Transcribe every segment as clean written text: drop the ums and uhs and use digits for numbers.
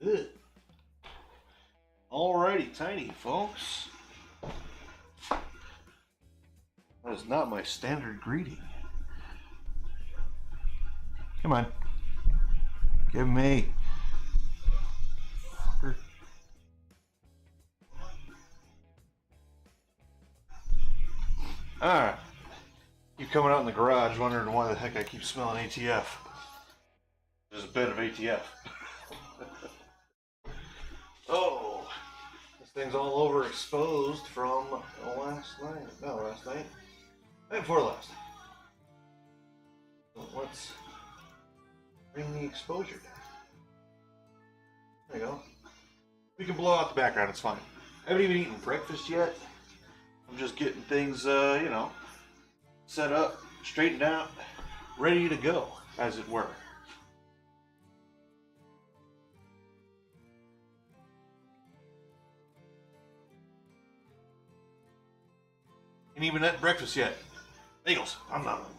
Ugh. Alrighty, tiny folks. That is not my standard greeting. Come on. Give me. Fucker. Alright. Keep coming out in the garage wondering why the heck I keep smelling ATF. There's a bit of ATF. Oh, this thing's all overexposed from last night. No, last night. Night before last. So let's bring the exposure down. There you go. We can blow out the background, it's fine. I haven't even eaten breakfast yet. I'm just getting things, you know, set up, straightened out, ready to go, as it were. Ain't even had breakfast yet. Bagels. I'm not.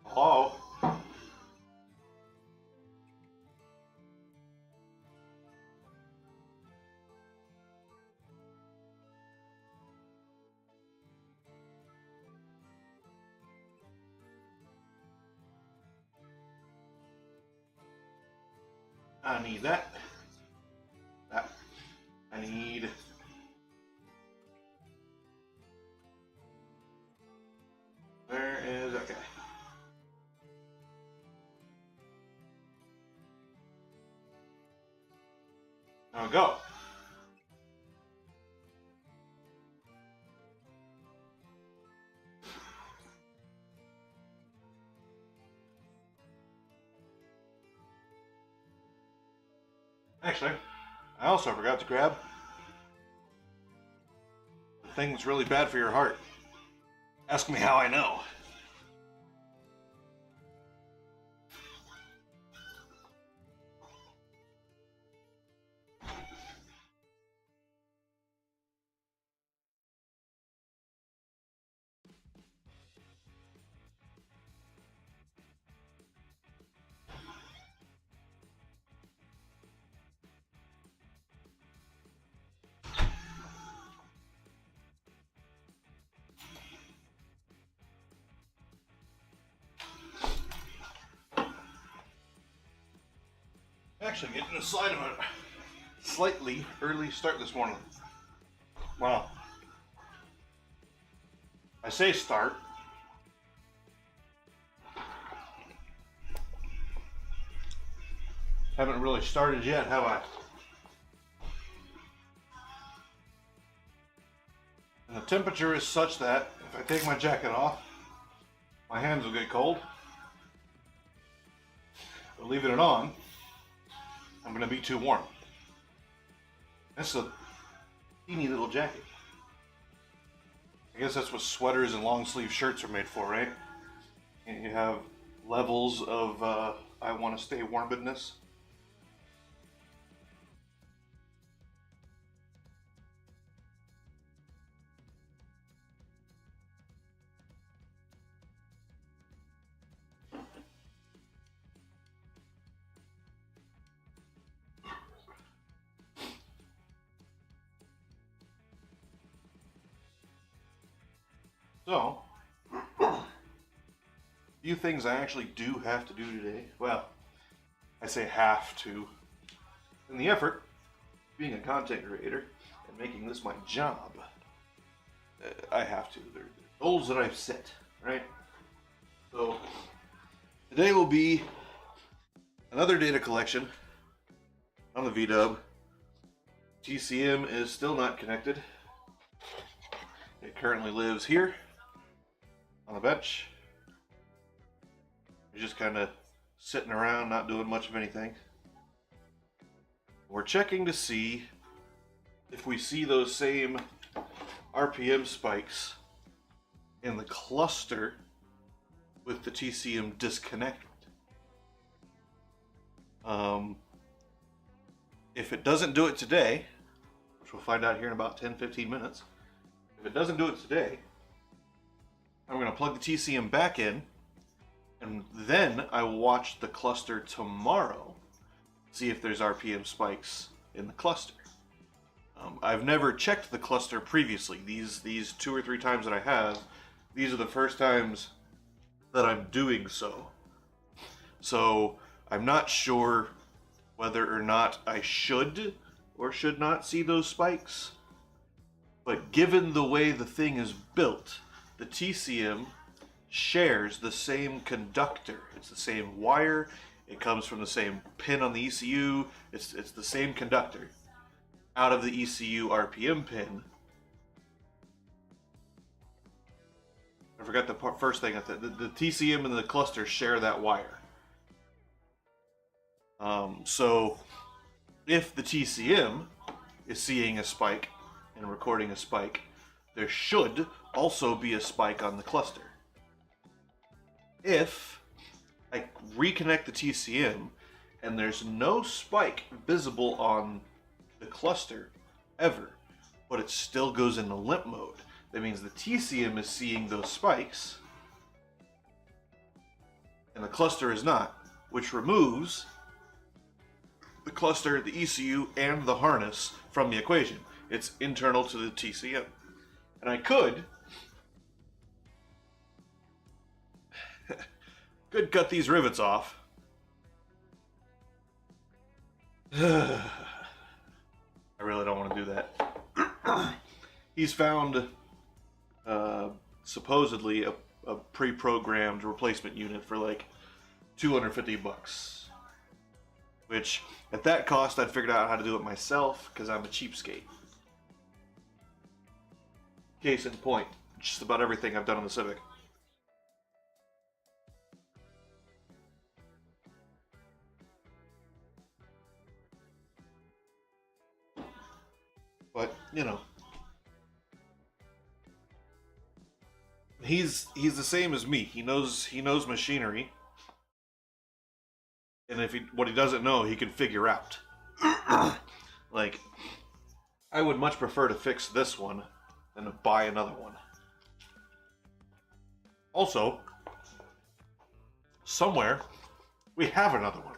Hello? I need that. That. I need. Where is. Okay. There we go. Actually, I also forgot to grab the thing that's really bad for your heart. Ask me how I know. Actually, getting aside of a slightly early start this morning. Well, I say start. Haven't really started yet, have I? And the temperature is such that if I take my jacket off, my hands will get cold. But leaving it on, I'm going to be too warm. That's a teeny little jacket. I guess that's what sweaters and long sleeve shirts are made for, right? And you have levels of I want to stay warmedness. So, a few things I actually do have to do today. Well, I say have to. In the effort, being a content creator and making this my job, I have to. They're goals that I've set, right? So, today will be another data collection on the VDub. TCM is still not connected. It currently lives here on the bench. We're just kind of sitting around, not doing much of anything. We're checking to see if we see those same RPM spikes in the cluster with the TCM disconnected. If it doesn't do it today, which we'll find out here in about 10-15 minutes, if it doesn't do it today, I'm going to plug the TCM back in, and then I will watch the cluster tomorrow, see if there's RPM spikes in the cluster. I've never checked the cluster previously. These 2 or 3 times that I have, these are the first times that I'm doing so. So I'm not sure whether or not I should or should not see those spikes. But given the way the thing is built, the TCM shares the same conductor. It's the same wire. It comes from the same pin on the ECU. It's the same conductor. Out of the ECU RPM pin. I forgot the first thing. The TCM and the cluster share that wire. So if the TCM is seeing a spike and recording a spike, there should also be a spike on the cluster. If I reconnect the TCM and there's no spike visible on the cluster ever, but it still goes into limp mode, that means the TCM is seeing those spikes and the cluster is not, which removes the cluster, the ECU, and the harness from the equation. It's internal to the TCM. And I could cut these rivets off. I really don't want to do that. He's found supposedly a pre-programmed replacement unit for like $250, which at that cost I'd figured out how to do it myself because I'm a cheapskate. Case in point, just about everything I've done on the Civic. But, you know, he's the same as me. He knows machinery, and what he doesn't know, he can figure out. Like, I would much prefer to fix this one than to buy another one. Also, somewhere we have another one.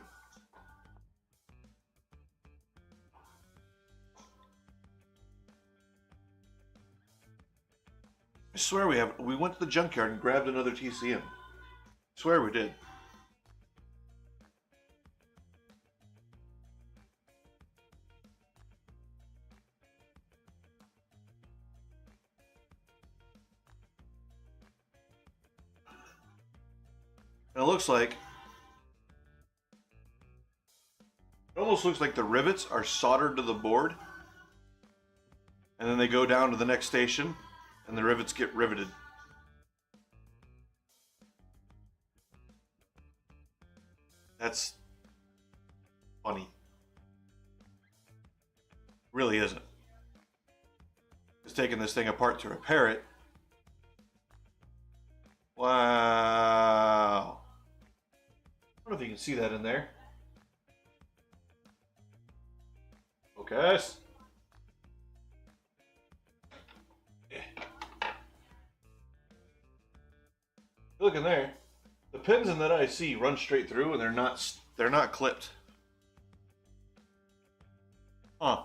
I swear we went to the junkyard and grabbed another TCM. I swear we did. And it almost looks like the rivets are soldered to the board, and then they go down to the next station and the rivets get riveted. That's funny. Really isn't. Just taking this thing apart to repair it. Wow. I don't know if you can see that in there. Focus. Look in there. The pins in that IC run straight through, and they're not clipped. Huh.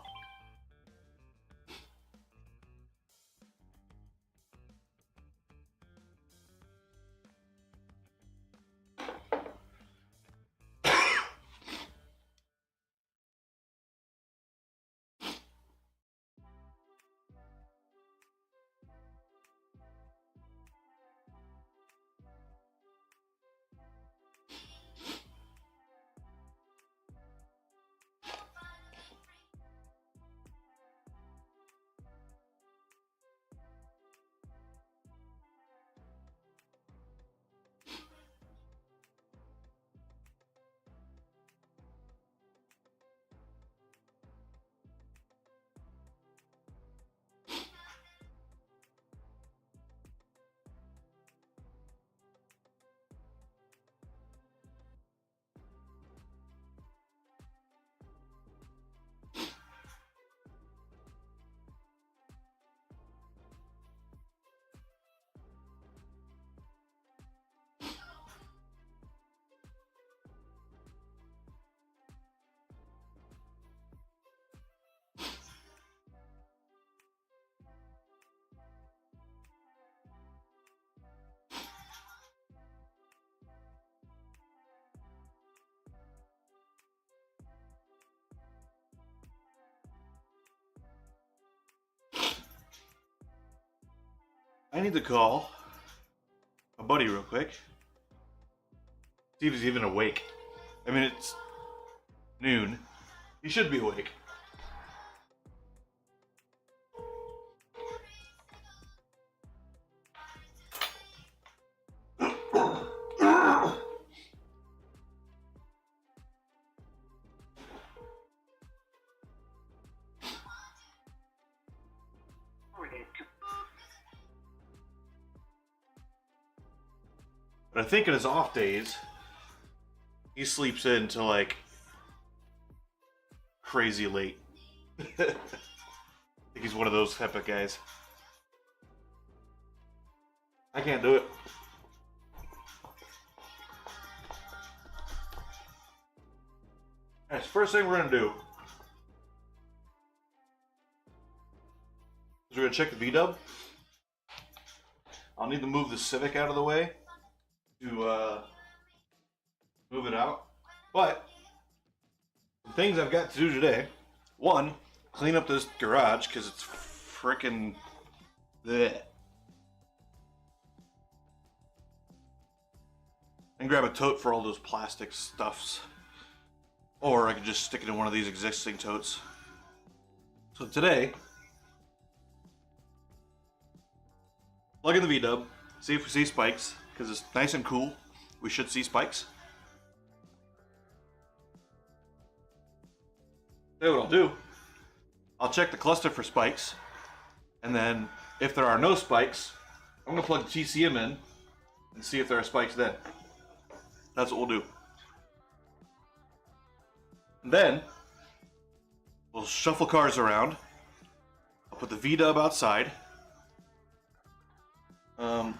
I need to call a buddy real quick. See if he's even awake. I mean, it's noon. He should be awake. But I think in his off days, he sleeps in till like crazy late. I think he's one of those type of guys. I can't do it. That's the first thing we're gonna do. Is we're gonna check the V-dub. I'll need to move the Civic out of the way to move it out. But the things I've got to do today: one, clean up this garage because it's freaking bleh. And grab a tote for all those plastic stuffs. Or I could just stick it in one of these existing totes. So today, plug in the V-dub, see if we see spikes, because it's nice and cool. We should see spikes. Then what I'll do, I'll check the cluster for spikes, and then if there are no spikes, I'm going to plug the TCM in and see if there are spikes then. That's what we'll do. And then we'll shuffle cars around. I'll put the V-dub outside.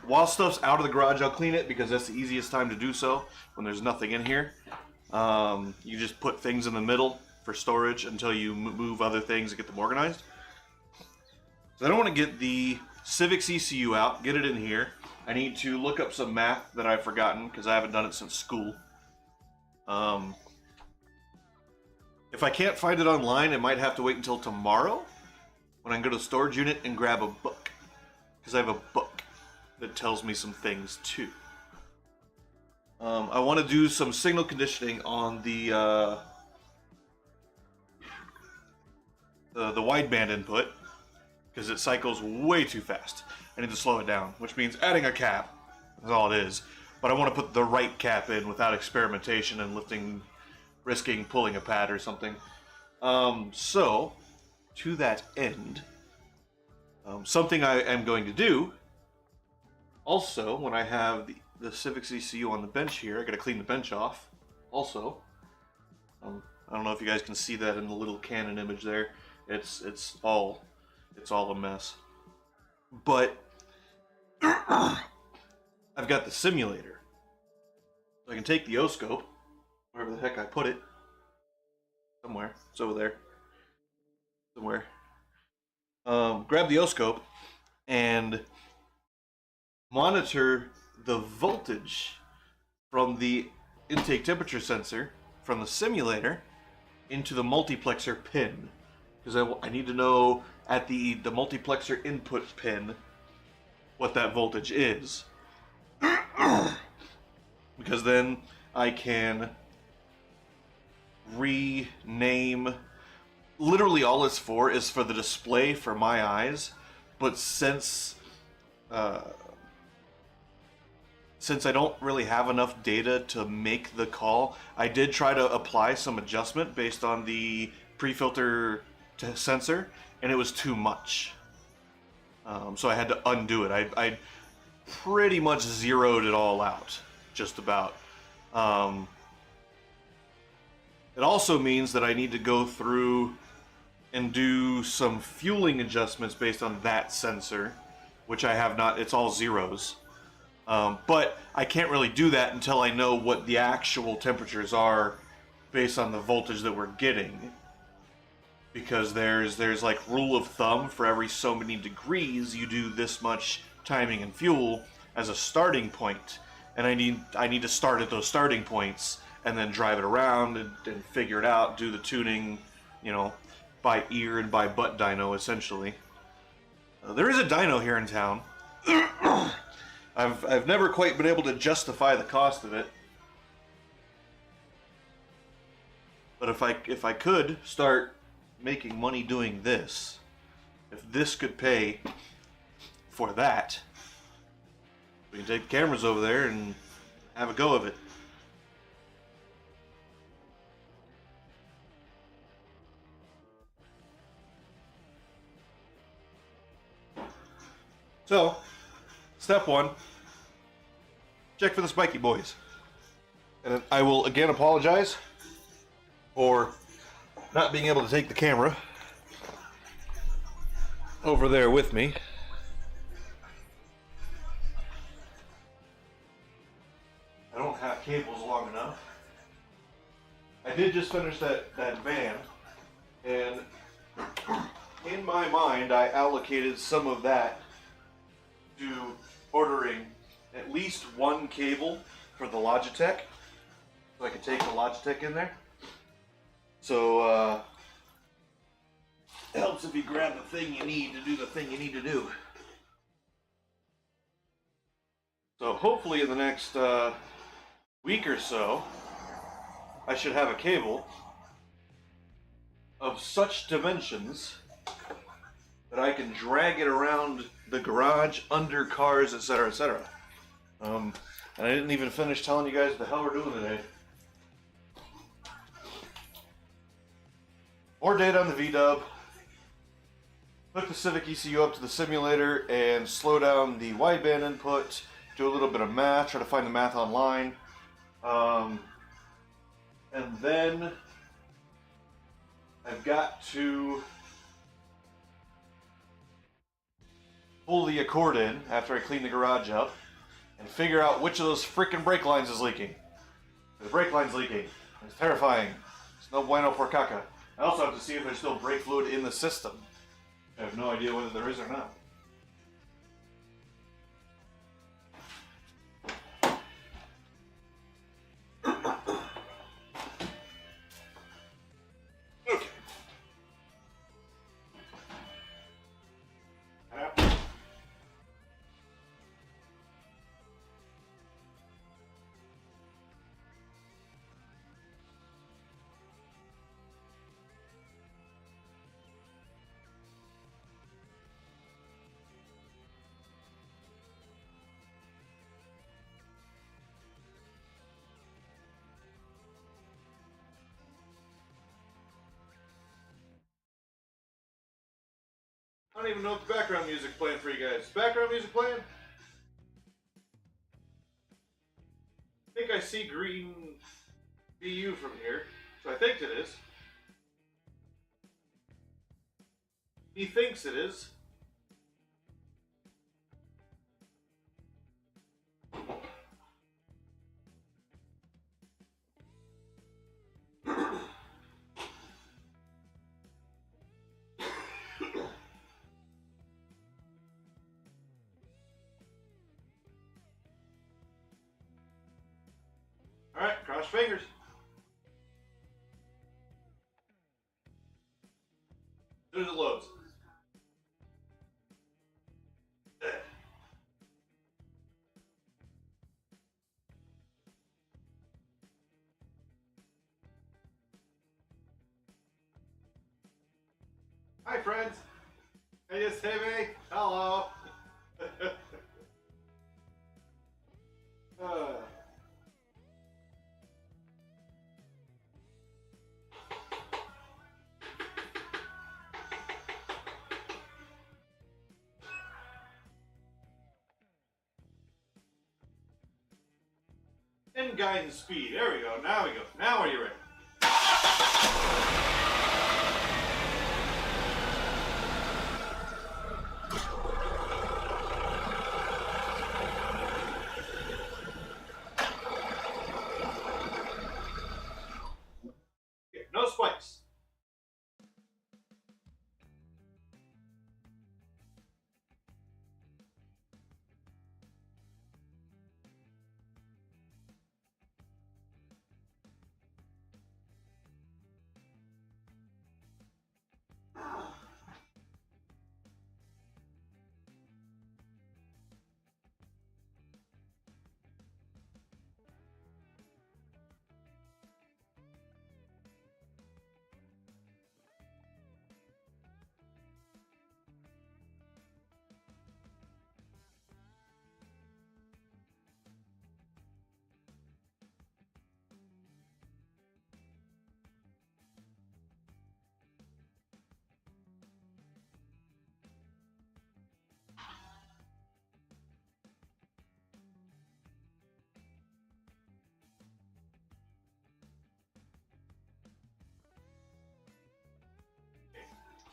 While stuff's out of the garage, I'll clean it because that's the easiest time to do so when there's nothing in here. You just put things in the middle for storage until you move other things and get them organized. So then I want to get the Civic ECU out, get it in here. I need to look up some math that I've forgotten because I haven't done it since school. If I can't find it online, I might have to wait until tomorrow when I can go to the storage unit and grab a book. Because I have a book that tells me some things too. I want to do some signal conditioning on the wideband input because it cycles way too fast. I need to slow it down, which means adding a cap. That's all it is. But I want to put the right cap in without experimentation and risking pulling a pad or something. So, to that end, something I am going to do, also, when I have the Civic ECU on the bench here, I gotta clean the bench off, also. I don't know if you guys can see that in the little Canon image there. It's all a mess. But, I've got the simulator. So I can take the O-scope, wherever the heck I put it, somewhere, it's over there, somewhere. Grab the O-scope and monitor the voltage from the intake temperature sensor from the simulator into the multiplexer pin, because I need to know at the multiplexer input pin what that voltage is, because then I can rename. Literally all it's for is for the display for my eyes, but since I don't really have enough data to make the call, I did try to apply some adjustment based on the pre-filter sensor, and it was too much. So I had to undo it. I pretty much zeroed it all out, just about. It also means that I need to go through and do some fueling adjustments based on that sensor, which I have not. It's all zeros. But I can't really do that until I know what the actual temperatures are based on the voltage that we're getting. Because there's like rule of thumb for every so many degrees you do this much timing and fuel as a starting point. And I need to start at those starting points and then drive it around and figure it out, do the tuning, you know, by ear and by butt dyno, essentially. There is a dyno here in town I've never quite been able to justify the cost of it. But if I could start making money doing this, if this could pay for that, we can take the cameras over there and have a go of it. So, step one, check for the spiky boys. And I will again apologize for not being able to take the camera over there with me. I don't have cables long enough. I did just finish that van, and in my mind I allocated some of that to ordering at least one cable for the Logitech, so I could take the Logitech in there. So it helps if you grab the thing you need to do the thing you need to do. So hopefully in the next week or so, I should have a cable of such dimensions that I can drag it around the garage, under cars, etc., etc. And I didn't even finish telling you guys what the hell we're doing today. More data on the VDub. Hook the Civic ECU up to the simulator and slow down the wideband input. Do a little bit of math, try to find the math online. And then I've got to pull the Accord in after I clean the garage up and figure out which of those freaking brake lines is leaking. The brake line's leaking. It's terrifying. It's no bueno por caca. I also have to see if there's still brake fluid in the system. I have no idea whether there is or not. Okay. I don't even know if the background music playing for you guys. Background music playing? I think I see green BU from here, so I think it is. He thinks it is. Alright, cross fingers. As soon as it loads. Hi friends. Hey, it's Timmy. Hello. And guidance speed. There we go. Now we go. Now are you ready? Okay, no spikes.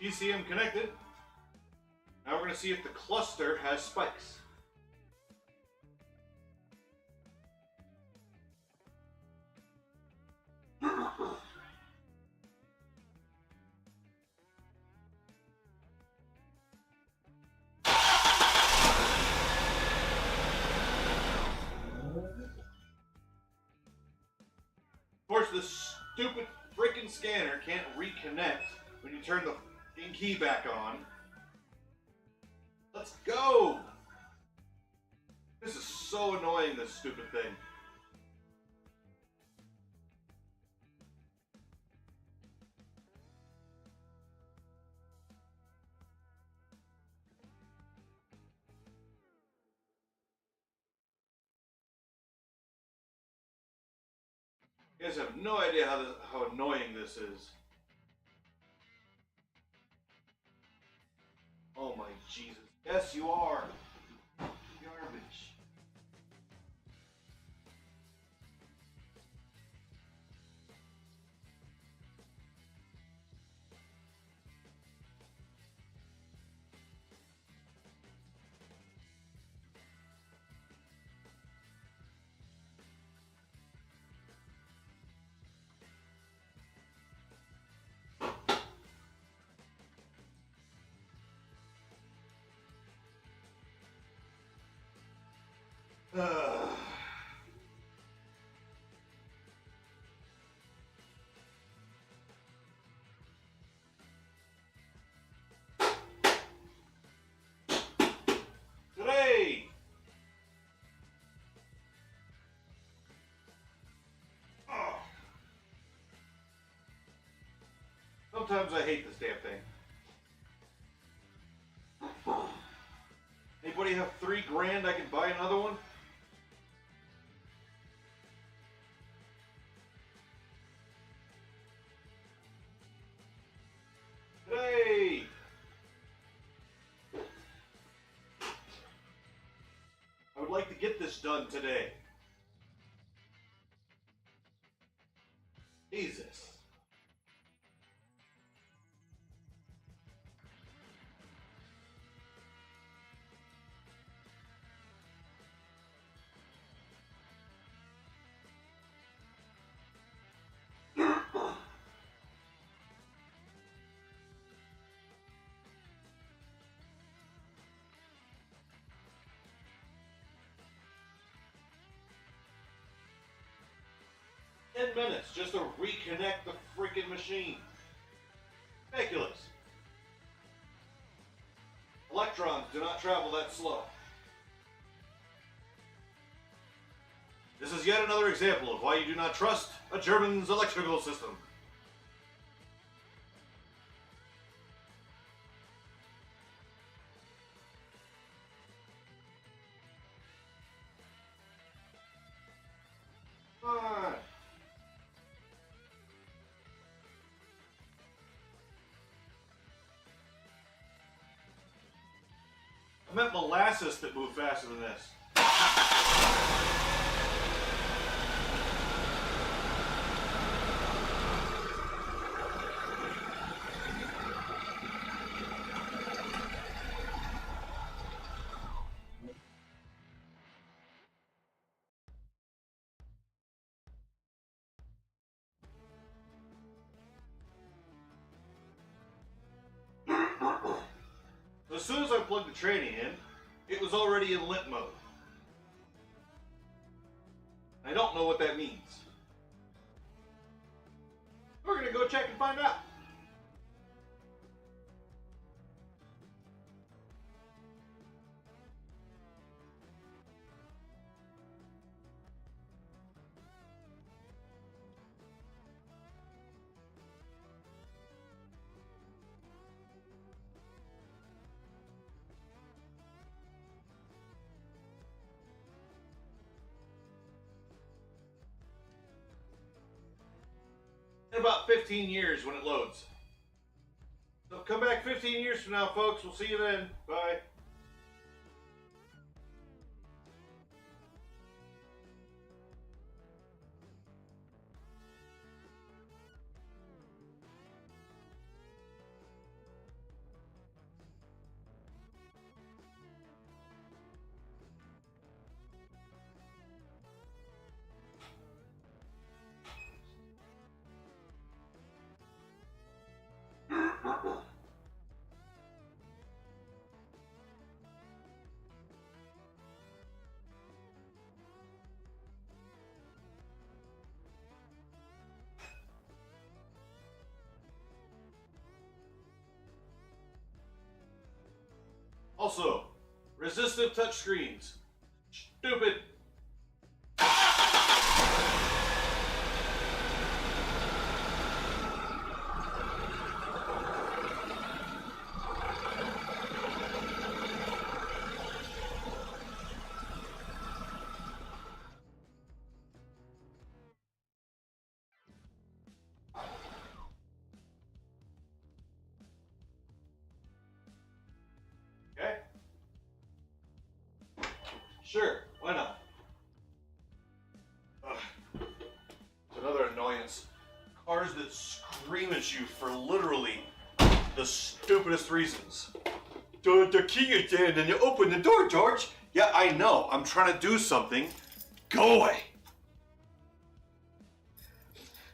TCM connected. Now we're going to see if the cluster has spikes. Of course, this stupid freaking scanner can't reconnect when you turn the key back on. Let's go! This is so annoying, this stupid thing. You guys have no idea how annoying this is. Oh my Jesus. Yes, you are. Garbage. Today! Sometimes I hate this damn thing. Anybody have $3,000 I can buy another one? Today! I would like to get this done today. Jesus. Minutes just to reconnect the freaking machine. Ridiculous. Electrons do not travel that slow. This is yet another example of why you do not trust a German's electrical system. Come on. I meant molasses that move faster than this. As soon as I plugged the training in, it was already in lit mode. I don't know what that means. We're gonna go check and find out. In about 15 years when it loads. So come back 15 years from now, folks. We'll see you then. Bye. Also, resistive touchscreens. Stupid. Okay? Sure, why not? Ugh. It's another annoyance. Cars that scream at you for literally the stupidest reasons. The key is in and you open the door, George. Yeah, I know. I'm trying to do something. Go away.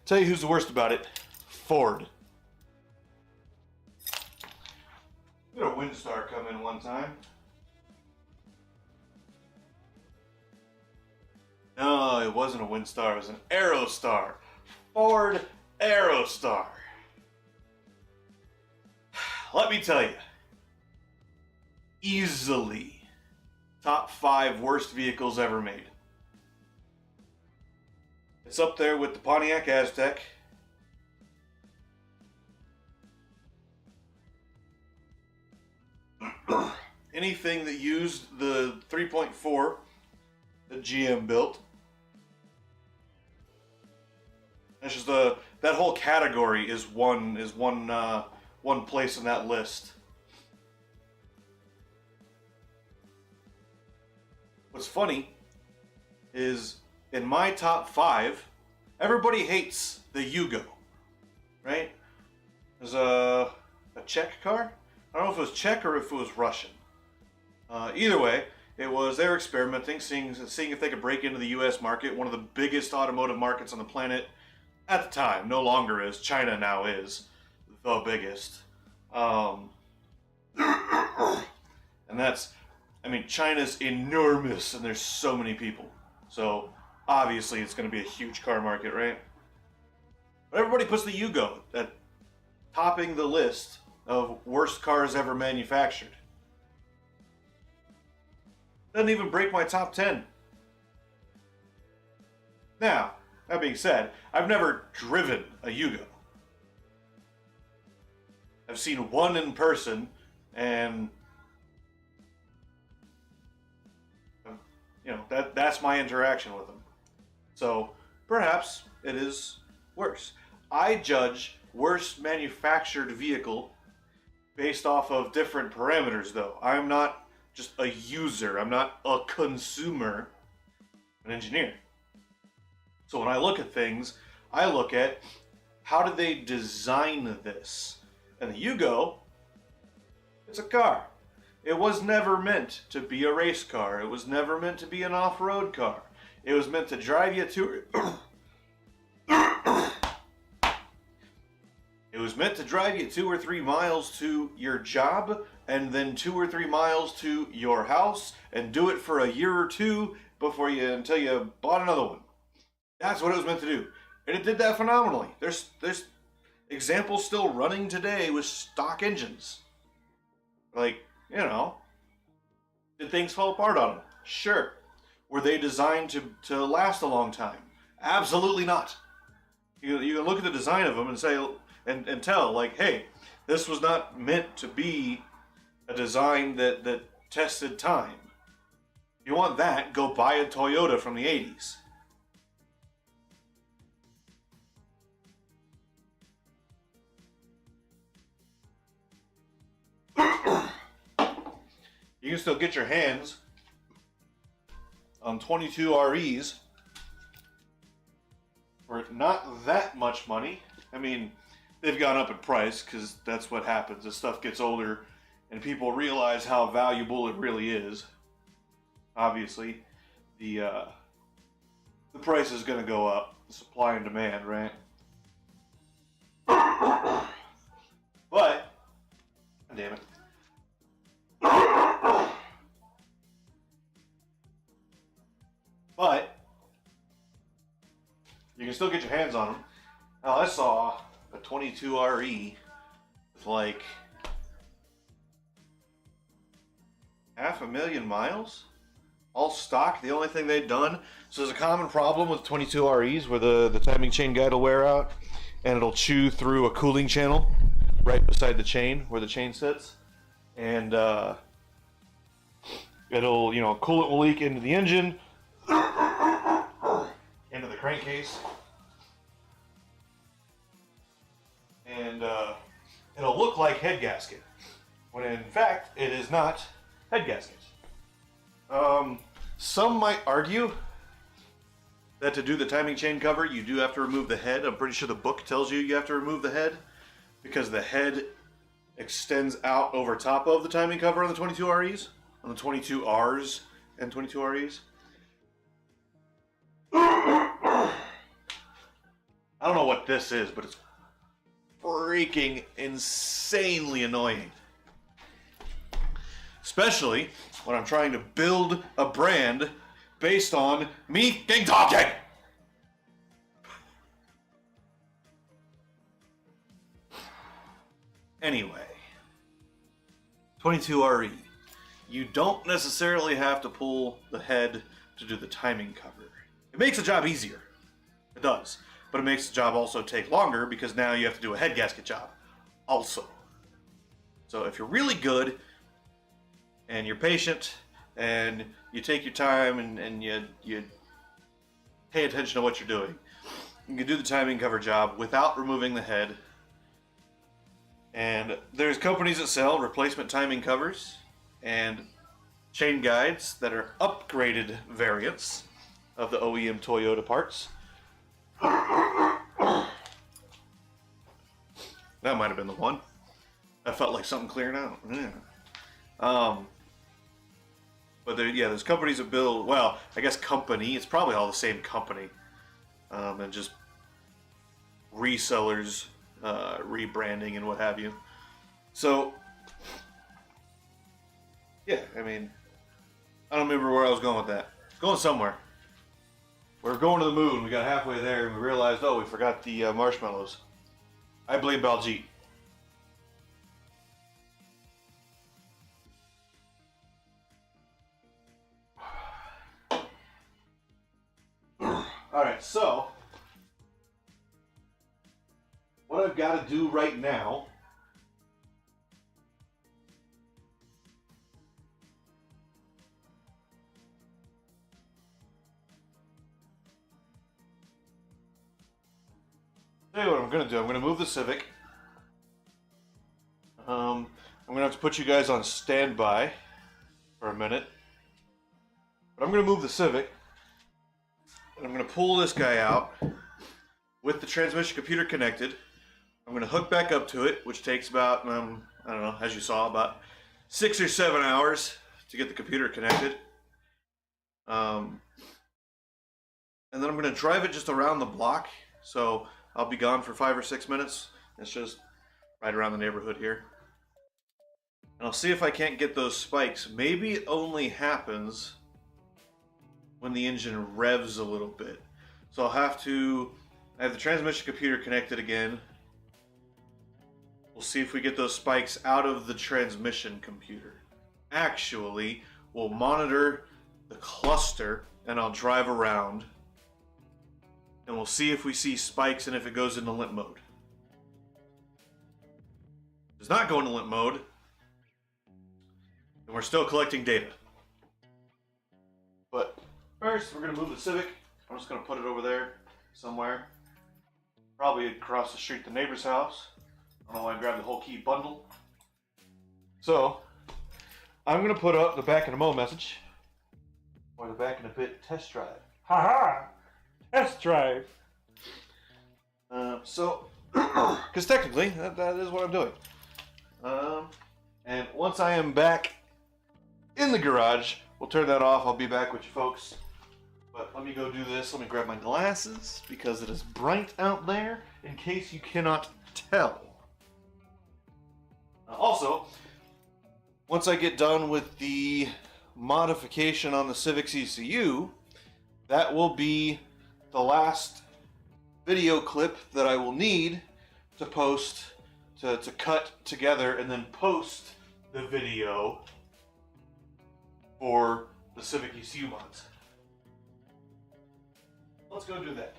Tell you who's the worst about it. Ford. We had a Windstar come in one time. No, it wasn't a Windstar. It was an Aerostar. Ford Aerostar. Let me tell you. Easily top 5 worst vehicles ever made. It's up there with the Pontiac Aztek. Anything that used the 3.4 that GM built. That's just that whole category is one place in that list. What's funny is in my top 5, everybody hates the Yugo, right? There's a Czech car. I don't know if it was Czech or if it was Russian. Either way, they were experimenting, seeing if they could break into the U.S. market, one of the biggest automotive markets on the planet at the time. No longer is. China now is the biggest. And that's, I mean, China's enormous, and there's so many people. So obviously, it's going to be a huge car market, right? But everybody puts the Yugo at topping the list of worst cars ever manufactured. Doesn't even break my top 10. Now, that being said, I've never driven a Yugo. I've seen one in person, and you know, that's my interaction with them. So perhaps it is worse. I judge worst manufactured vehicle based off of different parameters, though. I'm not just a user. I'm not a consumer. I'm an engineer. So when I look at things, I look at how did they design this? And the Yugo, it's a car. It was never meant to be a race car. It was never meant to be an off-road car. It was meant to drive you to... It was meant to drive you 2 or 3 miles to your job, and then 2 or 3 miles to your house, and do it for a year or 2 until you bought another one. That's what it was meant to do. And it did that phenomenally. There's examples still running today with stock engines. Like, you know, did things fall apart on them? Sure. Were they designed to last a long time? Absolutely not. You can look at the design of them and say, and tell, like, hey, this was not meant to be a design that tested time. If you want that, go buy a Toyota from the 80s. You can still get your hands on 22 REs for not that much money. I mean, they've gone up in price because that's what happens as stuff gets older and people realize how valuable it really is. Obviously, the price is going to go up, supply and demand, right? But, damn it. But you can still get your hands on them. Now, I saw a 22 RE with like 500,000 miles? All stock. The only thing they've done. So there's a common problem with 22 REs where the timing chain guide will wear out and it'll chew through a cooling channel right beside the chain where the chain sits, and it'll, you know, coolant will leak into the engine, into the crankcase, and it'll look like head gasket when in fact it is not head gasket. Some might argue that to do the timing chain cover, you do have to remove the head. I'm pretty sure the book tells you you have to remove the head because the head extends out over top of the timing cover on the 22 REs, on the 22 Rs and 22 REs. I don't know what this is, but it's freaking insanely annoying. Especially when I'm trying to build a brand based on me getting talking. Anyway, 22 RE. You don't necessarily have to pull the head to do the timing cover. It makes the job easier. It does. But it makes the job also take longer because now you have to do a head gasket job also. So if you're really good and you're patient and you take your time and you pay attention to what you're doing, you can do the timing cover job without removing the head. And there's companies that sell replacement timing covers and chain guides that are upgraded variants of the OEM Toyota parts. That might have been the one. That felt like something clearing out. Yeah. But there's companies that build, well, I guess company, it's probably all the same company. And just resellers, rebranding and what have you. So, yeah, I mean, I don't remember where I was going with that. Going somewhere. We were going to the moon, we got halfway there, and we realized, oh, we forgot the marshmallows. I blame Baljeet. Alright, so what I've got to do right now tell you what I'm going to do. I'm going to move the Civic. I'm going to have to put you guys on standby for a minute. But I'm going to move the Civic. And I'm going to pull this guy out with the transmission computer connected. I'm going to hook back up to it, which takes about, I don't know, as you saw, about 6 or 7 hours to get the computer connected. And then I'm going to drive it just around the block. So I'll be gone for 5 or 6 minutes. It's just right around the neighborhood here. And I'll see if I can't get those spikes. Maybe it only happens when the engine revs a little bit. So I have the transmission computer connected again. We'll see if we get those spikes out of the transmission computer. Actually, we'll monitor the cluster and I'll drive around and we'll see if we see spikes and if it goes into limp mode. If it's not going to limp mode, then we're still collecting data. But first, we're going to move the Civic. I'm just going to put it over there somewhere. Probably across the street to the neighbor's house. I don't know why I grabbed the whole key bundle. So, I'm going to put up the back in the mo message. Or the back in a bit test drive. Haha! Test drive! Because technically, that is what I'm doing. And once I am back in the garage, we'll turn that off. I'll be back with you folks. But let me go do this. Let me grab my glasses because it is bright out there in case you cannot tell. Also, once I get done with the modification on the Civic's ECU, that will be the last video clip that I will need to post, to cut together and then post the video for the Civic ECU mods. Let's go do that.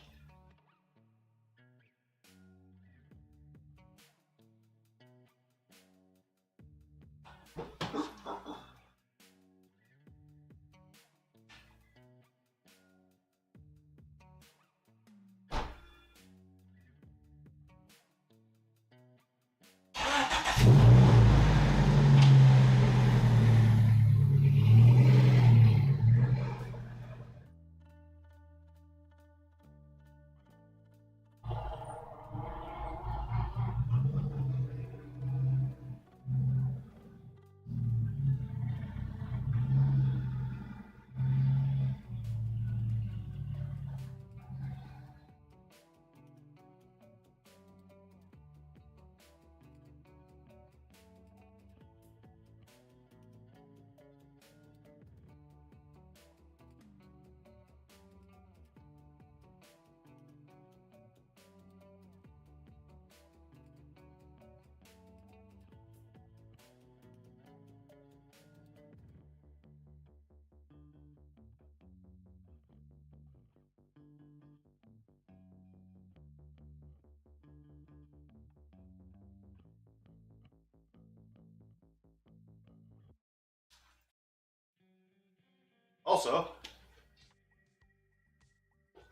Also,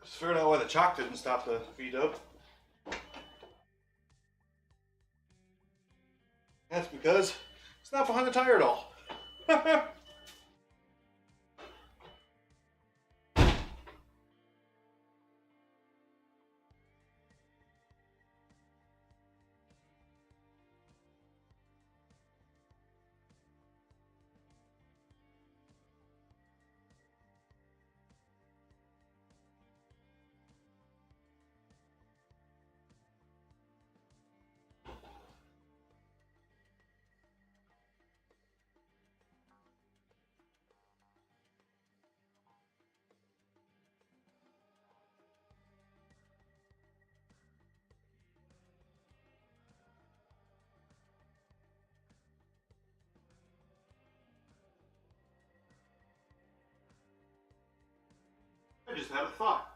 just figured out why the chalk didn't stop the V-dub. That's because it's not behind the tire at all. I just had a thought.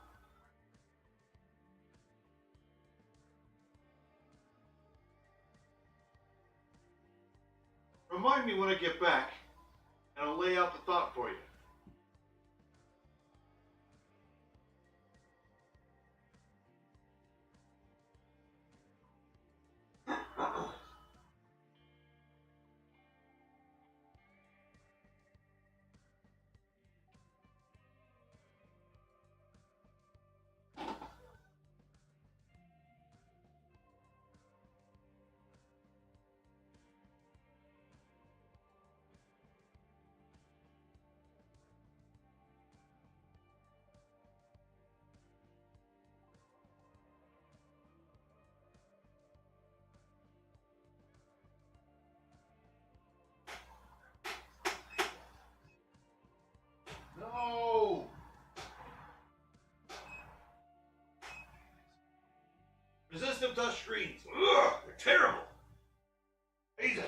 Remind me when I get back, and I'll lay out the thought for you. No! Resistive touch screens. Ugh, they're terrible. Jesus.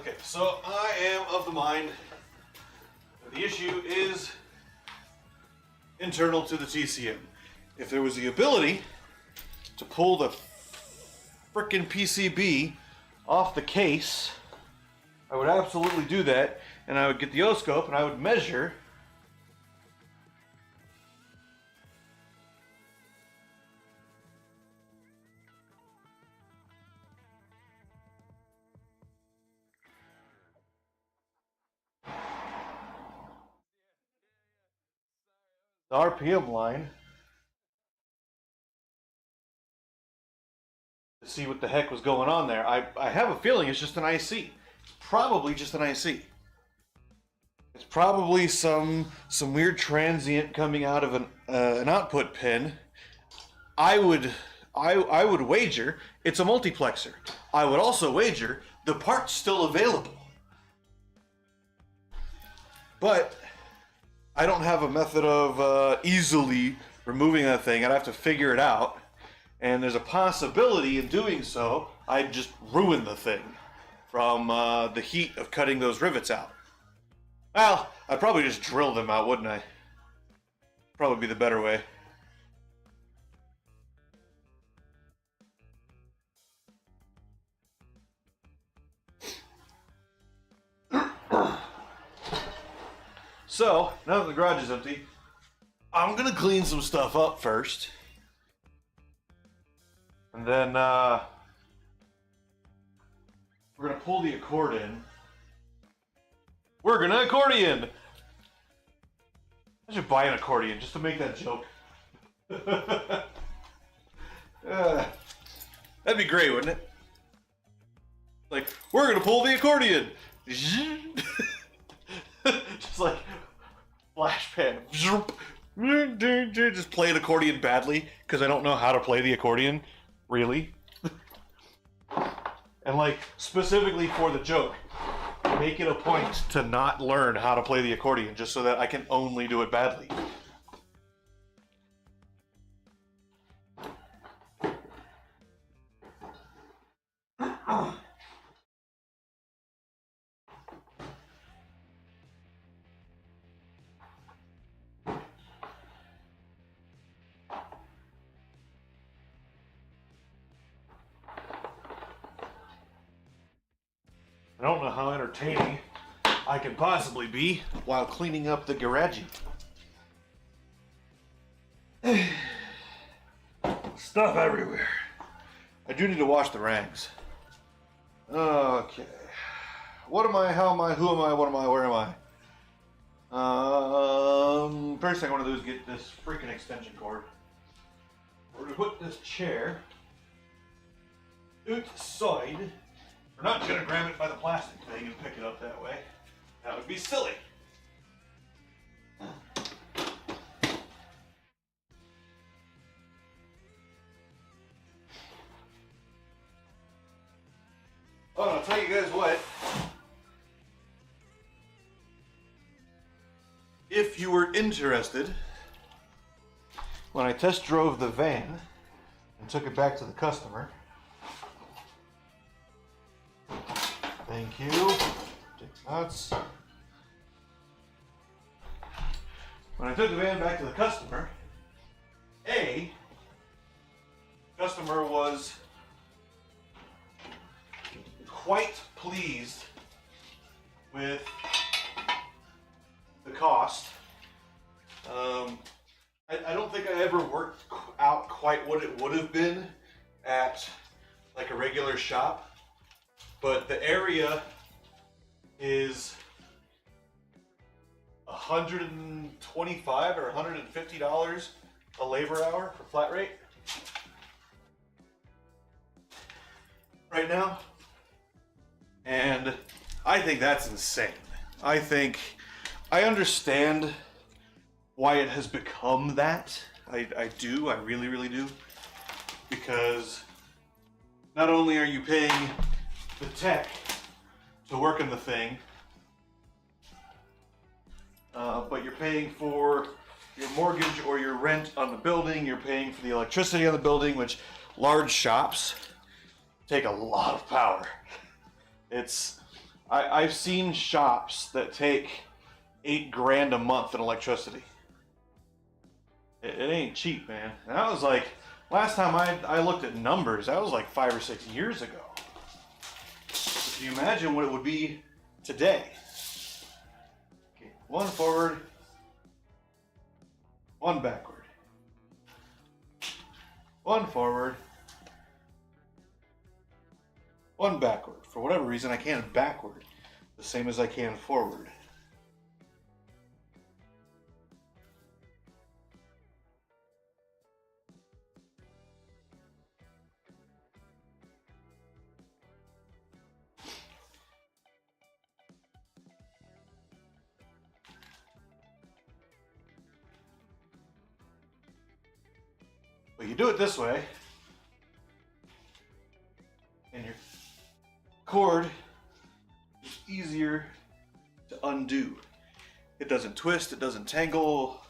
Okay, so I am of the mind that the issue is internal to the TCM. If there was the ability to pull the frickin' PCB off the case, I would absolutely do that, and I would get the O-scope and I would measure the RPM line to see what the heck was going on there. I have a feeling it's just an IC. It's probably just an IC. It's probably some weird transient coming out of an output pin. I would wager it's a multiplexer. I would also wager the part's still available. But I don't have a method of easily removing that thing. I'd have to figure it out. And there's a possibility in doing so, I'd just ruin the thing from the heat of cutting those rivets out. Well, I'd probably just drill them out, wouldn't I? Probably be the better way. So, now that the garage is empty, I'm gonna clean some stuff up first. And then, we're gonna pull the accordion. We're gonna accordion! I should buy an accordion just to make that joke. That'd be great, wouldn't it? Like, we're gonna pull the accordion! Just like flash pan. Just play an accordion badly because I don't know how to play the accordion, really. And like specifically for the joke, make it a point to not learn how to play the accordion just so that I can only do it badly. I don't know how entertaining I can possibly be while cleaning up the garage. Stuff everywhere. I do need to wash the rags. Okay. What am I? How am I? Who am I? What am I? Where am I? First thing I want to do is get this freaking extension cord. We're going to put this chair outside. We're not going to grab it by the plastic thing and pick it up that way. That would be silly. Oh, and I'll tell you guys what. If you were interested, when I test drove the van and took it back to the customer, thank you. Take nuts. When I took the van back to the customer, customer was quite pleased with the cost. I don't think I ever worked out quite what it would have been at like a regular shop. But the area is $125 or $150 a labor hour for flat rate right now. And I think that's insane. I understand why it has become that. I do, I really, really do. Because not only are you paying the tech to work in the thing, but you're paying for your mortgage or your rent on the building, you're paying for the electricity on the building, which large shops take a lot of power. It's I've seen shops that take $8,000 a month in electricity. It ain't cheap, man. And that was like, last time I looked at numbers, that was like 5 or 6 years ago. So can you imagine what it would be today? Okay, one forward, one backward. One forward, one backward. For whatever reason, I can backward the same as I can forward. But you do it this way, and your cord is easier to undo. It doesn't twist, it doesn't tangle,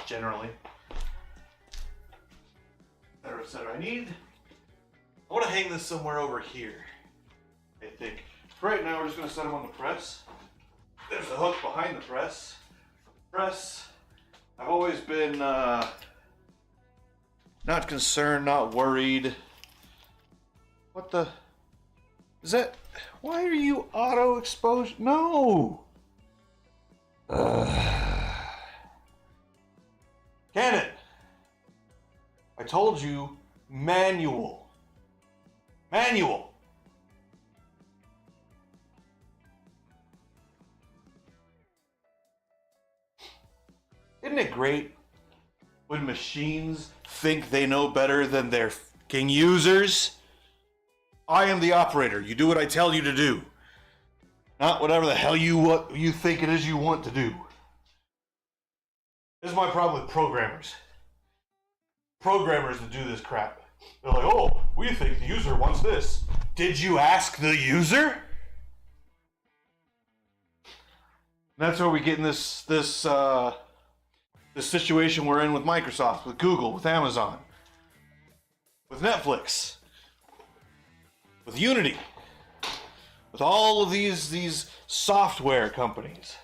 generally. Etc. I want to hang this somewhere over here, I think. For right now, we're just going to set them on the press. There's the hook behind the press. I've always been not concerned, not worried. What the? Is that? Why are you auto exposed? No! Canon! I told you, manual. Manual! Isn't it great when machines think they know better than their fucking users? I am the operator. You do what I tell you to do. Not whatever the hell you think it is you want to do. This is my problem with programmers. Programmers that do this crap. They're like, oh, we think the user wants this. Did you ask the user? And that's where we get in this situation we're in with Microsoft, with Google, with Amazon, with Netflix, with Unity, with all of these software companies,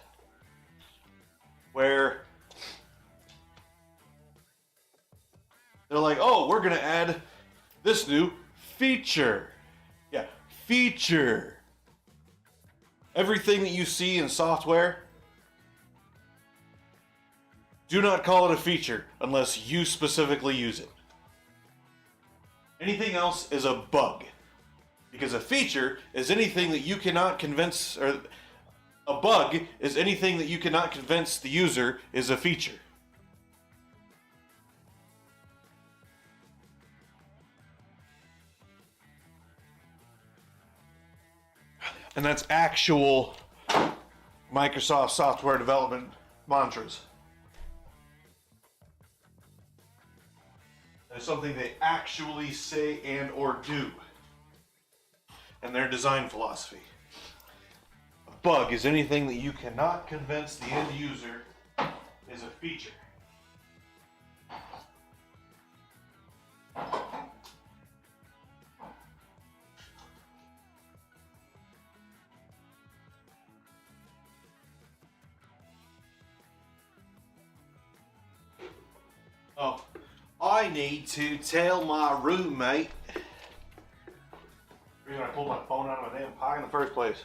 where they're like, oh, we're gonna add this new feature. Yeah, feature. Everything that you see in software, do not call it a feature unless you specifically use it. Anything else is a bug. Because a feature is anything that you cannot convince, or a bug is anything that you cannot convince the user is a feature. And that's actual Microsoft software development mantras. It's something they actually say and or do. And their design philosophy. A bug is anything that you cannot convince the end user is a feature. Oh, I need to tell my roommate. The reason I pulled my phone out of my damn pocket in the first place.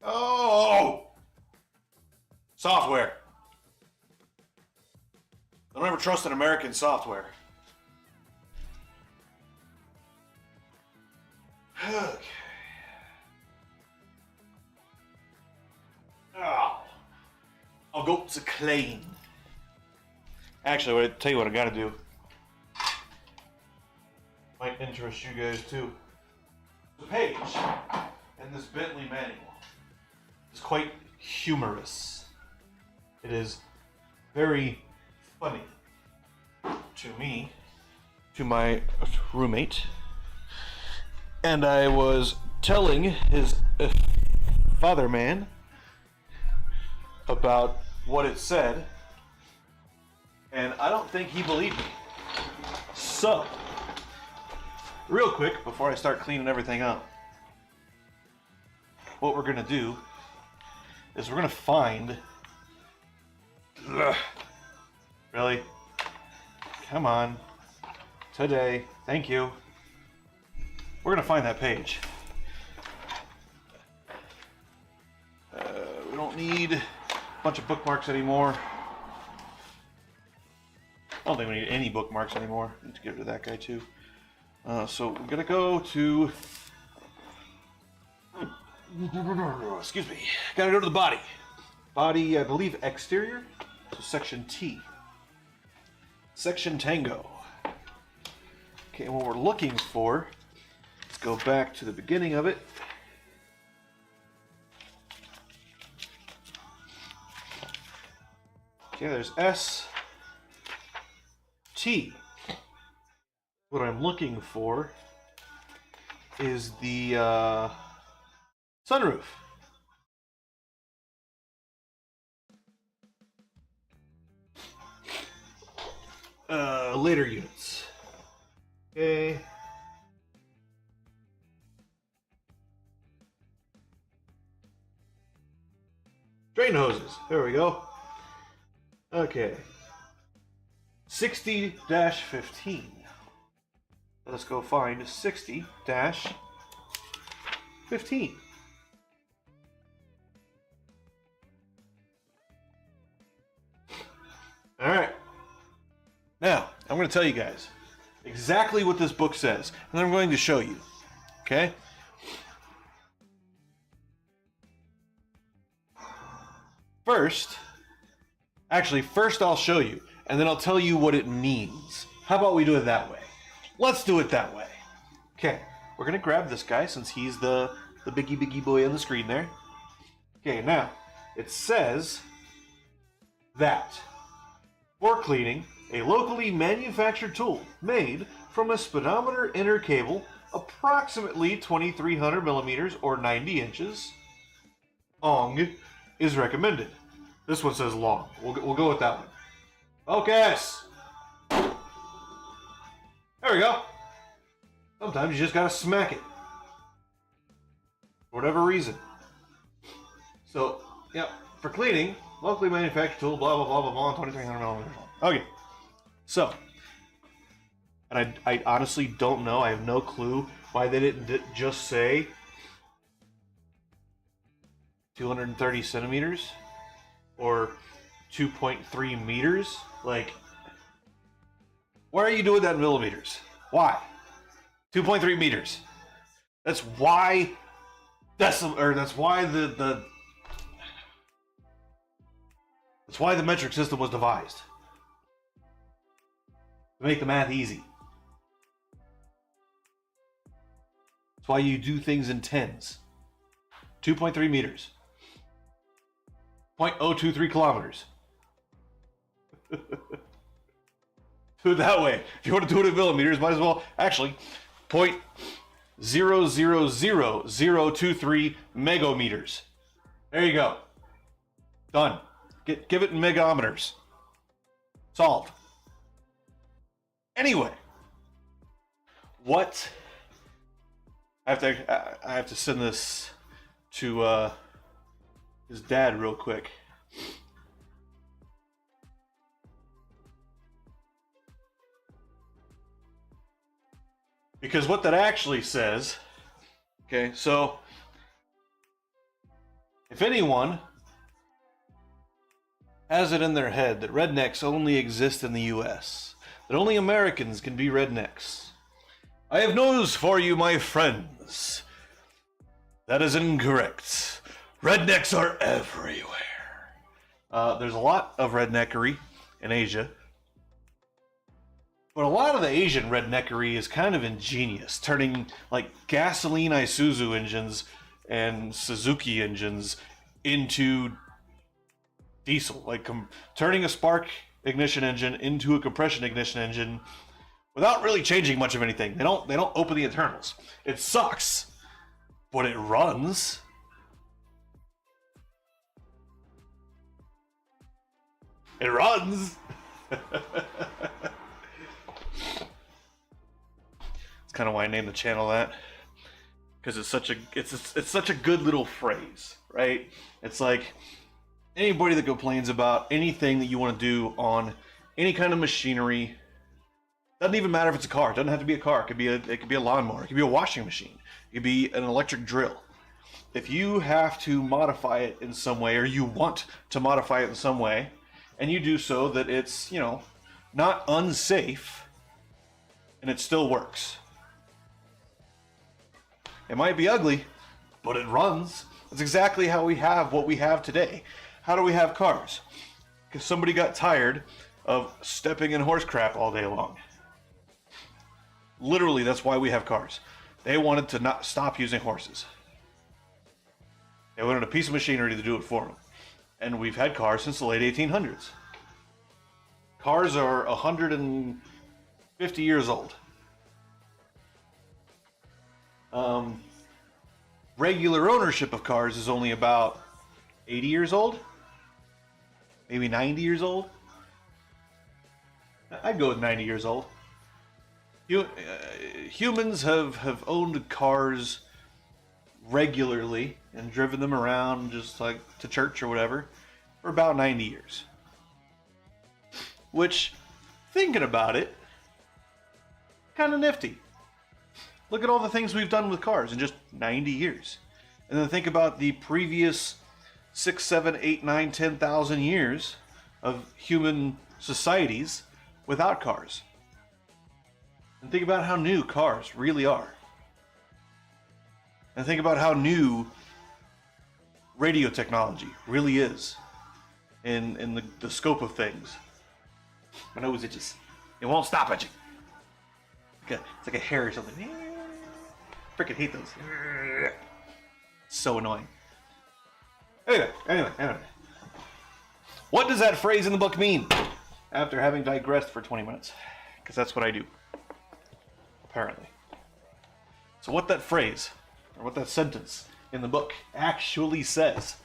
Oh! Software. Don't ever trust an American software. Okay. Oh. goats are clean. Actually, tell you what I gotta do. Might interest you guys too. The page in this Bentley manual is quite humorous. It is very funny to me, to my roommate, and I was telling his father man about what it said, and I don't think he believed me. So, real quick, before I start cleaning everything up, what we're gonna do is we're gonna find... Ugh, really? Come on. Today. Thank you. We're gonna find that page. We don't need a bunch of bookmarks anymore. I don't think we need any bookmarks anymore. I need to give it to that guy too. So we're gonna go to... Excuse me. Gotta go to the body. Body, I believe, exterior. So section T. Section Tango. Okay, and what we're looking for, let's go back to the beginning of it. Okay, there's S, T. What I'm looking for is the sunroof. Later units. Okay. Drain hoses. There we go. Okay. 60-15. Let's go find 60-15. All right. Now, I'm going to tell you guys exactly what this book says, and I'm going to show you. Okay? First I'll show you, and then I'll tell you what it means. How about we do it that way? Let's do it that way. Okay, we're going to grab this guy since he's the biggie boy on the screen there. Okay, now, it says that for cleaning, a locally manufactured tool made from a speedometer inner cable approximately 2300 millimeters or 90 inches long is recommended. This one says long. We'll go with that one. Focus! There we go. Sometimes you just gotta smack it. For whatever reason. So, yeah, for cleaning, locally manufactured tool, blah, blah, blah, blah, blah, 2300 millimeters long. Okay. So, and I honestly don't know, I have no clue why they didn't just say 230 centimeters or 2.3 meters. Like, why are you doing that in millimeters? Why? 2.3 meters. That's why that's why the metric system was devised. To make the math easy. That's why you do things in tens. 2.3 meters. 0.023 kilometers. Do it that way. If you want to do it in millimeters, might as well actually 0.000023 megometers. There you go. Done. Give it in megometers. Solved. Anyway, what? I have to send this to his dad real quick. Because what that actually says, okay, so if anyone has it in their head that rednecks only exist in the US, that only Americans can be rednecks, I have news for you, my friends. That is incorrect. Rednecks are everywhere. There's a lot of redneckery in Asia. But a lot of the Asian redneckery is kind of ingenious, turning like gasoline Isuzu engines and Suzuki engines into diesel, like turning a spark ignition engine into a compression ignition engine without really changing much of anything. They don't open the internals. It sucks, but it runs. It runs. It's kind of why I named the channel that, because it's such a good little phrase, right? It's like anybody that complains about anything that you want to do on any kind of machinery, doesn't even matter if it's a car. It doesn't have to be a car. It could be a lawnmower. It could be a washing machine. It could be an electric drill. If you have to modify it in some way, or you want to modify it in some way, and you do so that it's, not unsafe, and it still works. It might be ugly, but it runs. That's exactly how we have what we have today. How do we have cars? Because somebody got tired of stepping in horse crap all day long. Literally, that's why we have cars. They wanted to not stop using horses. They wanted a piece of machinery to do it for them. And we've had cars since the late 1800s. Cars are 150 years old. Regular ownership of cars is only about 80 years old, maybe 90 years old. I'd go with 90 years old. Humans have owned cars regularly and driven them around just like to church or whatever for about 90 years. Which, thinking about it, kind of nifty. Look at all the things we've done with cars in just 90 years. And then think about the previous 6, 7, 8, 9, 10,000 years of human societies without cars. And think about how new cars really are. And think about how new radio technology really is in the scope of things. My nose itches. It won't stop itching. It's like a hair or something. Freaking hate those. So annoying. Anyway. What does that phrase in the book mean? After having digressed for 20 minutes. Because that's what I do. Apparently. So what that phrase, or what that sentence in the book actually says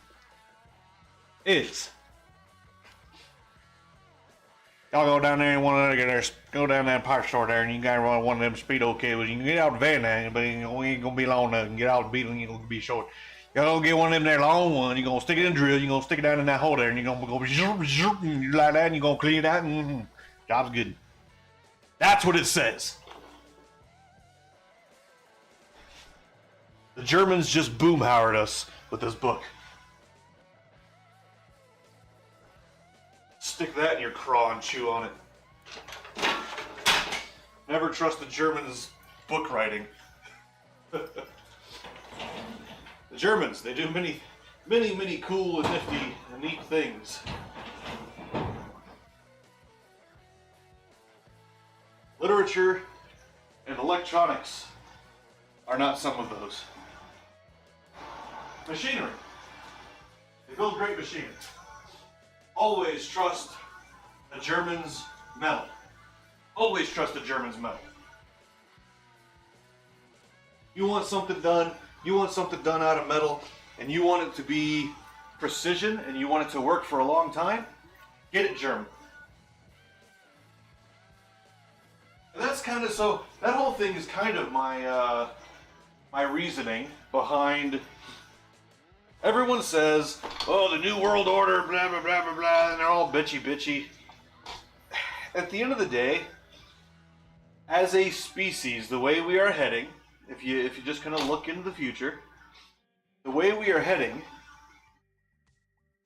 is, y'all go down there and go down that parts store there, and you got one of them speedo cables. You can get out the van now, but you ain't gonna be long enough. You can get out the beetle, and you're gonna be short. Y'all go get one of them there long ones. You're gonna stick it in the drill. You're gonna stick it down in that hole there, and you're gonna go zoop, and like that, and you're gonna clean it out. And job's good. That's what it says. The Germans just boomhauered us with this book. Stick that in your craw and chew on it. Never trust the Germans' book writing. The Germans, they do many cool and nifty and neat things. Literature and electronics are not some of those. Machinery. They build great machinery. Always trust the Germans' metal. Always trust the Germans' metal. You want something done out of metal, and you want it to be precision, and you want it to work for a long time, get it German. And that's kind of, so that whole thing is kind of my my reasoning behind. Everyone says, oh, the New World Order, blah, blah, blah, blah, blah, and they're all bitchy. At the end of the day, as a species, the way we are heading, if you just kind of look into the future, the way we are heading,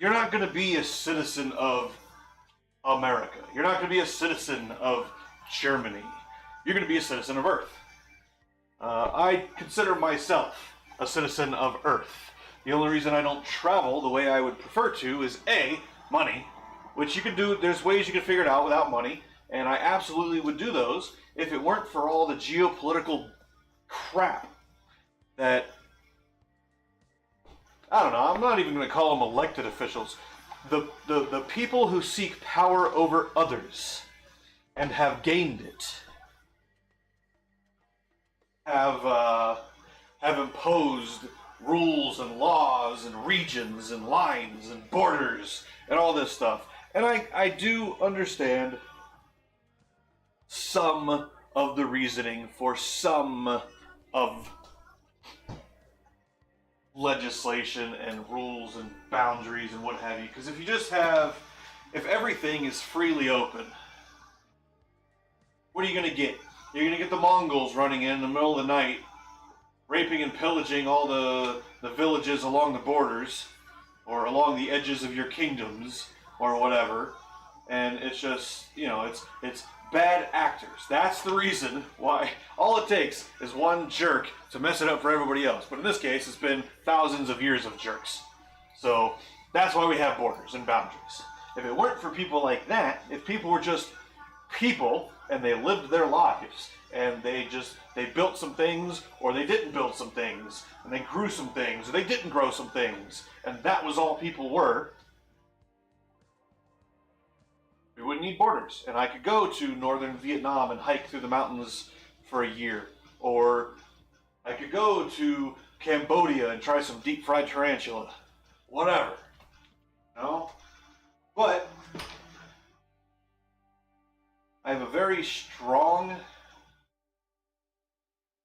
you're not going to be a citizen of America. You're not going to be a citizen of Germany. You're going to be a citizen of Earth. I consider myself a citizen of Earth. The only reason I don't travel the way I would prefer to is A, money, which you could do. There's ways you can figure it out without money, and I absolutely would do those if it weren't for all the geopolitical crap that, I don't know, I'm not even going to call them elected officials. The people who seek power over others and have gained it have imposed rules and laws and regions and lines and borders and all this stuff. And I do understand some of the reasoning for some of legislation and rules and boundaries and what have you. Because if everything is freely open, what are you going to get? You're going to get the Mongols running in the middle of the night, raping and pillaging all the villages along the borders, or along the edges of your kingdoms, or whatever. And it's just, it's bad actors. That's the reason why. All it takes is one jerk to mess it up for everybody else. But in this case, it's been thousands of years of jerks. So that's why we have borders and boundaries. If it weren't for people like that, if people were just people and they lived their lives and they built some things or they didn't build some things and they grew some things or they didn't grow some things and that was all people were, we wouldn't need borders. And I could go to northern Vietnam and hike through the mountains for a year. Or I could go to Cambodia and try some deep fried tarantula. Whatever. No? But I have a very strong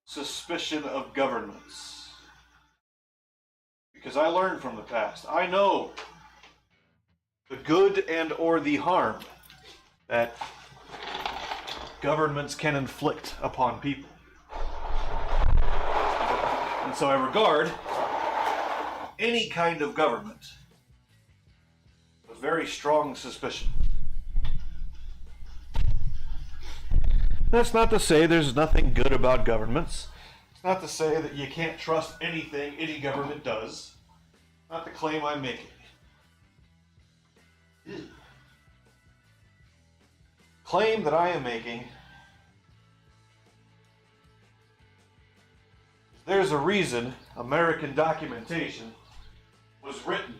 suspicion of governments. Because I learned from the past. I know the good and or the harm that governments can inflict upon people. And so I regard any kind of government with very strong suspicion. That's not to say there's nothing good about governments. It's not to say that you can't trust anything any government does. Not the claim I'm making. Claim that I am making, there's a reason American documentation was written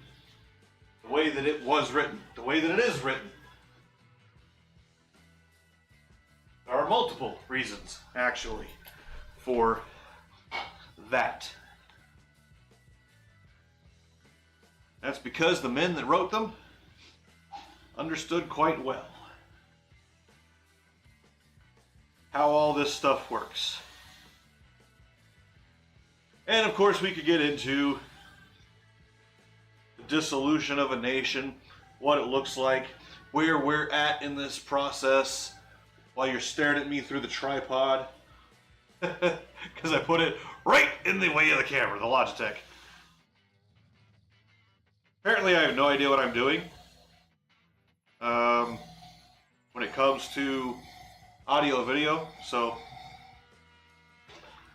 the way that it was written, the way that it is written. There are multiple reasons, actually, for that. That's because the men that wrote them understood quite well how all this stuff works. And of course we could get into the dissolution of a nation, what it looks like, where we're at in this process, while you're staring at me through the tripod. Because I put it right in the way of the camera, the Logitech. Apparently I have no idea what I'm doing when it comes to audio video, so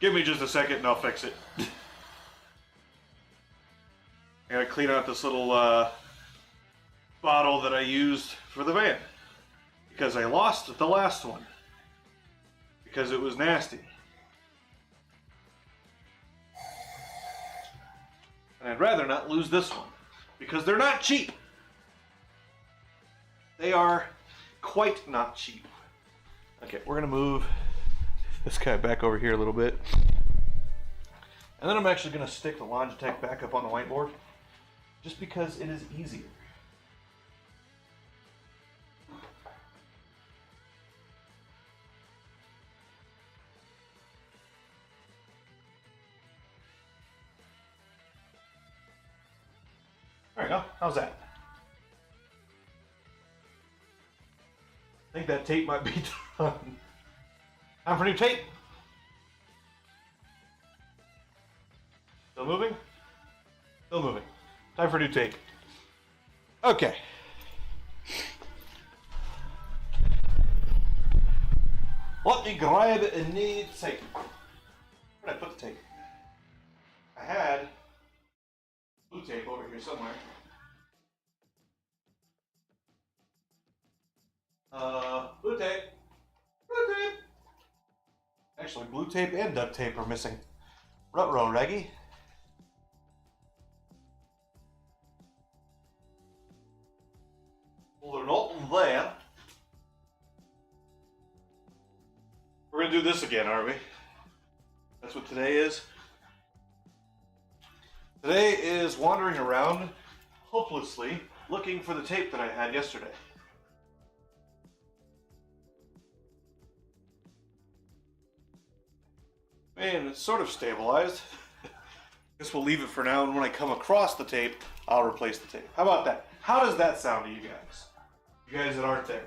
give me just a second and I'll fix it. I gotta clean out this little bottle that I used for the van because I lost the last one because it was nasty. And I'd rather not lose this one because they're not cheap. They are quite not cheap. Okay, we're gonna move this guy back over here a little bit. And then I'm actually gonna stick the Logitech back up on the whiteboard just because it is easier. There we go. How's that? I think that tape might be done. Time for new tape. Still moving? Still moving. Time for new tape. Okay. Let me grab a new tape. Where did I put the tape? I had blue tape over here somewhere. Blue tape and duct tape are missing. Ruh-roh, Reggie. Well, they're not there. We're gonna do this again, aren't we? That's what today is. Today is wandering around hopelessly looking for the tape that I had yesterday. Man, it's sort of stabilized. Guess we'll leave it for now, and when I come across the tape, I'll replace the tape. How about that? How does that sound to you guys? You guys that aren't there.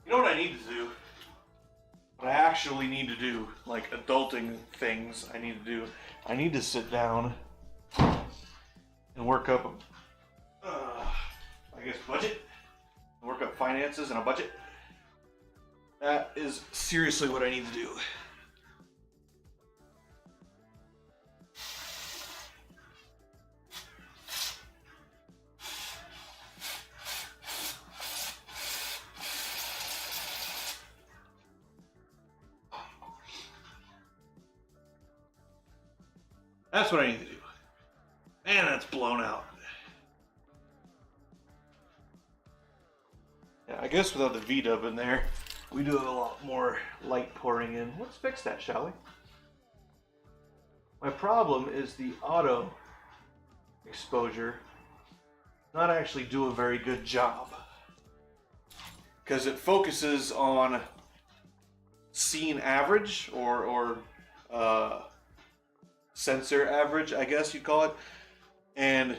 You know what I need to do? What I actually need to do, like adulting things I need to do, I need to sit down and work up, I guess, budget. Work up finances and a budget. That is seriously what I need to do. That's what I need to do. Man, that's blown out. Yeah, I guess without the V-dub in there, we do have a lot more light pouring in. Let's fix that, shall we? My problem is the auto exposure not actually do a very good job. Because it focuses on scene average or sensor average, I guess you'd call it. And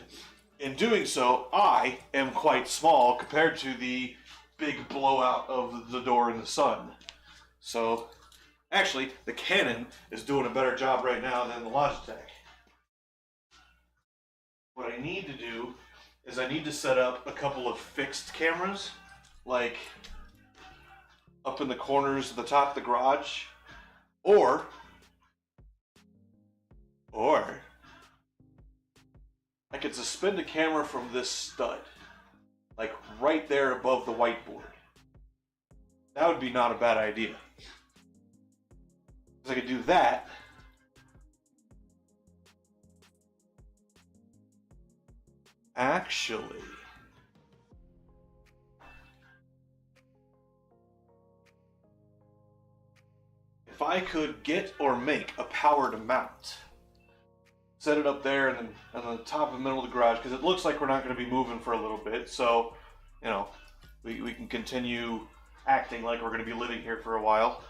in doing so, I am quite small compared to the big blowout of the door in the sun. So, actually, the Canon is doing a better job right now than the Logitech. What I need to do is I need to set up a couple of fixed cameras, like up in the corners of the top of the garage, or I could suspend a camera from this stud, like right there above the whiteboard. That would be not a bad idea. Because I could do that. Actually, if I could get or make a powered mount, set it up there and then on the top and middle of the garage, because it looks like we're not going to be moving for a little bit, so you know we can continue acting like we're going to be living here for a while.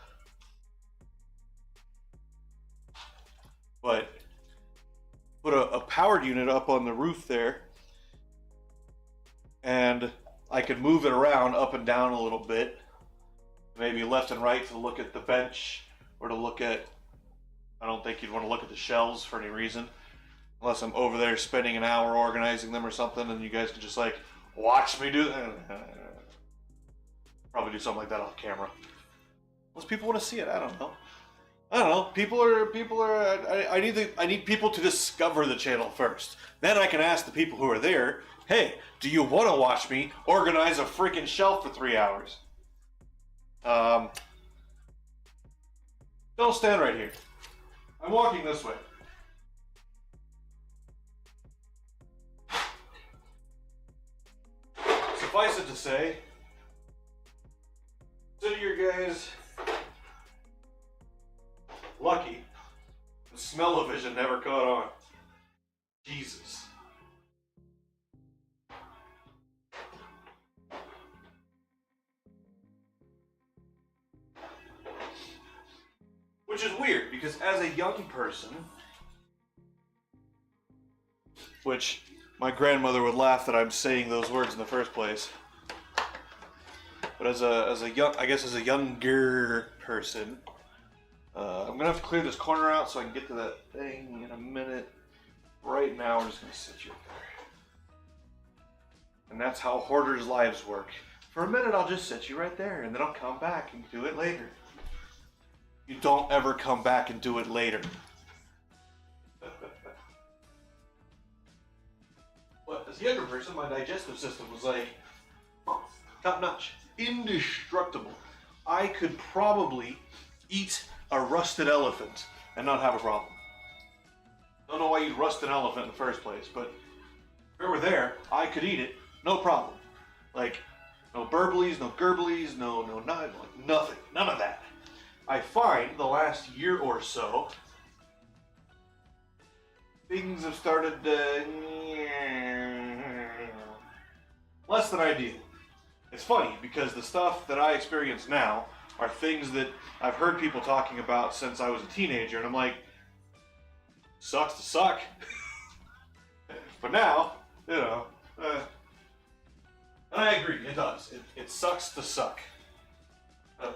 But put a powered unit up on the roof there, and I could move it around up and down a little bit, maybe left and right to look at the bench or to look at, I don't think you'd want to look at the shelves for any reason. Unless I'm over there spending an hour organizing them or something, and you guys can just like watch me do that. Probably do something like that off camera. Unless people want to see it, I don't know. People are. I need people to discover the channel first. Then I can ask the people who are there, hey, do you want to watch me organize a freaking shelf for 3 hours? Don't stand right here. I'm walking this way. Suffice it to say, consider your guys lucky the smell-o-vision never caught on. Jesus. Which is weird, because as a young person, which my grandmother would laugh that I'm saying those words in the first place, but as a younger person, I'm gonna have to clear this corner out so I can get to that thing in a minute. Right now, we're just gonna sit you there, and that's how hoarders' lives work. For a minute, I'll just sit you right there, and then I'll come back and do it later. You don't ever come back and do it later. as a younger person, my digestive system was like top notch, indestructible. I could probably eat a rusted elephant and not have a problem. Don't know why you'd rust an elephant in the first place, but if it were there, I could eat it, no problem. Like, no burblies, no gerblies, nothing, none of that. I find the last year or so, things have started less than ideal. It's funny because the stuff that I experience now are things that I've heard people talking about since I was a teenager, and I'm like, sucks to suck. But now, and I agree, it does. It sucks to suck.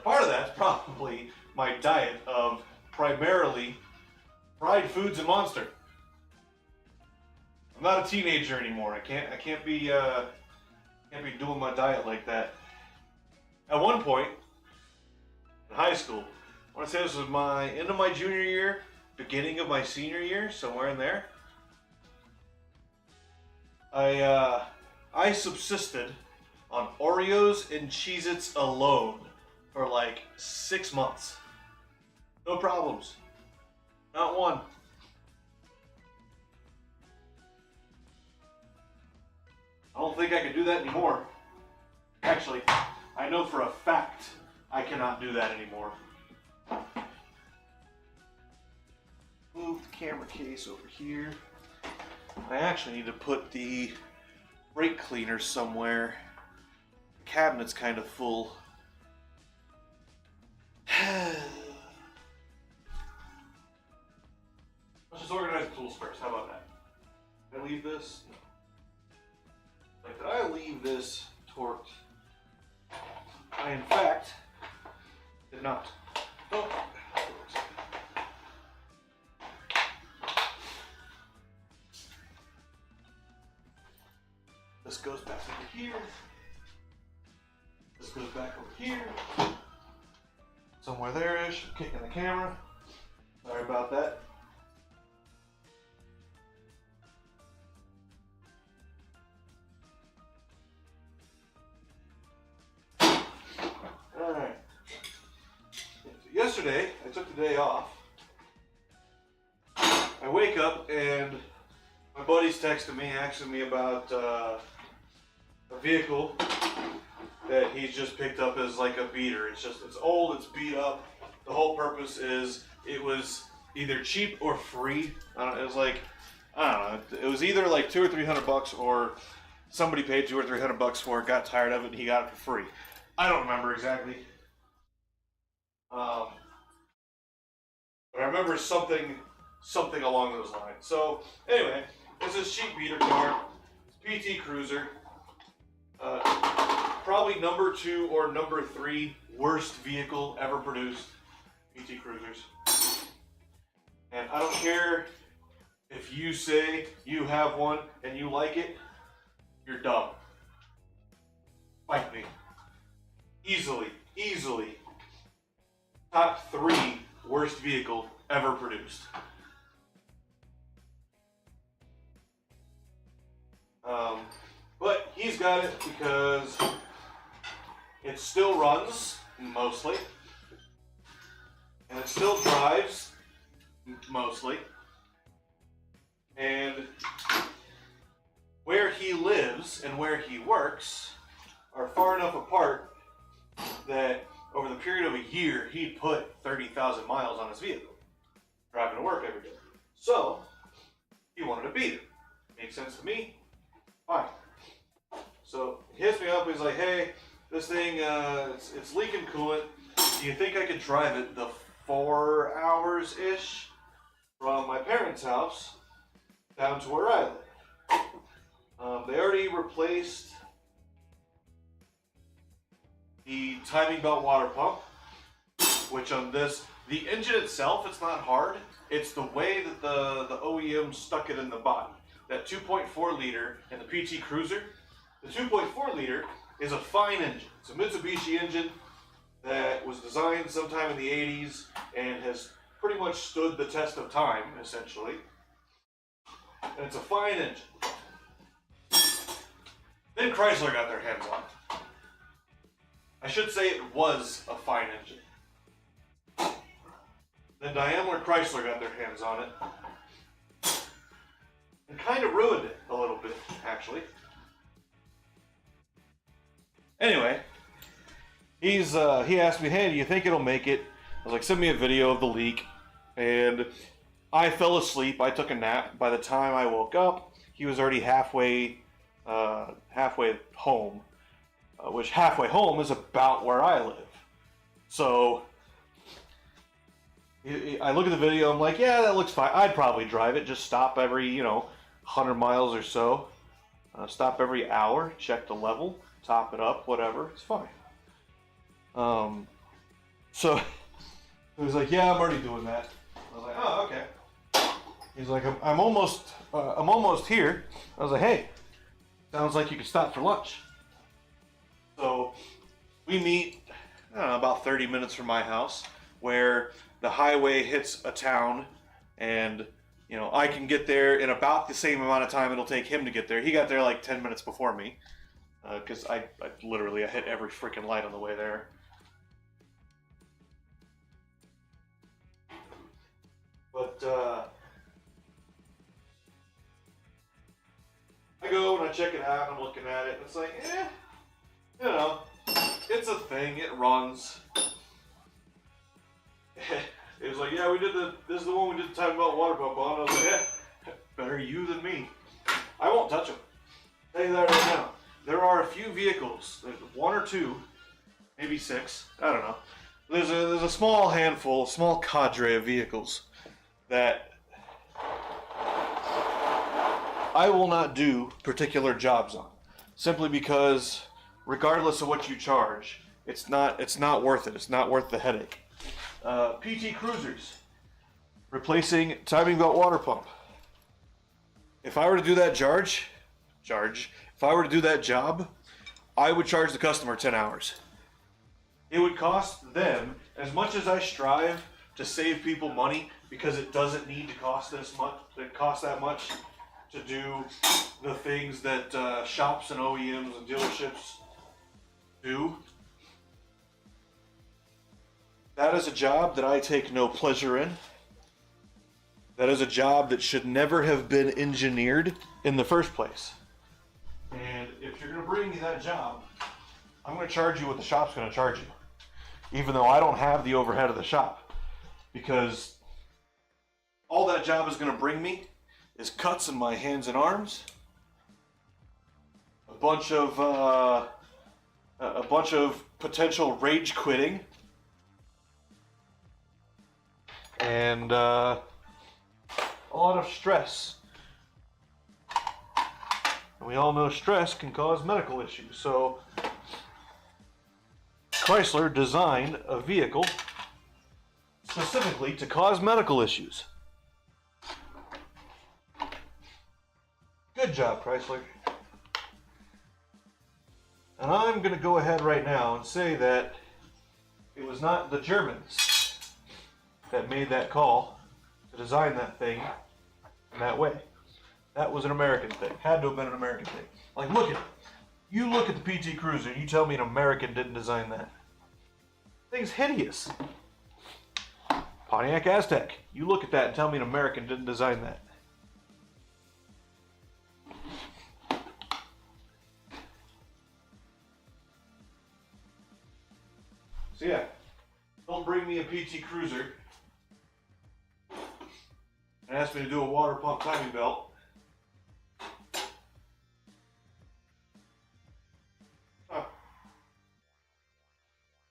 Part of that's probably my diet of primarily fried foods and Monster. I'm not a teenager anymore. I can't be doing my diet like that. At one point in high school, I want to say this was my end of my junior year, beginning of my senior year, somewhere in there. I subsisted on Oreos and Cheez-Its alone for like 6 months. No problems. Not one. I don't think I could do that anymore. Actually, I know for a fact I cannot do that anymore. Move the camera case over here. I actually need to put the brake cleaner somewhere. The cabinet's kind of full. Let's just organize the tools first. How about that? Did I leave this? Like, did I leave this torqued? I, in fact, did not. Oh. This goes back over here. This goes back over here. Somewhere there-ish. Kicking the camera. Sorry about that. Alright. So yesterday, I took the day off. I wake up and my buddy's texting me, asking me about a vehicle that he's just picked up as like a beater. It's old, it's beat up. The whole purpose is it was either cheap or free. I don't know. It was either like $200 or $300 or somebody paid $200 or $300 for it, got tired of it, and he got it for free. I don't remember exactly. But I remember something along those lines. So anyway, this is cheap beater car. It's PT Cruiser. Probably number 2 or number 3 worst vehicle ever produced. PT Cruisers. And I don't care if you say you have one and you like it, you're dumb. Fight me. Easily. Top 3 worst vehicle ever produced. But he's got it because it still runs, mostly. And it still drives, mostly. And where he lives and where he works are far enough apart that over the period of a year, he'd put 30,000 miles on his vehicle, driving to work every day. So, he wanted a beater. Makes sense to me? Fine. So, he hits me up, he's like, hey, this thing, it's leaking coolant. Do you think I could drive it the 4 hours-ish from my parents' house down to where I live? They already replaced the timing belt water pump, which on this, the engine itself, it's not hard. It's the way that the OEM stuck it in the body. That 2.4 liter in the PT Cruiser, the 2.4 liter is a fine engine. It's a Mitsubishi engine that was designed sometime in the 80s and has pretty much stood the test of time, essentially. And it's a fine engine. Then Chrysler got their hands on it. I should say it was a fine engine. Then Daimler Chrysler got their hands on it. And kind of ruined it a little bit, actually. Anyway, he asked me, hey, do you think it'll make it? I was like, send me a video of the leak. And I fell asleep. I took a nap. By the time I woke up, he was already halfway home, which halfway home is about where I live. So I look at the video. I'm like, yeah, that looks fine. I'd probably drive it. Just stop every 100 miles or so. Stop every hour. Check the level. Top it up. Whatever. It's fine. So he was like, yeah, I'm already doing that. I was like, oh, okay. He's like, I'm almost here. I was like, hey, sounds like you could stop for lunch. So we meet, I don't know, about 30 minutes from my house, where the highway hits a town, and I can get there in about the same amount of time it'll take him to get there. He got there like 10 minutes before me, because I hit every freaking light on the way there. But I go and I check it out, and I'm looking at it, and it's like, it's a thing, it runs. It was like, yeah, this is the one we did the time about water pump on. I was like, yeah, better you than me. I won't touch them. I'll tell you that right now. There are a few vehicles, there's one or two, maybe six, I don't know. There's a small handful, small cadre of vehicles that I will not do particular jobs on, simply because regardless of what you charge, it's not worth it. It's not worth the headache. PT Cruisers, replacing timing belt water pump. If I were to do that if I were to do that job, I would charge the customer 10 hours. It would cost them, as much as I strive to save people money, because it doesn't need to cost that much to do the things that shops and OEMs and dealerships do. That is a job that I take no pleasure in. That is a job that should never have been engineered in the first place. And if you're going to bring me that job, I'm going to charge you what the shop's going to charge you, even though I don't have the overhead of the shop, because all that job is going to bring me is cuts in my hands and arms, a bunch of potential rage quitting, and a lot of stress. And we all know stress can cause medical issues. So Chrysler designed a vehicle specifically to cause medical issues. Good job, Chrysler. And I'm going to go ahead right now and say that it was not the Germans that made that call to design that thing in that way. That was an American thing. Had to have been an American thing. Like, look at it. You look at the PT Cruiser and you tell me an American didn't design that. Thing's hideous. Pontiac Aztek. You look at that and tell me an American didn't design that. So yeah, don't bring me a PT Cruiser and ask me to do a water pump timing belt.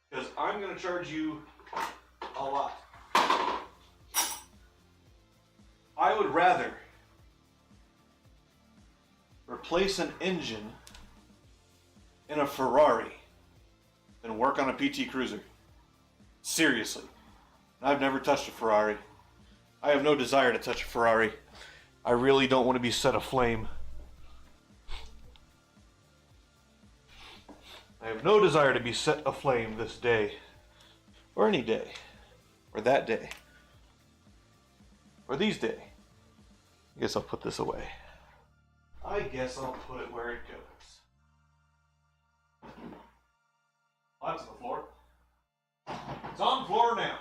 Because I'm going to charge you a lot. I would rather replace an engine in a Ferrari than work on a PT Cruiser. Seriously. I've never touched a Ferrari. I have no desire to touch a Ferrari. I really don't want to be set aflame. I have no desire to be set aflame this day, or any day, or that day, or these days. I guess I'll put this away. I guess I'll put it where it goes. Oh, that's on the floor. It's on the floor now.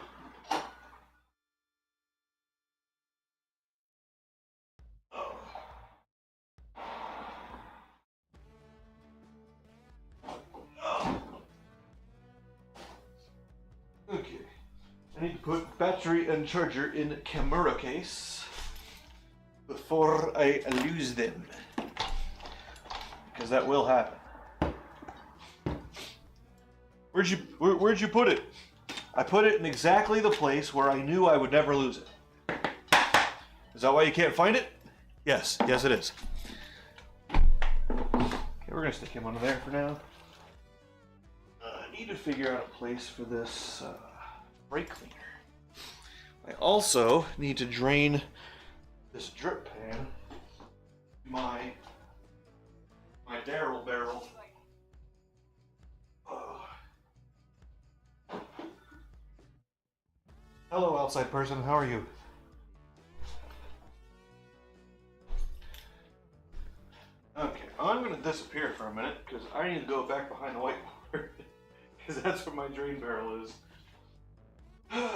Oh. Oh. Okay. I need to put battery and charger in camera case before I lose them. Because that will happen. Where'd you put it? I put it in exactly the place where I knew I would never lose it. Is that why you can't find it? Yes, yes it is. Okay, we're gonna stick him under there for now. I need to figure out a place for this brake cleaner. I also need to drain this drip pan, my Daryl barrel. Hello, outside person. How are you? Okay, I'm going to disappear for a minute because I need to go back behind the whiteboard because that's where my drain barrel is. I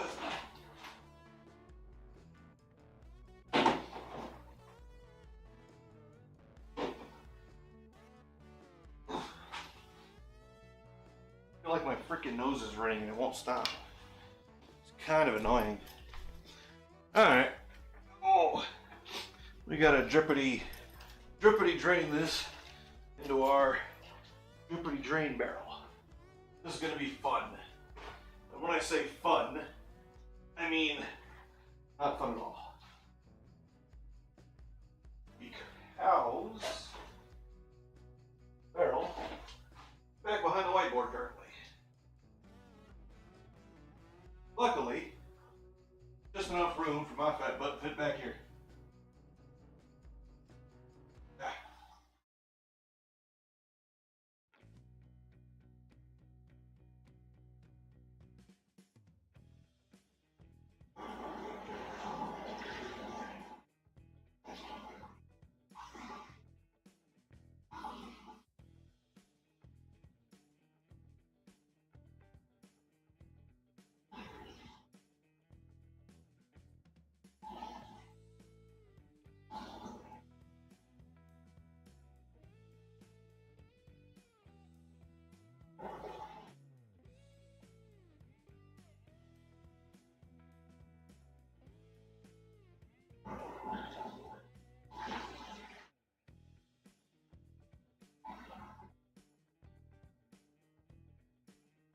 feel like my freaking nose is running and it won't stop. It's kind of annoying. Alright. Oh, we got to drippity drain this into our drippity drain barrel. This is going to be fun. And when I say fun, I mean not fun at all. Because barrel back behind the whiteboard currently. Luckily, just enough room for my fat butt to fit back here.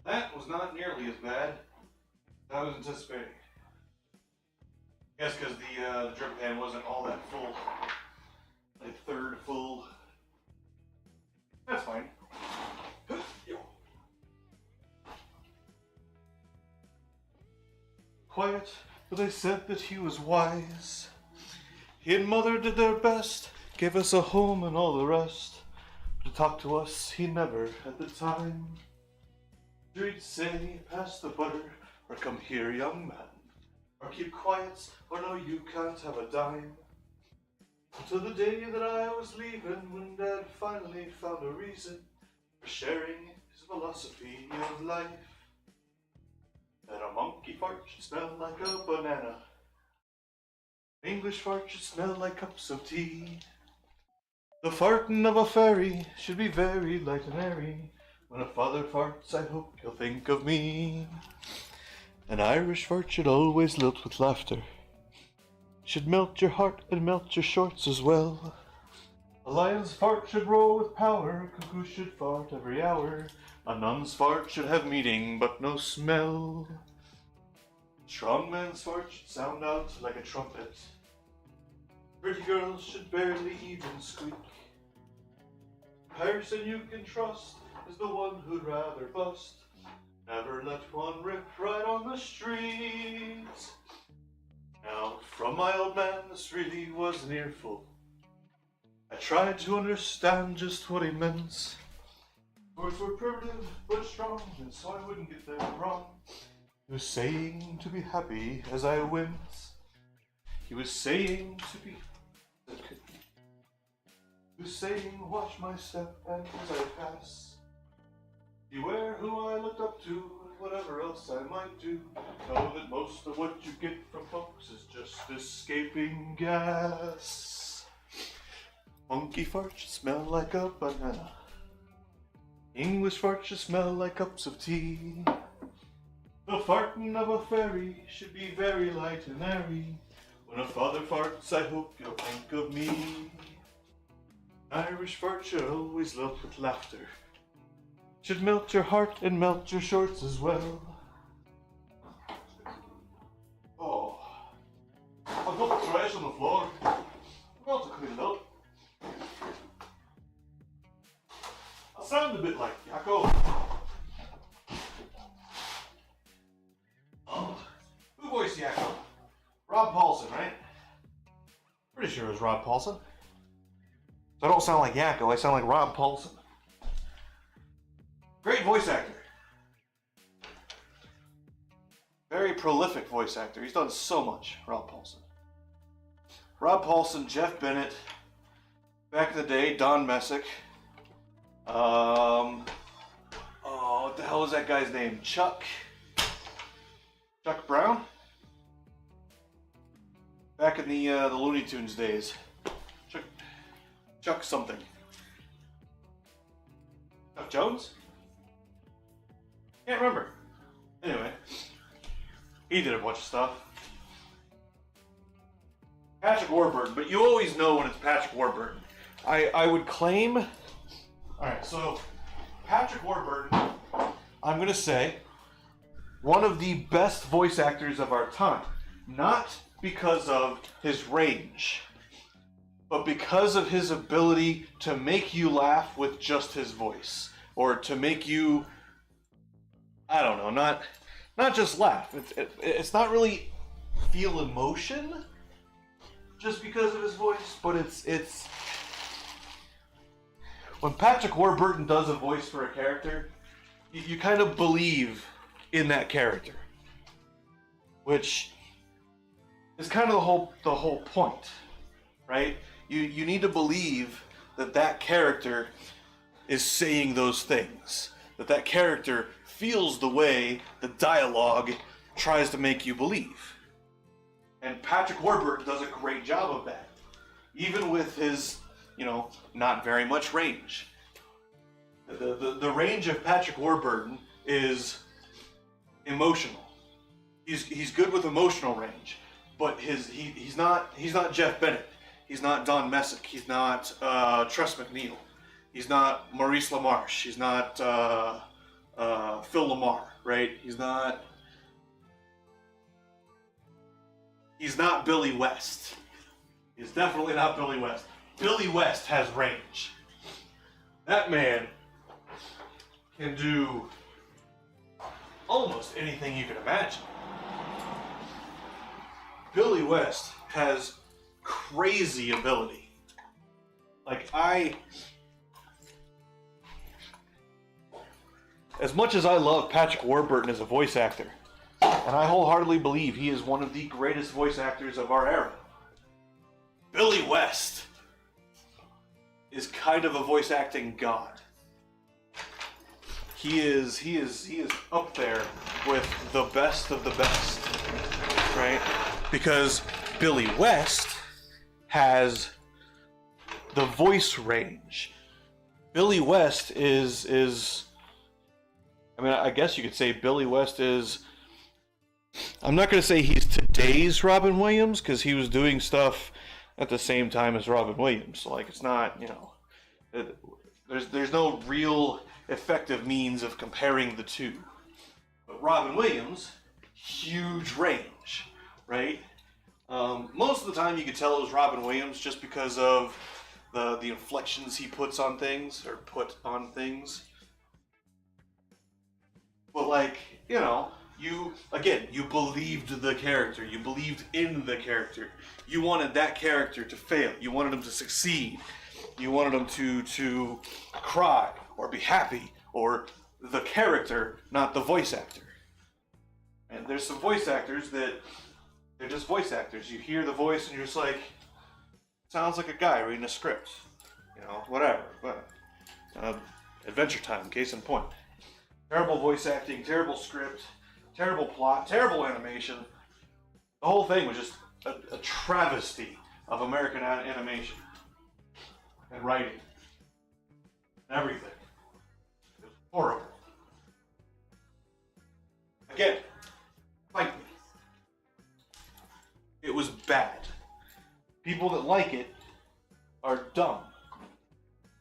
That was not nearly as bad as I was anticipating. I guess because the drip pan wasn't all that full. Like third full. That's fine. Quiet, but they said that he was wise. He and mother did their best, gave us a home and all the rest. But to talk to us, he never had the time. He'd say, pass the butter, or come here, young man. Or keep quiet, or no, you can't have a dime. Until the day that I was leaving, when Dad finally found a reason for sharing his philosophy of life. That a monkey fart should smell like a banana. English fart should smell like cups of tea. The farting of a fairy should be very light and airy. When a father farts, I hope he'll think of me. An Irish fart should always lilt with laughter. Should melt your heart and melt your shorts as well. A lion's fart should roar with power. Cuckoo should fart every hour. A nun's fart should have meaning but no smell. Strong man's fart should sound out like a trumpet. Pretty girls should barely even squeak. The person you can trust is the one who'd rather bust. Never let one rip right on the streets. Now, from my old man, this really was an earful. I tried to understand just what he meant. Words were primitive but strong, and so I wouldn't get them wrong. He was saying to be happy as I went. He was saying to be... He was saying watch my step and as I pass. Beware who I looked up to, whatever else I might do. Know that most of what you get from folks is just escaping gas. Monkey farts smell like a banana. English farts just smell like cups of tea. The farting of a fairy should be very light and airy. When a father farts, I hope you'll think of me. Irish fart should always look with laughter. Should melt your heart and melt your shorts as well. Oh, I've got the trash on the floor. I've got to clean it up. I sound a bit like Yeehaw. Oh, who voiced Yeehaw? Rob Paulson, right? Pretty sure it was Rob Paulson. So I don't sound like Yeehaw, I sound like Rob Paulson. Great voice actor. Very prolific voice actor. He's done so much, Rob Paulson. Rob Paulson, Jeff Bennett, back in the day, Don Messick. What the hell was that guy's name? Chuck Brown? Back in the Looney Tunes days. Chuck something. Chuck Jones? Can't remember. Anyway, he did a bunch of stuff. Patrick Warburton, but you always know when it's Patrick Warburton. I would claim. Alright, so Patrick Warburton, I'm gonna say, one of the best voice actors of our time. Not because of his range, but because of his ability to make you laugh with just his voice. Or to make you, I don't know, not just laugh. It's not really feel emotion just because of his voice, but it's when Patrick Warburton does a voice for a character, you kind of believe in that character, which is kind of the whole point, right? You need to believe that character is saying those things, that character feels the way the dialogue tries to make you believe. And Patrick Warburton does a great job of that, even with his, not very much range. The range of Patrick Warburton is emotional. He's good with emotional range, but he's not Jeff Bennett. He's not Don Messick. He's not Tress MacNeille. He's not Maurice LaMarche. He's not Phil Lamar, right? He's not Billy West. He's definitely not Billy West. Billy West has range. That man can do almost anything you can imagine. Billy West has crazy ability. As much as I love Patrick Warburton as a voice actor, and I wholeheartedly believe he is one of the greatest voice actors of our era, Billy West is kind of a voice acting god. He is up there with the best of the best, right? Because Billy West has the voice range. Billy West is I guess you could say Billy West is, I'm not going to say he's today's Robin Williams, because he was doing stuff at the same time as Robin Williams. So, it's not, there's no real effective means of comparing the two. But Robin Williams, huge range, right? Most of the time you could tell it was Robin Williams just because of the inflections he puts on things, or put on things. But you believed the character. You believed in the character. You wanted that character to fail. You wanted him to succeed. You wanted him to cry or be happy, or the character, not the voice actor. And there's some voice actors that they're just voice actors. You hear the voice and you're just like, sounds like a guy reading a script. Whatever. But Adventure Time, case in point. Terrible voice acting, terrible script, terrible plot, terrible animation. The whole thing was just a travesty of American animation and writing. Everything. It was horrible. Again, fight me. It was bad. People that like it are dumb.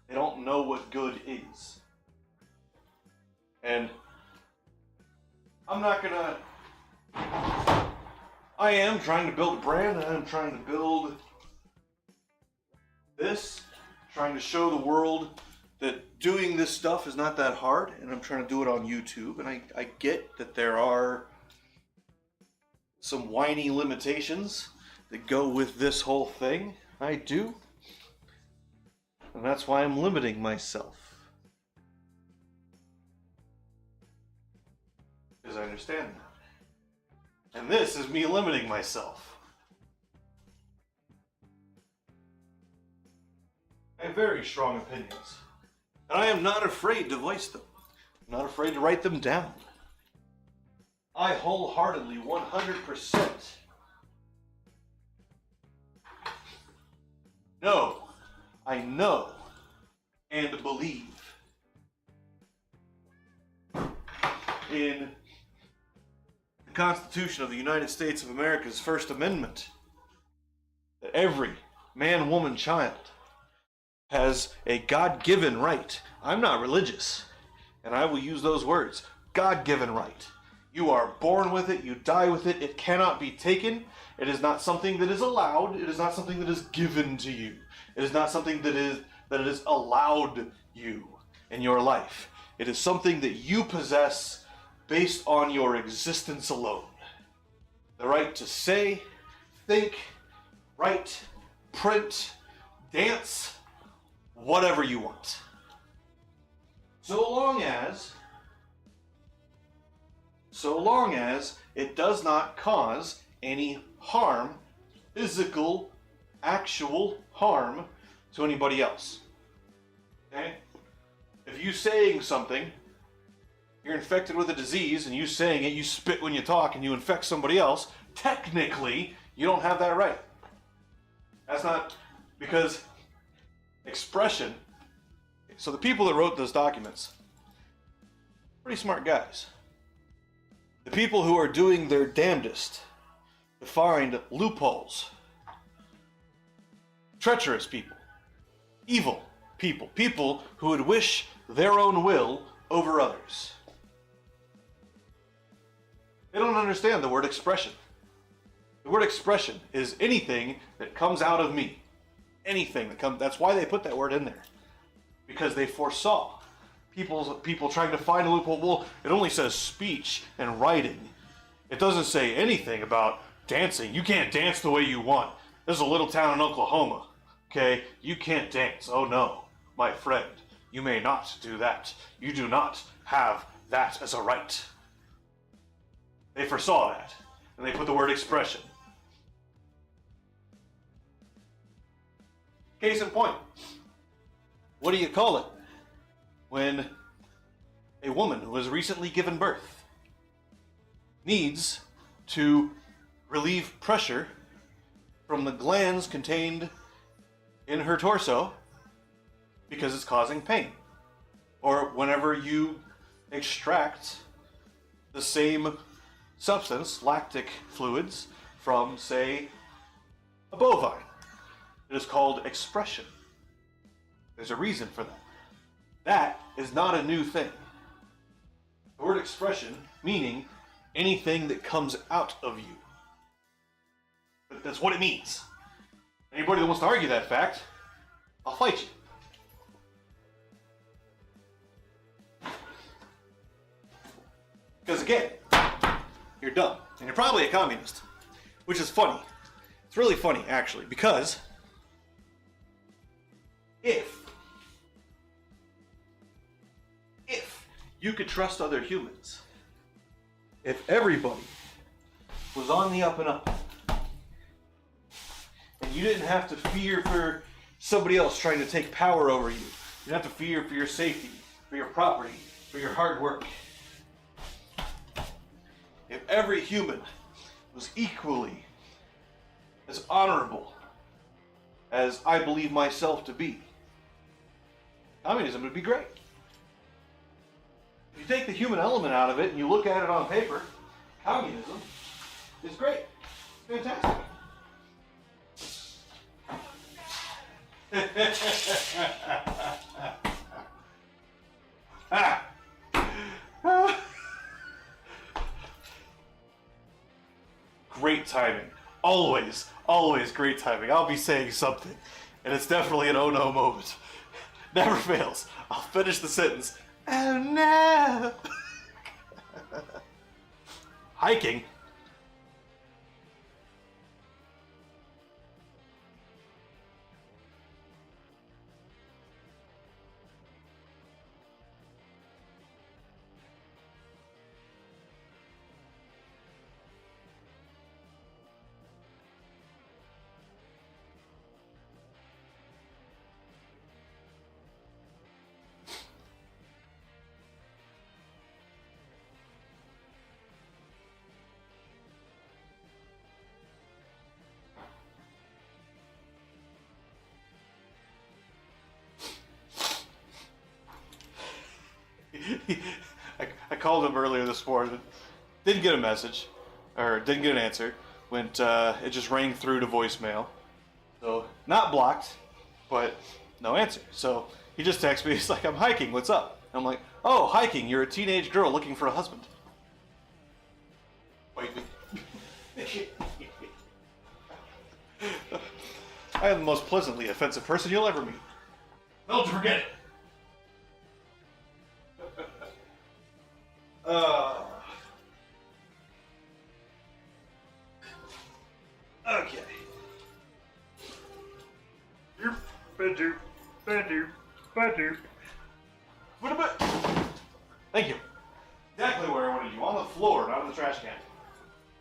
They don't know what good is. And I'm not gonna... I am trying to build a brand, and I'm trying to build this, trying to show the world that doing this stuff is not that hard, and I'm trying to do it on YouTube, and I get that there are some whiny limitations that go with this whole thing. I do. And that's why I'm limiting myself. Because I understand that. And this is me limiting myself. I have very strong opinions. And I am not afraid to voice them. I'm not afraid to write them down. I wholeheartedly, 100% know, I know, and believe in the Constitution of the United States of America's First Amendment, that every man, woman, child has a God-given right. I'm not religious, and I will use those words. God-given right. You are born with it, you die with it, it cannot be taken. It is not something that is allowed, it is not something that is given to you. It is not something that it is allowed you in your life. It is something that you possess based on your existence alone. The right to say, think, write, print, dance, whatever you want. So long as it does not cause any harm, physical, actual harm to anybody else. Okay? If you saying something, you're infected with a disease, and you saying it, you spit when you talk, and you infect somebody else, technically, you don't have that right. That's not, because expression, so the people that wrote those documents, pretty smart guys. The people who are doing their damnedest to find loopholes, treacherous people, evil people, people who would wish their own will over others. They don't understand the word expression. The word expression is anything that comes out of me. Anything that comes, that's why they put that word in there. Because they foresaw people trying to find a loophole. Well, it only says speech and writing. It doesn't say anything about dancing. You can't dance the way you want. This is a little town in Oklahoma. Okay? You can't dance. Oh no, my friend. You may not do that. You do not have that as a right. They foresaw that. And they put the word expression. Case in point. What do you call it when a woman who has recently given birth needs to relieve pressure from the glands contained in her torso because it's causing pain? Or whenever you extract the same substance, lactic fluids, from, say, a bovine. It is called expression. There's a reason for that. That is not a new thing. The word expression meaning anything that comes out of you. But that's what it means. Anybody that wants to argue that fact, I'll fight you. Because again, you're dumb. And you're probably a communist. Which is funny. It's really funny, actually, because if you could trust other humans, if everybody was on the up and up, and you didn't have to fear for somebody else trying to take power over you, you didn't have to fear for your safety, for your property, for your hard work, if every human was equally as honorable as I believe myself to be, communism would be great. If you take the human element out of it and you look at it on paper, communism is great. It's fantastic. Great timing. Always, always great timing. I'll be saying something, and it's definitely an oh no moment. Never fails. I'll finish the sentence. Oh no! Hiking? I called him earlier this morning. Didn't get a message, or didn't get an answer. It just rang through to voicemail. So not blocked, but no answer. So he just texted me. He's like, "I'm hiking. What's up?" I'm like, "Oh, hiking. You're a teenage girl looking for a husband." Wait. I am the most pleasantly offensive person you'll ever meet. Don't forget it. Okay. What about? Thank you. Exactly where I wanted you, on the floor, not in the trash can.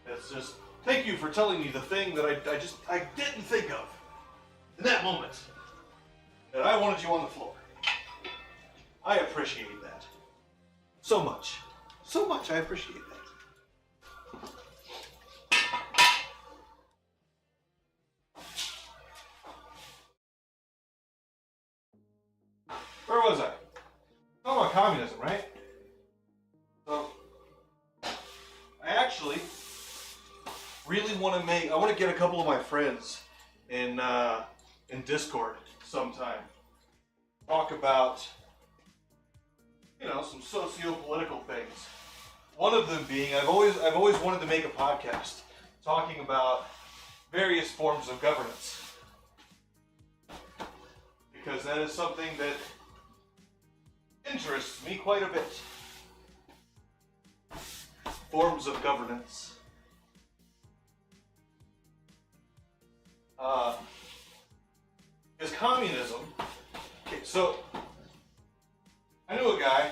It's just, thank you for telling me the thing that I didn't think of in that moment. That I wanted you on the floor. I appreciate that. So much. So much, I appreciate that. Where was I? Talking about communism, right? So, I actually really want to get a couple of my friends in Discord sometime. Talk about, some socio-political things. One of them being, I've always wanted to make a podcast talking about various forms of governance. Because that is something that interests me quite a bit. Forms of governance. Is communism. Okay, so I knew a guy,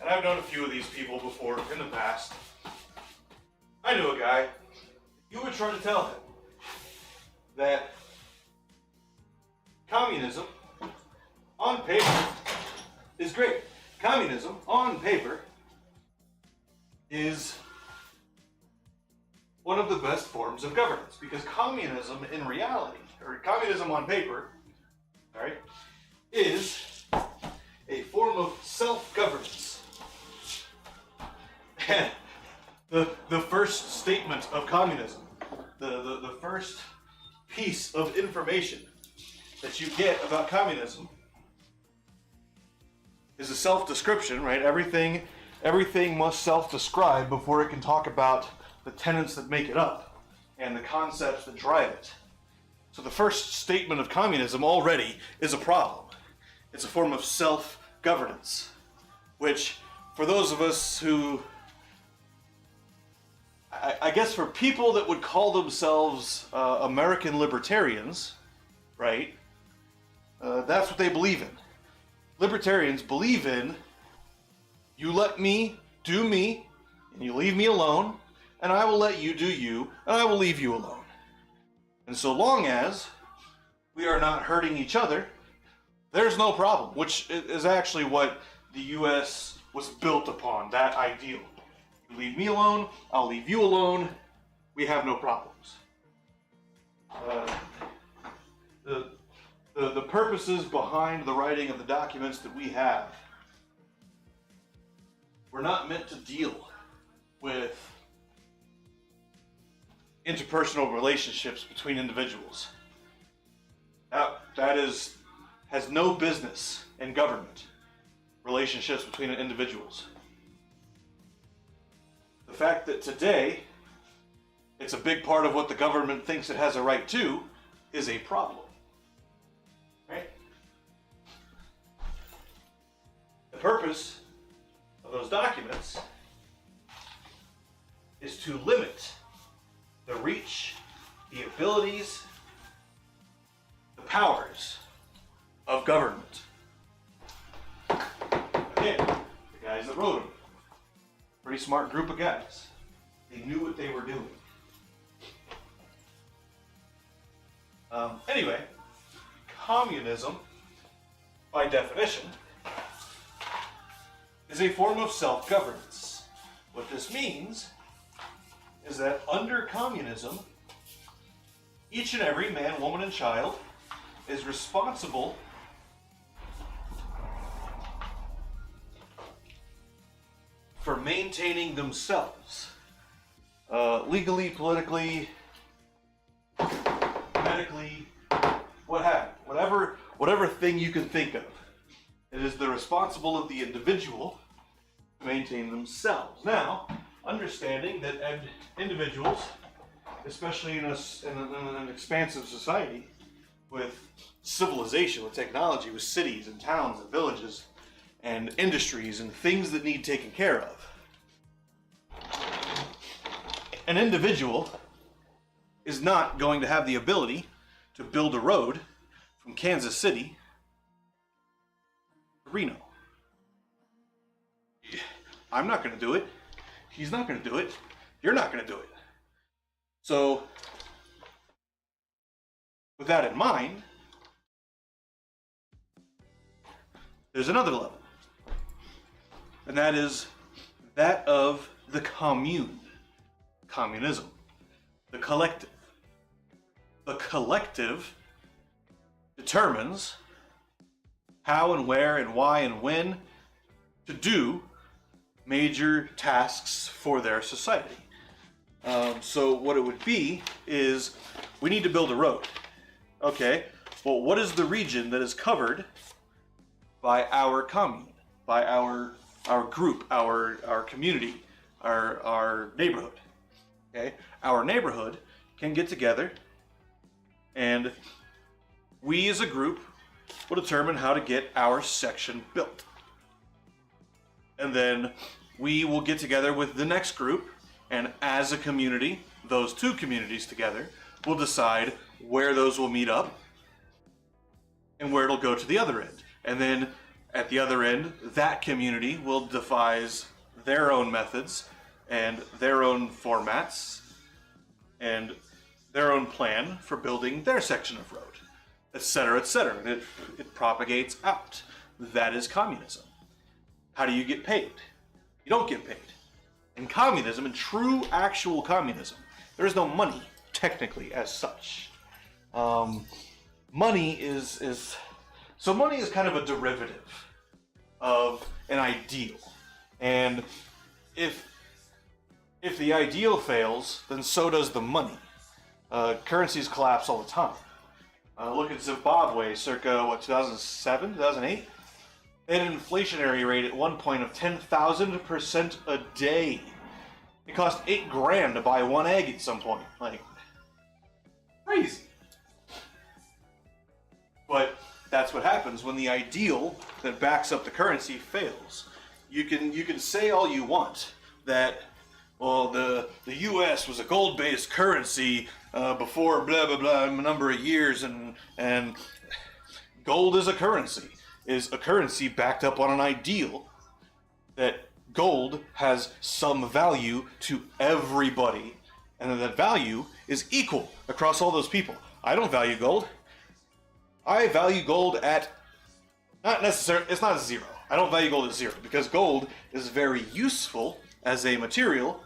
and I've known a few of these people before in the past. I knew a guy, you would try to tell him that communism on paper is great. Communism on paper is one of the best forms of governance, because communism in reality, or communism on paper, is a form of self-governance. And the first statement of communism, the first piece of information that you get about communism is a self-description, right? Everything must self-describe before it can talk about the tenets that make it up and the concepts that drive it. So the first statement of communism already is a problem. It's a form of self-governance, which for those of us who, I guess for people that would call themselves American libertarians, right? That's what they believe in. Libertarians believe in, you let me do me, and you leave me alone, and I will let you do you, and I will leave you alone. And so long as we are not hurting each other, there's no problem, which is actually what the U.S. was built upon, that ideal. You leave me alone, I'll leave you alone. We have no problems. The purposes behind the writing of the documents that we have were not meant to deal with interpersonal relationships between individuals. That has no business in government, relationships between individuals. The fact that today it's a big part of what the government thinks it has a right to is a problem. Right? The purpose of those documents is to limit the reach, the abilities, the powers of government. Again, the guys that wrote them, pretty smart group of guys. They knew what they were doing. Anyway, communism, by definition, is a form of self-governance. What this means is that under communism, each and every man, woman, and child is responsible for maintaining themselves, legally, politically, medically, what have you, whatever thing you can think of. It is the responsible of the individual to maintain themselves. Now, understanding that individuals, especially in an expansive society with civilization, with technology, with cities and towns and villages and industries and things that need taken care of, an individual is not going to have the ability to build a road from Kansas City to Reno. I'm not going to do it. He's not going to do it. You're not going to do it. So, with that in mind, there's another level. And that is that of the commune. Communism. The collective. The collective determines how and where and why and when to do major tasks for their society. So what it would be is, we need to build a road. Okay, well, what is the region that is covered by our commune, by our group, our community, our neighborhood? Okay, our neighborhood can get together, and we as a group will determine how to get our section built. And then we will get together with the next group, and as a community, those two communities together will decide where those will meet up and where it'll go to the other end. And then at the other end, that community will devise their own methods and their own formats and their own plan for building their section of road, etc., etc. And it propagates out. That is communism. How do you get paid? You don't get paid. In communism, in true actual communism, there is no money, technically, as such. Money is kind of a derivative of an ideal. And if the ideal fails, then so does the money. Currencies collapse all the time. Look at Zimbabwe, circa, 2007, 2008? They had an inflationary rate at one point of 10,000% a day. It cost $8,000 to buy one egg at some point. Like, crazy. But that's what happens when the ideal that backs up the currency fails. You can say all you want that, well, the U.S. was a gold-based currency before blah blah blah a number of years, and gold is a currency backed up on an ideal that gold has some value to everybody, and that value is equal across all those people. I don't value gold. I value gold at, not necessarily, it's not a zero. I don't value gold at zero because gold is very useful as a material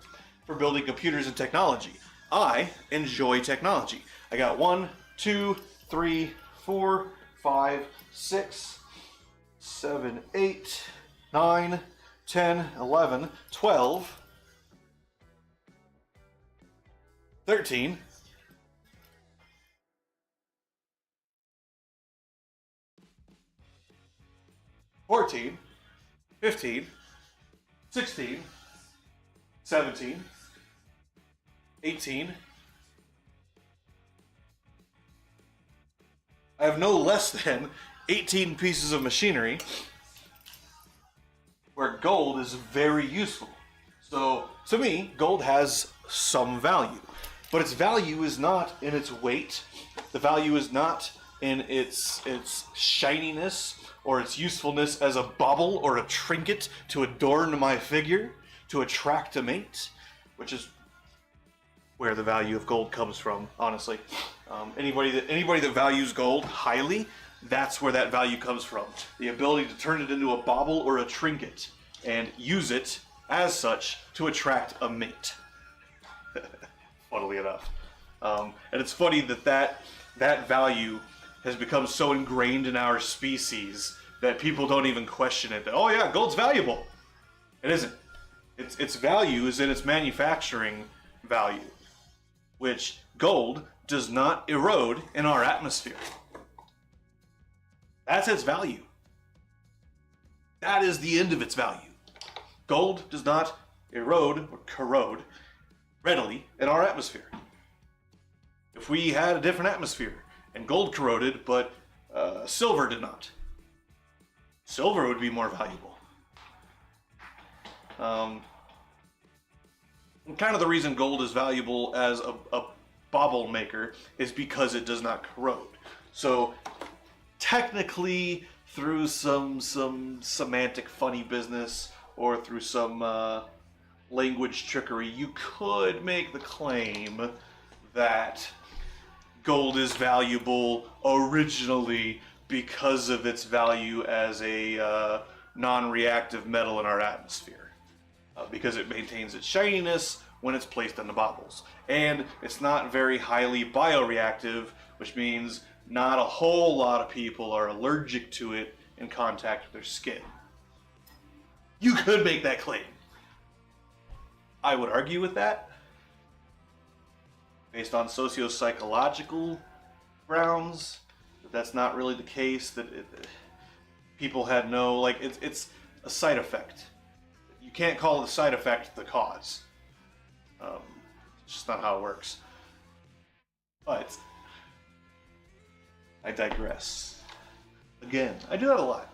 for building computers and technology. I enjoy technology. I got 1, 2, 3, 4, 5, 6, 7, 8, 9, 10, 11, 12, 13, 14, 15, 16, 17, 18. I have no less than 18 pieces of machinery where gold is very useful. So, to me, gold has some value. But its value is not in its weight. The value is not in its shininess or its usefulness as a bauble or a trinket to adorn my figure, to attract a mate, which is where the value of gold comes from, honestly. Anybody that values gold highly, that's where that value comes from. The ability to turn it into a bauble or a trinket and use it as such to attract a mate. Funnily enough. And it's funny that value has become so ingrained in our species that people don't even question it. That, oh yeah, gold's valuable. It isn't. Its value is in its manufacturing value, which gold does not erode in our atmosphere. That's its value. That is the end of its value. Gold does not erode or corrode readily in our atmosphere. If we had a different atmosphere and gold corroded, but silver did not, silver would be more valuable. And kind of the reason gold is valuable as a bauble maker is because it does not corrode. So technically, through some semantic funny business or through some language trickery, you could make the claim that gold is valuable originally because of its value as a non-reactive metal in our atmosphere. Because it maintains its shininess when it's placed in the baubles. And it's not very highly bioreactive, which means not a whole lot of people are allergic to it in contact with their skin. You could make that claim. I would argue with that, based on socio-psychological grounds, that that's not really the case, that people had no, like, it's a side effect. You can't call the side effect the cause. It's just not how it works. But I digress. Again, I do that a lot.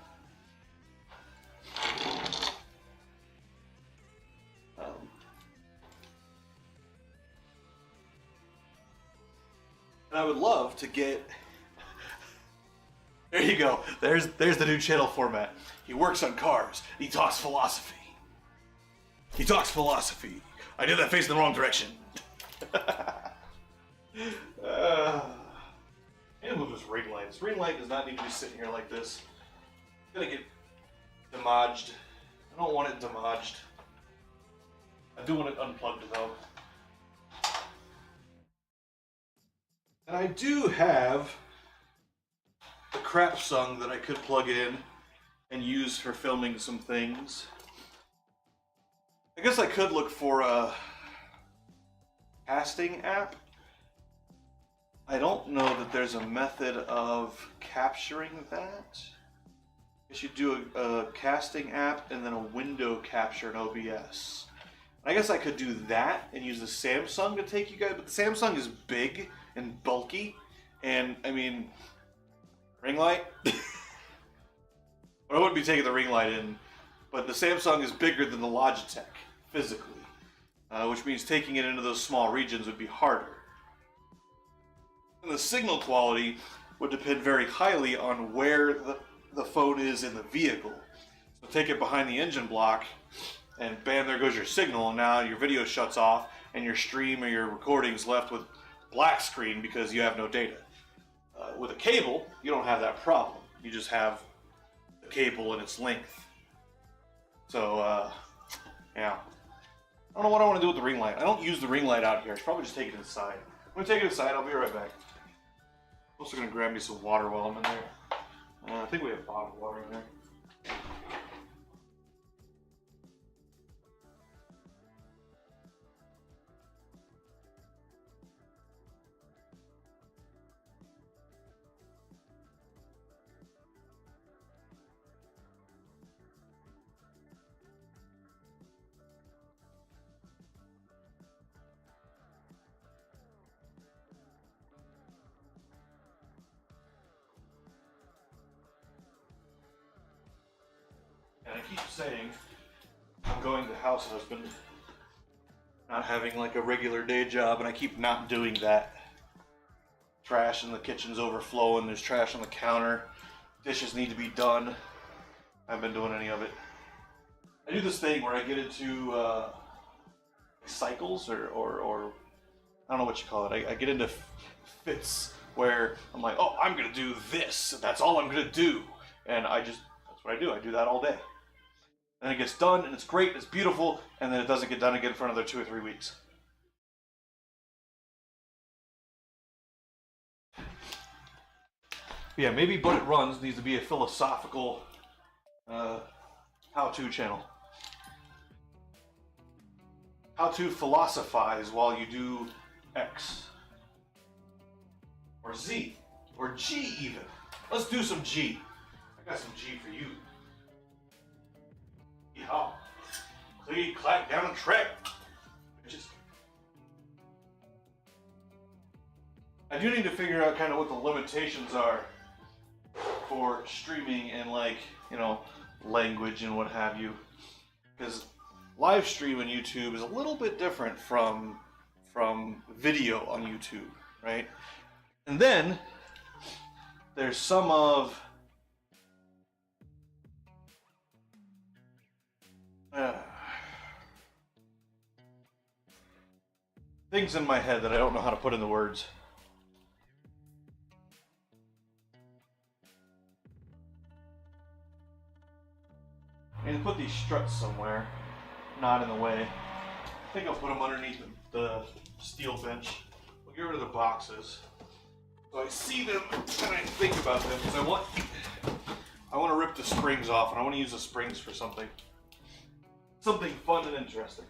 And I would love to get... There you go. There's the new channel format. He works on cars. He talks philosophy. He talks philosophy. I did that face in the wrong direction. And move this ring light. This ring light does not need to be sitting here like this. It's gonna get demodged. I don't want it demodged. I do want it unplugged though. And I do have a crap song that I could plug in and use for filming some things. I guess I could look for a casting app. I don't know that there's a method of capturing that. I guess you do a casting app and then a window capture in OBS. I guess I could do that and use the Samsung to take you guys, but the Samsung is big and bulky, and I mean, ring light? But I wouldn't be taking the ring light in, but the Samsung is bigger than the Logitech, physically, which means taking it into those small regions would be harder. And the signal quality would depend very highly on where the phone is in the vehicle. So take it behind the engine block, and bam, there goes your signal, and now your video shuts off, and your stream or your recording's left with black screen because you have no data. With a cable, you don't have that problem. You just have the cable and its length. So, yeah. don't know what I want to do with the ring light. I don't use the ring light out here. I should probably just take it inside. I'm going to take it inside. I'll be right back. I'm also going to grab me some water while I'm in there. I think we have bottled water in there. And I keep saying I'm going to house husband, not having like a regular day job, and I keep not doing that. Trash in the kitchen's overflowing, there's trash on the counter, dishes need to be done. I haven't been doing any of it. I do this thing where I get into cycles or I don't know what you call it. I get into fits where I'm like, oh, I'm gonna do this. That's all I'm gonna do. And that's what I do. I do that all day. Then it gets done, and it's great, it's beautiful, and then it doesn't get done again for another 2 or 3 weeks. Yeah, maybe But It Runs needs to be a philosophical how-to channel. How to philosophize while you do X. Or Z. Or G even. Let's do some G. I got some G for you. Yeehaw. Clean, clack, down the track. I do need to figure out kind of what the limitations are for streaming and language and what have you. Because live stream on YouTube is a little bit different from video on YouTube, right? And then there's some of things in my head that I don't know how to put into words. I need to put these struts somewhere, not in the way. I think I'll put them underneath the steel bench. We'll get rid of the boxes. So I see them and I think about them because I want to rip the springs off and I want to use the springs for something fun and interesting.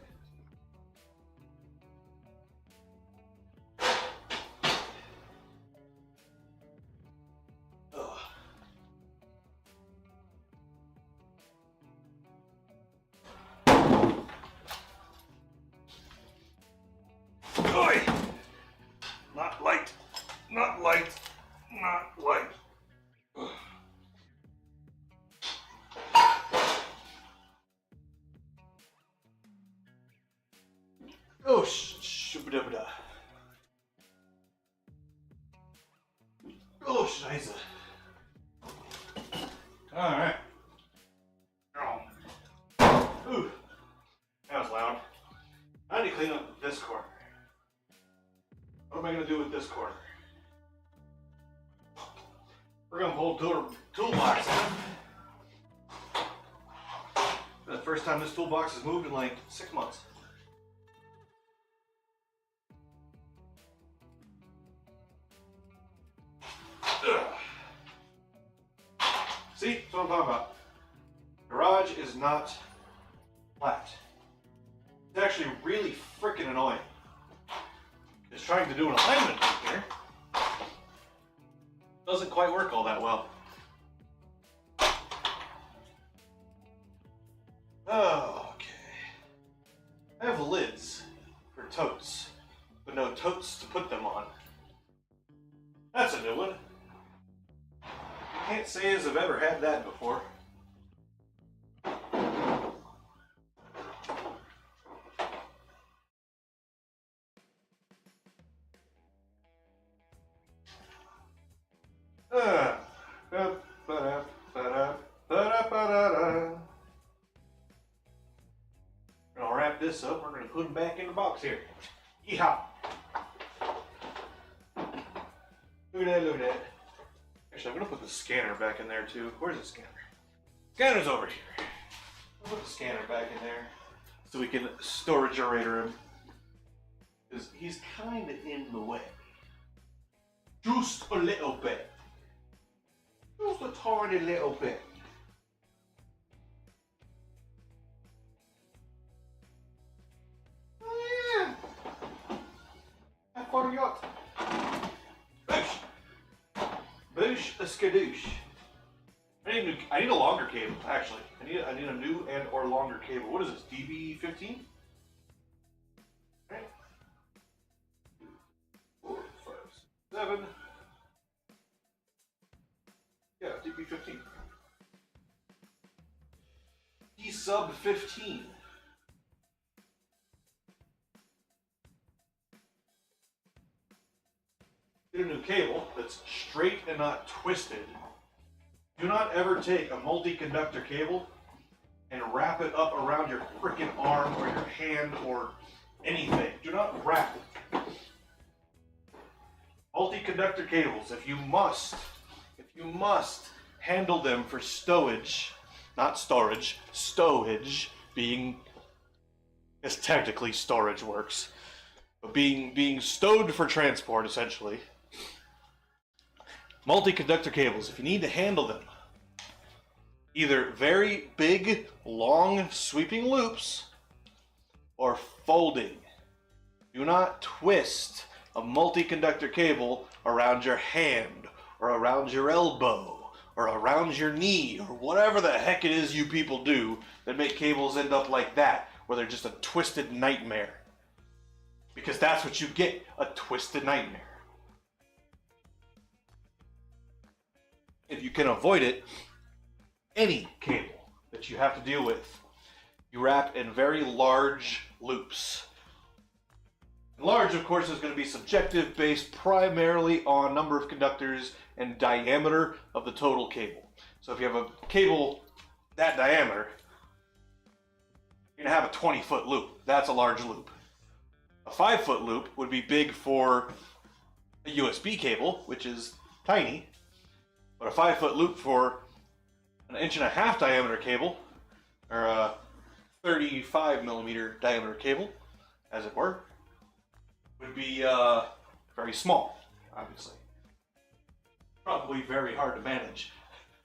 Oi! Not light. Not light. Not light. Oh, shubba-dubba-da. Oh, scheiße. Alright. Oh. Ooh. That was loud. I need to clean up this corner. What am I going to do with this corner? We're going to pull a toolbox out. The first time this toolbox has moved in like 6 months. Ugh. See, that's what I'm talking about. Garage is not flat. It's actually really freaking annoying. It's trying to do an alignment here. Doesn't quite work all that well. Oh, okay. I have lids for totes, but no totes to put them on. That's a new one. I can't say as I've ever had that before. We're gonna wrap this up. We're gonna put them back in the box here. Yeehaw! Look at that, look at that. Actually, I'm gonna put the scanner back in there too. Where's the scanner? Scanner's over here. I'll put the scanner back in there. so we can storage-orator him. Because he's kind of in the way. Just a little bit. Just a tiny little bit. Oh yeah. How far are you up? Boosh. Boosh a skadoosh. I need a longer cable, actually. I need a new and or longer cable. What is this, DB15? Okay. 4, 5, 7. Yeah, DB15. D sub 15. Get a new cable that's straight and not twisted. Do not ever take a multi-conductor cable and wrap it up around your freaking arm or your hand or anything. Do not wrap it. Multi-conductor cables, if you must handle them for stowage, not storage, stowage being, as technically storage works, but being stowed for transport essentially. Multi-conductor cables, if you need to handle them, either very big, long, sweeping loops or folding. Do not twist a multi-conductor cable around your hand or around your elbow or around your knee or whatever the heck it is you people do that make cables end up like that, where they're just a twisted nightmare. Because that's what you get, a twisted nightmare. If you can avoid it, any cable that you have to deal with, you wrap in very large loops. Large, of course, is going to be subjective, based primarily on number of conductors and diameter of the total cable. So if you have a cable that diameter, you're going to have a 20-foot loop. That's a large loop. A 5-foot loop would be big for a USB cable, which is tiny. But a 5-foot loop for an 1.5-inch diameter cable, or a 35mm diameter cable, as it were, would be very small, obviously. Probably very hard to manage.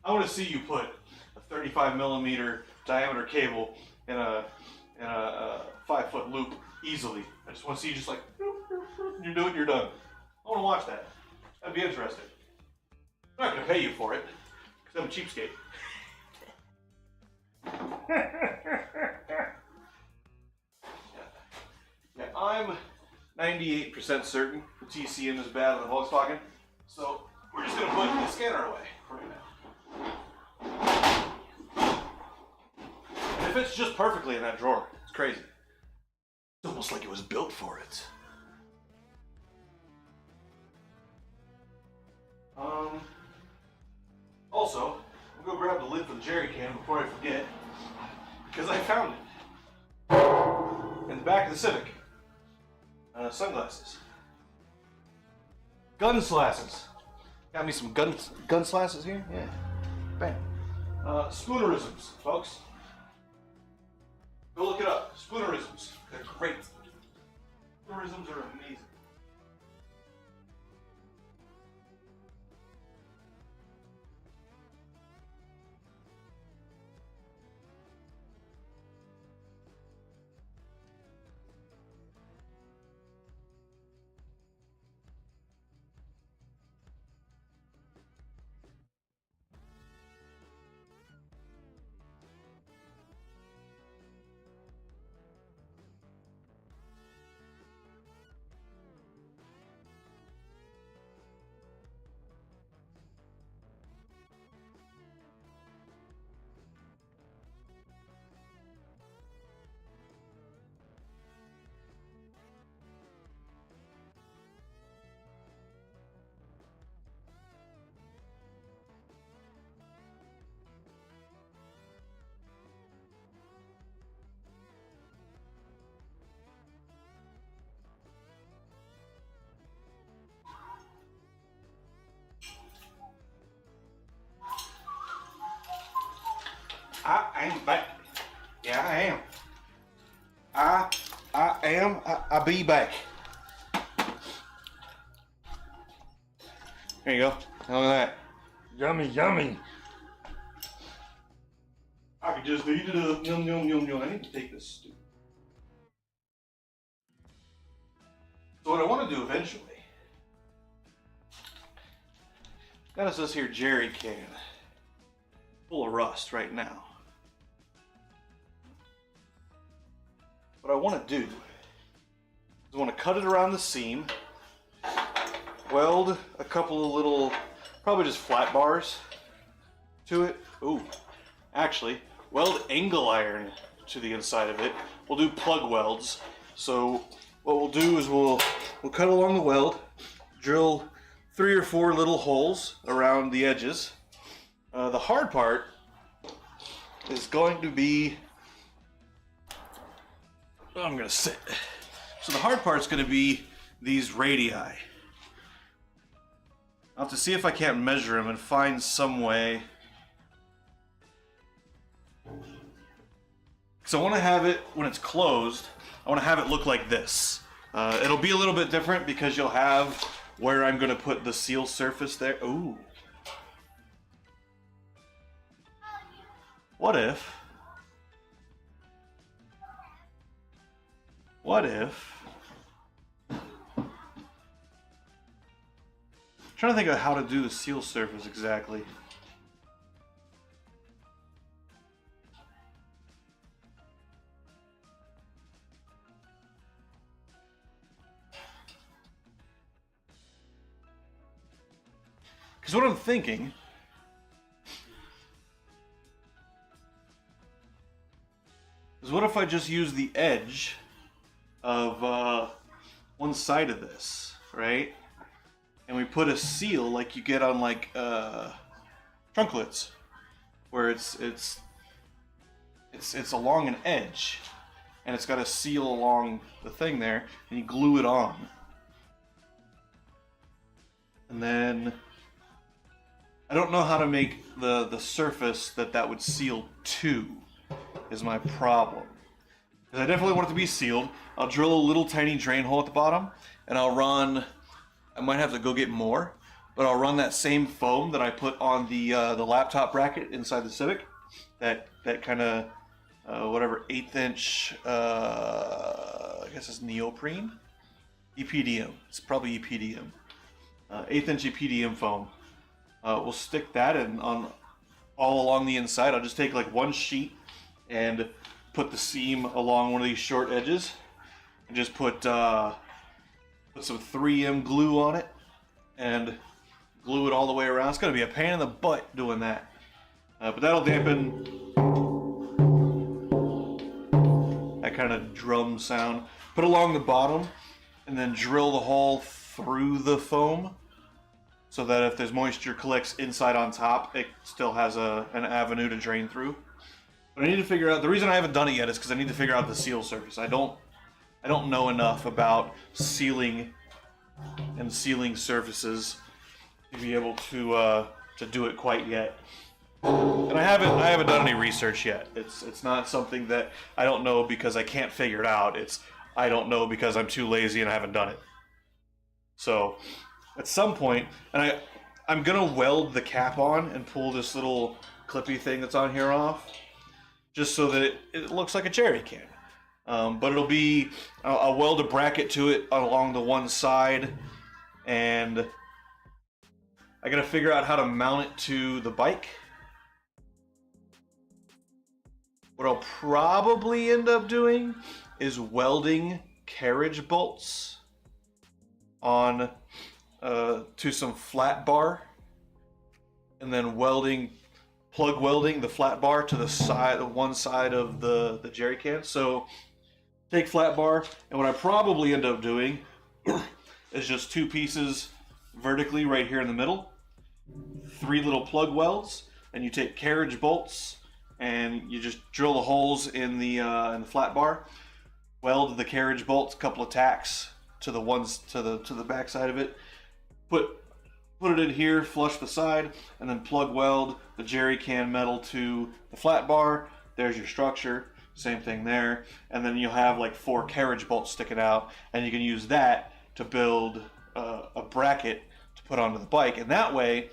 I want to see you put a 35mm diameter cable in a 5-foot loop easily. I just want to see you just like, you're doing, you're done. I want to watch that. That'd be interesting. I'm not going to pay you for it, because I'm a cheapskate. Yeah, I'm 98% certain the TCM is better than the Volkswagen, so we're just going to put the scanner away for right now. And it fits just perfectly in that drawer. It's crazy. It's almost like it was built for it. Also, I'm going to grab the lid for the jerry can before I forget, because I found it in the back of the Civic. Sunglasses. Gun slasses. Got me some gun slasses here? Yeah. Bam. Spoonerisms, folks. Go look it up. Spoonerisms. They're great. Spoonerisms are amazing. I am back. Yeah, I am. I be back. There you go. Look at that. Yummy, yummy. I could just eat it up. Yum, yum, yum, yum. I need to take this stew. So what I want to do eventually, got us this here jerry can full of rust right now. What I want to do is I want to cut it around the seam, weld a couple of little, probably just flat bars to it. Ooh, actually, weld angle iron to the inside of it. We'll do plug welds. So what we'll do is we'll cut along the weld, drill 3 or 4 little holes around the edges. The hard part is going to be, I'm gonna sit. So the hard part's gonna be these radii. I'll have to see if I can't measure them and find some way. So I want to have it, when it's closed, I want to have it look like this. It'll be a little bit different because you'll have where I'm going to put the seal surface there. Ooh. What if I'm trying to think of how to do the seal surface exactly. Because what I'm thinking is, what if I just use the edge of one side of this, right? And we put a seal like you get on like trunklets, where it's along an edge, and it's got a seal along the thing there, and you glue it on, and then I don't know how to make the surface that would seal to, is my problem. Because I definitely want it to be sealed. I'll drill a little tiny drain hole at the bottom, and I'll run, I might have to go get more, but I'll run that same foam that I put on the laptop bracket inside the Civic. That kind of, whatever, 1/8 inch, I guess it's neoprene? EPDM. It's probably EPDM. 1/8 inch EPDM foam. We'll stick that in on all along the inside. I'll just take like one sheet and put the seam along one of these short edges, and just put some 3M glue on it and glue it all the way around. It's going to be a pain in the butt doing that, but that'll dampen that kind of drum sound. Put along the bottom and then drill the hole through the foam, so that if there's moisture collects inside on top, it still has an avenue to drain through. But I need to figure out, the reason I haven't done it yet is because I need to figure out the seal surface. I don't know enough about sealing and sealing surfaces to be able to do it quite yet. And I haven't done any research yet. It's not something that I don't know because I can't figure it out. It's I don't know because I'm too lazy and I haven't done it. So at some point, and I'm gonna weld the cap on and pull this little clippy thing that's on here off, just so that it looks like a jerry can. But it'll be, I'll weld a bracket to it along the one side, and I gotta figure out how to mount it to the bike. What I'll probably end up doing is welding carriage bolts on to some flat bar, and then plug welding the flat bar to the side, one side of the jerry can. So take flat bar, and what I probably end up doing is just 2 pieces vertically right here in the middle, 3 little plug welds, and you take carriage bolts and you just drill the holes in the flat bar, weld the carriage bolts, a couple of tacks to the back side of it, put it in here, flush the side, and then plug weld the jerry can metal to the flat bar. There's your structure. same thing there. And then you'll have like 4 carriage bolts sticking out, and you can use that to build a bracket to put onto the bike. And that way,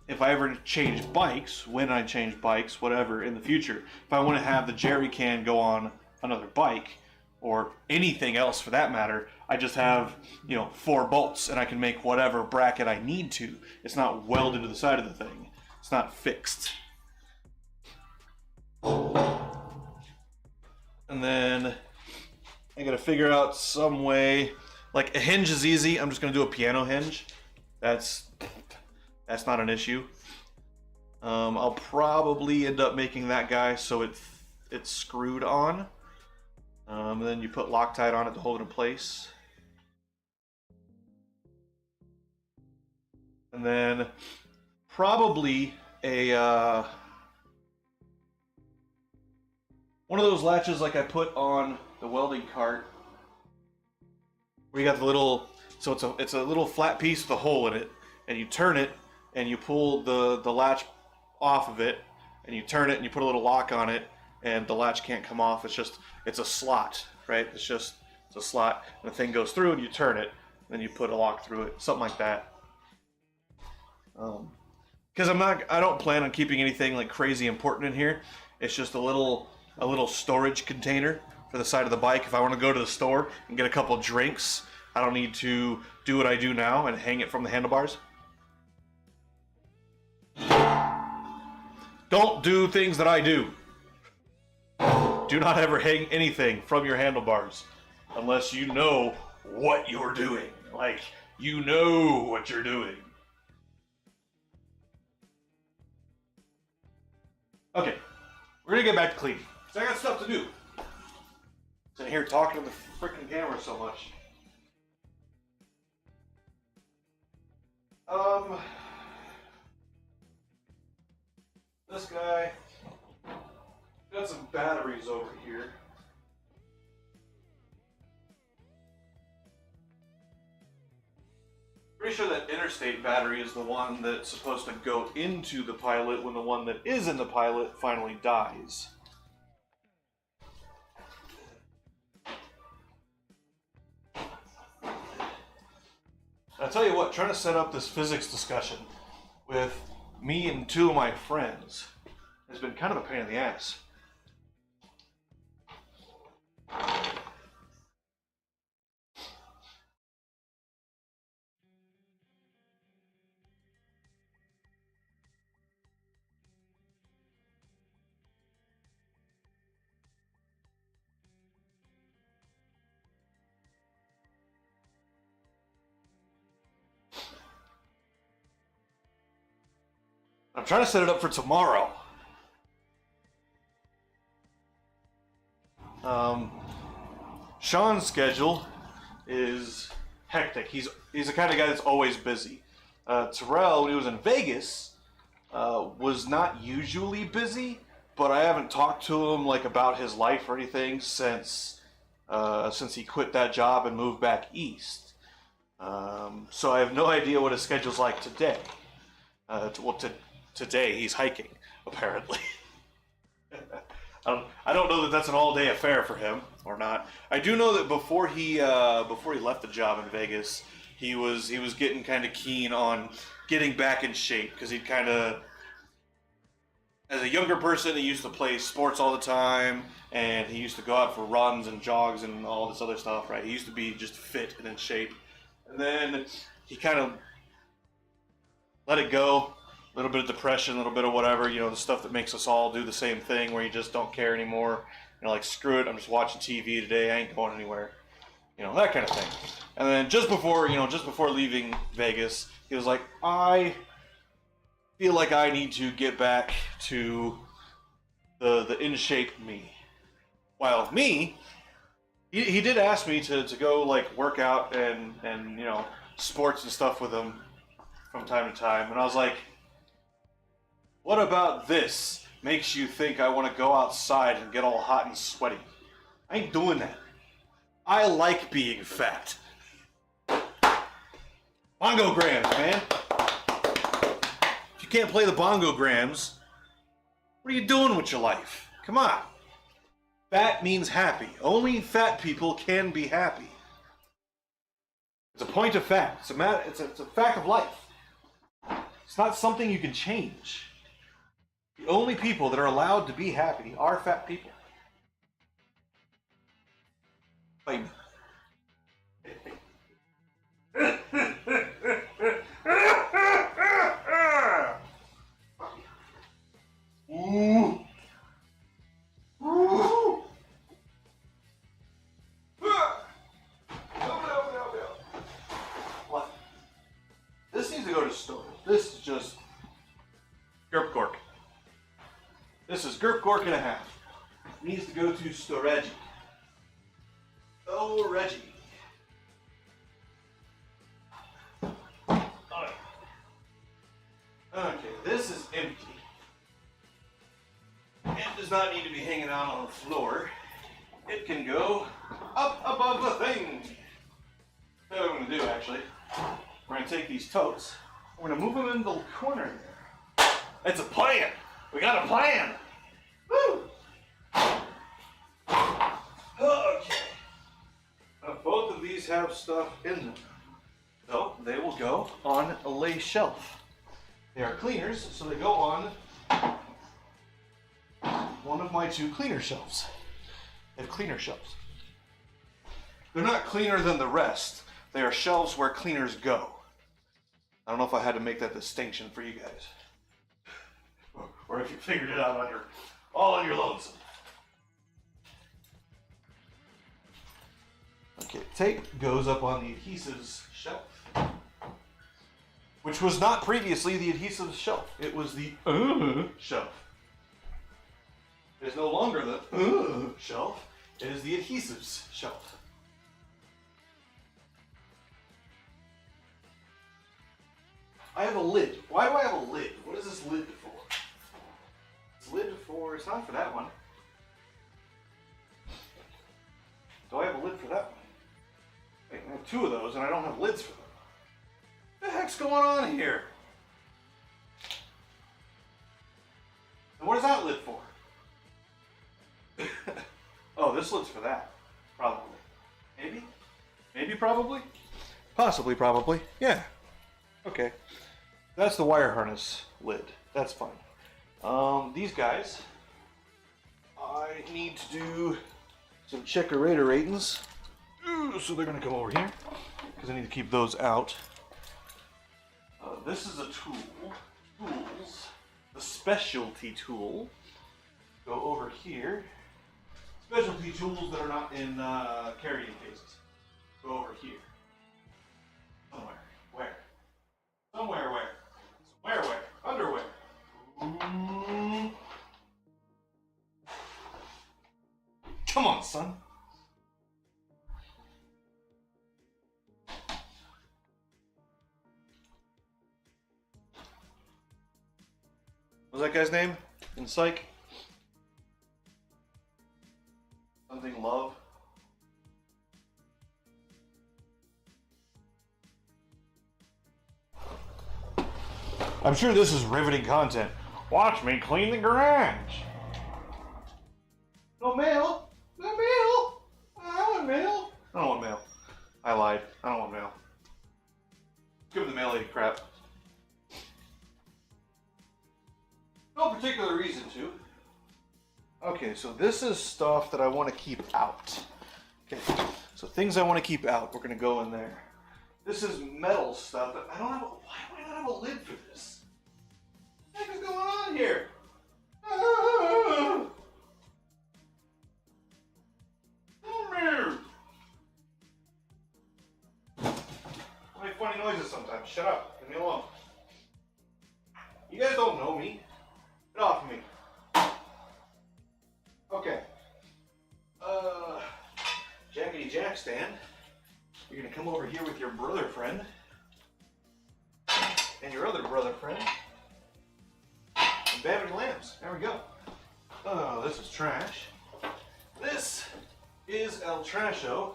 if I ever change bikes, when I change bikes, whatever, in the future, if I want to have the jerry can go on another bike, or anything else for that matter, I just have, 4 bolts, and I can make whatever bracket I need to. It's not welded to the side of the thing. It's not fixed. And then I gotta figure out some way, like a hinge is easy. I'm just gonna do a piano hinge. That's not an issue. I'll probably end up making that guy so it's screwed on. And then you put Loctite on it to hold it in place. And then probably a one of those latches like I put on the welding cart, where you got the little, so it's a little flat piece with a hole in it, and you turn it and you pull the latch off of it, and you turn it and you put a little lock on it, and the latch can't come off. It's a slot, right? It's a slot, and the thing goes through, and you turn it, and then you put a lock through it, something like that. Because I don't plan on keeping anything like crazy important in here. It's just a little storage container for the side of the bike. If I want to go to the store and get a couple drinks, I don't need to do what I do now and hang it from the handlebars. Don't do things that I do. Do not ever hang anything from your handlebars unless you know what you're doing. Like, you know what you're doing. Okay, we're gonna get back to cleaning. So I got stuff to do. Sitting here talking to the freaking camera so much. This guy got some batteries over here. Pretty sure that interstate battery is the one that's supposed to go into the pilot when the one that is in the pilot finally dies. I'll tell you what, trying to set up this physics discussion with me and 2 of my friends has been kind of a pain in the ass. I'm trying to set it up for tomorrow. Sean's schedule is hectic. He's the kind of guy that's always busy. Terrell, when he was in Vegas, was not usually busy, but I haven't talked to him like about his life or anything since he quit that job and moved back east. So I have no idea what his schedule's like today. Today he's hiking, apparently. I don't know that that's an all-day affair for him or not. I do know that before he left the job in Vegas, he was getting kind of keen on getting back in shape, because he'd kind of, as a younger person, he used to play sports all the time, and he used to go out for runs and jogs and all this other stuff, right? He used to be just fit and in shape, and then he kind of let it go. A little bit of depression, a little bit of whatever, the stuff that makes us all do the same thing, where you just don't care anymore. Like, screw it, I'm just watching TV today, I ain't going anywhere. That kind of thing. And then just before leaving Vegas, he was like, I feel like I need to get back to the in shape me. While me, he did ask me to go like work out and sports and stuff with him from time to time, and I was like, what about this makes you think I want to go outside and get all hot and sweaty? I ain't doing that. I like being fat. Bongograms, man. If you can't play the bongograms, what are you doing with your life? Come on. Fat means happy. Only fat people can be happy. It's a point of fact. It's a fact of life. It's not something you can change. The only people that are allowed to be happy are fat people. Bye. Ooh. Ooh. What? This needs to go to storage. This is just Gerp Cork. This is Gerp Cork and a half. It needs to go to storage. Storage. Okay, this is empty. It does not need to be hanging out on the floor. It can go up above the thing. That's what I'm going to do, actually. We're going to take these totes. We're going to move them into the corner there. It's a plan. We got a plan. Woo! Okay. Now, both of these have stuff in them. So they will go on a lay shelf. They are cleaners, so they go on one of my two cleaner shelves. They have cleaner shelves. They're not cleaner than the rest. They are shelves where cleaners go. I don't know if I had to make that distinction for you guys. Or if you figured it out all on your lonesome. Okay, tape goes up on the adhesives shelf. Which was not previously the adhesives shelf. It was the shelf. It is no longer the shelf. It is the adhesives shelf. I have a lid. Why do I have a lid? What is this lid for? It's lid for, it's not for that one. Do I have a lid for that one? Wait, I have two of those and I don't have lids for them. What the heck's going on here? And what is that lid for? Oh, this lid's for that. Probably. Maybe? Maybe probably? Possibly probably. Yeah. Okay. That's the wire harness lid. That's fine. These guys, I need to do some checker-rator ratings. So they're going to come over here because I need to keep those out. This is a tool. Tools. The specialty tool. Go over here. Specialty tools that are not in carrying cases. Go over here. Somewhere. Where? Somewhere where? Somewhere where? Underwear. Come on, son. What was that guy's name in Psych? Something Love? I'm sure this is riveting content. Watch me clean the garage. No mail. No mail. I want mail. I don't want mail. I lied. I don't want mail. Give the mail lady crap. No particular reason to. Okay, so this is stuff that I want to keep out. Okay, so things I want to keep out, we're going to go in there. This is metal stuff. Why do I not have a lid for this? What the heck is going on here? I make funny noises sometimes. Shut up. Leave me alone. You guys don't know me. Get off of me. Okay. Jackety Jack stand. You're gonna come over here with your brother friend. And your other brother friend. And battery lamps. There we go. Oh, this is trash. This is El Trasho.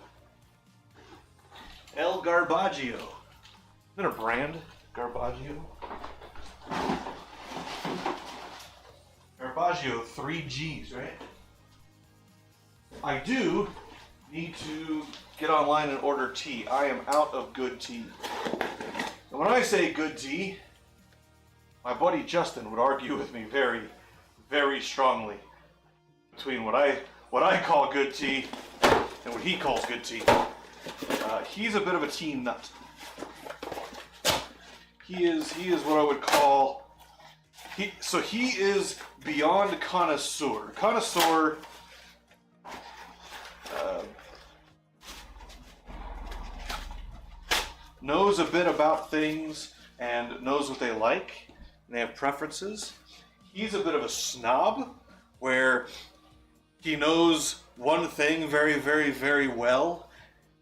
El Garbaggio. Is that a brand? Garbaggio? Garbaggio, 3 G's, right? I do need to get online and order tea. I am out of good tea. And when I say good tea, my buddy Justin would argue with me very, very strongly between what I call good tea and what he calls good tea. He's a bit of a tea nut. He is what I would call he is beyond connoisseur. Connoisseur knows a bit about things and knows what they like, and they have preferences. He's a bit of a snob, where he knows one thing very, very, very well,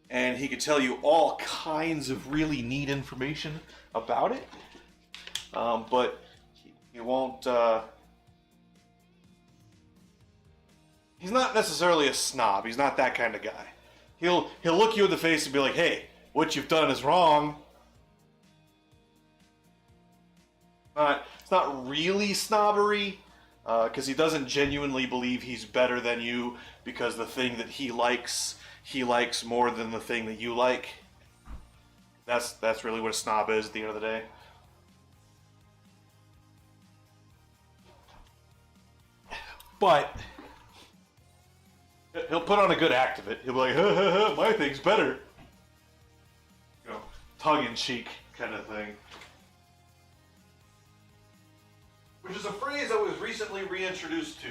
and he could tell you all kinds of really neat information about it, but he won't, he's not necessarily a snob. He's not that kind of guy. He'll look you in the face and be like, hey, what you've done is wrong. It's not really snobbery, because he doesn't genuinely believe he's better than you because the thing that he likes more than the thing that you like. That's really what a snob is at the end of the day. But he'll put on a good act of it. He'll be like, ha, ha, ha, my thing's better. You know, tongue-in-cheek kind of thing. Which is a phrase I was recently reintroduced to.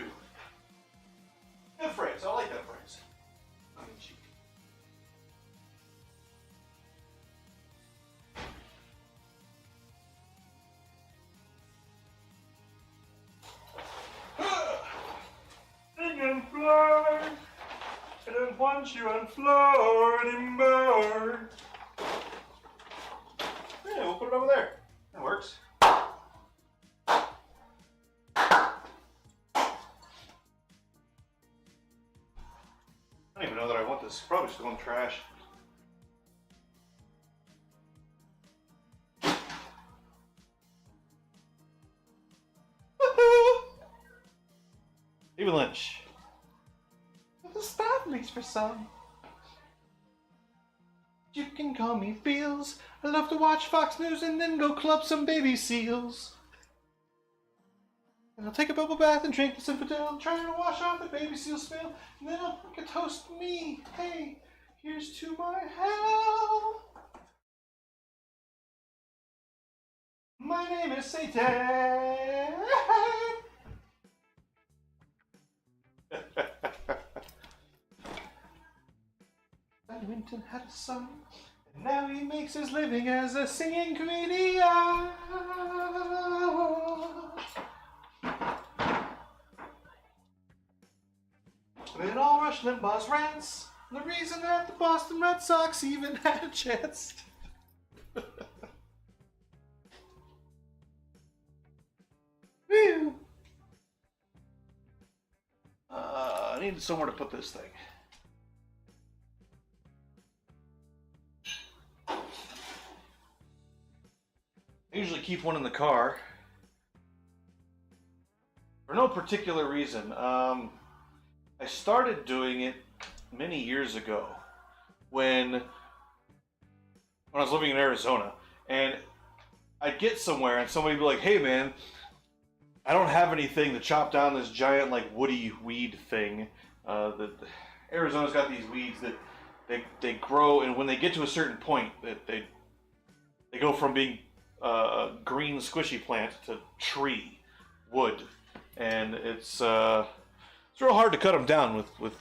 Good phrase. I like that phrase. Tongue-in-cheek. Sing and fly. I don't want you on floor anymore. Yeah, we'll put it over there. That works. I don't even know that I want this. Probably just going in the trash. David Lynch. The stop leaks for some. You can call me Feels. I love to watch Fox News and then go club some baby seals. And I'll take a bubble bath and drink the Zinfandel, trying to wash off the baby seal smell, and then I'll make a toast to me. Hey, here's to my hell. My name is Satan. Winton had a son, and now he makes his living as a singing comedian. In all Rush Limbaugh's rants, the reason that the Boston Red Sox even had a chance. Whew. I need somewhere to put this thing. I usually keep one in the car for no particular reason. I started doing it many years ago when I was living in Arizona, and I'd get somewhere and somebody would be like, hey man, I don't have anything to chop down this giant like woody weed thing. Arizona's got these weeds that they grow, and when they get to a certain point, that they go from being a green squishy plant to tree wood, and it's real hard to cut them down with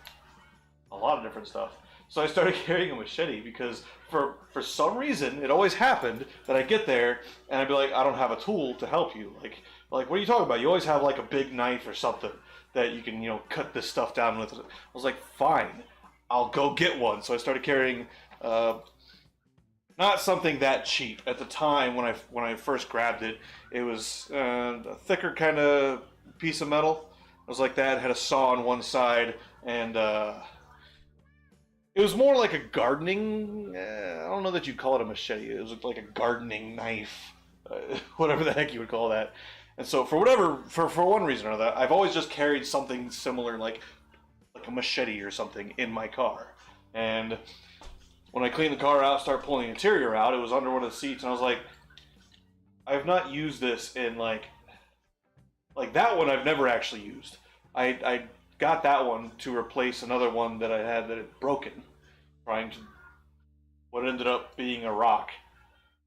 a lot of different stuff. So I started carrying a machete because for some reason it always happened that I'd get there and I'd be like, I don't have a tool to help you. Like what are you talking about? You always have like a big knife or something that you can, cut this stuff down with. I was like, fine, I'll go get one. So I started carrying not something that cheap at the time when I first grabbed it. It was a thicker kind of piece of metal. It was like that. It had a saw on one side, and it was more like a gardening. I don't know that you'd call it a machete. It was like a gardening knife, whatever the heck you would call that. And so for one reason or another, I've always just carried something similar, like like a machete or something in my car. And when I cleaned the car out, started pulling the interior out, it was under one of the seats, and I was like, I have not used this in like that one I've never actually used. I got that one to replace another one that I had that had broken, trying to what ended up being a rock.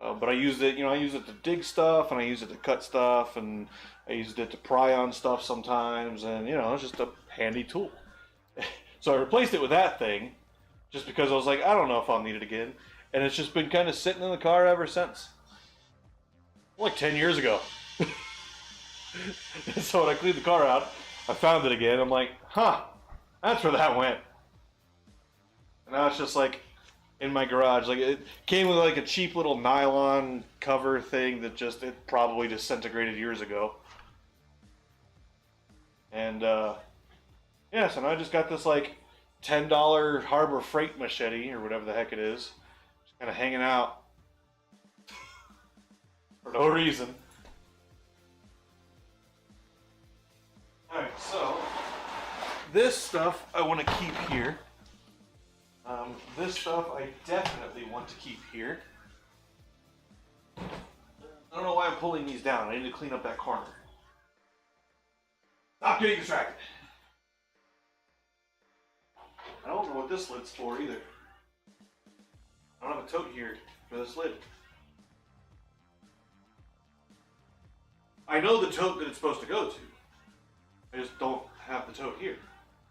But I used it, I used it to dig stuff, and I used it to cut stuff, and I used it to pry on stuff sometimes, and it's just a handy tool. So I replaced it with that thing, just because I was like, I don't know if I'll need it again, and it's just been kind of sitting in the car ever since. Like 10 years ago. So when I cleaned the car out, I found it again. I'm like, huh, that's where that went. And now it's just like in my garage. Like it came with like a cheap little nylon cover thing that it probably disintegrated years ago. And yeah, so now I just got this like $10 Harbor Freight machete or whatever the heck it is, just kind of hanging out for no reason. Alright, so this stuff I want to keep here. This stuff I definitely want to keep here. I don't know why I'm pulling these down. I need to clean up that corner. Stop getting distracted. I don't know what this lid's for either. I don't have a tote here for this lid. I know the tote that it's supposed to go to. I just don't have the tote here.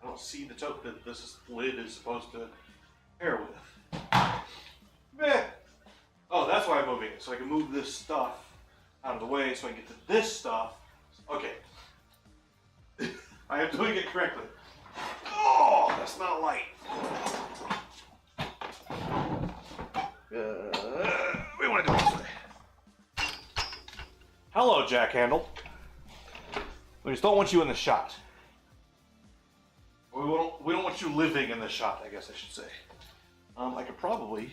I don't see the tote that this lid is supposed to pair with. Meh. Oh, that's why I'm moving it, so I can move this stuff out of the way so I can get to this stuff. Okay. I am doing it correctly. Oh, that's not light. We want to do it this way. Hello, Jack Handle. We just don't want you in the shot. We don't want you living in the shot, I guess I should say. I could probably...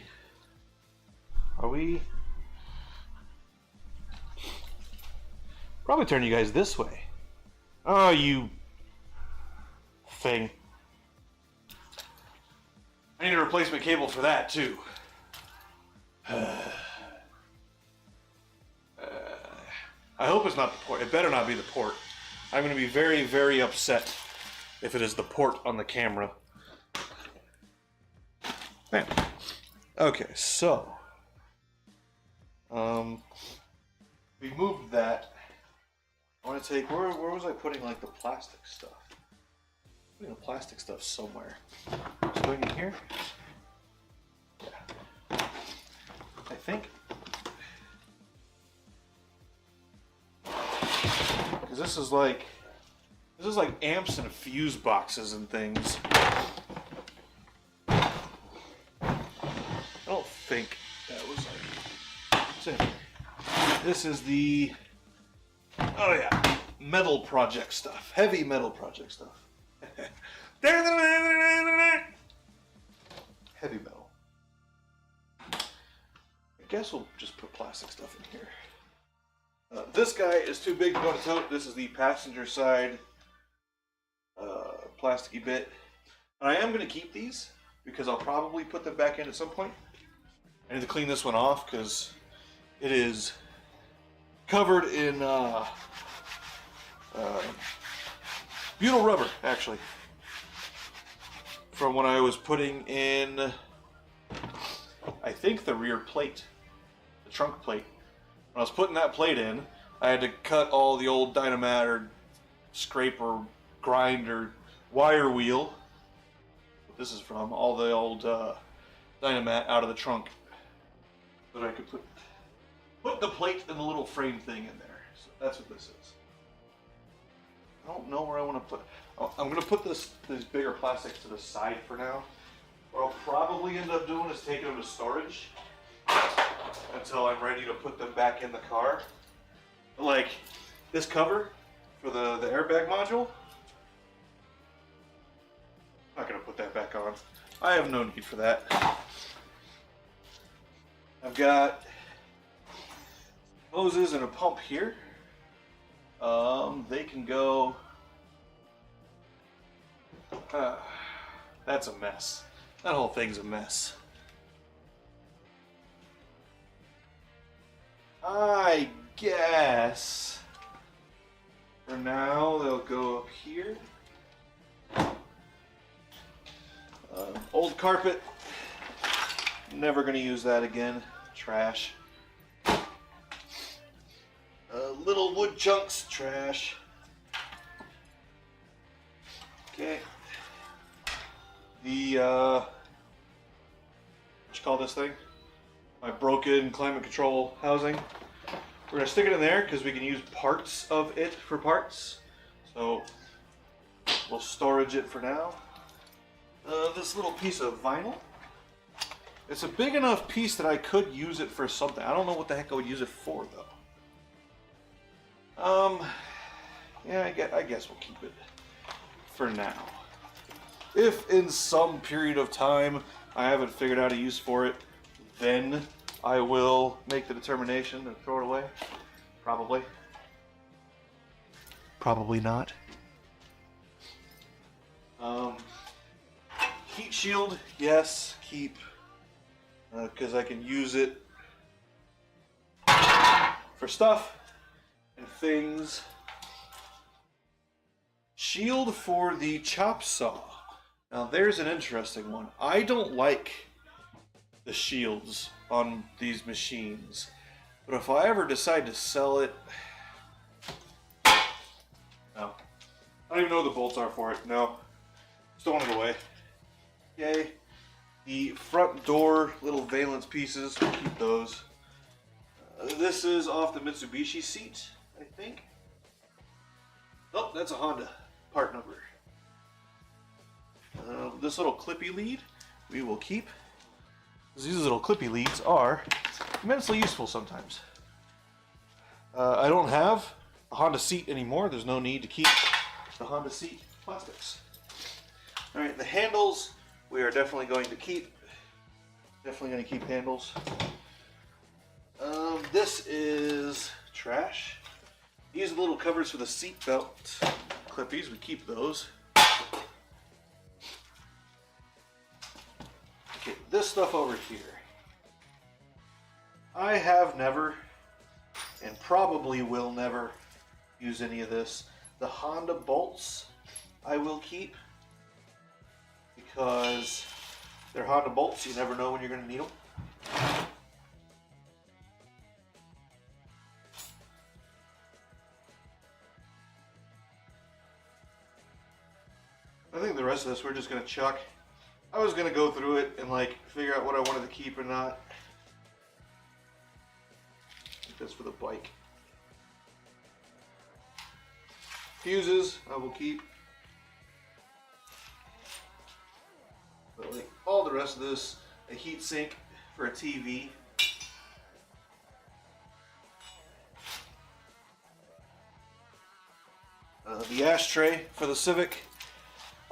Are we... Probably turn you guys this way. Oh, you... thing. I need a replacement cable for that, too. I hope it's not the port. It better not be the port. I'm going to be very, very upset if it is the port on the camera. Man. Okay, so we moved that. I want to take where was I putting like the plastic stuff? Putting the plastic stuff somewhere. Just going in here. Yeah. I think. Because this is like amps and fuse boxes and things. I don't think that was like. What's in here? This is the. Oh yeah, metal project stuff. Heavy metal project stuff. Heavy metal. I guess we'll just put plastic stuff in here. This guy is too big to go in a tote. This is the passenger side plasticky bit. And I am going to keep these because I'll probably put them back in at some point. I need to clean this one off because it is covered in butyl rubber, actually. From when I was putting in, I think the rear plate, the trunk plate. When I was putting that plate in, I had to cut all the old Dynamat or scrape or grind or wire wheel. What this is from, all the old Dynamat out of the trunk, so that I could put the plate and the little frame thing in there. So that's what this is. I don't know where I want to put. Oh, I'm going to put these bigger plastics to the side for now. What I'll probably end up doing is taking them to storage until I'm ready to put them back in the car. Like this cover for the airbag module. I'm not going to put that back on. I have no need for that. I've got hoses and a pump here. They can go That's a mess. That whole thing's a mess. I guess for now they'll go up here. Old carpet. Never gonna use that again. Trash. Little wood chunks. Trash. Okay. The what you call this thing? My broken climate control housing. We're gonna stick it in there because we can use parts of it for parts. So we'll storage it for now. This little piece of vinyl. It's a big enough piece that I could use it for something. I don't know what the heck I would use it for though. Yeah, I guess we'll keep it for now. If in some period of time I haven't figured out a use for it, then I will make the determination and throw it away. Probably. Probably not. Heat shield, yes, keep. Because I can use it for stuff and things. Shield for the chop saw. Now there's an interesting one. I don't like the shields on these machines, but if I ever decide to sell it, no. I don't even know what the bolts are for it. No. Just throwing it away. Okay. The front door little valence pieces, we'll keep those. This is off the Mitsubishi seat, I think. Oh, that's a Honda part number. This little clippy lead we will keep. These little clippy leads are immensely useful sometimes. I don't have a Honda seat anymore. There's no need to keep the Honda seat plastics. Alright, the handles we are definitely going to keep. Definitely going to keep handles. This is trash. These are the little covers for the seat belt clippies. We keep those. Okay, this stuff over here. I have never, and probably will never, use any of this. The Honda bolts I will keep because they're Honda bolts. You never know when you're going to need them. I think the rest of this we're just going to chuck. I was going to go through it and like figure out what I wanted to keep or not. I think that's for the bike. Fuses I will keep. But like all the rest of this, a heat sink for a TV. The ashtray for the Civic.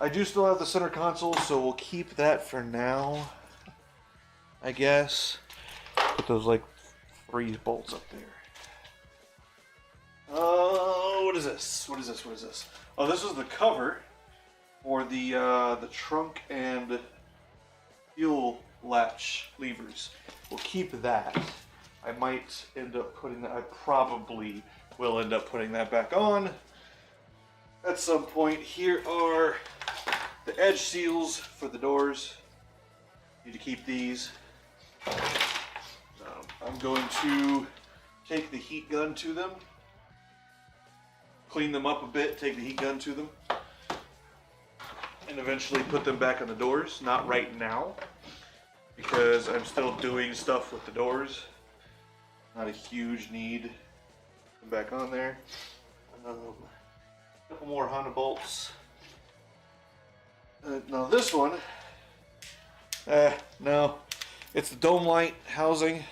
I do still have the center console, so we'll keep that for now, I guess. Put those like 3 bolts up there. What is this? What is this? What is this? Oh, this is the cover for the trunk and fuel latch levers. We'll keep that. I might end up putting that. I probably will end up putting that back on at some point. Here are the edge seals for the doors. Need to keep these. I'm going to take the heat gun to them, clean them up a bit, take the heat gun to them, and eventually put them back on the doors. Not right now, because I'm still doing stuff with the doors. Not a huge need to put them back on there. A couple more Honda bolts. Now this one, no, it's the dome light housing,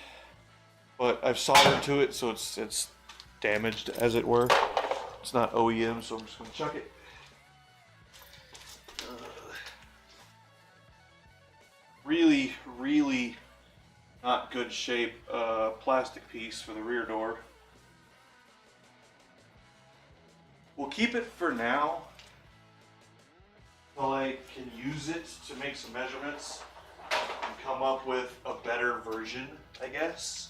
but I've soldered to it, so it's damaged, as it were. It's not OEM, so I'm just going to chuck it. Really, really not good shape plastic piece for the rear door. We'll keep it for now. until I can use it to make some measurements and come up with a better version, I guess.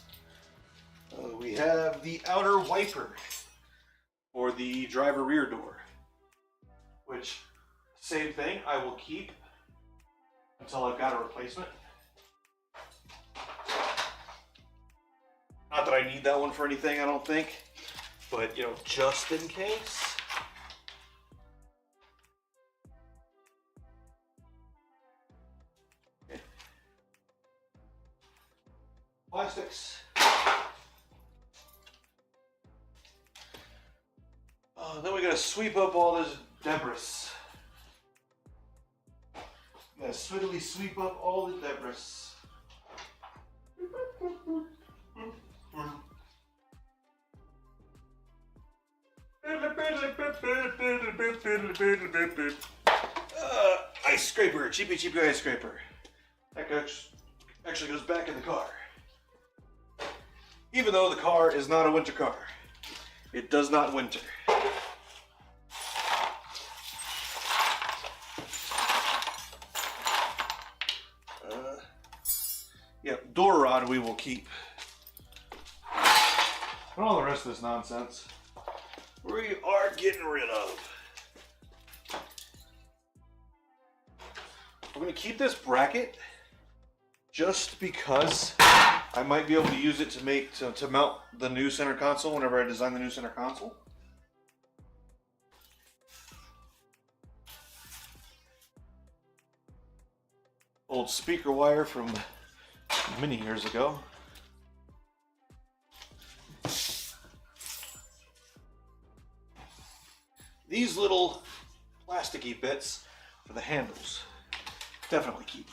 We have the outer wiper for the driver rear door, which, same thing, I will keep until I've got a replacement. Not that I need that one for anything, I don't think, but you know, just in case. Okay. Plastics. Then we gotta sweep up all this debris. We gotta swiftly sweep up all the debris. Ice scraper, cheapy ice scraper. That actually goes back in the car. Even though the car is not a winter car. It does not winter. Yep, door rod we will keep. And all the rest of this nonsense, we are getting rid of. We're going to keep this bracket just because I might be able to use it to mount the new center console whenever I design the new center console. Old speaker wire from many years ago. These little plasticky bits for the handles, definitely keep.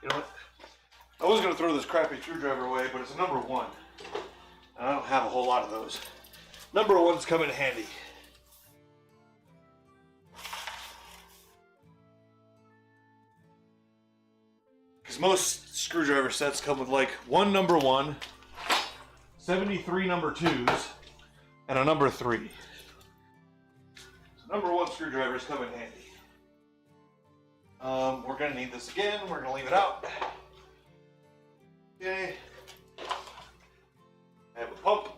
You know what? I was going to throw this crappy screwdriver away, but it's a number 1. And I don't have a whole lot of those. Number 1s come in handy. Because most screwdriver sets come with like one number 1, 73 number 2s, and a number 3. So number 1 screwdrivers come in handy. We're going to need this again. We're going to leave it out. Okay. I have a pump.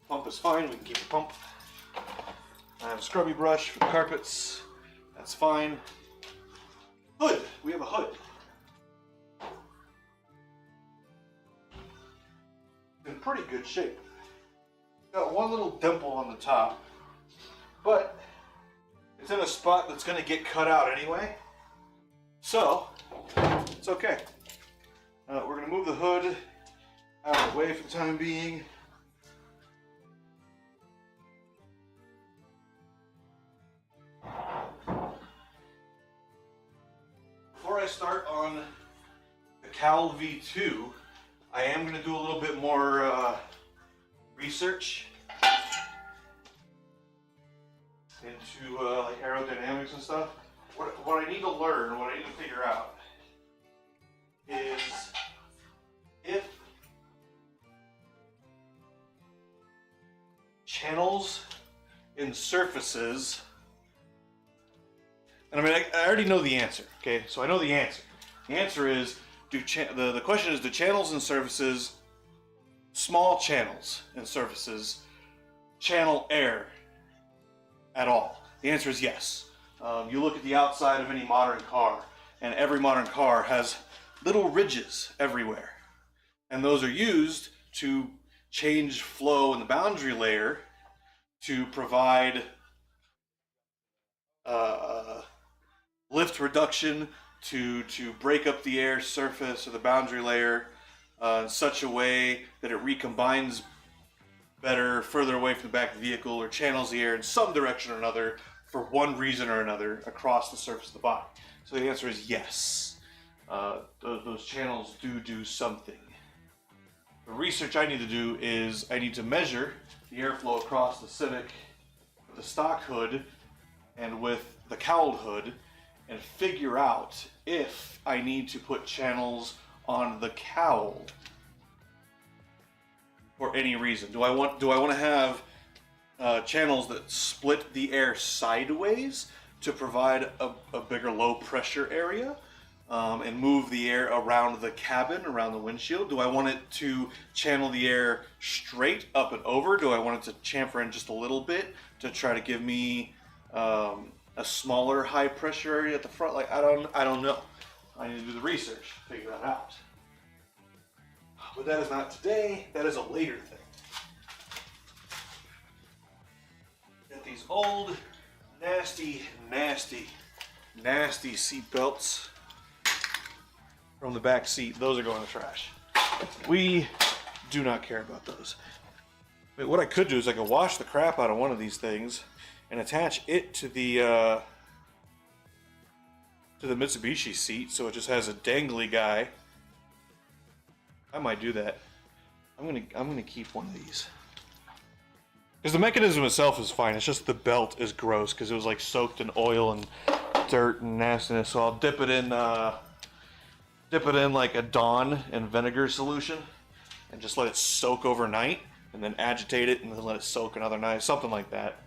Pump is fine. We can keep the pump. I have a scrubby brush for the carpets. That's fine. Hood. We have a hood. In pretty good shape. Got one little dimple on the top, but it's in a spot that's going to get cut out anyway, so it's okay. We're going to move the hood out of the way for the time being. Before I start on the Cal V2, I am going to do a little bit more research into like aerodynamics and stuff. What I need to learn, what I need to figure out is if channels in surfaces, and I mean I already know the answer, okay? So I know the answer. The answer is, the question is, do channels and surfaces, small channels and surfaces, channel air at all? The answer is yes. You look at the outside of any modern car, and every modern car has little ridges everywhere. And those are used to change flow in the boundary layer to provide lift reduction, to break up the air surface or the boundary layer in such a way that it recombines better further away from the back of the vehicle, or channels the air in some direction or another for one reason or another across the surface of the body. So the answer is yes. Those channels do something. The research I need to do is I need to measure the airflow across the Civic with the stock hood and with the cowled hood and figure out if I need to put channels on the cowl for any reason. Do I want to have channels that split the air sideways to provide a bigger low pressure area and move the air around the cabin, around the windshield? Do I want it to channel the air straight up and over? Do I want it to chamfer in just a little bit to try to give me a smaller high pressure area at the front? Like, I don't know. I need to do the research, figure that out. But that is not today, that is a later thing. Got these old, nasty seat belts from the back seat. Those are going to trash. We do not care about those. But what I could do is I could wash the crap out of one of these things and attach it to the Mitsubishi seat, so it just has a dangly guy. I might do that. I'm gonna keep one of these because the mechanism itself is fine. It's just the belt is gross because it was like soaked in oil and dirt and nastiness. So I'll dip it in like a Dawn and vinegar solution and just let it soak overnight, and then agitate it and then let it soak another night, something like that.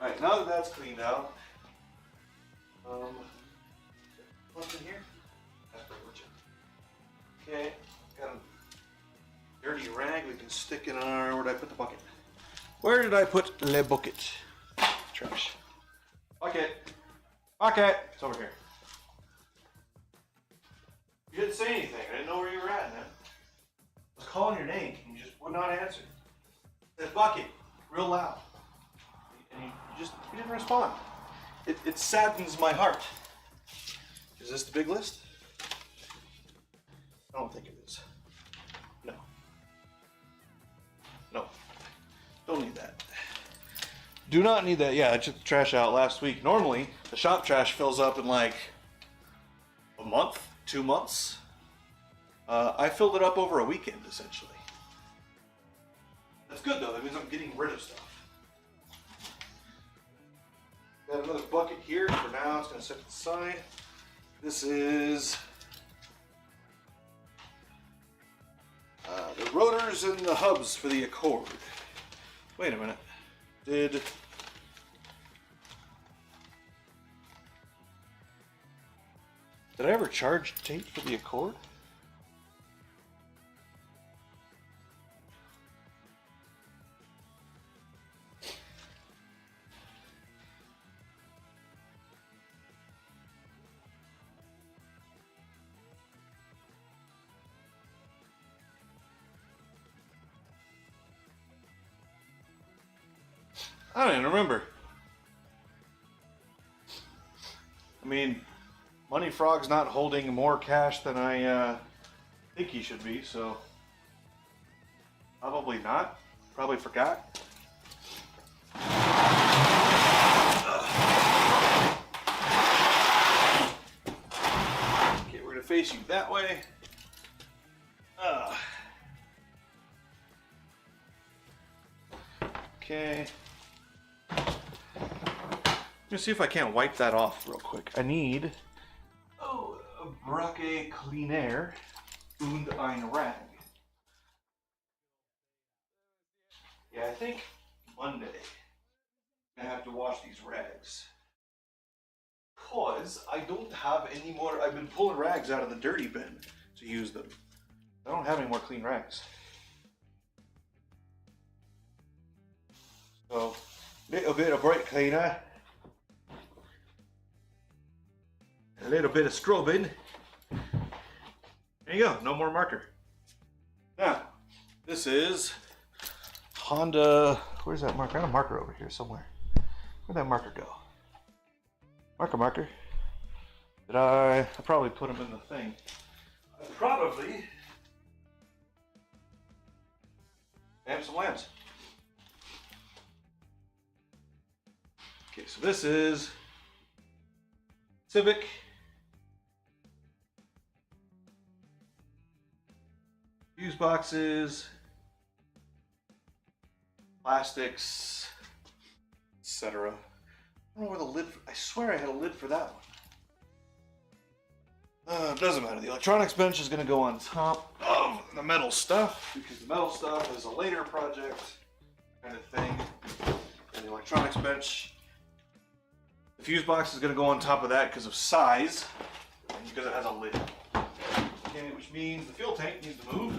All right, now that that's cleaned out, what's in here? That's pretty much it. Okay, got a dirty rag we can stick in our, where did I put the bucket? Where did I put le bucket? Trash. Bucket. Bucket. It's over here. You didn't say anything. I didn't know where you were at, man. I was calling your name and you just would not answer. It said bucket, real loud. And you didn't respond. It saddens my heart. Is this the big list? I don't think it is. No. No. Don't need that. Do not need that. Yeah, I took the trash out last week. Normally, the shop trash fills up in like a month, 2 months. I filled it up over a weekend, essentially. That's good, though. That means I'm getting rid of stuff. Got another bucket here. For now, it's going to sit to the side. This is the rotors and the hubs for the Accord. Wait a minute. Did I ever charge tape for the Accord? I don't even remember. I mean, Money Frog's not holding more cash than I think he should be, so probably not. Probably forgot. Okay, we're gonna face you that way. Okay. Let me see if I can't wipe that off real quick. I need a Brake Cleaner und ein Rag. Yeah, I think Monday I have to wash these rags. Because I don't have any more. I've been pulling rags out of the dirty bin to use them. I don't have any more clean rags. So, little bit of brake cleaner. A little bit of scrubbing. There you go, no more marker. Now, this is Honda. Where's that marker? I got a marker over here somewhere. Where'd that marker go? Marker. Did I probably put them in the thing. I probably have some lamps. Okay, so this is Civic. Fuse boxes, plastics, etc. I don't know where the lid, I swear I had a lid for that one. It doesn't matter. The electronics bench is going to go on top of the metal stuff because the metal stuff is a later project kind of thing. And the electronics bench, the fuse box is going to go on top of that because of size and because it has a lid. Okay, which means the fuel tank needs to move.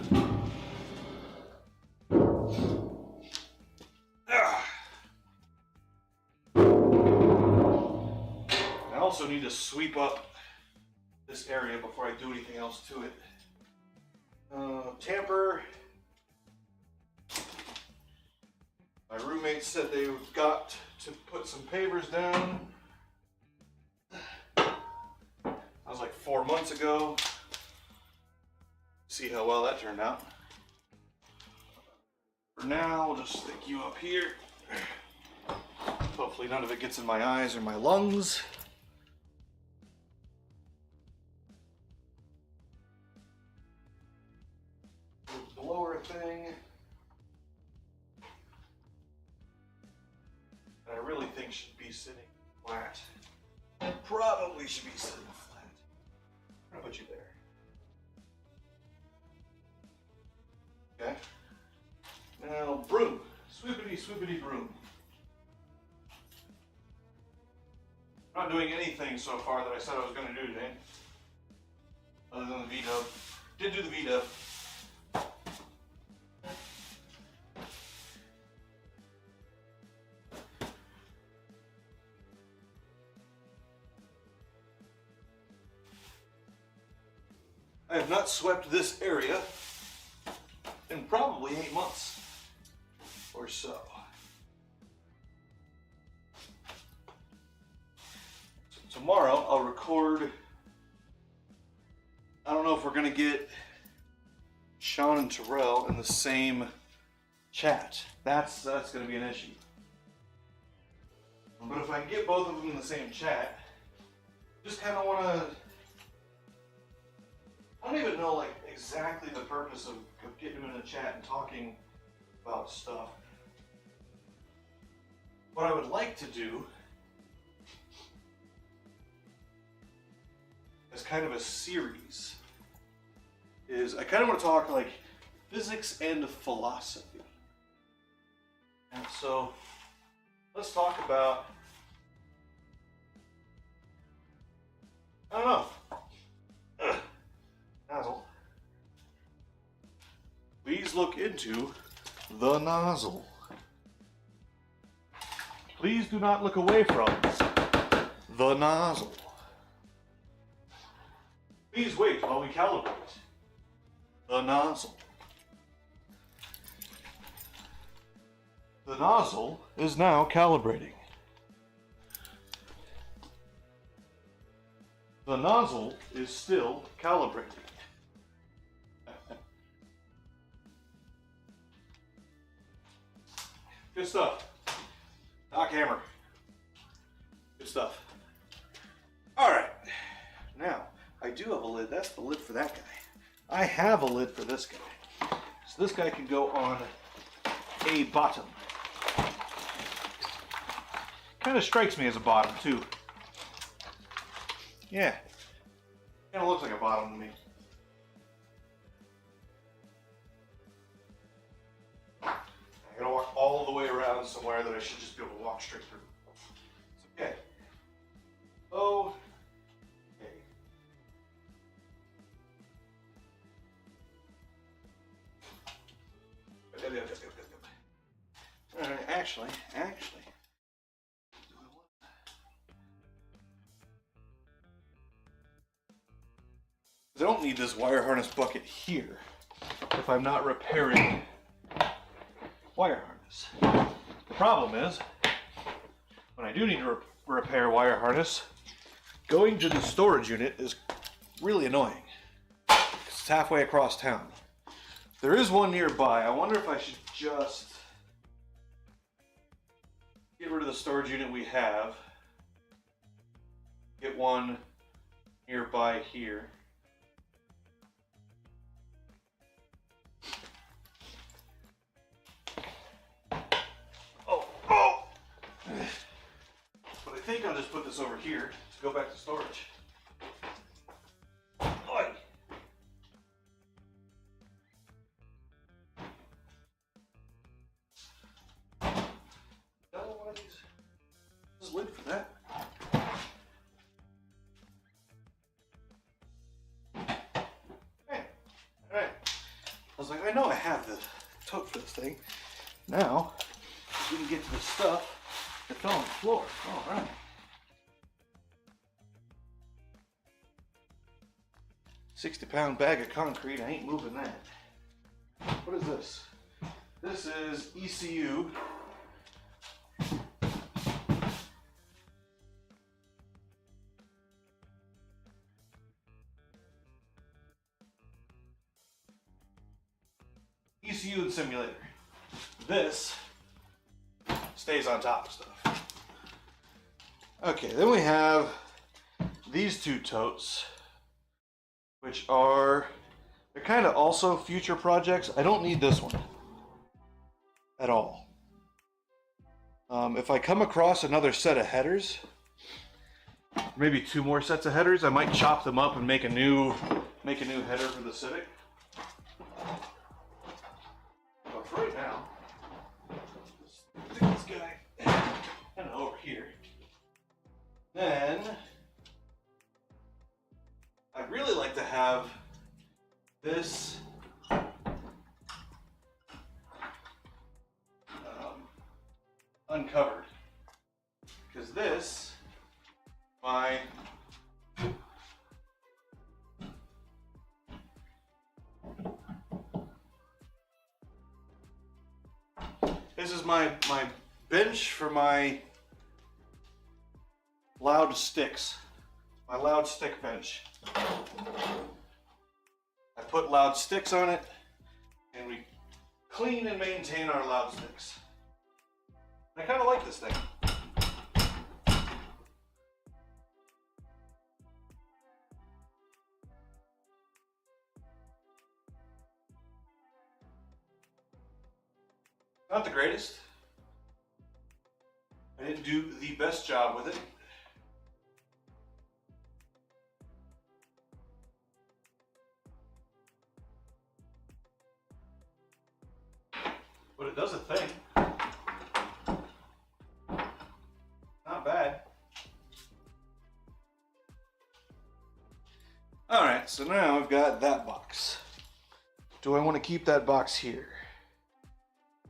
I also need to sweep up this area before I do anything else to it. Tamper. My roommate said they got to put some pavers down. That was like 4 months ago. See how well that turned out. For now, we'll just stick you up here. Hopefully none of it gets in my eyes or my lungs. The blower thing. I really think should be sitting flat. Probably should be sitting flat. I'm gonna put you there. Okay. Now, broom. Swoopity, swoopity broom. I'm not doing anything so far that I said I was going to do today. Other than the V-dub. Did do the V-dub. I have not swept this area in probably 8 months or so. So tomorrow I'll record. I don't know if we're gonna get Sean and Terrell in the same chat. That's gonna be an issue. But if I can get both of them in the same chat, just kind of want to. I don't even know like exactly the purpose of getting them in a chat and talking about stuff. What I would like to do as kind of a series is I kind of want to talk like physics and philosophy. And so let's talk about, I don't know. Nozzle. Please look into the nozzle. Please do not look away from the nozzle. Please wait while we calibrate the nozzle. The nozzle is now calibrating. The nozzle is still calibrating. Good stuff. Doc Hammer. Good stuff. Alright. Now, I do have a lid. That's the lid for that guy. I have a lid for this guy. So this guy can go on a bottom. Kind of strikes me as a bottom, too. Yeah. Kind of looks like a bottom to me. I gotta walk all the way around somewhere that I should just be able to walk straight through. It's okay. Oh. Okay. Alright, actually. I don't need this wire harness bucket here if I'm not repairing wire harness. The problem is, when I do need to repair wire harness, going to the storage unit is really annoying. It's halfway across town. There is one nearby. I wonder if I should just get rid of the storage unit we have get one nearby here. Oh! But I think I'll just put this over here to go back to storage. Oi. One of these. This is lid for that. Alright. I was like, I know I have the tote for this thing. Now, we can get to the stuff that fell on the floor. Alright. £60 bag of concrete, I ain't moving that. What is this? This is ECU. ECU and simulator. This stays on top of stuff. Okay, then we have these two totes, which are, they're kind of also future projects. I don't need this one at all. If I come across another set of headers, maybe 2 more sets of headers, I might chop them up and make a new header for the Civic. But for right now, let's stick this guy kind of over here. Then I'd really like to have this uncovered, because this, this is my bench for my loud sticks, my loud stick bench. I put loud sticks on it, and we clean and maintain our loud sticks. I kind of like this thing. Not the greatest. I didn't do the best job with it. But it does a thing. Not bad. Alright, so now I've got that box. Do I want to keep that box here?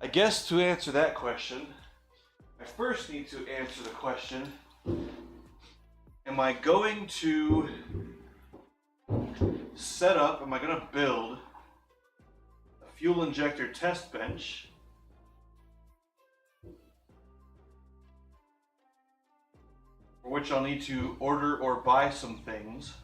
I guess to answer that question, I first need to answer the question, am I going to set up, am I going to build a fuel injector test bench for which I'll need to order or buy some things?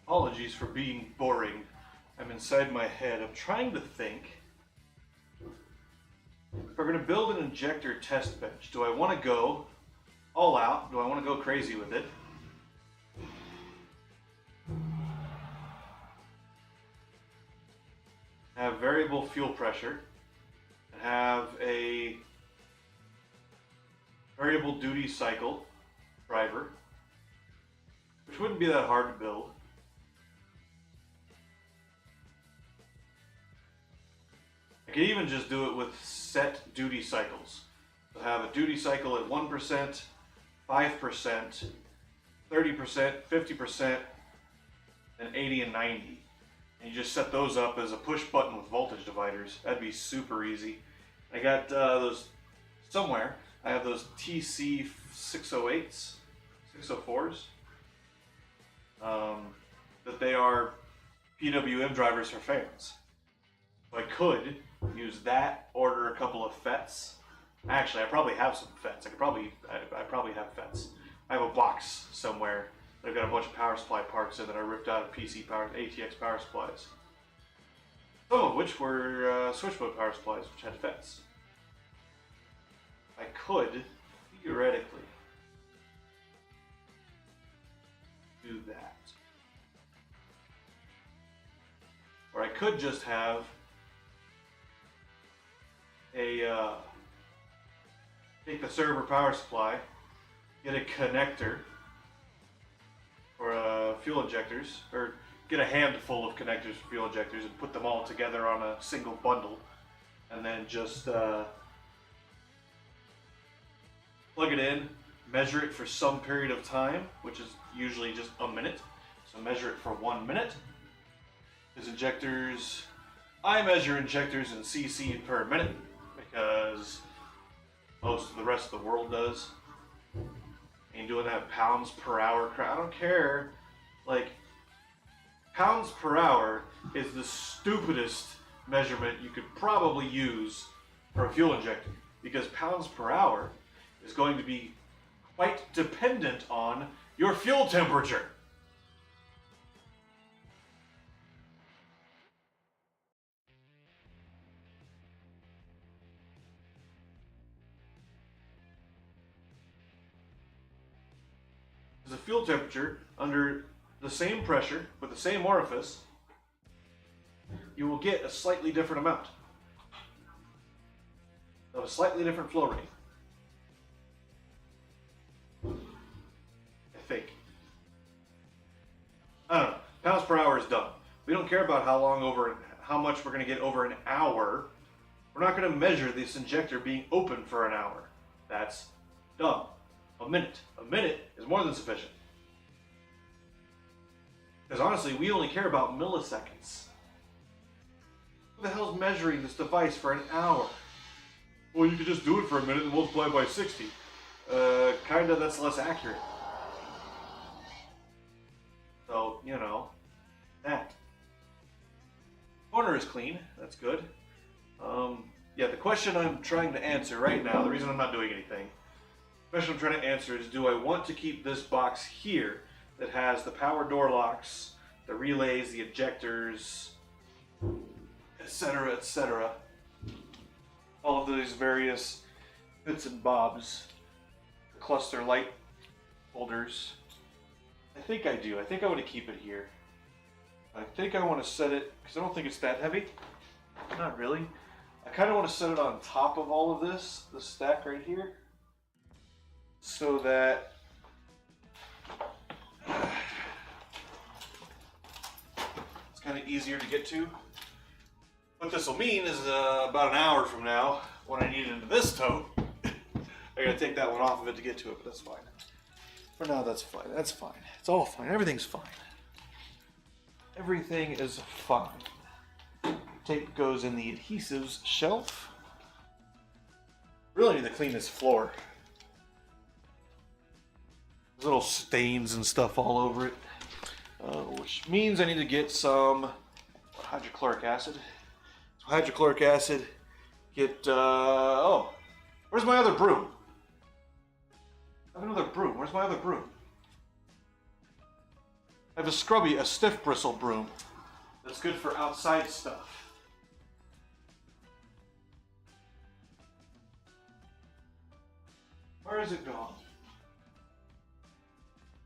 Apologies for being boring. I'm inside my head. I'm trying to think. If we're going to build an injector test bench, do I want to go all out? Do I want to go crazy with it? Have variable fuel pressure and have a variable duty cycle driver, which wouldn't be that hard to build. I could even just do it with set duty cycles. So have a duty cycle at 1%, 5%, 30%, 50%, and 80 and 90. And you just set those up as a push button with voltage dividers. That'd be super easy. I got those somewhere. I have those TC 608s, 604s. That they are PWM drivers for fans. So I could use that, order a couple of FETs. Actually, I probably have some FETs. I probably have FETs. I have a box somewhere that I've got a bunch of power supply parts in that I ripped out of ATX power supplies. Some of which were switch mode power supplies, which had FETs. I could, theoretically, do that. Or I could just have a take the server power supply, get a connector for fuel injectors, or get a handful of connectors for fuel injectors and put them all together on a single bundle, and then just plug it in, measure it for some period of time, which is usually just a minute. So measure it for 1 minute. Because injectors, I measure injectors in cc per minute because most of the rest of the world does. Ain't doing that pounds per hour crap. I don't care. Like, pounds per hour is the stupidest measurement you could probably use for a fuel injector, because pounds per hour is going to be quite dependent on your fuel temperature. The fuel temperature under the same pressure with the same orifice, you will get a slightly different amount of a slightly different flow rate. I think. I don't know. Pounds per hour is dumb. We don't care about how much we're going to get over an hour. We're not going to measure this injector being open for an hour. That's dumb. A minute. A minute is more than sufficient. Because honestly, we only care about milliseconds. Who the hell's measuring this device for an hour? Well, you could just do it for a minute and multiply by 60. Kinda, that's less accurate. So, you know, that. Corner is clean, that's good. Yeah, the question I'm trying to answer right now, the reason I'm not doing anything, the question I'm trying to answer is, do I want to keep this box here that has the power door locks, the relays, the ejectors, etc., etc., all of these various bits and bobs, cluster light holders? I think I do. I think I want to keep it here. I think I want to set it, because I don't think it's that heavy. Not really. I kind of want to set it on top of all of this stack right here, so that it's kind of easier to get to. What this will mean is about an hour from now, when I need it into this tote, I gotta take that one off of it to get to it, but that's fine. For now, that's fine. That's fine. It's all fine. Everything's fine. Everything is fine. Tape goes in the adhesives shelf. Really need to clean this floor. There's little stains and stuff all over it, which means I need to get some hydrochloric acid. So hydrochloric acid. Get oh, where's my other broom? I have another broom. Where's my other broom? I have a stiff bristle broom that's good for outside stuff. Where is it gone?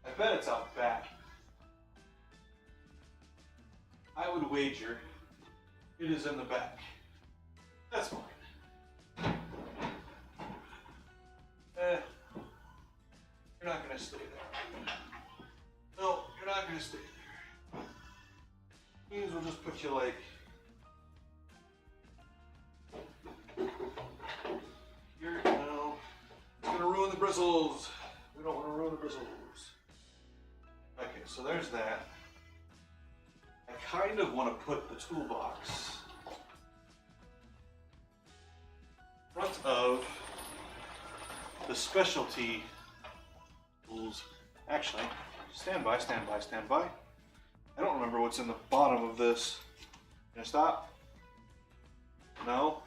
I bet it's out back. I would wager it is in the back. That's fine. You're not gonna stay there. No, you're not gonna stay there. Means we'll just put you like here. No, it's gonna ruin the bristles. We don't want to ruin the bristles. Okay, so there's that. I kind of want to put the toolbox in front of the specialty tools Actually, stand by, stand by, stand by. I don't remember what's in the bottom of this. Can I stop? No.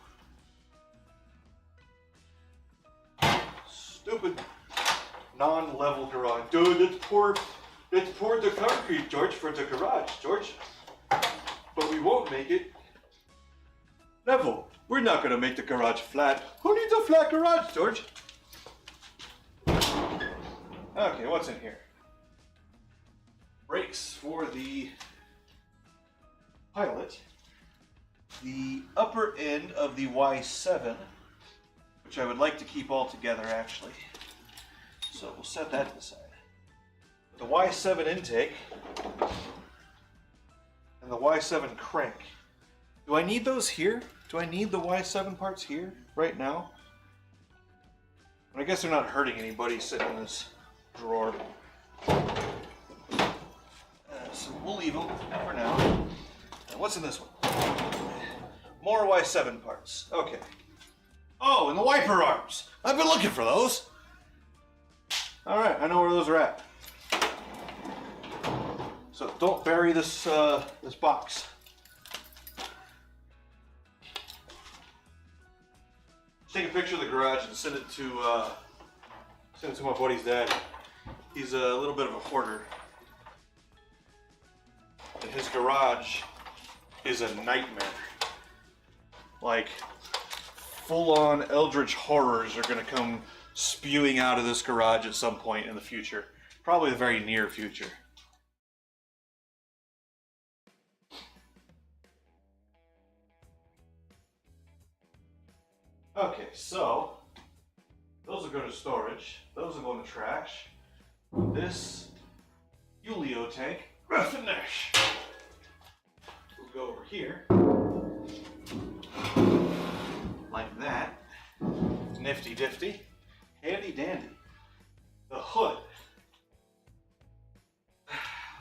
Stupid non-level garage. Dude, let's pour the concrete, George, for the garage, George. But we won't make it level. We're not gonna make the garage flat. Who needs a flat garage, George? Okay, what's in here? Brakes for the Pilot. The upper end of the Y7, which I would like to keep all together actually. So we'll set that to the side. The Y7 intake and the Y7 crank. Do I need those here? Do I need the Y7 parts here right now? I guess they're not hurting anybody sitting in this drawer. So we'll leave them for now. What's in this one? More Y7 parts. Okay. Oh, and the wiper arms. I've been looking for those. All right, I know where those are at. So don't bury this this box. Take a picture of the garage and send it to my buddy's dad. He's a little bit of a hoarder, and his garage is a nightmare. Like, full-on eldritch horrors are going to come spewing out of this garage at some point in the future. Probably the very near future. Okay, so those will go to storage. Those will go in the trash. This Yeehaw tank, finish. We'll go over here. Like that. Nifty difty. Handy dandy. The hood.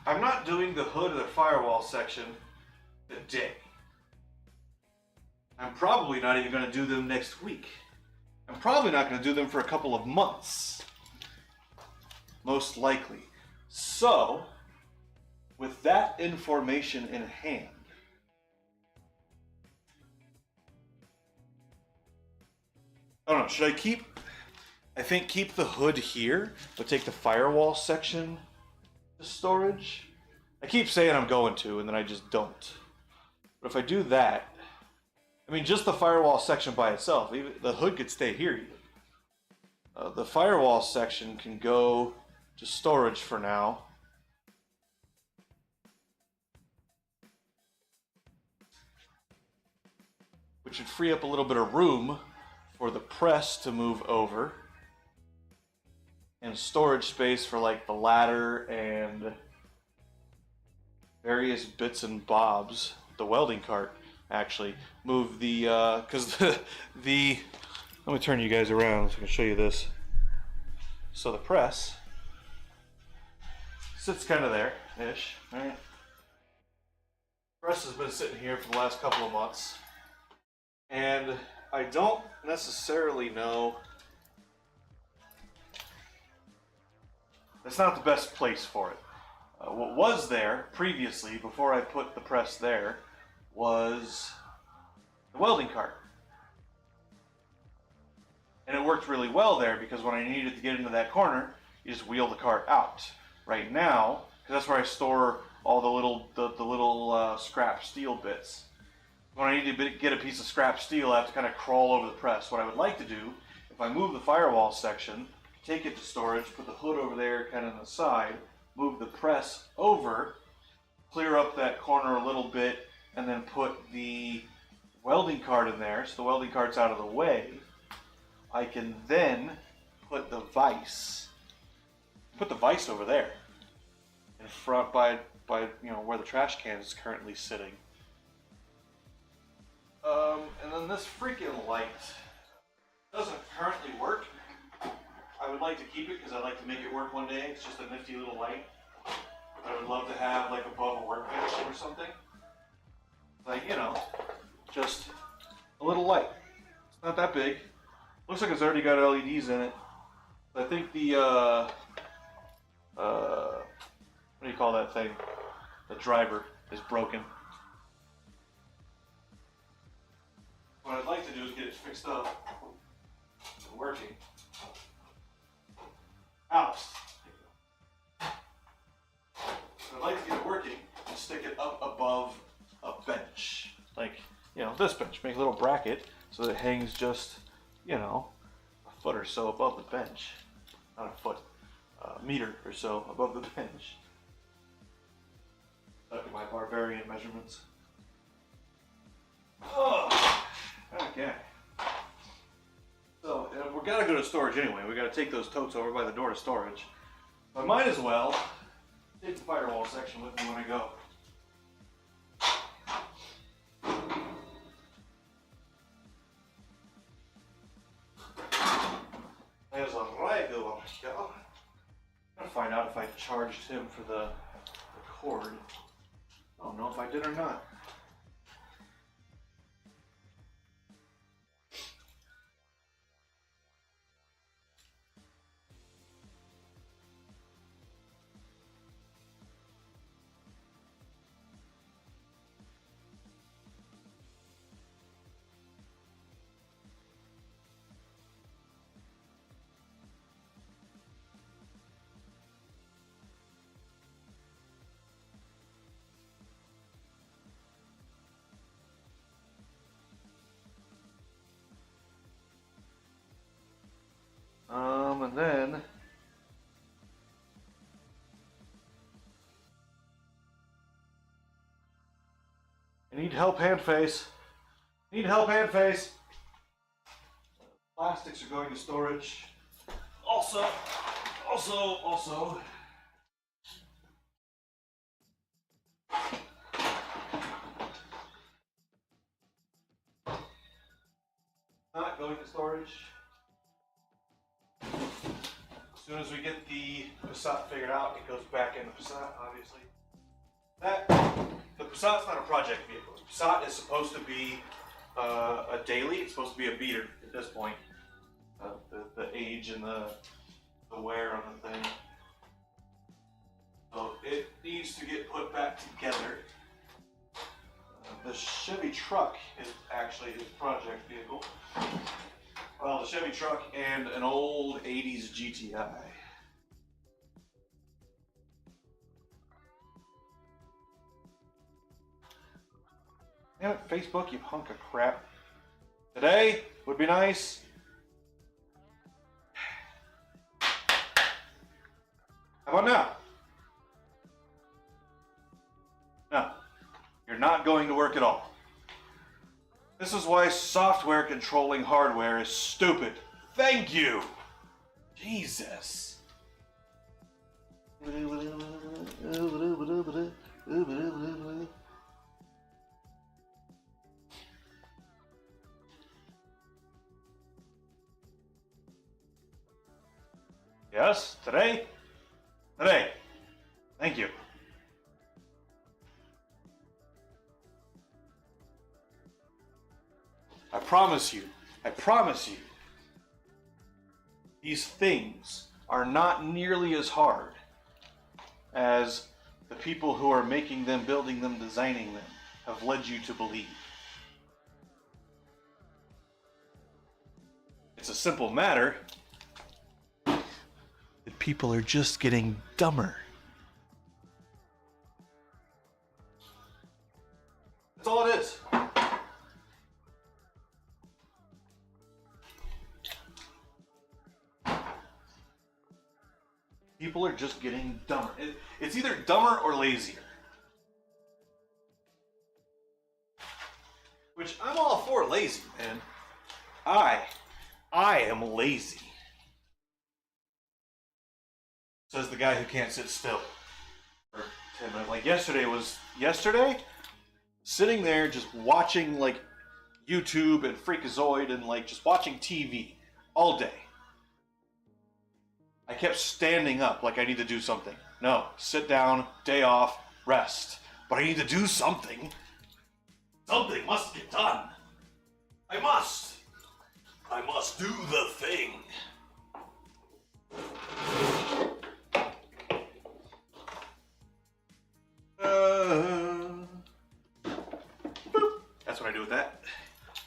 I'm not doing the hood of the firewall section today. I'm probably not even going to do them next week. I'm probably not going to do them for a couple of months. Most likely. So, with that information in hand, I don't know, should I keep the hood here, but take the firewall section to storage? I keep saying I'm going to, and then I just don't. But if I do that, I mean, just the firewall section by itself, even the hood could stay here even. The firewall section can go to storage for now. Which would free up a little bit of room for the press to move over. And storage space for like the ladder and various bits and bobs. The welding cart, actually. Move the, because the, let me turn you guys around so I can show you this. So the press sits kind of there-ish, right? Press has been sitting here for the last couple of months. And I don't necessarily know. It's not the best place for it. What was there previously, before I put the press there, was the welding cart. And it worked really well there because when I needed to get into that corner, you just wheel the cart out. Right now, because that's where I store all the little scrap steel bits. When I need to get a piece of scrap steel, I have to kind of crawl over the press. What I would like to do, if I move the firewall section, take it to storage, put the hood over there kind of on the side, move the press over, clear up that corner a little bit, and then put the welding cart in there, so the welding cart's out of the way. I can then put the vise over there in front by you know where the trash can is currently sitting. And then this freaking light doesn't currently work. I would like to keep it because I'd like to make it work one day. It's just a nifty little light. I would love to have like above a workbench or something. Like, you know, just a little light. It's not that big. Looks like it's already got LEDs in it. I think the what do you call that thing? The driver is broken. What I'd like to do is get it fixed up and working. Alice. I'd like to get it working and stick it up above a bench. Like, you know, this bench. Make a little bracket so that it hangs just, you know, a foot or so above the bench. Not a foot, a meter or so above the bench. Look at my barbarian measurements. Oh, okay. So, we're gonna go to storage anyway. We gotta take those totes over by the door to storage. I might as well take the firewall section with me when I go. There's a regular guy. I'm gonna find out if I charged him for the cord. I don't know if I did or not. And then I need help, Handface. Need help, Handface. Plastics are going to storage. Also. Not going to storage. As soon as we get the Passat figured out, it goes back in the Passat, obviously. The Passat's not a project vehicle. The Passat is supposed to be a daily. It's supposed to be a beater at this point. The age and the wear on the thing. So it needs to get put back together. The Chevy truck is actually his project vehicle. Well, the Chevy truck and an old 80s GTI. Damn it, Facebook, you hunk of crap. Today would be nice. How about now? No, you're not going to work at all. This is why software controlling hardware is stupid. Thank you! Jesus. Yes, today? Today. Thank you. I promise you, these things are not nearly as hard as the people who are making them, building them, designing them have led you to believe. It's a simple matter that people are just getting dumber. That's all it is. People are just getting dumber. It's either dumber or lazier. Which I'm all for lazy, man. I am lazy. Says the guy who can't sit still. For 10 minutes. Like yesterday? Sitting there just watching like YouTube and Freakazoid and like just watching TV all day. I kept standing up like I need to do something. No, sit down, day off, rest. But I need to do something. Something must get done. I must do the thing.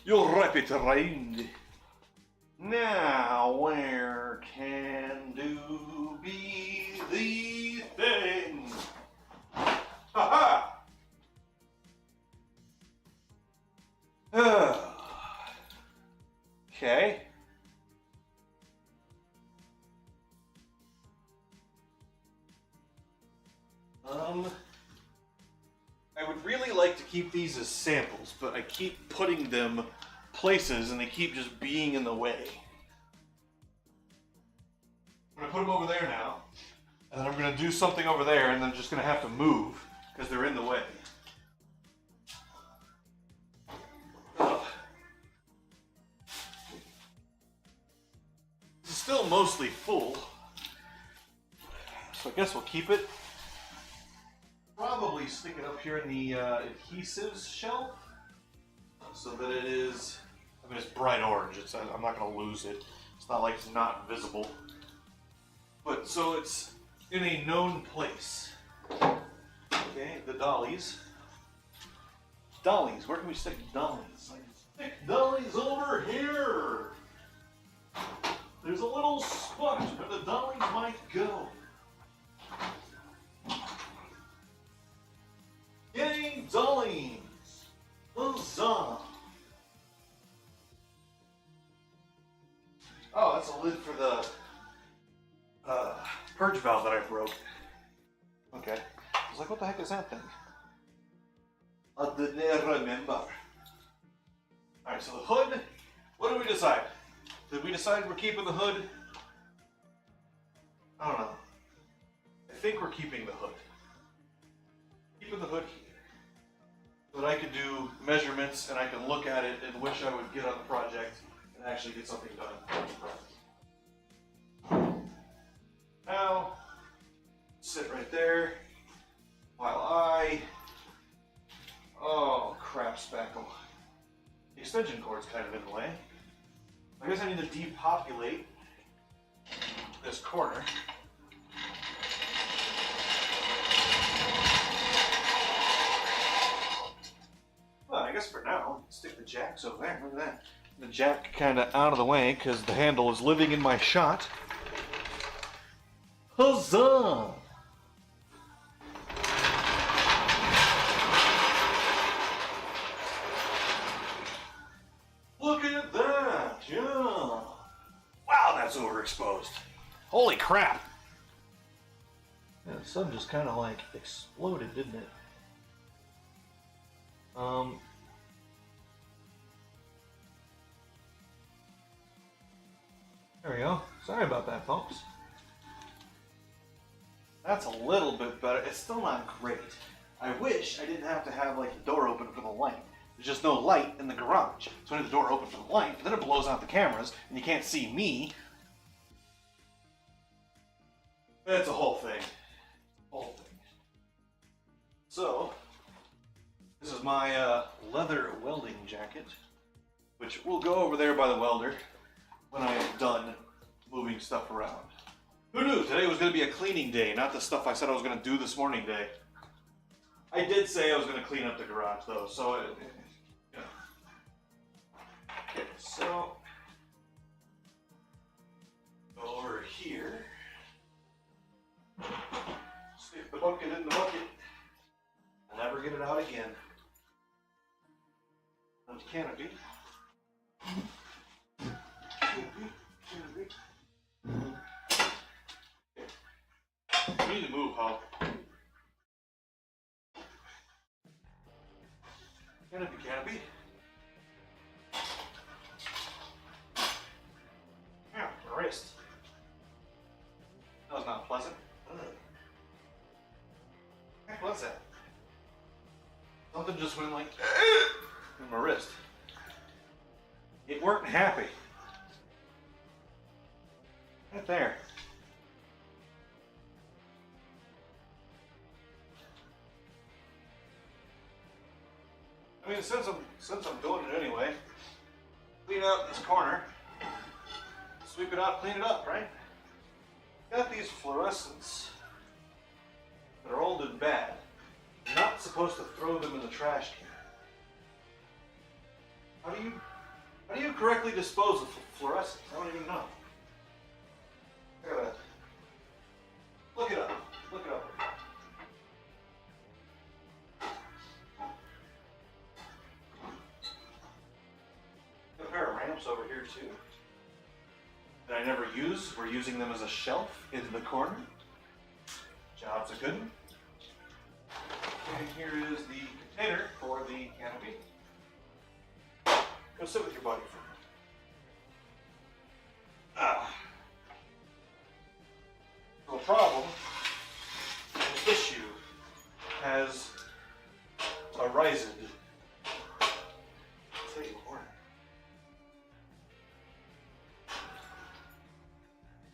You'll wrap it around. Now, where can do be the thing? Ha ha! Okay. I would really like to keep these as samples, but I keep putting them places and they keep just being in the way. I'm gonna put them over there now, and then I'm gonna do something over there, and then I'm just gonna have to move because they're in the way. Ugh. This is still mostly full, so I guess we'll keep it. Probably stick it up here in the adhesives shelf so that it is, I mean, it's bright orange. I'm not going to lose it. It's not like it's not visible. But so it's in a known place. Okay, the dollies. Dollies, where can we stick dollies? Stick dollies over here. There's a little spot where the dollies might go. Yay, dollies! Huzzah! Oh, that's a lid for the purge valve that I broke. Okay. I was like, what the heck is that thing? I didn't remember. Alright, so the hood, what did we decide? Did we decide we're keeping the hood? I don't know. I think we're keeping the hood. Keeping the hood here. So that I could do measurements and I can look at it and wish I would get on the project and actually get something done. Now, sit right there while oh crap, spackle. The extension cord's kind of in the way. I guess I need to depopulate this corner. Well, I guess for now, stick the jacks over there. Look at that. The jack kind of out of the way because the handle is living in my shot. Huzzah! Look at that! Yeah! Wow, that's overexposed. Holy crap! Yeah, the sun just kind of like exploded, didn't it? There we go. Sorry about that, folks. That's a little bit better. It's still not great. I wish I didn't have to have like the door open for the light. There's just no light in the garage. So I need the door open for the light, and then it blows out the cameras, and you can't see me. It's a whole thing. Whole thing. So, this is my leather welding jacket, which will go over there by the welder when I am done moving stuff around. Who knew today was going to be a cleaning day, not the stuff I said I was going to do this morning day. I did say I was going to clean up the garage though, so yeah. Okay, so go over here, stick the bucket in the bucket, and never get it out again. On the canopy. We need to move, Hal. Canopy. Yeah, my wrist. That was not pleasant. What was that? Something just went like in my wrist. It weren't happy. Right there. I mean, since I'm doing it anyway, clean out this corner, sweep it out, clean it up, right? Got these fluorescents that are old and bad. You're not supposed to throw them in the trash can. How do you How do you correctly dispose of fluorescents? I don't even know. I gotta look it up. Look it up. Got a pair of ramps over here too that I never use. We're using them as a shelf in the corner. Job's a good one. And here is the container for the canopy. Go sit with your buddy for a minute. So the problem is this shoe has arisen. Tell you what.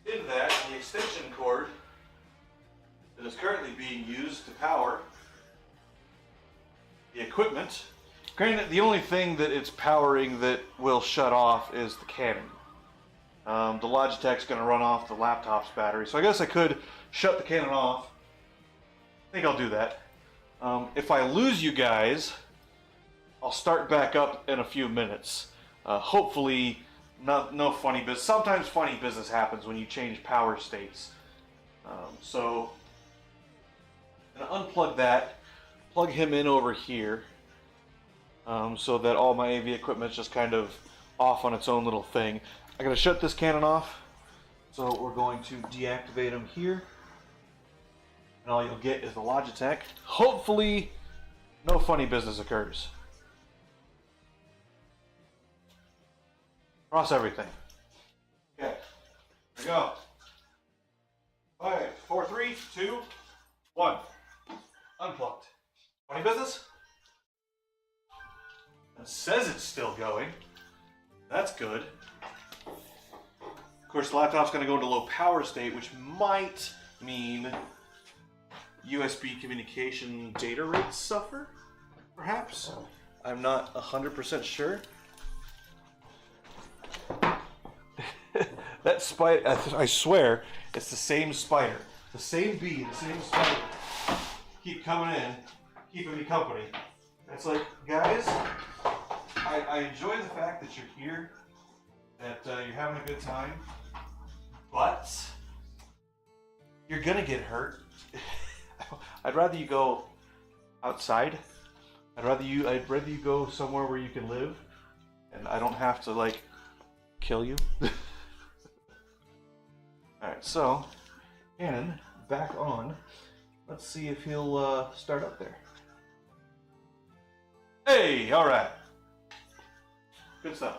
In that, the extension cord that is currently being used to power the equipment. Granted, the only thing that it's powering that will shut off is the Canon. The Logitech's going to run off the laptop's battery, so I guess I could shut the Canon off. I think I'll do that. If I lose you guys, I'll start back up in a few minutes. Hopefully, no funny business. Sometimes funny business happens when you change power states. So, I'm going to unplug that, plug him in over here, so that all my AV equipment's just kind of off on its own little thing. I gotta shut this Canon off, so we're going to deactivate him here, and all you'll get is the Logitech. Hopefully, no funny business occurs. Cross everything. Okay, here we go. 5, 4, 3, 2, 1. Unplugged. Funny business? It says it's still going. That's good. Of course, the laptop's going to go into low power state, which might mean USB communication data rates suffer, perhaps. I'm not 100% sure. That spider, I swear, it's the same spider. The same bee, the same spider. Keep coming in, keeping me company. It's like, guys, I enjoy the fact that you're here, that you're having a good time, but you're gonna get hurt. I'd rather you go outside. I'd rather you go somewhere where you can live, and I don't have to like kill you. All right, so Canon back on. Let's see if he'll start up there. Hey, all right. Good stuff.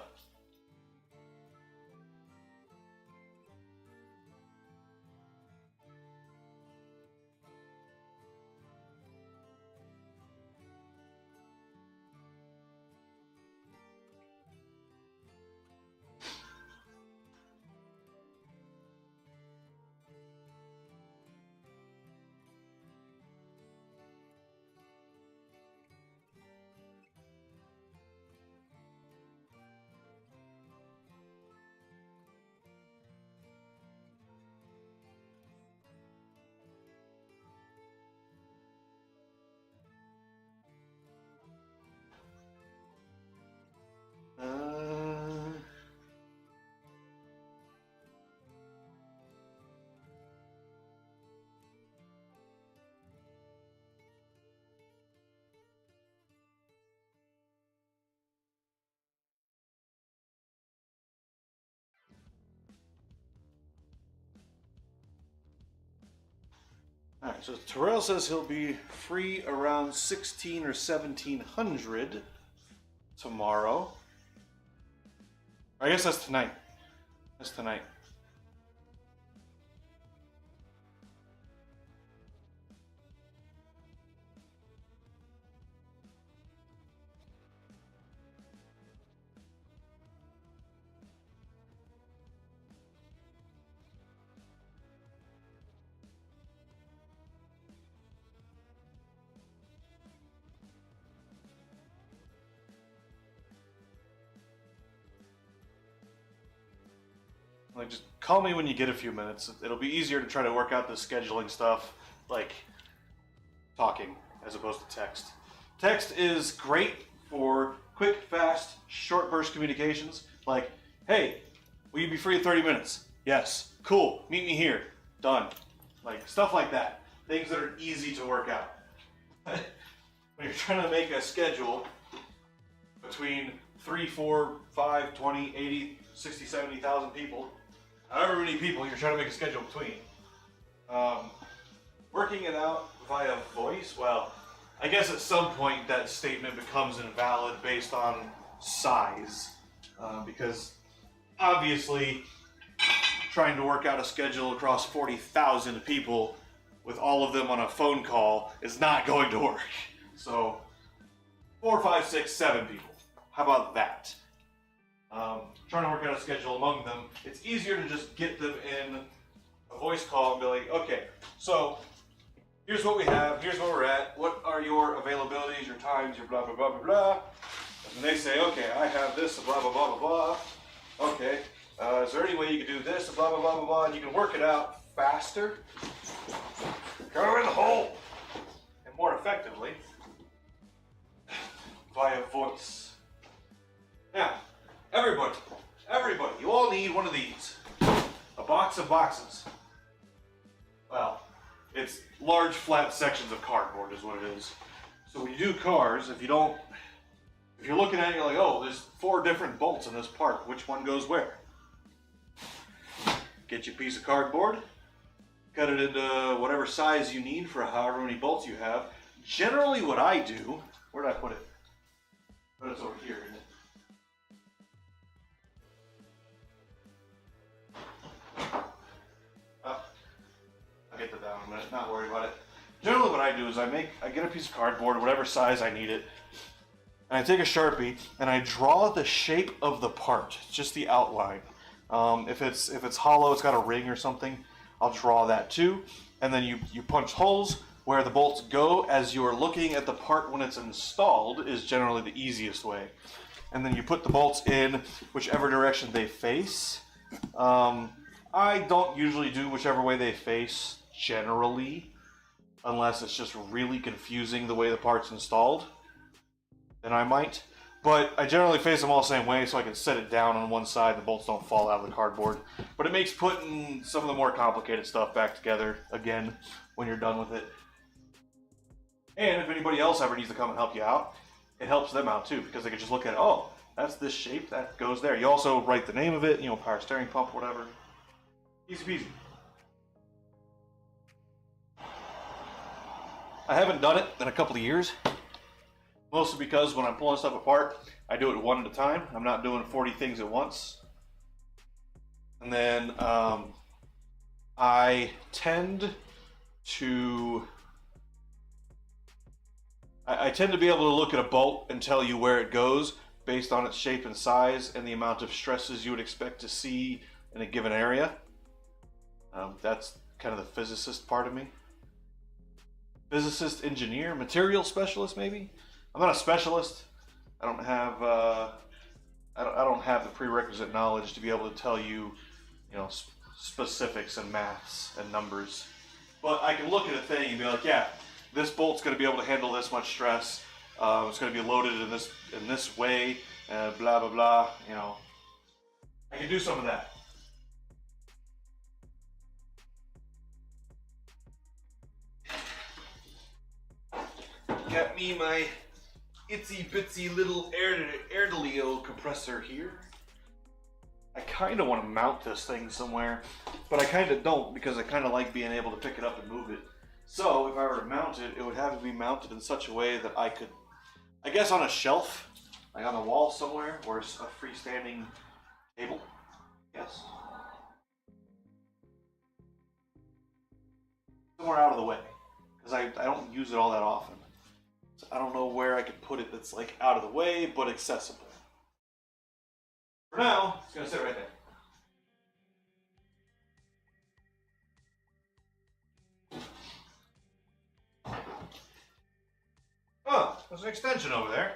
Alright, so Terrell says he'll be free around 16 or 1700 tomorrow. I guess that's tonight. That's tonight. Like, just call me when you get a few minutes. It'll be easier to try to work out the scheduling stuff, like talking, as opposed to text. Text is great for quick, fast, short burst communications like, hey, will you be free in 30 minutes? Yes. Cool. Meet me here. Done. Like stuff like that. Things that are easy to work out. When you're trying to make a schedule between 3, 4, 5, 20, 80, 60, 70,000 people, however many people you're trying to make a schedule between, working it out via voice, well, I guess at some point that statement becomes invalid based on size, because obviously trying to work out a schedule across 40,000 people with all of them on a phone call is not going to work. So 4, 5, 6, 7 people. How about that? Trying to work out a schedule among them. It's easier to just get them in a voice call and be like, okay, so here's what we have, here's where we're at, what are your availabilities, your times, your blah, blah, blah, blah, blah. And they say, okay, I have this, blah, blah, blah, blah, blah. Okay, is there any way you can do this, blah, blah, blah, blah, blah, and you can work it out faster, go in the hole, and more effectively via voice. Now, everybody, you all need one of these. A box of boxes. Well, it's large flat sections of cardboard is what it is. So when you do cars, if you're looking at it, you're like, oh, there's 4 different bolts in this part. Which one goes where? Get your piece of cardboard, cut it into whatever size you need for however many bolts you have. Generally what I do, where did I put it? But it's over here, isn't it? I'll get that down in a minute, not worried about it. Generally what I do is I get a piece of cardboard, whatever size I need it, and I take a Sharpie and I draw the shape of the part, just the outline. If it's hollow, it's got a ring or something, I'll draw that too. And then you punch holes where the bolts go as you're looking at the part when it's installed is generally the easiest way. And then you put the bolts in whichever direction they face. I don't usually do whichever way they face, generally, unless it's just really confusing the way the part's installed. Then I might. But I generally face them all the same way so I can set it down on one side and the bolts don't fall out of the cardboard. But it makes putting some of the more complicated stuff back together again when you're done with it. And if anybody else ever needs to come and help you out, it helps them out too, because they can just look at it, oh, that's this shape, that goes there. You also write the name of it, power steering pump, whatever. Easy peasy. I haven't done it in a couple of years. Mostly because when I'm pulling stuff apart, I do it one at a time. I'm not doing 40 things at once. And then I tend to be able to look at a bolt and tell you where it goes based on its shape and size and the amount of stresses you would expect to see in a given area. That's kind of the physicist part of me. Physicist, engineer, material specialist maybe? I'm not a specialist. I don't have I don't have the prerequisite knowledge to be able to tell you, specifics and maths and numbers. But I can look at a thing and be like, yeah, this bolt's going to be able to handle this much stress. It's going to be loaded in this way. Blah blah blah. I can do some of that. Got me my itsy bitsy little Erdolio compressor here. I kind of want to mount this thing somewhere, but I kind of don't because I kind of like being able to pick it up and move it. So if I were to mount it, it would have to be mounted in such a way that I could, I guess on a shelf, like on the wall somewhere, or a freestanding table. Yes. Somewhere out of the way, because I don't use it all that often. So I don't know where I could put it that's like out of the way, but accessible. For now, it's gonna sit right there. Oh, there's an extension over there.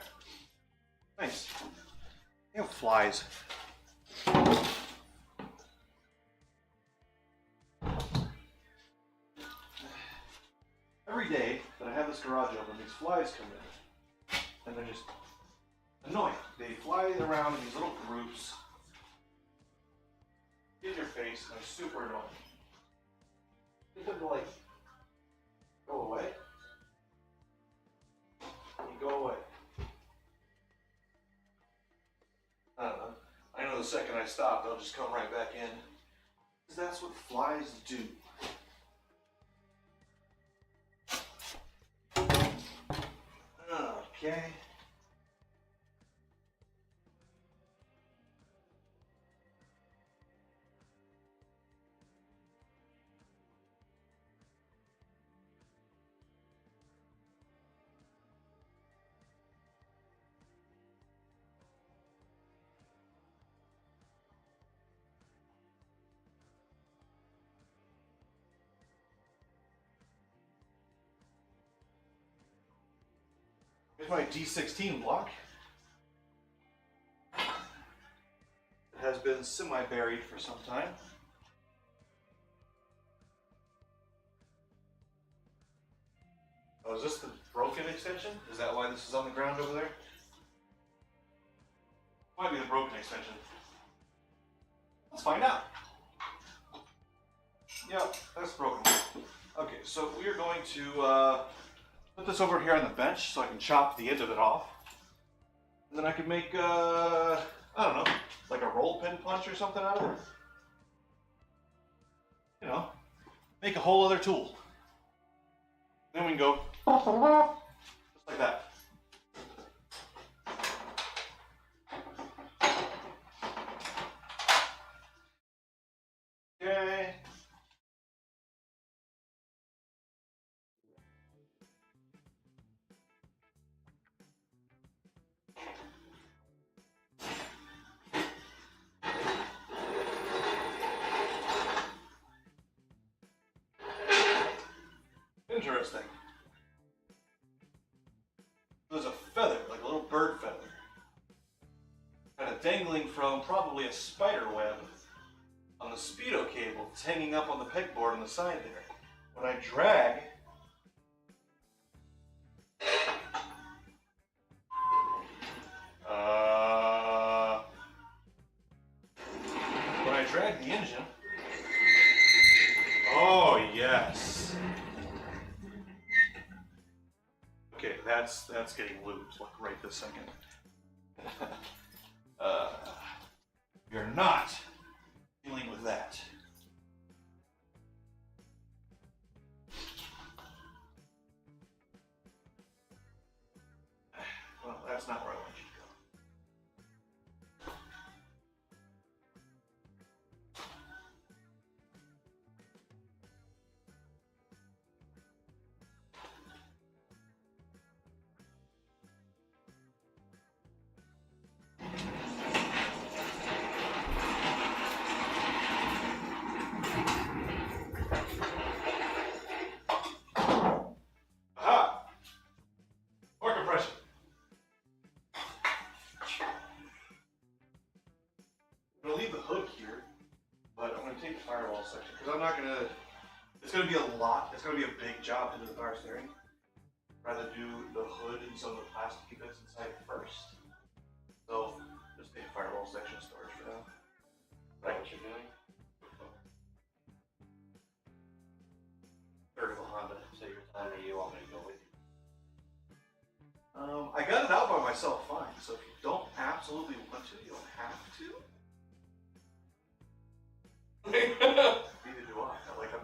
Nice. You have flies. Every day that I have this garage open, these flies come in. And they're just annoying. They fly around in these little groups in your face, and they're super annoying. You have to like go away. You go away. I don't know. I know the second I stop, they'll just come right back in. Because that's what flies do. Okay. Here's my D16 block. It has been semi-buried for some time. Oh, is this the broken extension? Is that why this is on the ground over there? Might be the broken extension. Let's find out. Yep, that's broken. Okay, so we are going to put this over here on the bench so I can chop the end of it off. And then I can make, I don't know, like a roll pin punch or something out of it. You know, make a whole other tool. Then we can go just like that. Okay. Interesting. There's a feather, like a little bird feather, kind of dangling from probably a spider web on the speedo cable that's hanging up on the pegboard on the side there. When I drag, the engine. Oh yes. Okay, that's getting lubed like right this second. You're not dealing with that. Well, that's not where I want you to go. Aha! More compression. I'm going to leave the hood here, but I'm going to take the firewall section because I'm not going to, it's going to be a lot, it's going to be a big job to do the power steering. I'd rather do the hood and some of the plastic bits inside first. So, just take the firewall section storage for now. Right, what you're doing? Third of a Honda. So you're telling me you want me to go with you? I got it out by myself fine, so if you don't absolutely want to, you don't have to. Neither do I. Like I'm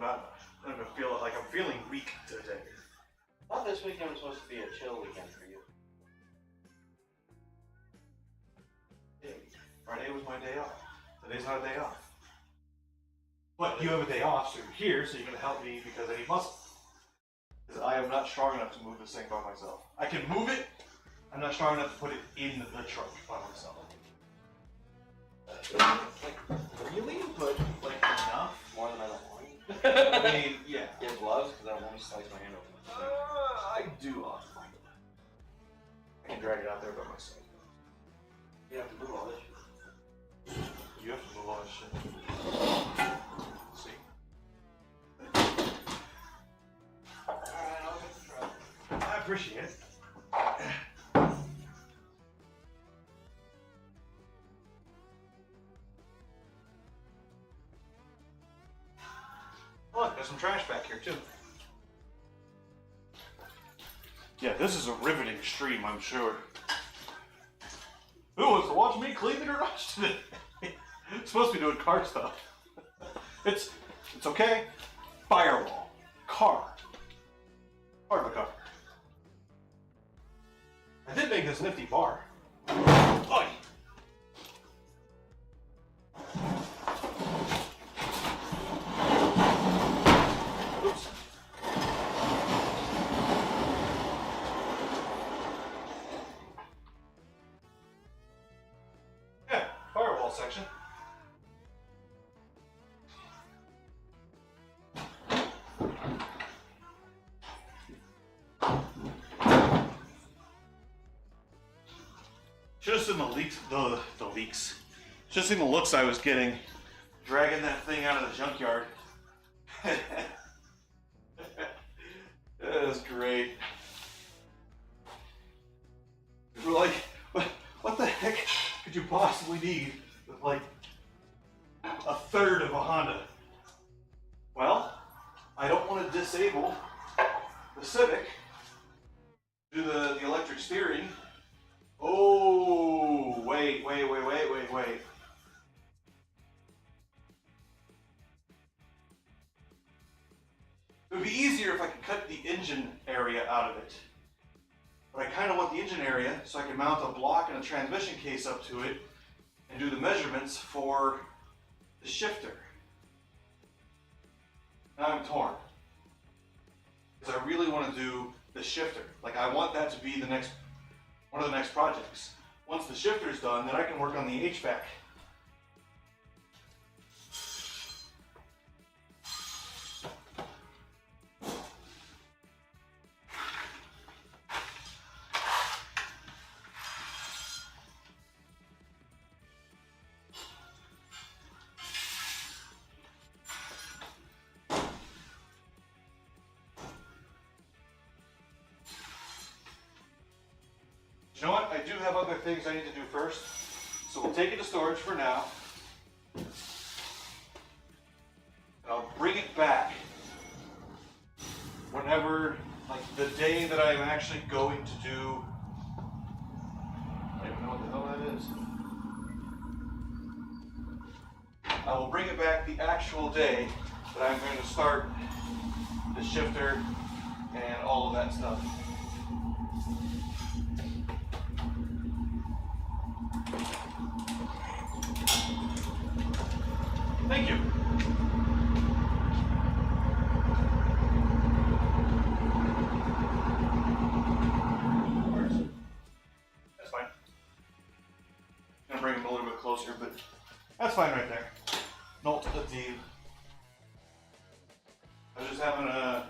gonna feel like I'm feeling weak today. I thought this weekend was supposed to be a chill weekend for you. Friday was my day off. Today's not a day off. But you have a day off, so you're here, so you're gonna help me because I need muscle. Because I am not strong enough to move this thing by myself. I can move it, I'm not strong enough to put it in the truck by myself. Like, Really? But like enough? more than I don't want. I mean, yeah. You have gloves? Because I don't want to slice my hand open. I do often. I can drag it out there by myself. You have to move all this shit. You have to move all this shit. See? Alright, I'll get the truck. I appreciate it. Yeah, this is a riveting stream, I'm sure. Who wants to watch me clean the garage today? It's supposed to be doing car stuff. It's okay. Firewall. Car. Part of a car. I did make this nifty bar. Oi! Oops. Yeah, firewall section. Should have seen the leaks. The leaks. Should have seen the looks I was getting dragging that thing out of the junkyard. That was great. We're like, what the heck could you possibly need with like a third of a Honda? Well, I don't want to disable the Civic, do the electric steering. Oh, wait. It would be easier if I could cut the engine area out of it. But I kind of want the engine area so I can mount a block and a transmission case up to it and do the measurements for the shifter. Now I'm torn. Because I really want to do the shifter. Like, I want that to be one of the next projects. Once the shifter's done, then I can work on the HVAC. You know what? I do have other things I need to do first. So we'll take it to storage for now. And I'll bring it back whenever, like the day that I'm actually going to do. I don't even know what the hell that is. I will bring it back the actual day that I'm going to start the shifter and all of that stuff. Thank you. That's fine. I'm gonna bring him a little bit closer, but that's fine right there. Not a deal. I was just having a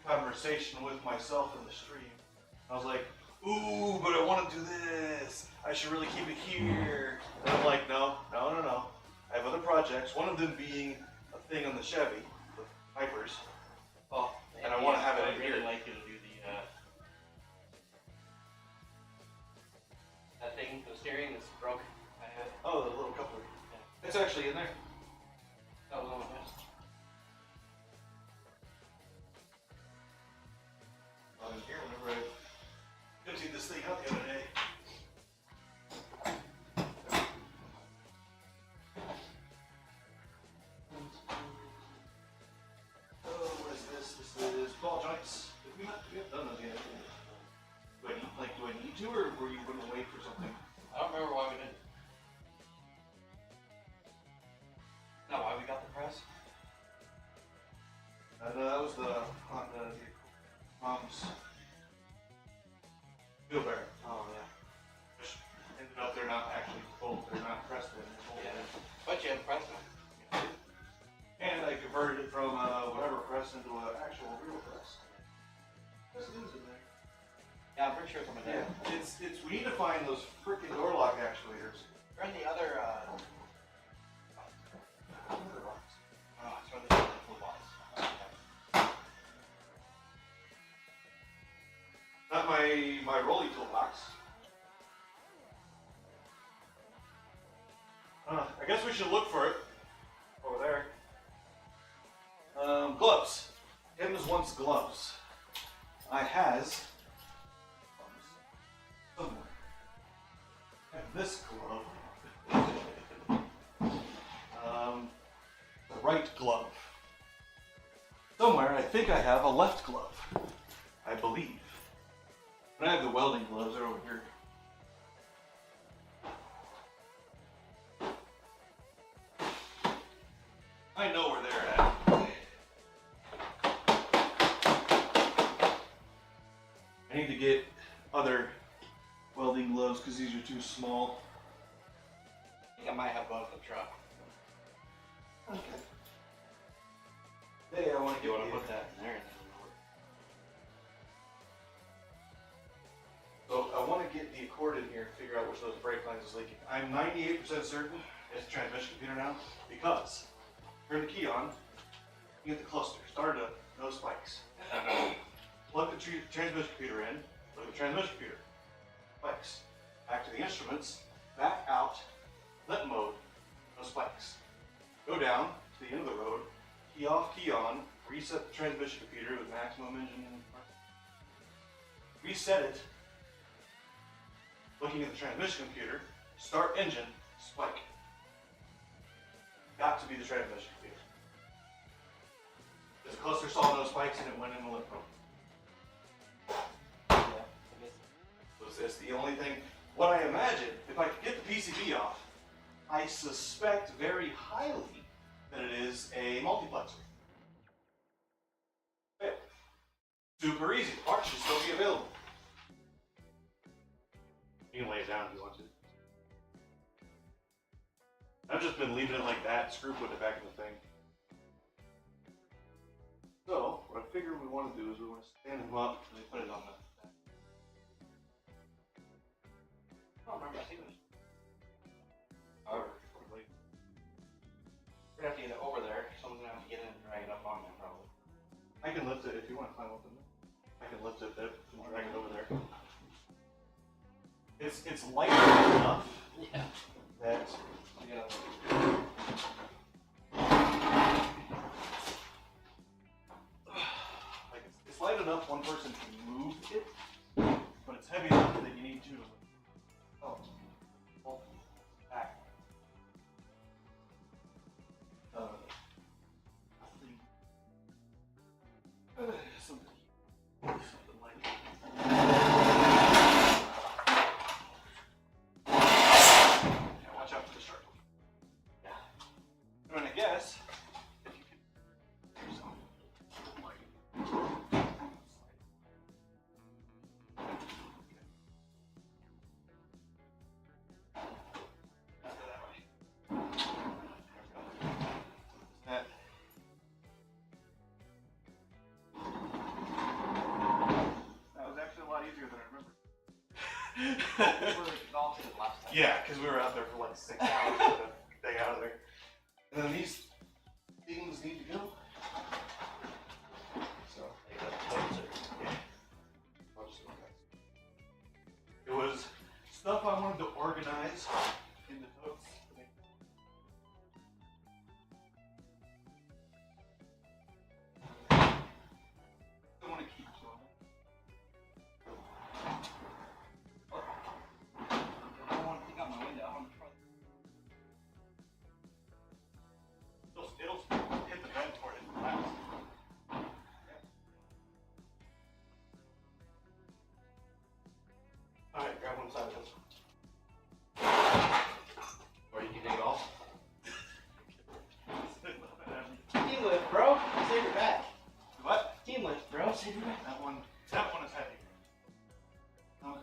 conversation with myself in the stream. I was like, ooh, but I want to do this. I should really keep it here. And I'm like, no. I have other projects, one of them being a thing on the Chevy, the Hypers. Oh, and I want to have it in here. I'd really like you to do the, that thing, the steering that's broke. I had. Oh, the little coupler. Yeah. It's actually in there. That was on my list. I was here whenever I emptied this thing out the other day. Ball joints. We have done those yet. Do I need to, or were you going to wait for something? I don't remember why we didn't. No, why we got the press? That was the Honda mom's wheel bearing. Oh yeah. Which ended up they're not actually both. They're not pressed in. They're bolted in. But you have press them. And I converted it from whatever press into an actual real press. This is in there. Yeah, I'm pretty sure it's on my Yeah, desk. it's. We need to find those freaking door lock actuators. They're in the other, Box. oh, it's from the other toolbox. Not my rolly toolbox. I guess we should look for it over there. Gloves. Him's wants gloves. I has this glove. The right glove. Somewhere, I think I have a left glove. I believe. But I have the welding gloves. They're over here. I know where they're at. I need to get other welding gloves because these are too small. I think I might have both in the truck. Okay. Hey, I want to You get want to the- put that in there? So I want to get the accord in here and figure out which of those brake lines is leaking. I'm 98% certain it's the transmission computer now because turn the key on, you get the cluster, start it up, no spikes. Plug the transmission computer in, plug the transmission computer, spikes. Back to the instruments, back out, lit mode, no spikes. Go down to the end of the road, key off, key on, reset the transmission computer with maximum engine. Reset it. Looking at the transmission computer, start engine, spike. Got to be the transmission computer. The cluster saw no spikes and it went in the limp mode. Yeah, I guess. So it's the only thing. What I imagine, if I could get the PCB off, I suspect very highly that it is a multiplexer. Okay. Super easy. Parts should still be available. You can lay it down if you want to. I've just been leaving it like that, screw putting it back in the thing. So, what I figure we want to do is we want to stand them up and they put it on the. I don't remember seeing this. However, We're gonna have to get it over there. Someone's gonna have to get in and drag it up on there, probably. I can lift it if you want to climb up in there. I can lift it and drag it over there. It's light enough Yeah. that like it's light enough one person can move it, but it's heavy enough that you need two to lift. Oh, back. Something like that. Yeah, watch out for the shark. Yeah. I'm gonna guess if you can do something like let's go that way. That. That was actually a lot easier than I remembered. We were exhausted last time. Yeah, because we were out there for like 6 hours to stay out of there. And then these things need to go. So, They got closer. yeah. I'll just look at it. It was stuff I wanted to organize in the totes. I want to keep going. I don't want to take out my window. I want to try. It'll hit the bed for it in the last. Alright, grab one side of this. Or you can dig it off. That Team lift, bro. Save your back. what? Team lift, bro. Save your back. That one is heavy. Okay.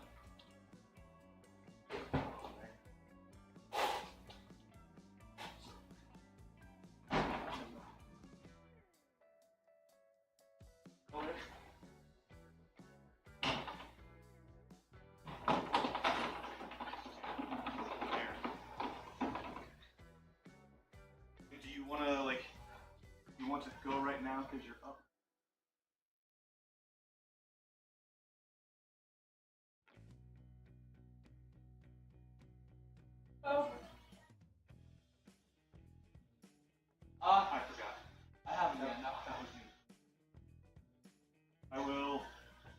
Do you want to you want to go right now because you're up? Oh. I forgot. I haven't yet. No. That was me.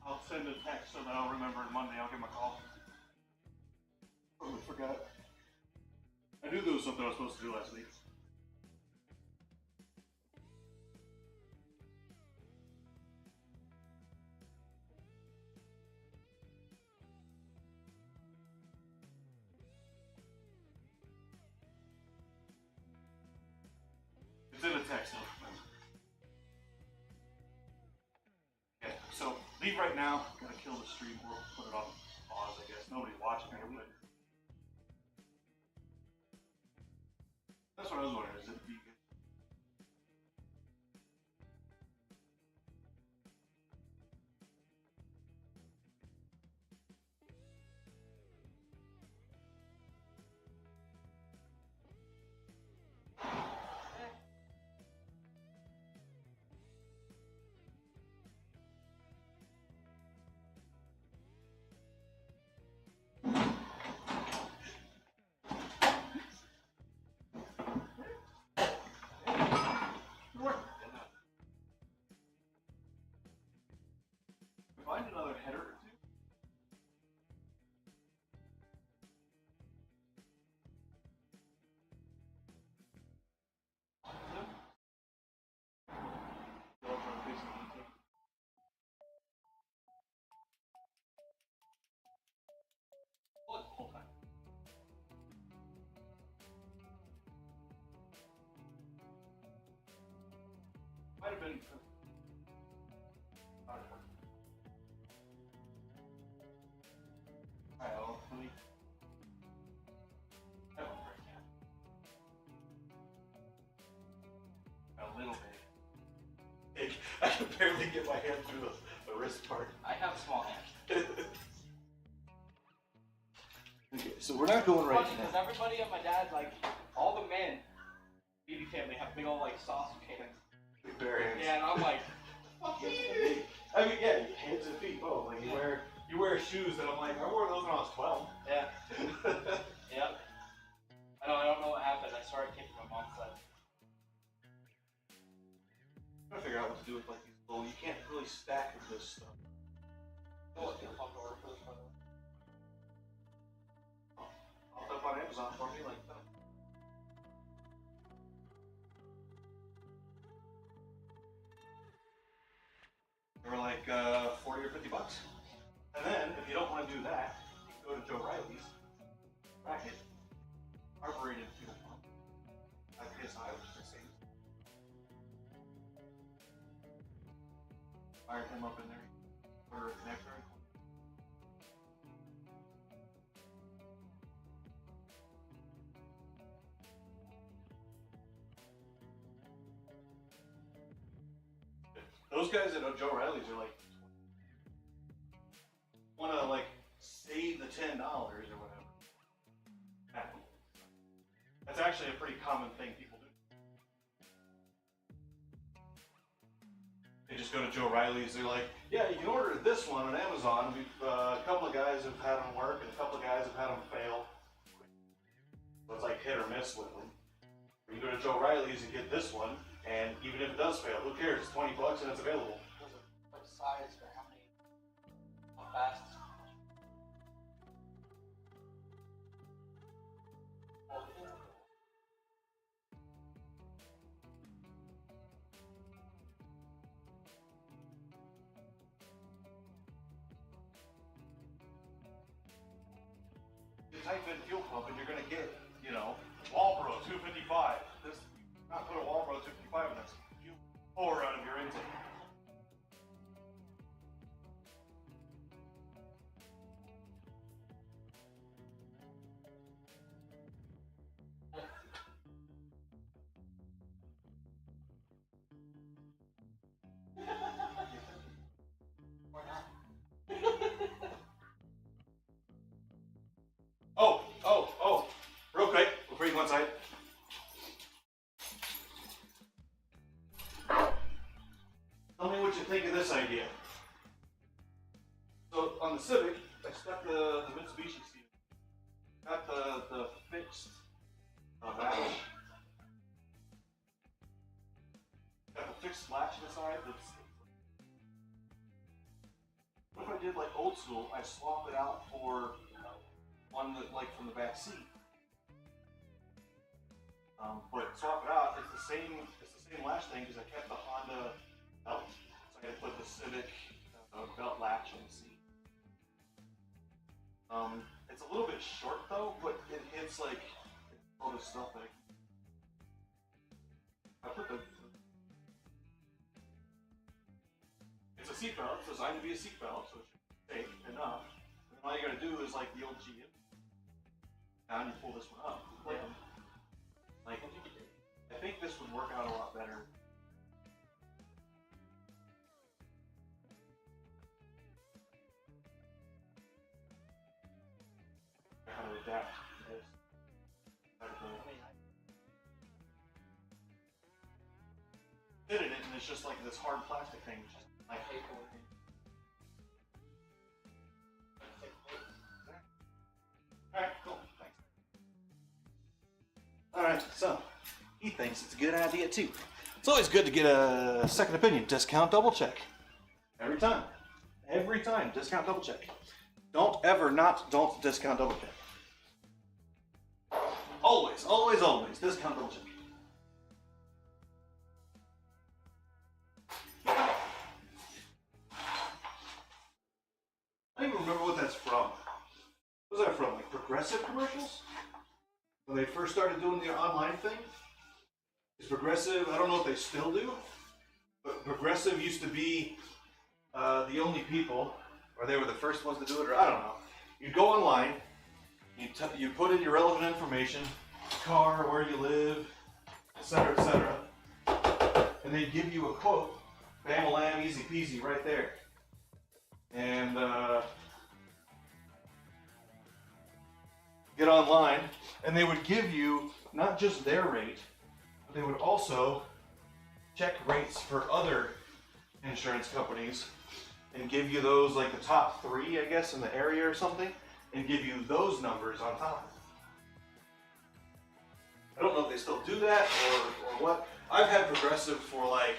I'll send a text so that I'll remember Monday. I'll give him a call. Totally forgot. I knew there was something I was supposed to do last week. It's in a text. Okay, so leave right now. Gotta kill the stream or put it on pause, I guess. Nobody's watching it, but that's what I was wondering. Is it vegan? Find another header or two. Hold on. Might have been. Alright, well, let me. A little bit. I can barely get my hand through the wrist part. I have small hands. Okay, so we're not going right Funny, now. because everybody at my dad's, like, all the men, BB family, have big old, like, sauce cans. Big bare hands. Yeah, and I'm like, I mean, yeah, hands and feet both. Like you wear shoes that I'm like, I wore those when I was 12. yeah, yep. I don't know what happened. I started kicking my mom's side. I'm trying to figure out what to do with like these little. You can't really stack this stuff. Oh, it's a fun door for this one. I'll put up on Amazon for me like that. They were like 40 or 50 bucks. And then, if you don't want to do that, you can go to Joe Riley's. Bracket. Carbureted fuel pump. PSI, which is the same. Fired him up in there. Order a connector. Those guys at Joe Riley's are like, want to like save the $10 or whatever. That's actually a pretty common thing people do. They just go to Joe Riley's. They're like, yeah, you can order this one on Amazon. A couple of guys have had them work, and a couple of guys have had them fail. So it's like hit or miss with them. Or you go to Joe Riley's and get this one, and even if it does fail, who cares? It's 20 bucks and it's available. What size or how many? How fast? You type in fuel pump and you're gonna get, you know, Walbro 255. This, not put a Walbro 255 in this. You pour out of your intake. Oh, real quick, before you go inside. Tell me what you think of this idea. So on the Civic, I stuck the Mitsubishi seat. Got the fixed latch. Got the fixed latch inside. What if I did like old school? I swap it out for one that like from the back seat. But swap it out, it's the same latch thing because I kept the Honda belt. So I had to put the Civic belt latch on the seat. It's a little bit short though, but it hits like all this stuff that I put it's a seat belt, it's designed to be a seat belt, so it should be safe enough. And all you gotta do is like the old GM. Now you pull this one up. Like, I think this would work out a lot better. How to adapt to this. Fit in it, and it's just like this hard plastic thing. Just like Alright, cool. Thanks. Alright, so he thinks it's a good idea too. It's always good to get a second opinion. Discount double check. Every time. Every time. Discount double check. Don't discount double check. Always, always, always. Discount double check. I don't even remember what that's from. What was that from? Like Progressive commercials? When they first started doing the online thing? Is Progressive, I don't know if they still do, but Progressive used to be the only people, or they were the first ones to do it, or I don't know. You go online, you put in your relevant information, car, where you live, etc., and they give you a quote, bam-a-lam, easy peasy, right there. And get online, and they would give you not just their rate, but they would also check rates for other insurance companies and give you those, like the top 3, I guess, in the area or something, and give you those numbers on top. I don't know if they still do that or what. I've had Progressive for like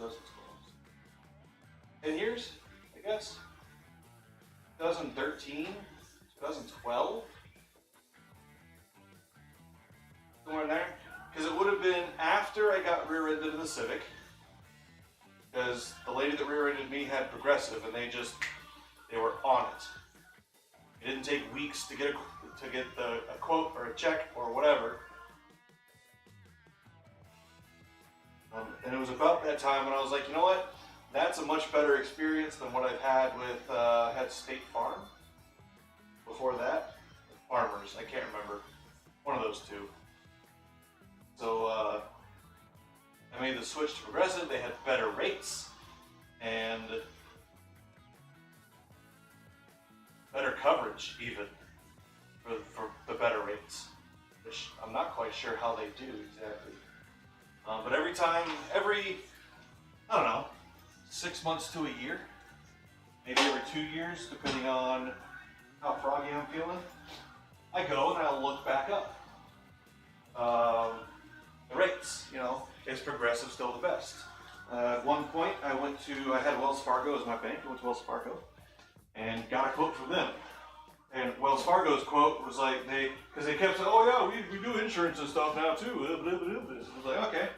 those 10 years, I guess. 2013, 2012, somewhere in there. Because it would have been after I got rear-ended in the Civic. Because the lady that rear-ended me had Progressive, and they were on it. It didn't take weeks to get a quote or a check or whatever. And it was about that time when I was like, you know what? That's a much better experience than what I've had with had State Farm. Before that, Farmers, I can't remember. One of those two. So I made the switch to Progressive. They had better rates and better coverage even for the better rates, which I'm not quite sure how they do exactly. But every, I don't know, 6 months to a year, maybe every 2 years, depending on how froggy I'm feeling, I go and I'll look back up the rates. You know, is Progressive still the best? At one point, I had Wells Fargo as my bank. I went to Wells Fargo and got a quote from them. And Wells Fargo's quote was like, because they kept saying, oh yeah, we do insurance and stuff now too. I was like, okay,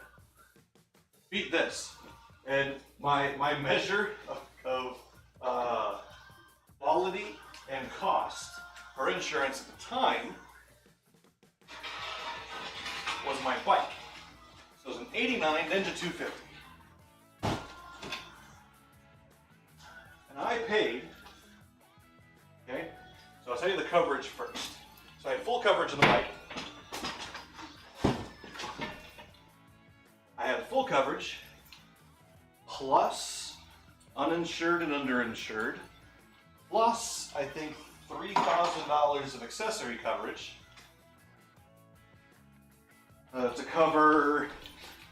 beat this. And my measure of quality and cost for insurance at the time was my bike. So it was an 89 Ninja 250. And I paid, okay, so I'll tell you the coverage first. So I had full coverage on the bike. I had full coverage, plus uninsured and underinsured, plus I think $3,000 of accessory coverage to cover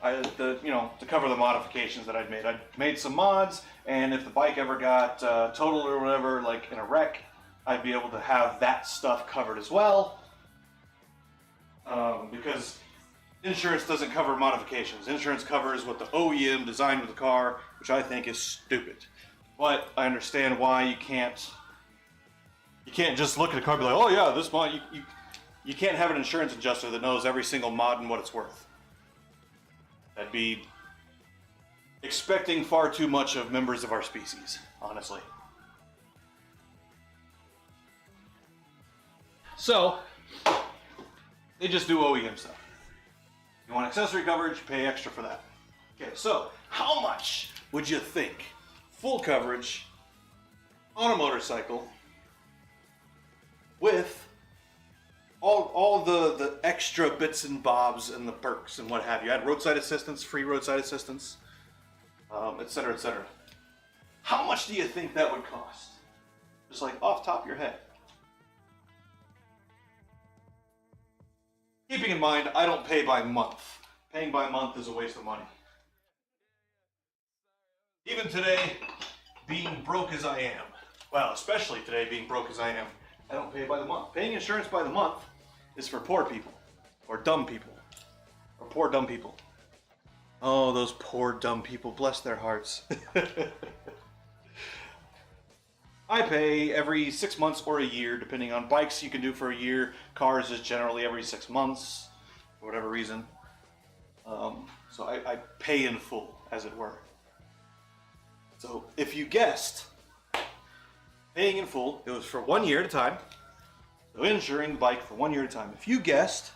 to cover the modifications that I'd made. I'd made some mods, and if the bike ever got totaled or whatever, like in a wreck, I'd be able to have that stuff covered as well. Because insurance doesn't cover modifications. Insurance covers what the OEM designed with the car, which I think is stupid. But I understand why you can't just look at a car and be like, oh yeah, this mod, you can't have an insurance adjuster that knows every single mod and what it's worth. That'd be expecting far too much of members of our species, honestly. So, they just do OEM stuff. You want accessory coverage, pay extra for that. Okay, so how much would you think full coverage on a motorcycle with all the extra bits and bobs and the perks and what have you? Add roadside assistance, free roadside assistance, etc., etc. How much do you think that would cost? Just like off the top of your head. Keeping in mind, I don't pay by month. Paying by month is a waste of money. Even today, being broke as I am, well, especially today being broke as I am, I don't pay by the month. Paying insurance by the month is for poor people, or dumb people, or poor dumb people. Oh, those poor dumb people, bless their hearts. I pay every 6 months or a year, depending on bikes you can do for a year. Cars is generally every 6 months, for whatever reason. So I pay in full, as it were. So if you guessed, paying in full, it was for 1 year at a time. So insuring the bike for 1 year at a time. If you guessed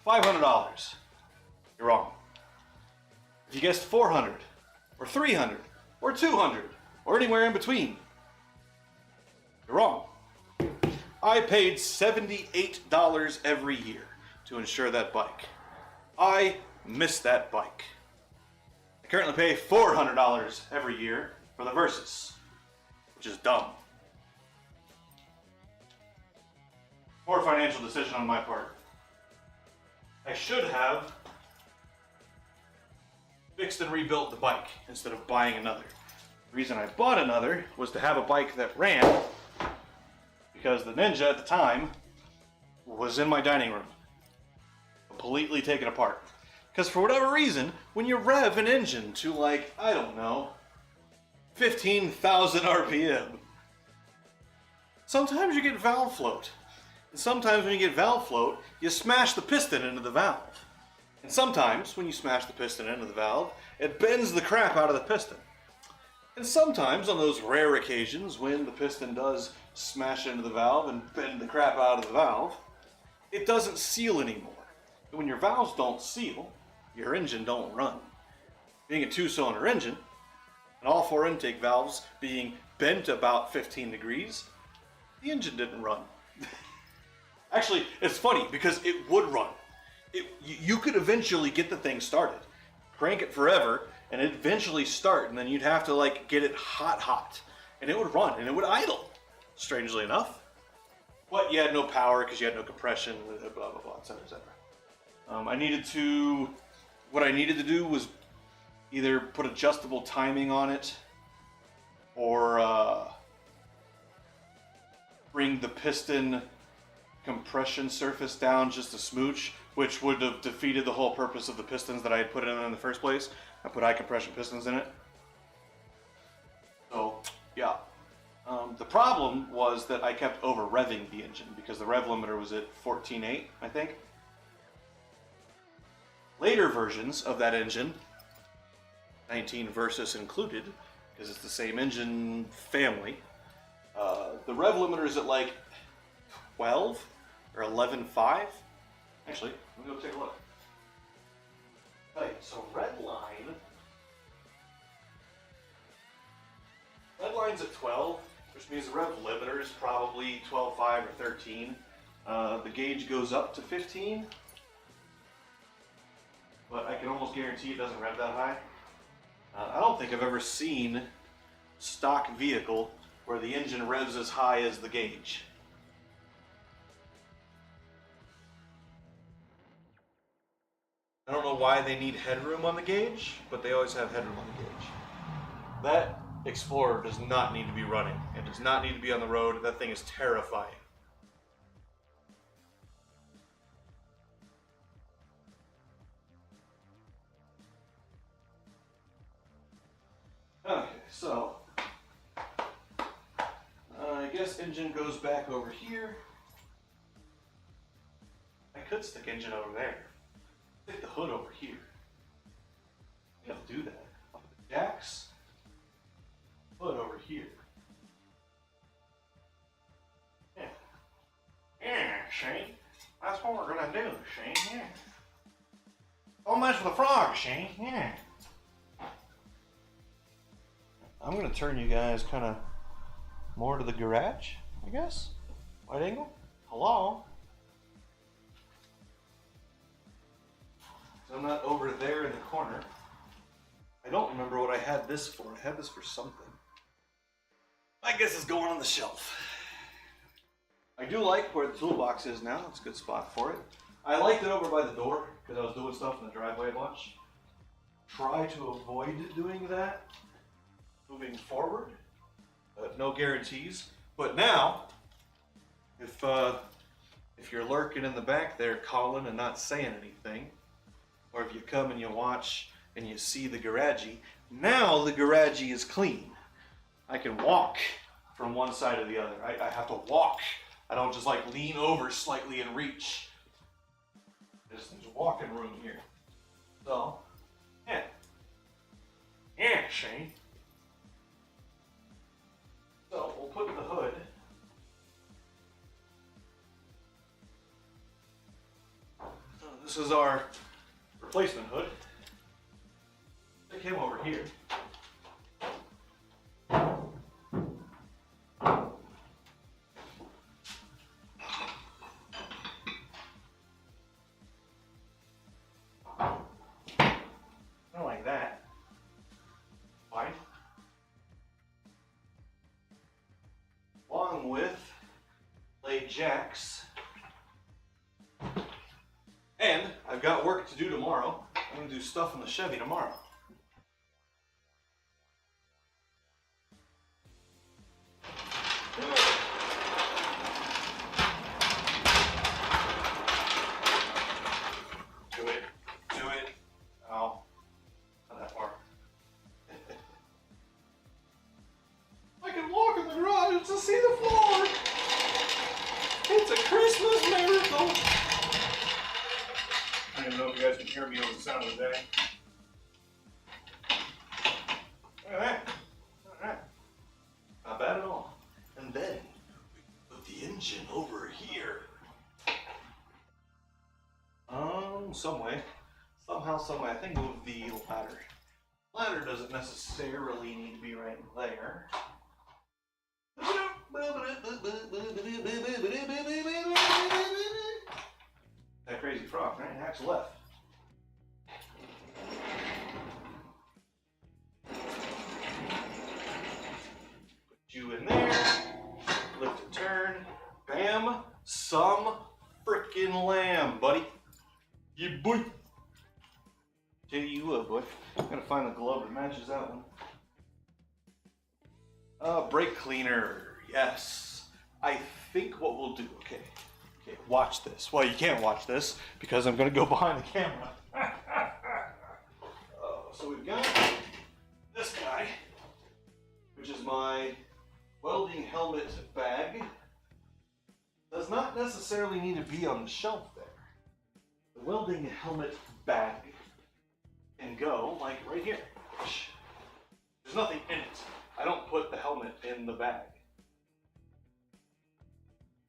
$500, you're wrong. If you guessed 400, or 300, or 200, or anywhere in between, you're wrong. I paid $78 every year to insure that bike. I miss that bike. I currently pay $400 every year for the Versus, which is dumb. Poor financial decision on my part. I should have fixed and rebuilt the bike instead of buying another. The reason I bought another was to have a bike that ran, because the Ninja at the time was in my dining room, completely taken apart. Because for whatever reason, when you rev an engine to like, I don't know, 15,000 RPM, sometimes you get valve float. And sometimes when you get valve float, you smash the piston into the valve. And sometimes when you smash the piston into the valve, it bends the crap out of the piston. And sometimes on those rare occasions when the piston does smash into the valve and bend the crap out of the valve, it doesn't seal anymore. And when your valves don't seal, your engine don't run. Being a 2-cylinder engine, and all 4 intake valves being bent about 15 degrees, the engine didn't run. Actually, it's funny because it would run. You could eventually get the thing started, crank it forever, and it'd eventually start, and then you'd have to like get it hot, and it would run, and it would idle, strangely enough. But you had no power because you had no compression, blah, blah, blah, etc., etc. What I needed to do was either put adjustable timing on it, or bring the piston compression surface down just a smooch, which would have defeated the whole purpose of the pistons that I had put in the first place. I put high compression pistons in it. So, yeah. The problem was that I kept over revving the engine because the rev limiter was at 14.8, I think. Later versions of that engine, 19 Versus included, because it's the same engine family, the rev limiter is at like 12 or 11.5. Actually, let me go take a look. Right, so redline's at 12, which means the rev limiter is probably 12.5 or 13. The gauge goes up to 15, but I can almost guarantee it doesn't rev that high. I don't think I've ever seen a stock vehicle where the engine revs as high as the gauge. I don't know why they need headroom on the gauge, but they always have headroom on the gauge. That Explorer does not need to be running. It does not need to be on the road. That thing is terrifying. engine goes back over here. I could stick engine over there. Stick the hood over here. I don't do that. I'll put the jacks, hood over here. Yeah. Yeah, Shane. That's what we're gonna do, Shane. Yeah. Don't mess with the frog, Shane. Yeah. I'm gonna turn you guys kind of more to the garage, I guess. Wide angle. Hello. So I'm not over there in the corner. I don't remember what I had this for. I had this for something. I guess it's going on the shelf. I do like where the toolbox is now. It's a good spot for it. I liked it over by the door because I was doing stuff in the driveway a bunch. Try to avoid doing that moving forward. No guarantees. But now, if you're lurking in the back there calling and not saying anything, or if you come and you watch and you see the garagey, now the garagey is clean. I can walk from one side to the other. I have to walk. I don't just like lean over slightly and reach. There's walking room here. So, yeah. Yeah, Shane. So we'll put the hood this is our replacement hood. Stick him over here. Not like that. Fine. Along with lay jacks. And I've got work to do tomorrow. I'm going to do stuff in the Chevy tomorrow. Do it. Ow. Not that far. I can walk in the garage to see the floor. It's a Christmas miracle. I don't even know if you guys can hear me over the sound of the day. Look at that. Alright. Not bad at all. And then we put the engine over here. Some way. Somehow, some way. I think move the ladder. Ladder doesn't necessarily need to be right there. That crazy frog, right? Hacks left. Put you in there. Lift and turn. Bam. Some frickin' lamb, buddy. Yeah, boy. Tell you what, boy. I'm gonna find the glove that matches that one. Brake cleaner. Yes. I think what we'll do, okay, watch this. Well, you can't watch this because I'm going to go behind the camera. So we've got this guy, which is my welding helmet bag. Does not necessarily need to be on the shelf there. The welding helmet bag can go like right here. There's nothing in it. I don't put the helmet in the bag.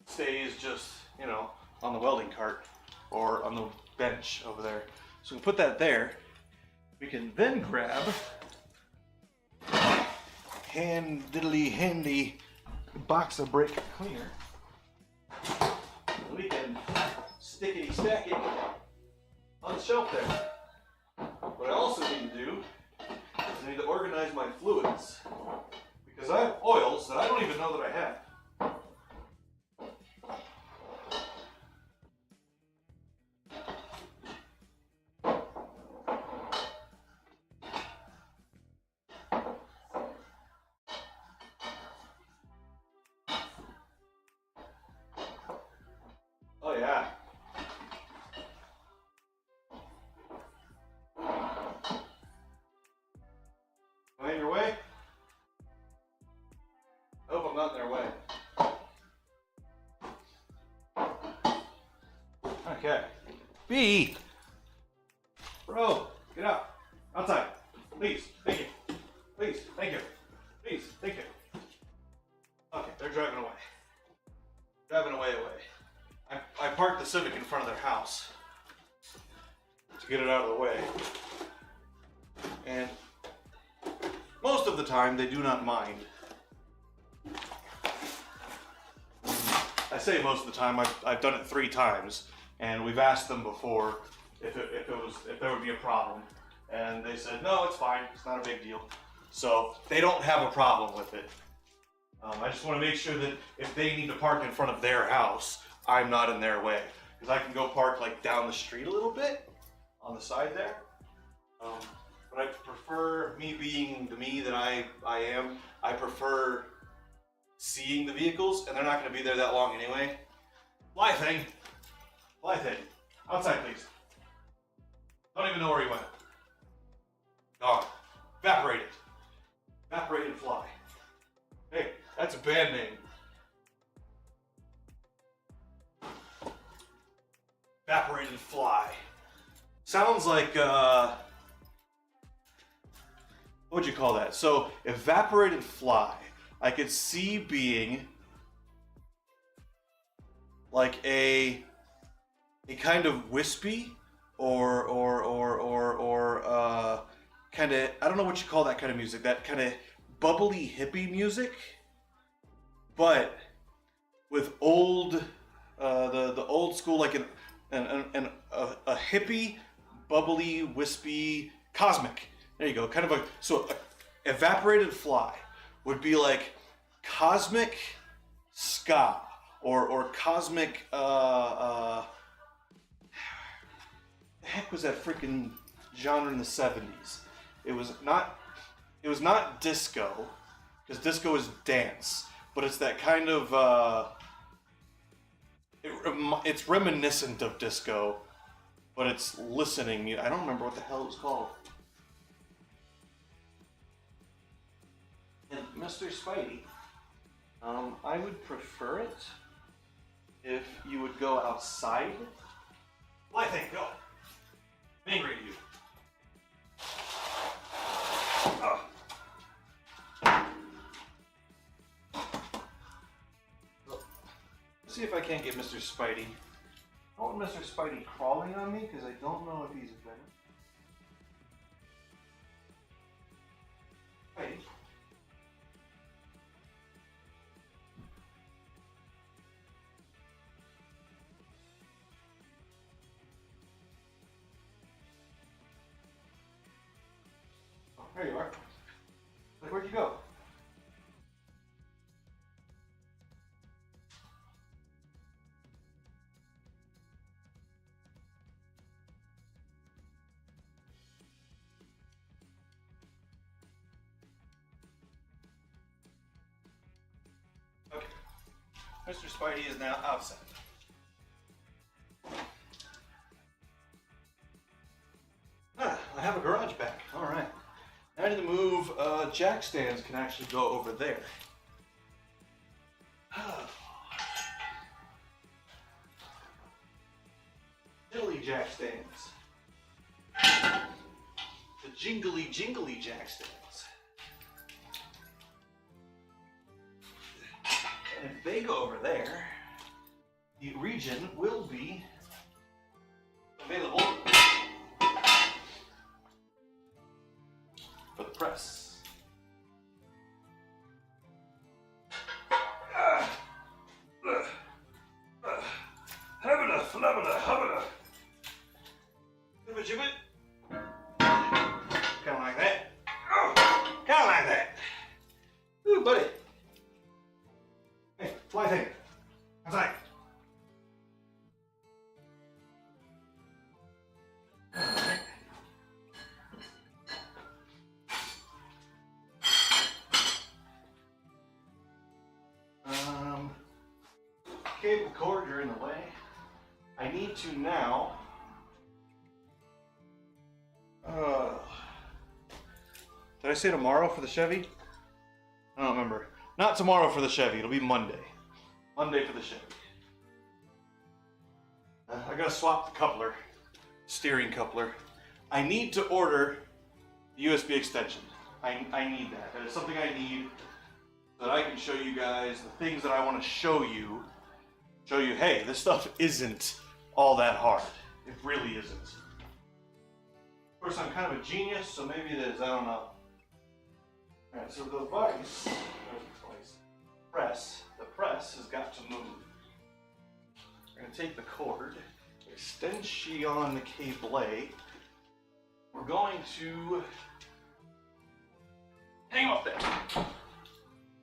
Stays just, you know, on the welding cart or on the bench over there. So we put that there. We can then grab diddly handy box of brake cleaner. We can stickity stack it on the shelf there. What I also need to do is I need to organize my fluids because I have oils that I don't even know that I have. Oh yeah. Am I in your way? I hope I'm not in their way. B. Bro, get out. Outside. Please. Thank you. Please. Thank you. Please. Thank you. Okay, they're driving away. Driving away. I parked the Civic in front of their house to get it out of the way. And most of the time, they do not mind. I say most of the time. I've done it 3 times, and we've asked them before if there would be a problem, and they said no, it's fine. It's not a big deal. So they don't have a problem with it. I just want to make sure that if they need to park in front of their house, I'm not in their way, because I can go park like down the street a little bit on the side there. But I prefer, me being the me that I am, I prefer seeing the vehicles, and they're not going to be there that long anyway. Fly thing. Outside, please. Don't even know where he went. Gone. Evaporated. Evaporated fly. Hey, that's a band name. Evaporated fly. Sounds like, what would you call that? So, evaporated fly, I could see being like a kind of wispy or kind of, I don't know what you call that kind of music, that kind of bubbly hippie music, but with old, the old school, like a hippie, bubbly, wispy, cosmic. There you go. Kind of a evaporated fly would be like cosmic ska or cosmic the heck was that freaking genre in the 70s? It was not disco, because disco is dance, but it's that kind of it's reminiscent of disco, but it's listening. I don't remember what the hell it was called. And Mr. Spidey, I would prefer it if you would go outside. Well, I think, go. I'm angry at you. Let's see if I can't get Mr. Spidey. I don't want Mr. Spidey crawling on me because I don't know if he's venomous. Spidey. Oh, there you are. Like, where'd you go? Okay. Mr. Spidey is now outside. Ah, I have a garage back. All right. I need to move. Jack stands can actually go over there. Diddly jack stands. The jingly jack stands. And if they go over there, the region will be available for the press. Habita, flabita, habita. Jibbit. Kind of like that. Oh, kind of like that. Ooh, buddy. Hey, fly thing. Outside. Alright. Cable cord, you're in the way. I need to now. Did I say tomorrow for the Chevy? I don't remember. Not tomorrow for the Chevy. It'll be Monday. Monday for the Chevy. I gotta swap the coupler. steering coupler. I need to order the USB extension. I need that. That is something I need so that I can show you guys the things that I want to show you. Show you, hey, this stuff isn't all that hard. It really isn't. Of course, I'm kind of a genius, so maybe it is. I don't know. Alright, so the device, the press has got to move. We're going to take the cord, extend she on the cable. We're going to hang him up there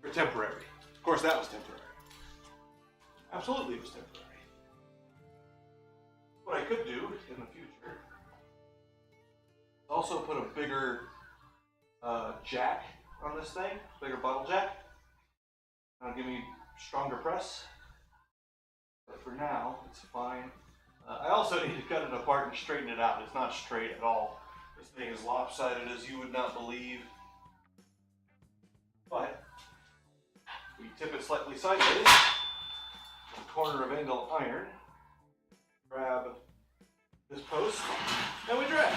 for temporary. Of course, that was temporary. Absolutely, it was temporary. What I could do in the future is also put a bigger jack on this thing, bigger bottle jack. That'll give me stronger press. But for now, it's fine. I also need to cut it apart and straighten it out. It's not straight at all. This thing is lopsided as you would not believe. But we tip it slightly sideways, a corner of angle iron, grab this post, and we drag.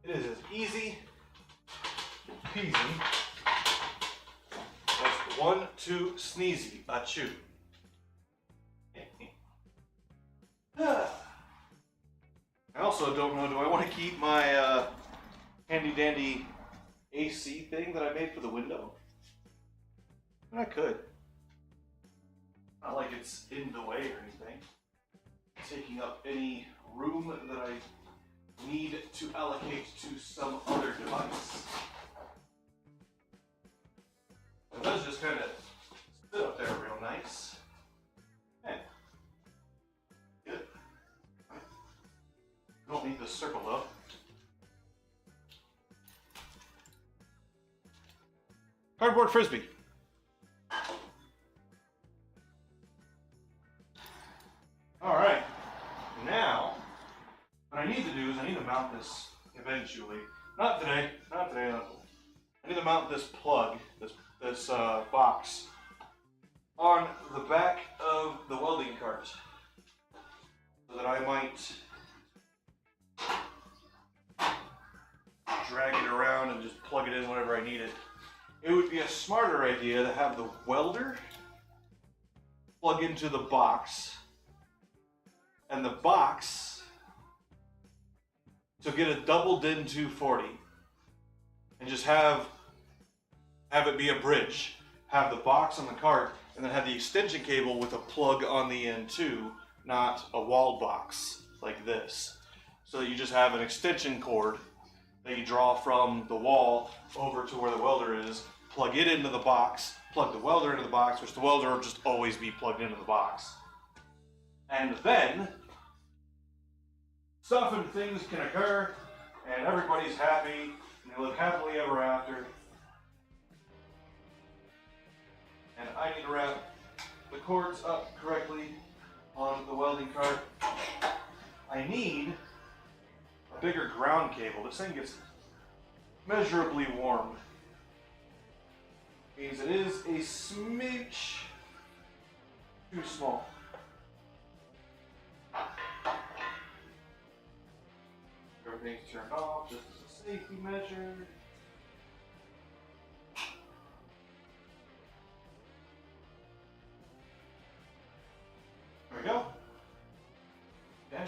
It is as easy peasy as 1, 2, sneezy, achoo. I also don't know, do I want to keep my handy dandy AC thing that I made for the window? I could. Not like it's in the way or anything. Taking up any room that I need to allocate to some other device. It does just kind of sit up there real nice. Yeah. Good. Don't need this circle though. Cardboard frisbee. All right. Now, what I need to do is I need to mount this eventually. Not today. Not today. I need to mount this plug, this box, on the back of the welding cart, so that I might drag it around and just plug it in whenever I need it. It would be a smarter idea to have the welder plug into the box, and the box to get a double DIN 240, and just have it be a bridge. Have the box on the cart, and then have the extension cable with a plug on the end too, not a wall box like this. So that you just have an extension cord that you draw from the wall over to where the welder is, plug it into the box, plug the welder into the box, which the welder will just always be plugged into the box. And then, stuff and things can occur, and everybody's happy, and they live happily ever after. And I need to wrap the cords up correctly on the welding cart. I need a bigger ground cable. This thing gets measurably warm. Means it is a smidge too small. Everything's turned off just as a safety measure. There we go. Okay.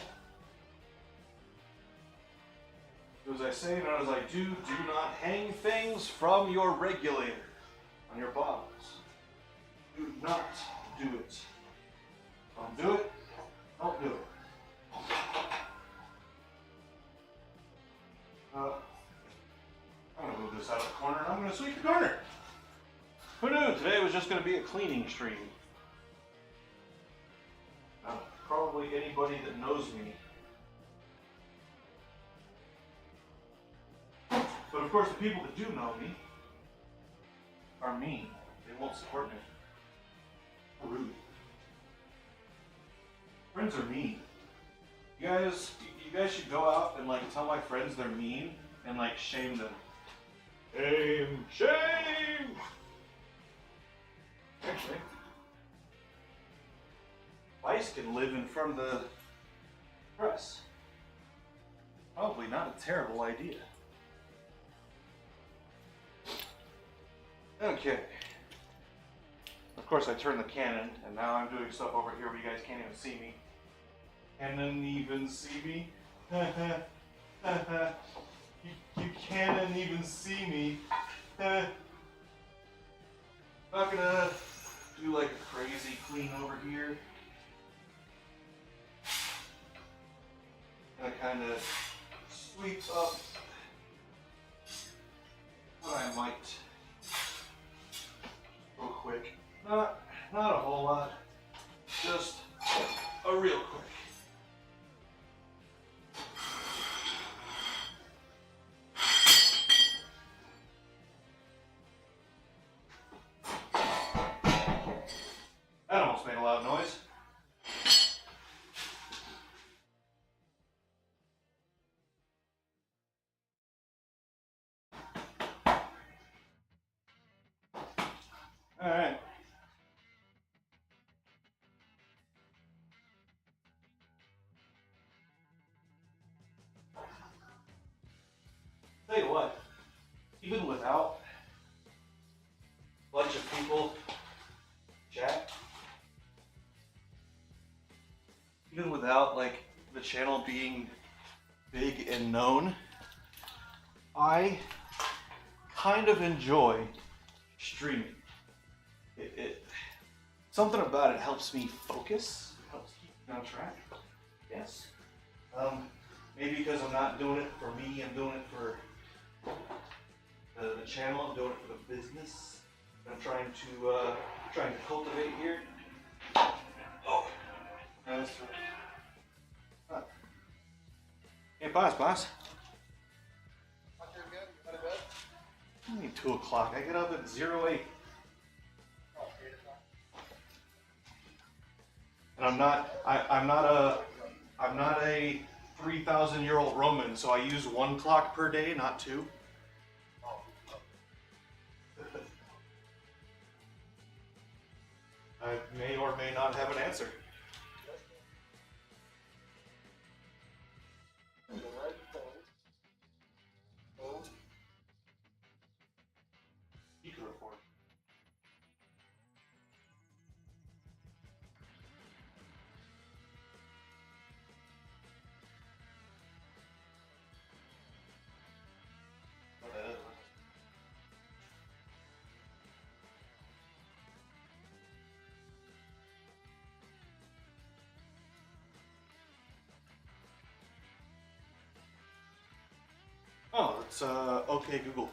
Do as I say, not as I do. Do not hang things from your regulator on your bottles. Do not do it. Don't do it. Don't do it. I'm going to move this out of the corner and I'm going to sweep the corner. Who knew today was just going to be a cleaning stream? Probably anybody that knows me. But of course, the people that do know me are mean. They won't support me. They're rude. Friends are mean. You guys should go out and like tell my friends they're mean and like shame them. Shame! mice can live in front of the press. Probably not a terrible idea. Okay. Of course, I turned the cannon, and now I'm doing stuff over here where you guys can't even see me. Can't even see me? you can't even see me. Not gonna do like a crazy clean over here. Gonna kind of sweep up what I might real quick. Not a whole lot, just a real quick. That almost made a loud noise. All right. Tell you what, even without a bunch of people chat, even without like the channel being big and known, I kind of enjoy streaming. Something about it helps me focus, helps keep me on track. Yes. Maybe because I'm not doing it for me, I'm doing it for the channel, I'm doing it for the business I'm trying to cultivate here. Oh, that's right. Hey, boss. Only 2 o'clock. I get up at 08. And I'm not a 3,000-year-old Roman, so I use 1 clock per day, not 2. I may or may not have an answer. Speaker report. Oh, it's okay Google.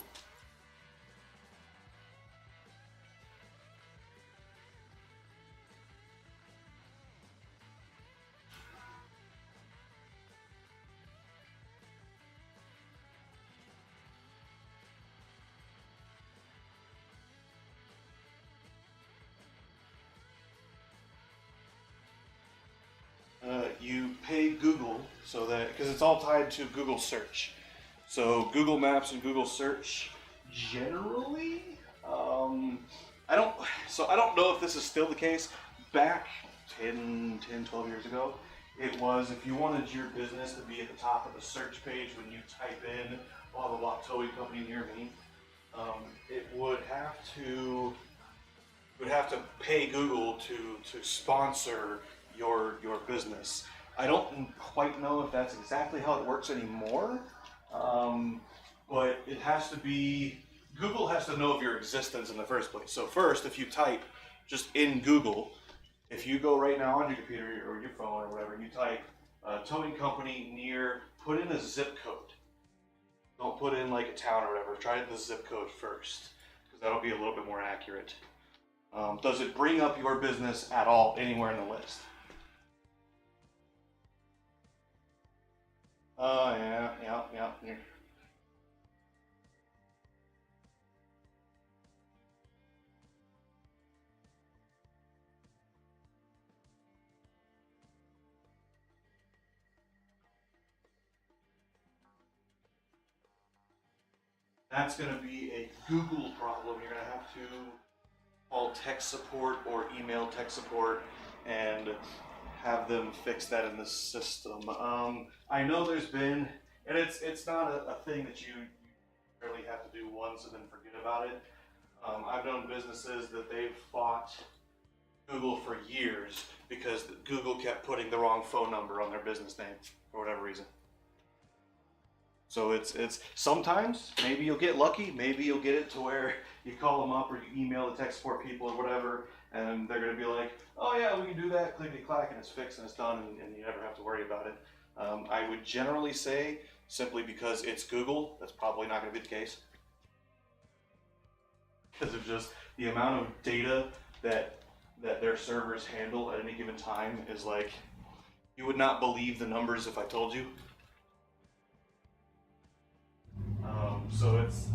You pay Google so that, because it's all tied to Google search. So Google Maps and Google Search generally, I don't know if this is still the case. Back 10, 12 years ago, it was if you wanted your business to be at the top of the search page when you type in blah blah blah towing company near me, it would have to pay Google to sponsor your business. I don't quite know if that's exactly how it works anymore, but it has to be, Google has to know of your existence in the first place. So first, if you type just in Google, if you go right now on your computer or your phone or whatever, you type towing company near, put in a zip code. Don't put in like a town or whatever, try the zip code first, because that'll be a little bit more accurate. Does it bring up your business at all anywhere in the list? Oh, yeah. That's going to be a Google problem. You're going to have to call tech support or email tech support and have them fix that in the system. I know there's been, and it's not a thing that you really have to do once and then forget about it. I've known businesses that they've fought Google for years because Google kept putting the wrong phone number on their business name for whatever reason. So it's sometimes maybe you'll get lucky, maybe you'll get it to where you call them up or you email the tech support people or whatever, and they're gonna be like, oh yeah, we can do that, clickety clack, and it's fixed and it's done, and you never have to worry about it. I would generally say, simply because it's Google, that's probably not gonna be the case. Because of just the amount of data that their servers handle at any given time is like, you would not believe the numbers if I told you. So it's,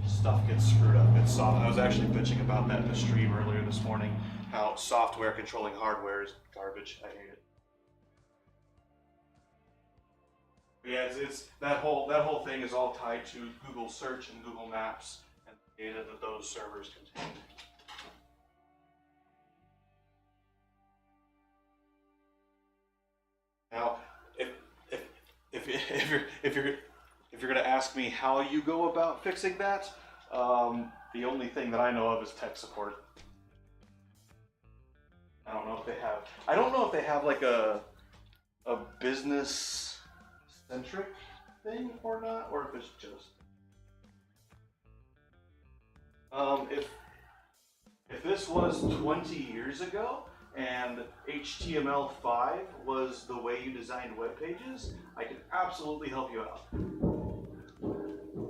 stuff gets screwed up. It's soft. I was actually bitching about that in the stream earlier this morning, how software controlling hardware is garbage. I hate it. But yeah, it's that whole thing is all tied to Google Search and Google Maps and the data that those servers contain. Now, if you're going to ask me how you go about fixing that, the only thing that I know of is tech support. I don't know if they have like a business centric thing or not, or if it's just if this was 20 years ago and HTML5 was the way you designed web pages, I could absolutely help you out.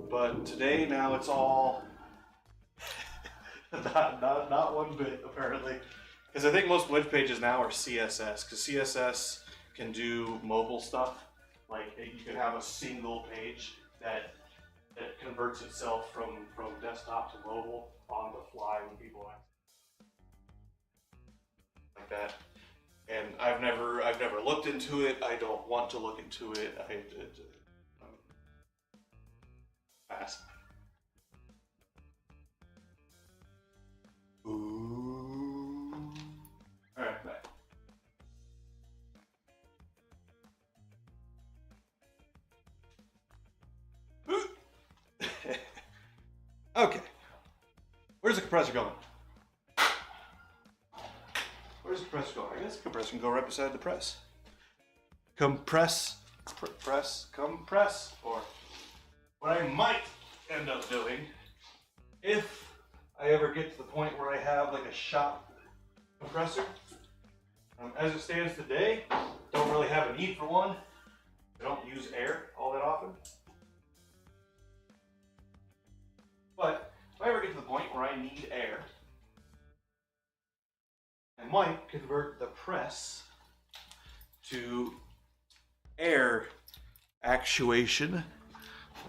But today, now it's all not one bit, apparently. Because I think most web pages now are CSS, because CSS can do mobile stuff. Like, you can have a single page that converts itself from desktop to mobile on the fly when people ask. Like that. And I've never looked into it. I don't want to look into it. Pass. Ooh. All right, back. Okay. Where's the compressor going? Where's the compressor going? I guess the compressor can go right beside the press. Compress, compress, or what I might end up doing if I ever get to the point where I have like a shop compressor. As it stands today, don't really have a need for one. I don't use air all that often. But if I ever get to the point where I need air, I might convert the press to air actuation,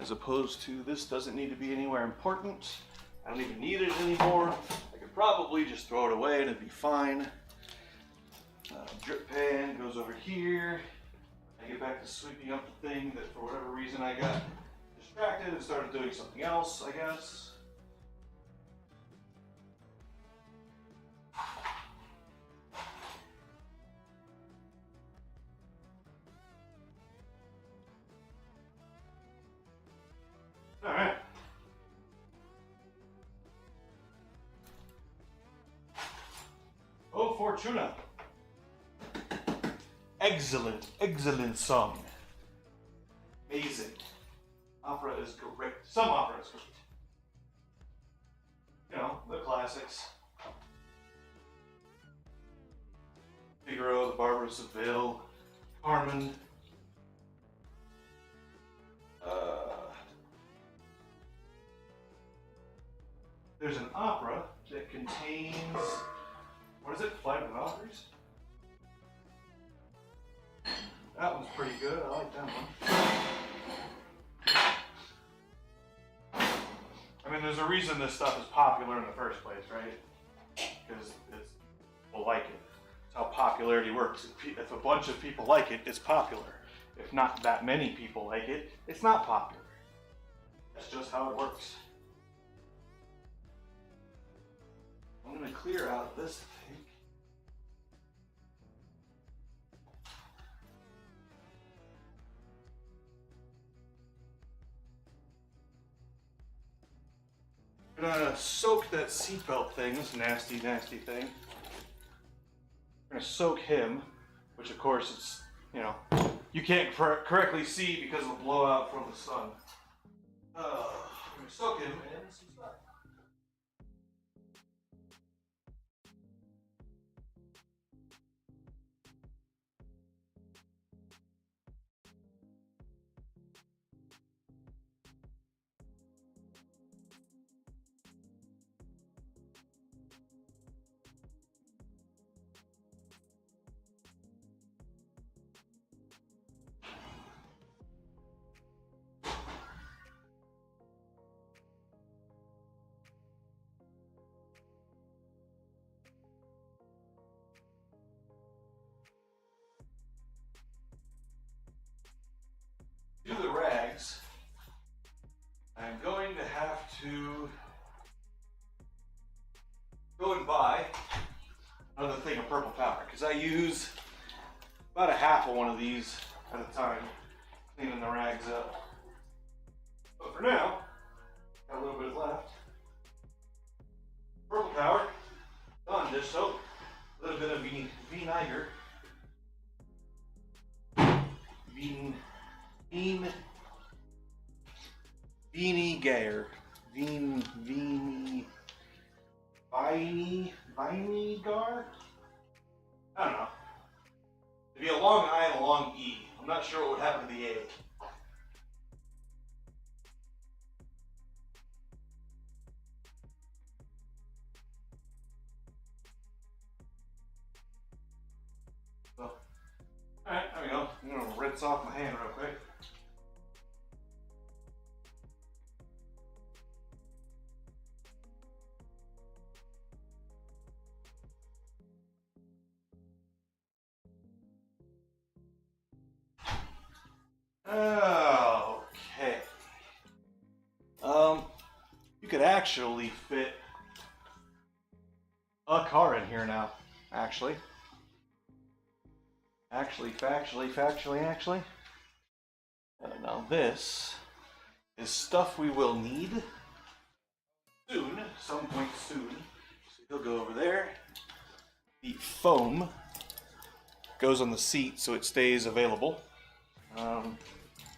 as opposed to this doesn't need to be anywhere important. I don't even need it anymore. I could probably just throw it away and it'd be fine. Drip pan goes over here. I get back to sweeping up the thing that for whatever reason I got distracted and started doing something else, I guess. All right. Oh, Fortuna. Excellent, excellent song. Amazing. Opera is great. Some opera is great. You know, the classics. Figaro, The Barber of Seville, Carmen. There's an opera that contains, what is it, Flight of the Valkyries? That one's pretty good. I like that one. I mean, there's a reason this stuff is popular in the first place, right? Because people like it. It's how popularity works. If a bunch of people like it, it's popular. If not that many people like it, it's not popular. That's just how it works. I'm going to clear out this thing. gonna soak that seatbelt thing, this nasty, nasty thing. We're gonna soak him, which of course it's, you know, you can't correctly see because of the blowout from the sun. We're gonna soak him in some stuff. Do the rags, I'm going to have to go and buy another thing of purple powder because I use about a half of one of these at a time, cleaning the rags up. But for now, got a little bit left. Purple powder, Dawn dish soap, a little bit of vinegar, vinegar, vinegar? I don't know. It'd be a long I and a long E. I'm not sure what would happen to the A. So, alright, there we go. I'm gonna rinse off my hand real quick. Okay. You could actually fit a car in here now. Actually. Factually. Now this is stuff we will need soon, some point soon. So he'll go over there. The foam goes on the seat so it stays available.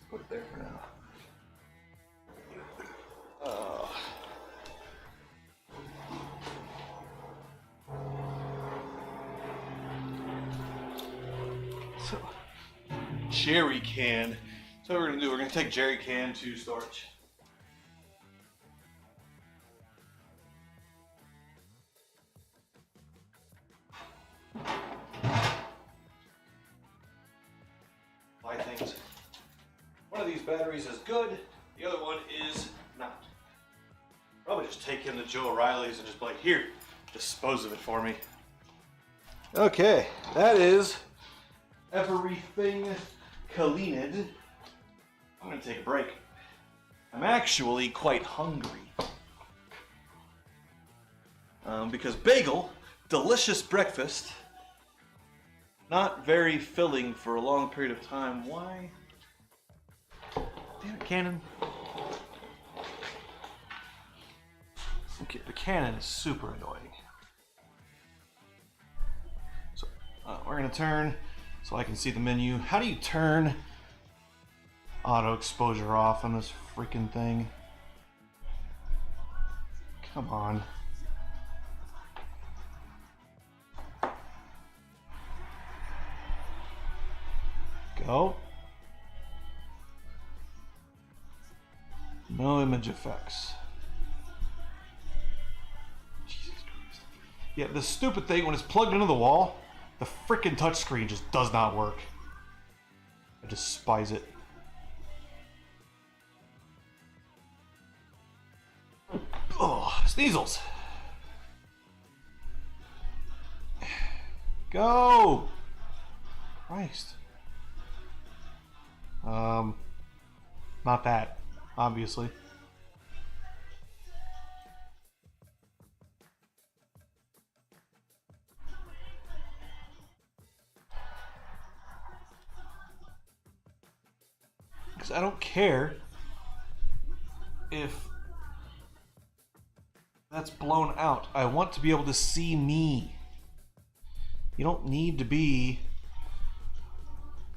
Put it there for now. So, jerry can. So what we're gonna do, we're gonna take jerry can to storage. Buy things. One of these batteries is good, the other one is not. Probably just take him to Joe O'Reilly's and just be like, here, dispose of it for me. Okay, that is everything cleaned. I'm gonna take a break. I'm actually quite hungry. Because bagel, delicious breakfast, not very filling for a long period of time. Why? Damn it, Cannon. Okay, the cannon is super annoying. So we're gonna turn so I can see the menu. How do you turn auto exposure off on this freaking thing? Come on. Go. No image effects. Jesus Christ. Yeah, this stupid thing, when it's plugged into the wall, the freaking touchscreen just does not work. I despise it. Oh, sneezels. Go! Christ. Not that, obviously. Because I don't care if That's blown out. I want to be able to see me. You don't need to be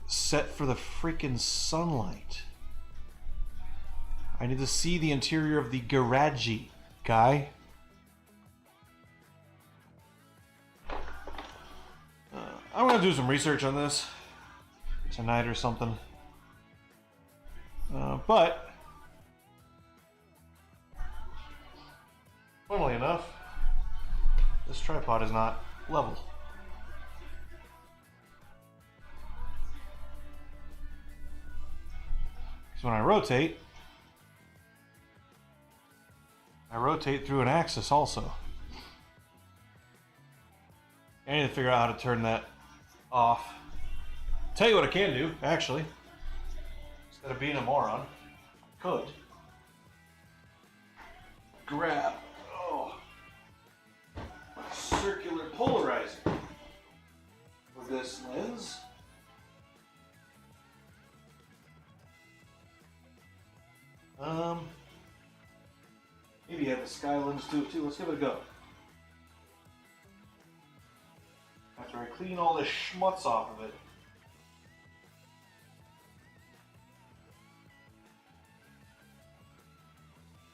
set for the freaking sunlight. I need to see the interior of the garage, guy. I'm gonna do some research on this tonight or something. But funnily enough, this tripod is not level. So when I rotate through an axis also. I need to figure out how to turn that off. Tell you what I can do, actually. Instead of being a moron, I could grab my circular polarizer with this lens. Maybe have the sky lens do it too. Let's give it a go. After I clean all this schmutz off of it.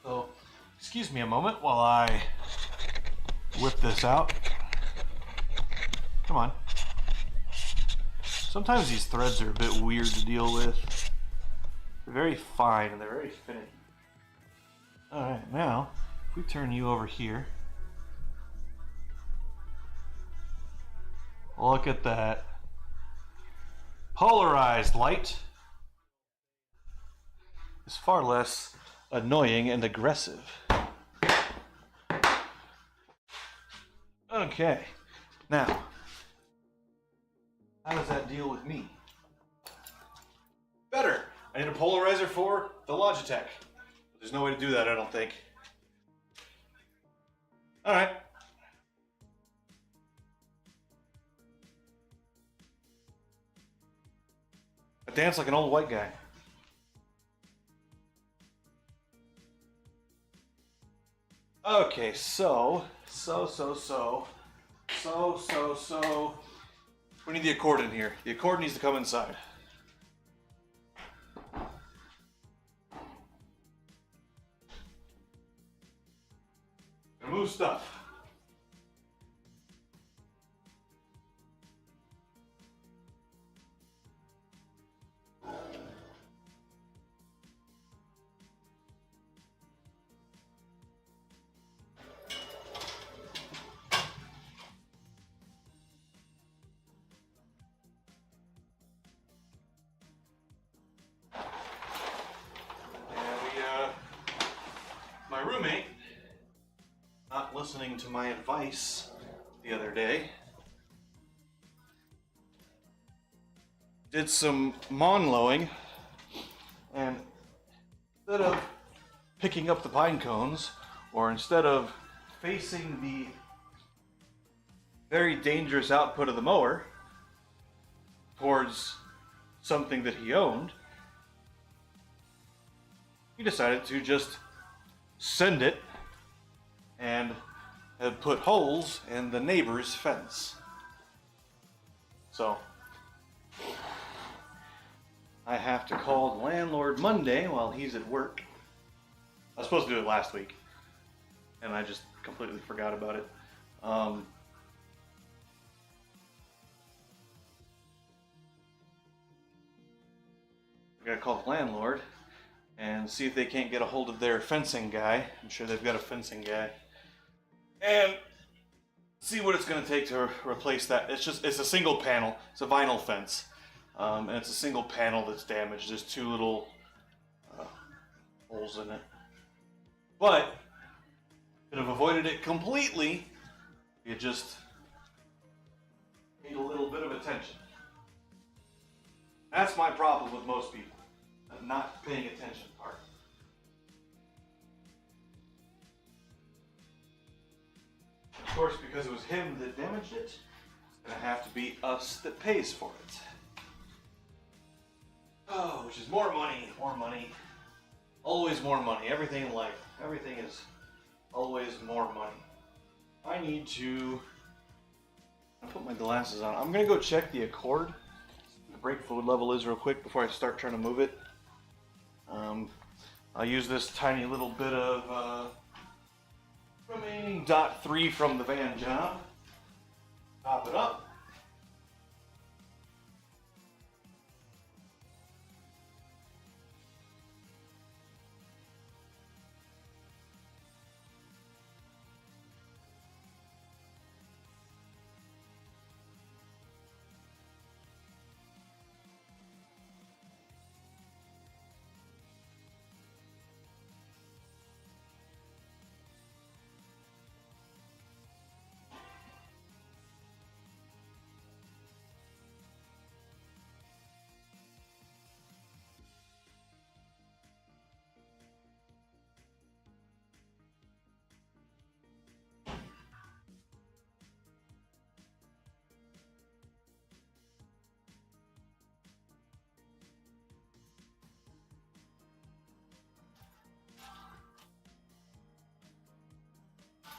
So, excuse me a moment while I whip this out. Come on. Sometimes these threads are a bit weird to deal with. They're very fine and they're very finicky. Alright, now, if we turn you over here. Look at that. Polarized light is far less annoying and aggressive. Okay, now, how does that deal with me? Better! I need a polarizer for the Logitech. There's no way to do that, I don't think. Alright. I dance like an old white guy. Okay, so. We need the accordion here. The accordion needs to come inside. Remove stuff. My roommate, not listening to my advice the other day, did some monlowing, and instead of picking up the pine cones, or instead of facing the very dangerous output of the mower towards something that he owned, he decided to just send it and have put holes in the neighbor's fence. So I have to call the landlord Monday while he's at work. I was supposed to do it last week and I just completely forgot about it. I gotta call the landlord and see if they can't get a hold of their fencing guy. I'm sure they've got a fencing guy. And see what it's going to take to replace that. It's a single panel. It's a vinyl fence. And it's a single panel that's damaged. There's two little holes in it. But could have avoided it completely if you just paid a little bit of attention. That's my problem with most people. Not paying attention part. Of course, because it was him that damaged it, it's gonna have to be us that pays for it. Oh, which is more money, more money. Always more money. Everything in life. Everything is always more money. I need to put my glasses on. I'm gonna go check the Accord, the brake fluid level is real quick before I start trying to move it. I'll use this tiny little bit of remaining .3 from the van job. Top it up.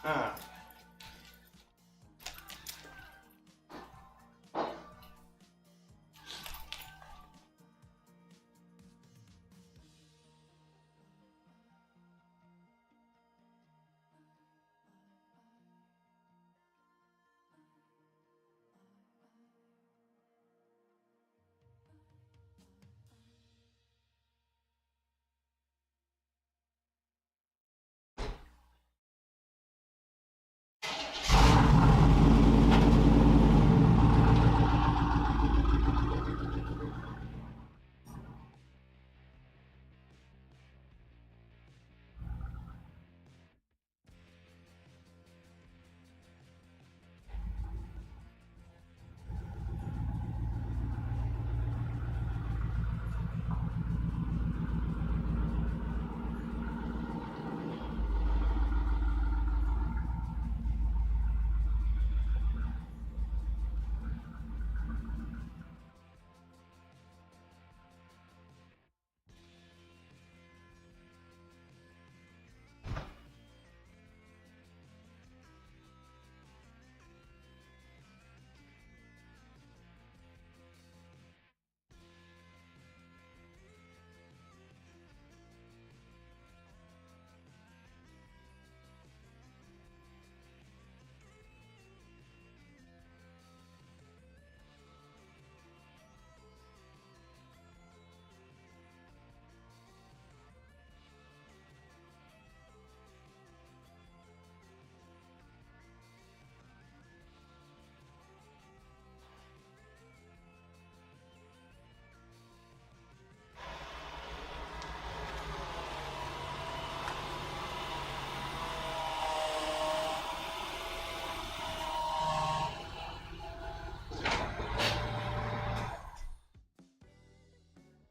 Ah.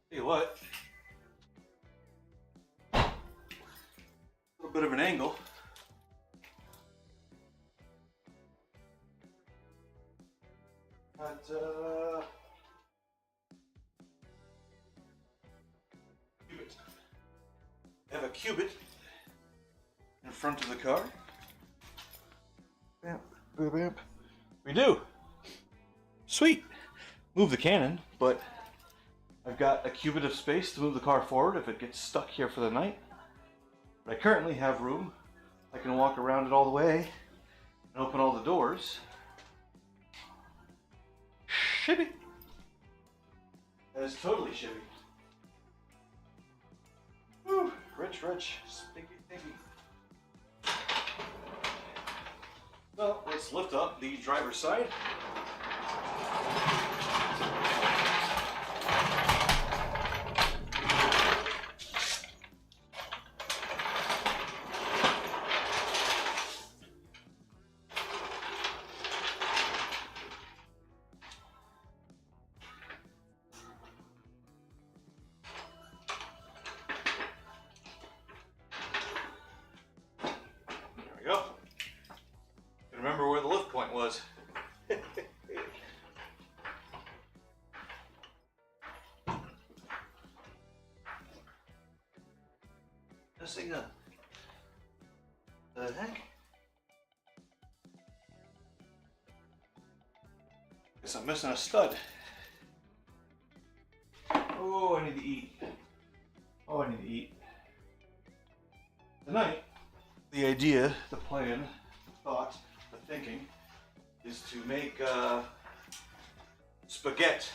Tell you what, a little bit of an angle. But cubit. Have a cubit in front of the car. Bam, bam, bam. We do. Sweet. Move the cannon, but I've got a cubit of space to move the car forward if it gets stuck here for the night. But I currently have room. I can walk around it all the way and open all the doors. Shibby. That is totally shibby. Whew, rich, stinky, stinky. Well, let's lift up the driver's side. Remember where the lift point was. The heck? Guess I'm missing a stud. Oh, I need to eat. Oh, I need to eat. Tonight, the idea, the plan, the thought, the thinking is to make spaghetti.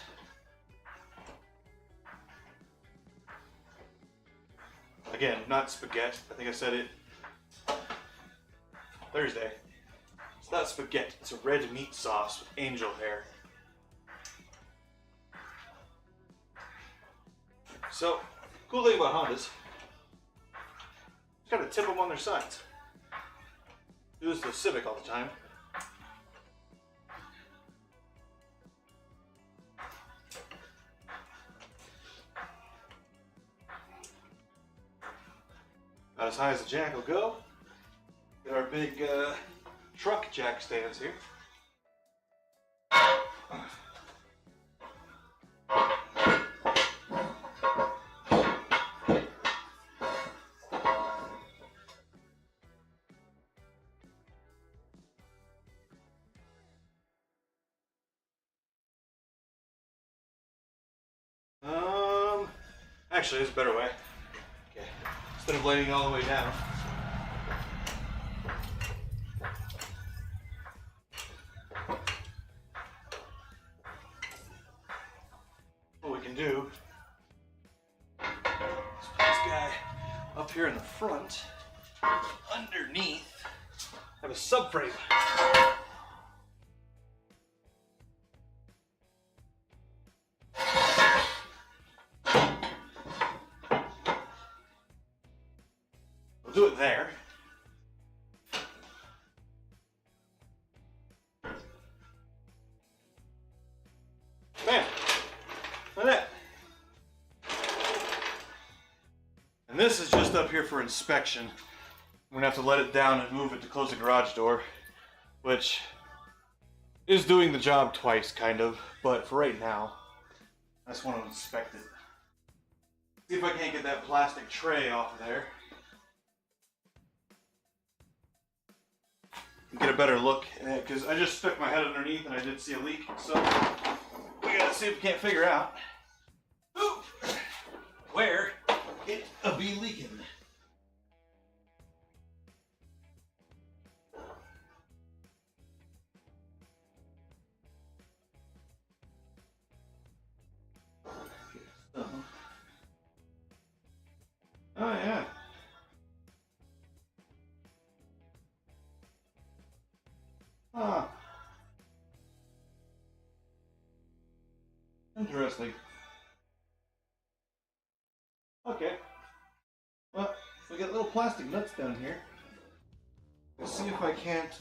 Again, not spaghetti. I think I said it Thursday. It's not spaghetti. It's a red meat sauce with angel hair. So, cool thing about Hondas, you gotta tip them on their sides. Do this to the Civic all the time. About as high as the jack will go. Get our big truck jack stands here. Actually, there's a better way. Okay. Instead of laying all the way down. What we can do is put this guy up here in the front, underneath, have a subframe. Do it there. Bam! Like that. And this is just up here for inspection. I'm gonna have to let it down and move it to close the garage door, which is doing the job twice, kind of. But for right now, I just want to inspect it. See if I can't get that plastic tray off of there. Get a better look, because I just stuck my head underneath and I did see a leak, so we gotta see if we can't figure out where it be leaking. Oh yeah. Ah. Interesting. Okay. Well, we got little plastic nuts down here. Let's see if I can't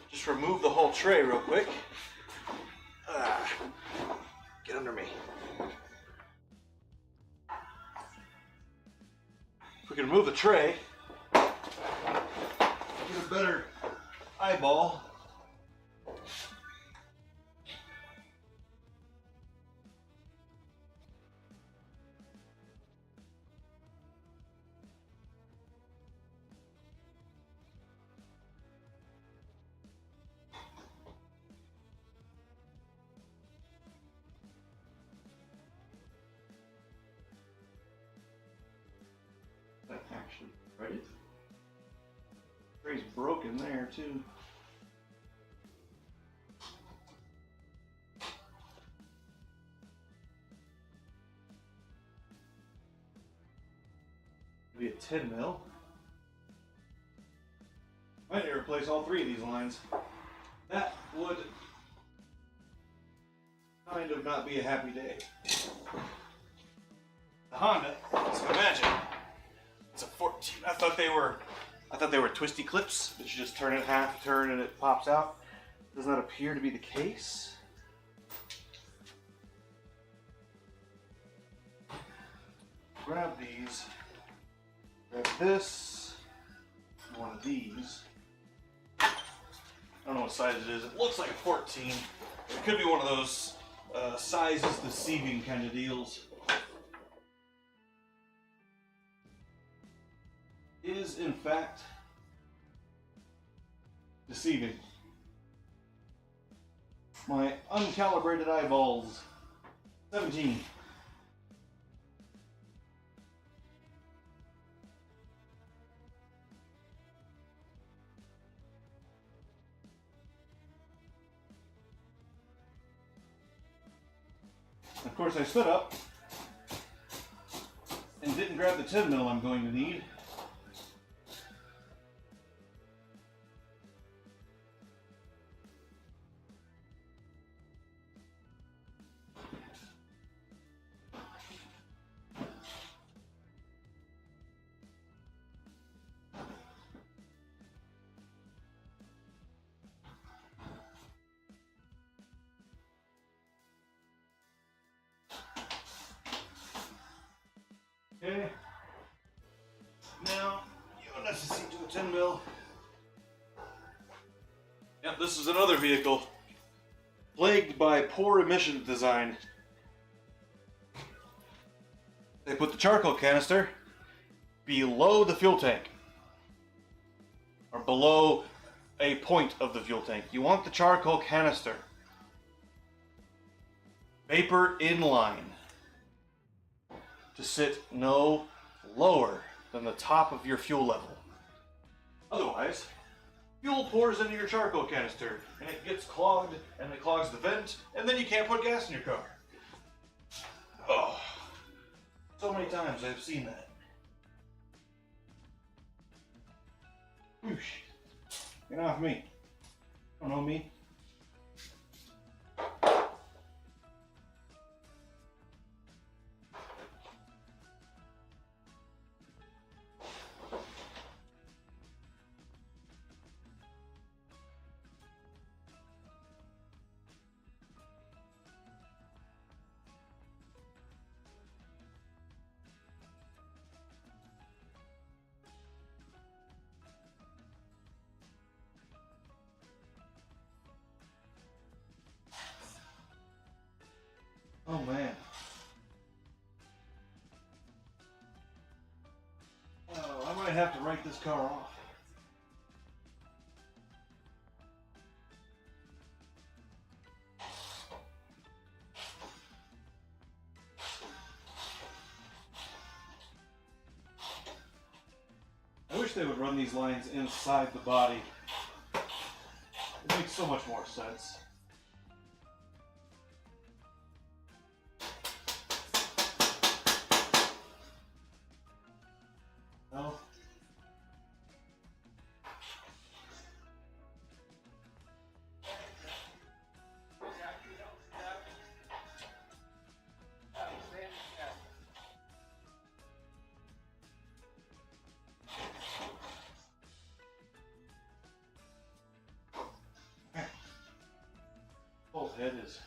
just remove the whole tray real quick. Get under me. If we can remove the tray, get a better eyeball. That actually, right? Tray's broken there too. Be a 10 mil. Might need to replace all three of these lines. That would kind of not be a happy day. The Honda, so imagine, it's a 14. I thought they were twisty clips that you just turn it half turn and it pops out. Does not appear to be the case. Grab these. Grab this. One of these. I don't know what size it is. It looks like a 14. It could be one of those sizes deceiving kind of deals. Is in fact deceiving. My uncalibrated eyeballs. 17. Of course, I stood up and didn't grab the 10 mil I'm going to need. Okay. Now, you necessito a 10 mil. Yep, this is another vehicle plagued by poor emissions design. They put the charcoal canister below the fuel tank, or below a point of the fuel tank. You want the charcoal canister vapor in line to sit no lower than the top of your fuel level. Otherwise, fuel pours into your charcoal canister and it gets clogged and it clogs the vent, and then you can't put gas in your car. Oh, so many times I've seen that. Whoosh. Get off me. Don't know me. Oh man. Oh, I might have to write this car off. I wish they would run these lines inside the body. It makes so much more sense. No. Whole head is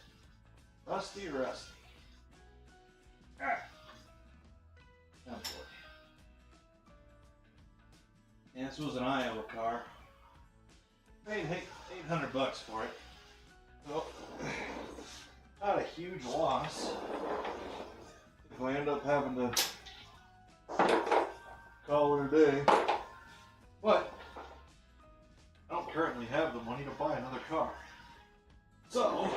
rusty. Ah. Oh boy. And this was an Iowa car. Paid $800 for it. So, not a huge loss. If I end up having to call it a day. But I don't currently have the money to buy another car. So,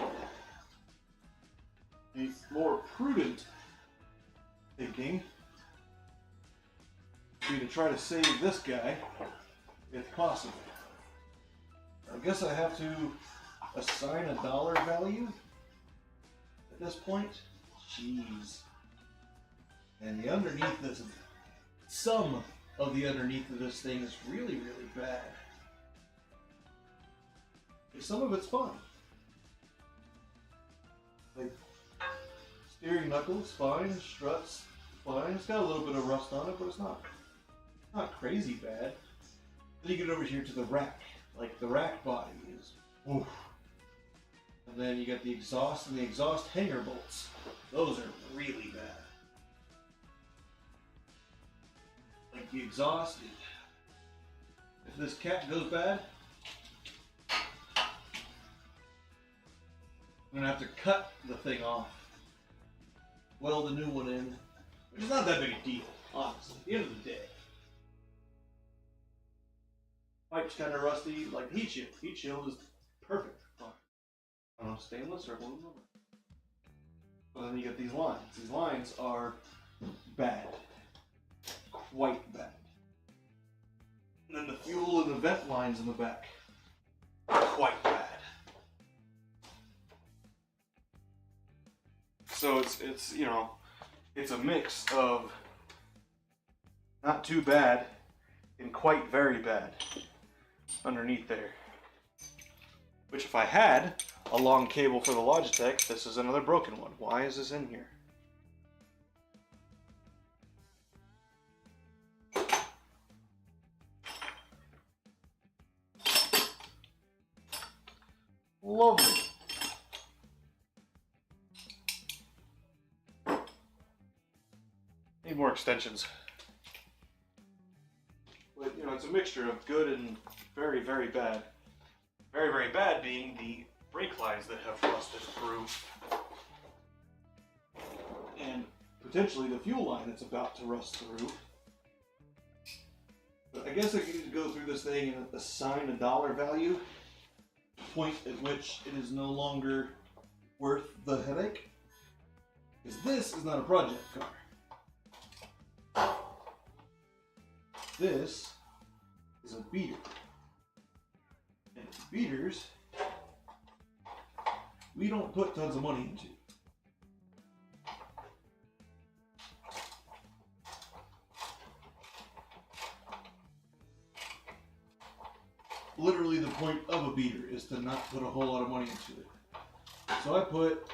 the more prudent thinking would be to try to save this guy if possible. I guess I have to assign a dollar value at this point. Jeez. And the underneath this, some of the underneath of this thing is really, really bad. Some of it's fun. Like steering knuckles, fine. Struts, fine. It's got a little bit of rust on it, but it's not crazy bad. Then you get over here to the rack. Like the rack body is, oof. And then you got the exhaust and the exhaust hanger bolts. Those are really bad. Like the exhaust, if this cat goes bad, I'm gonna have to cut the thing off, weld a new one in, which is not that big a deal, honestly, at the end of the day. pipe's kind of rusty, like heat shield. Heat shield is perfect. I don't know, stainless or aluminum. But then you get these lines. These lines are bad. Quite bad. And then the fuel and the vent lines in the back are quite bad. So it's you know, it's a mix of not too bad and quite very bad underneath there. Which if I had a long cable for the Logitech, this is another broken one. Why is this in here? Lovely. Need more extensions. But, you know, it's a mixture of good and very, very bad. Very, very bad being the brake lines that have rusted through. And potentially the fuel line that's about to rust through. But I guess I need to go through this thing and assign a dollar value. Point at which it is no longer worth the headache. Because this is not a project car. This is a beater. And beaters, we don't put tons of money into. Literally the point of a beater is to not put a whole lot of money into it. So I put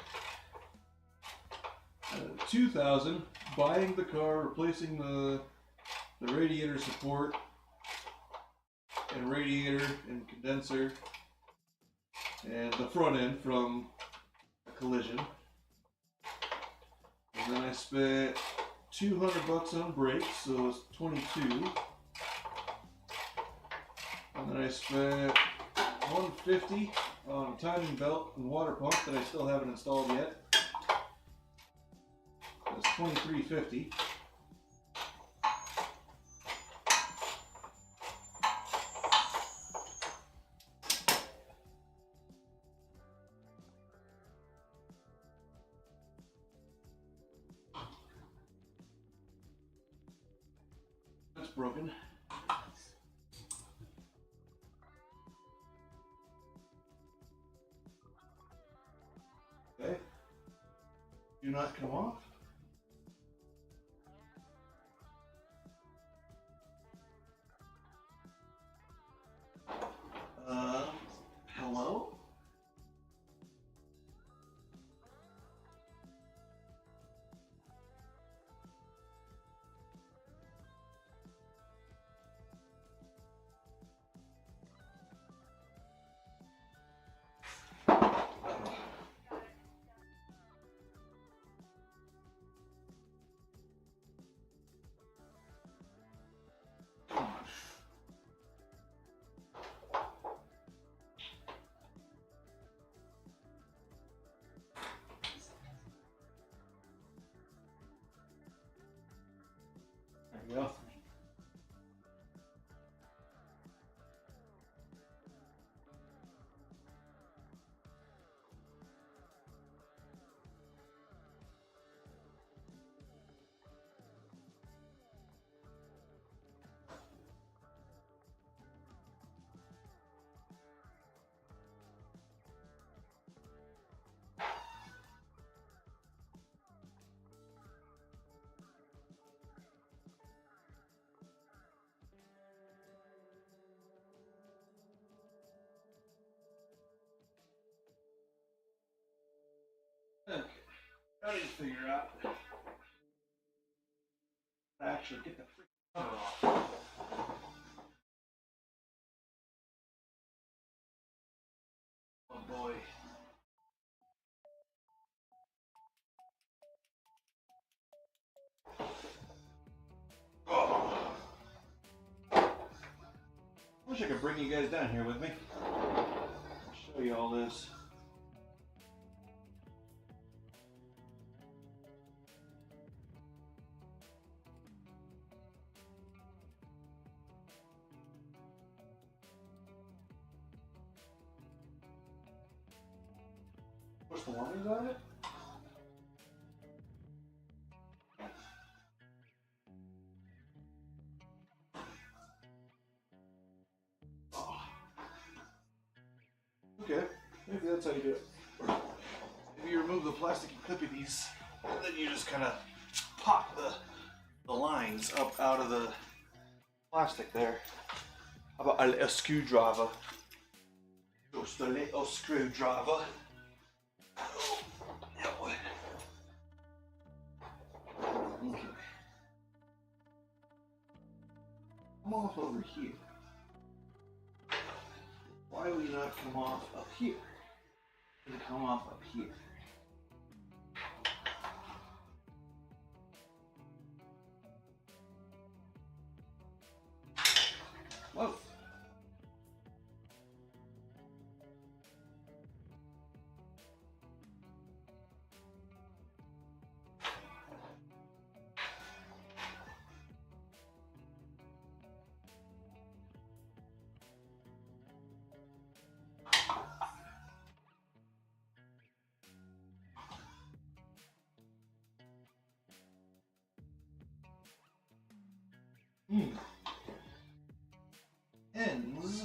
$2,000 buying the car, replacing the radiator support and radiator and condenser and the front end from a collision. And then I spent $200 on brakes, so it's 22. And then I spent $150 on timing belt and water pump that I still haven't installed yet. That's $23.50. That's broken. Okay. Do not come off. Hello? There you go. Okay, I need to figure out how to actually get the freaking cover off. Oh boy. Oh. I wish I could bring you guys down here with me. Show you all this. Push the warnings on it? Oh. Okay, maybe that's how you do it. Maybe you remove the plasticky clippies, and then you just kind of pop the lines up out of the plastic there. How about a little screwdriver? Just a little screwdriver. Okay. Come off over here. Why would you not come off up here? And come off up here. Whoa. Ends.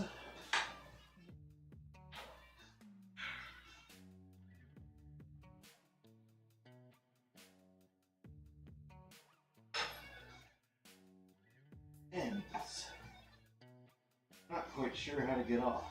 Ends. Not quite sure how to get off.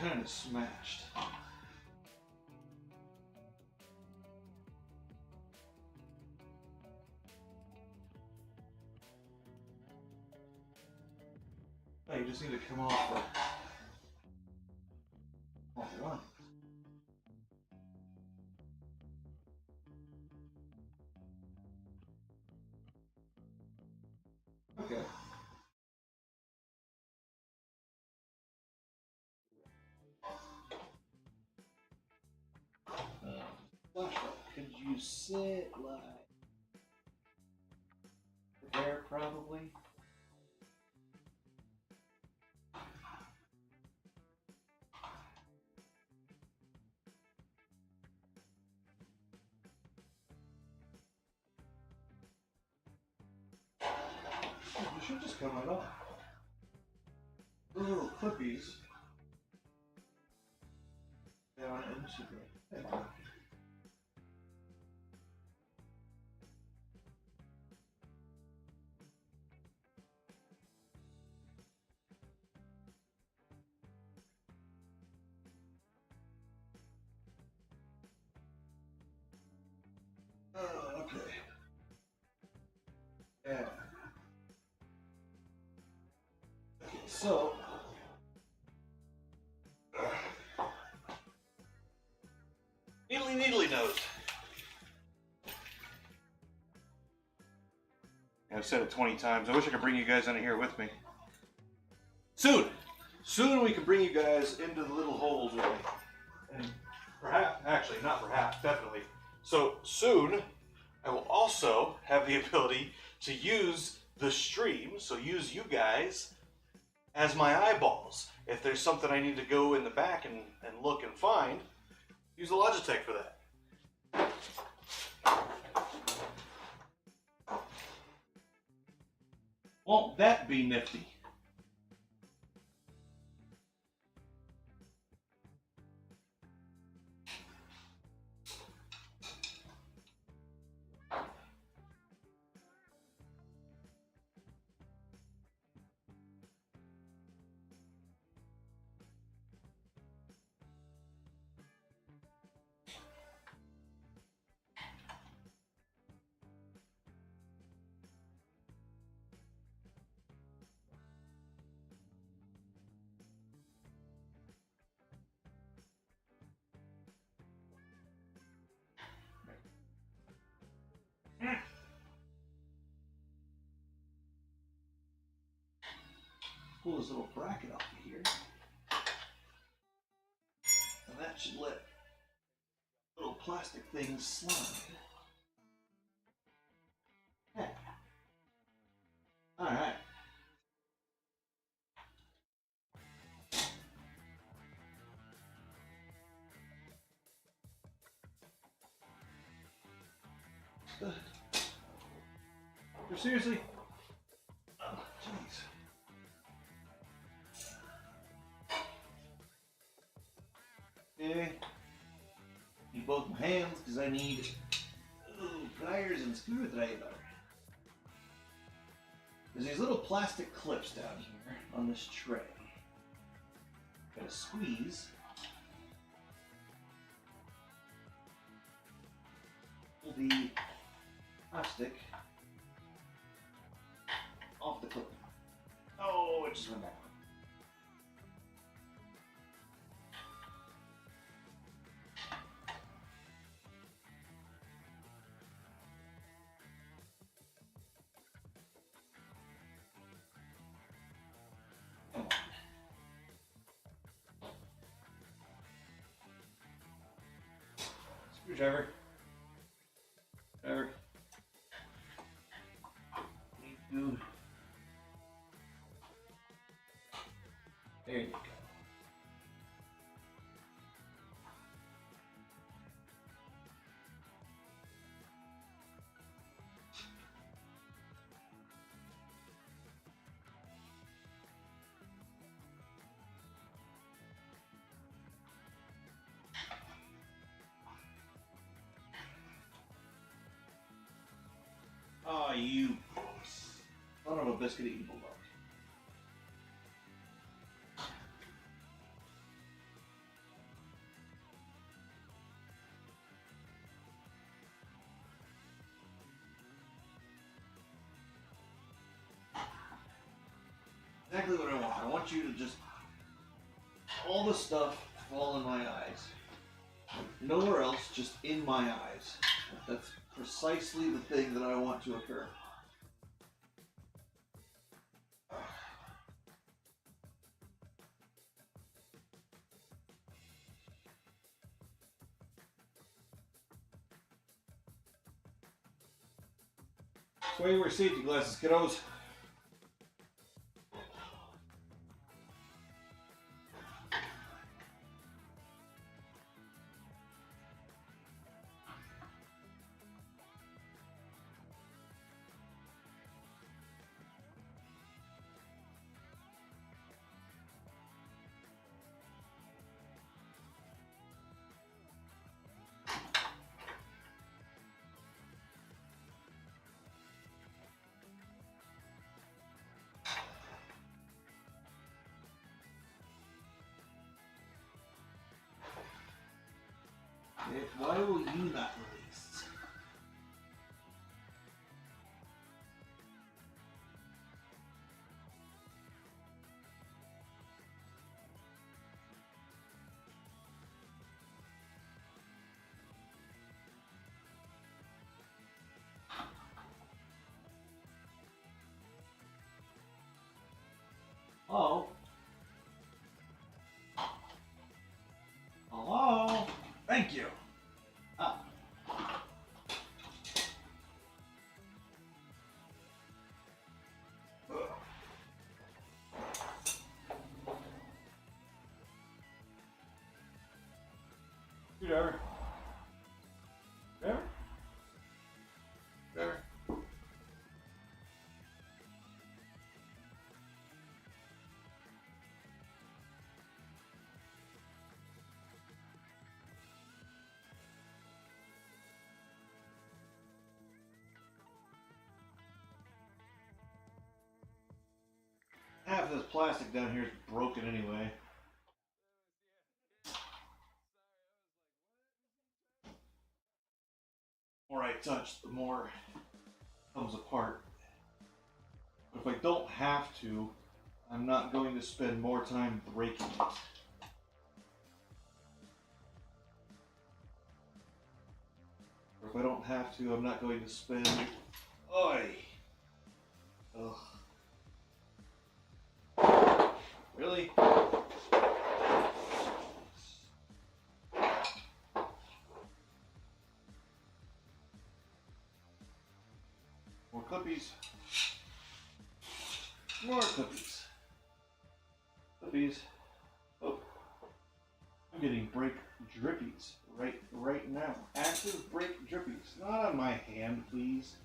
Kind of smashed. Oh, you just need to come off the line. Okay. Flashlight. Could you sit like there, probably? You should just come right off. The little clippies down into the thing. Oh, okay. Yeah. Okay, so needly nose. I've said it 20 times. I wish I could bring you guys under here with me. Soon we can bring you guys into the little holes with me. And perhaps, actually, not perhaps, definitely. So soon, I will also have the ability to use the stream, so use you guys as my eyeballs. If there's something I need to go in the back and look and find, use the Logitech for that. Won't that be nifty? pull this little bracket off of here. And that should let little plastic things slide. Yeah. Alright. Seriously? Oh, jeez. Okay. Need both my hands because I need pliers and screwdriver. There's these little plastic clips down here on this tray. Gotta squeeze. Pull the plastic off the clip. Oh, it just went back. Come on. Screwdriver. Driver. Need to. There you go. Oh, you son of a biscuit eating bulldog. Exactly what I want. I want you to just all the stuff fall in my eyes. Nowhere else, just in my eyes. That's precisely the thing that I want to occur. That's why you wear safety glasses, kiddos. Why will you not release? Oh. Hello? Thank you. Ah. Whatever. Whatever. Whatever. Half of this plastic down here is broken anyway. The more I touch, the more it comes apart. But if I don't have to, I'm not going to spend more time breaking it. Or if I don't have to, I'm not going to spend... Oi! Ugh. Really? More clippies. More clippies. Clippies. Oh, I'm getting brake drippies right now. Active brake drippies. Not on my hand, please.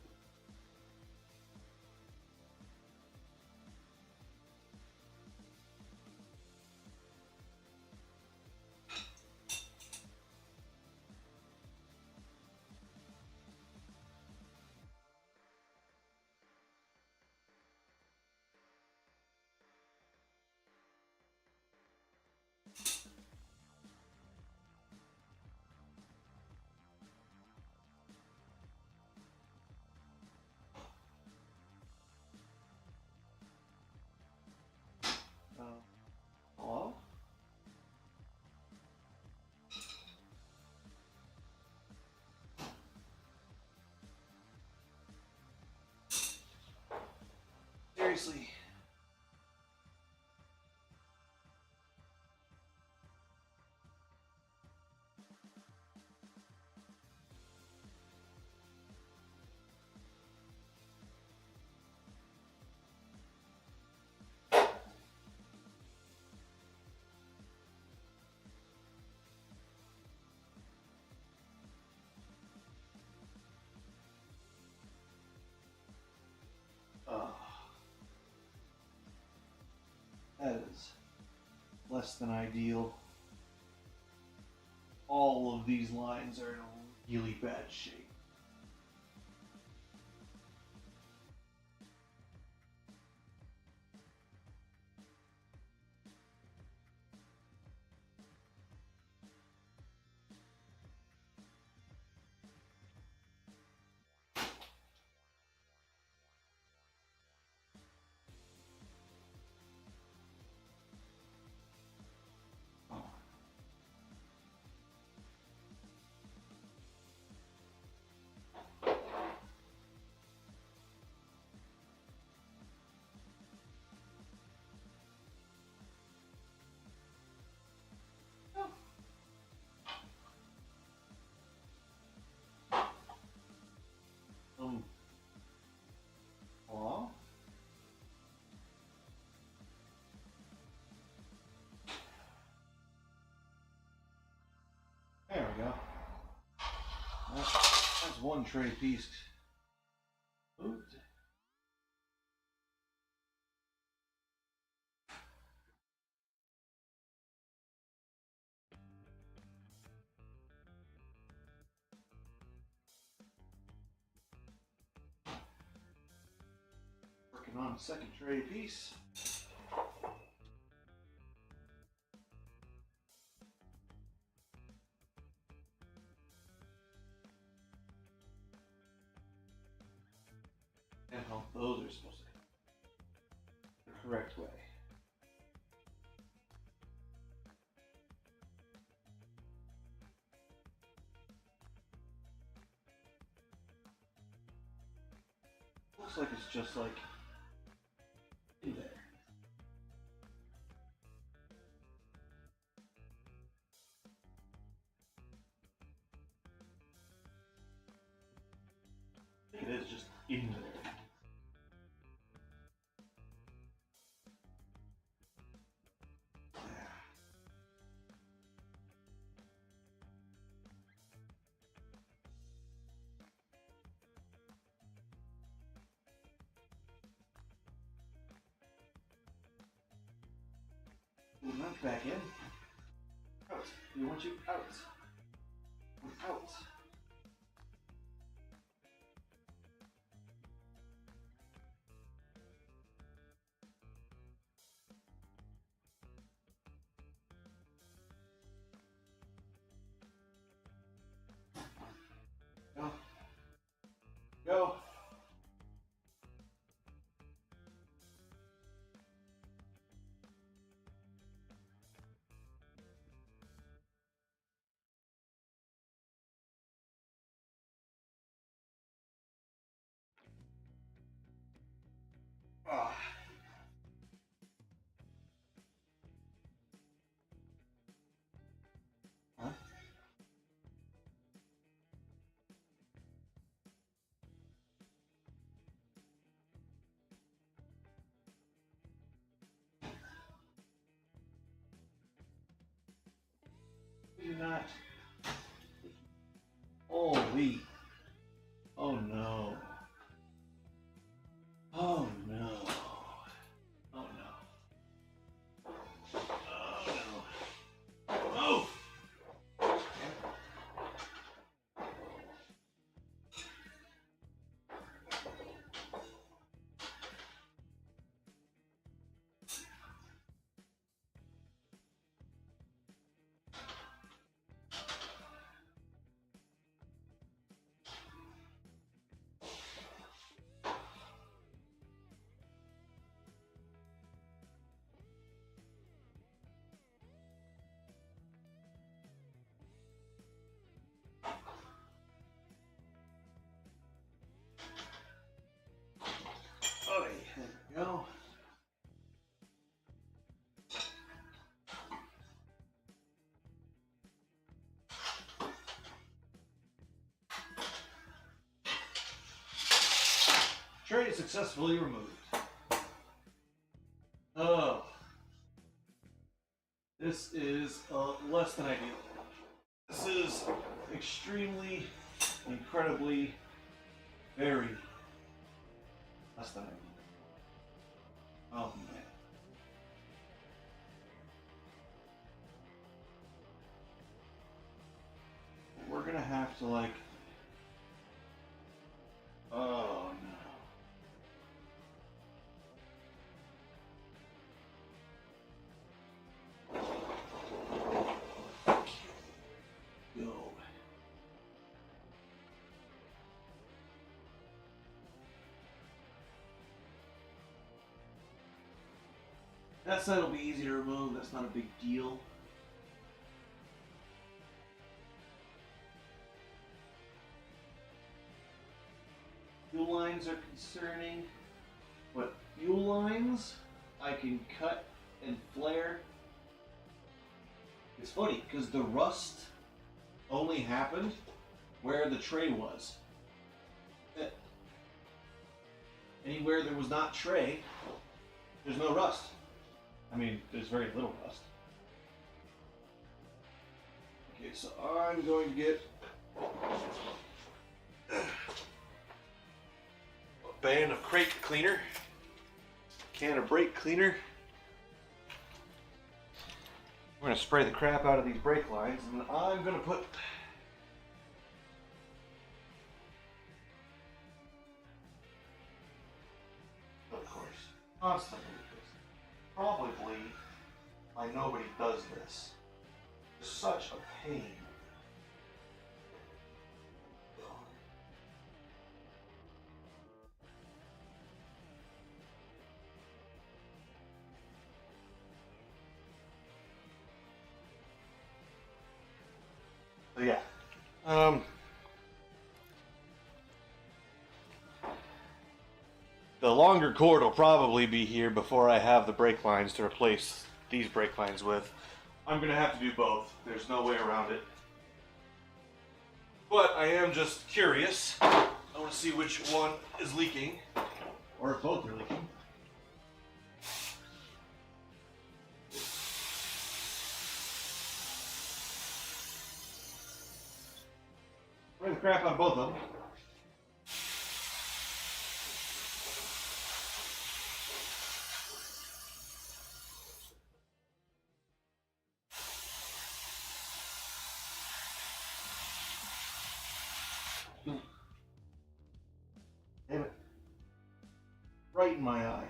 Hello? Seriously. That is less than ideal. All of these lines are in really bad shape. Hello? There we go. That's one tray piece. Oops. Working on a second tray piece. And how those are supposed to go the correct way. Looks like it's just like in there. I think it is just in there. Ooh, not back in. Out. We want you out. Out. Go. Go. you not? Holy. Oh no. Oh no. Oh no. Oh no. Oh! Okay, there we go. Tray successfully removed. Oh, this is less than ideal. This is extremely, incredibly, very less than ideal. Oh man. We're gonna have to like. Oh no. Go. That side will be easy to remove. That's not a big deal. Fuel lines are concerning. But fuel lines, I can cut and flare. It's funny because the rust only happened where the tray was. Anywhere there was not tray, there's no rust. I mean, there's very little rust. Okay, so I'm going to get A pan of crate cleaner, can of brake cleaner. We're gonna spray the crap out of these brake lines, and I'm gonna put of course constantly, because probably why nobody does this. It's such a pain. So yeah, the longer cord will probably be here before I have the brake lines to replace these brake lines with. I'm gonna have to do both. There's no way around it. But I am just curious. I want to see which one is leaking, or if both are leaking. Spray the crap out of both of them. Damn it. Right in my eye.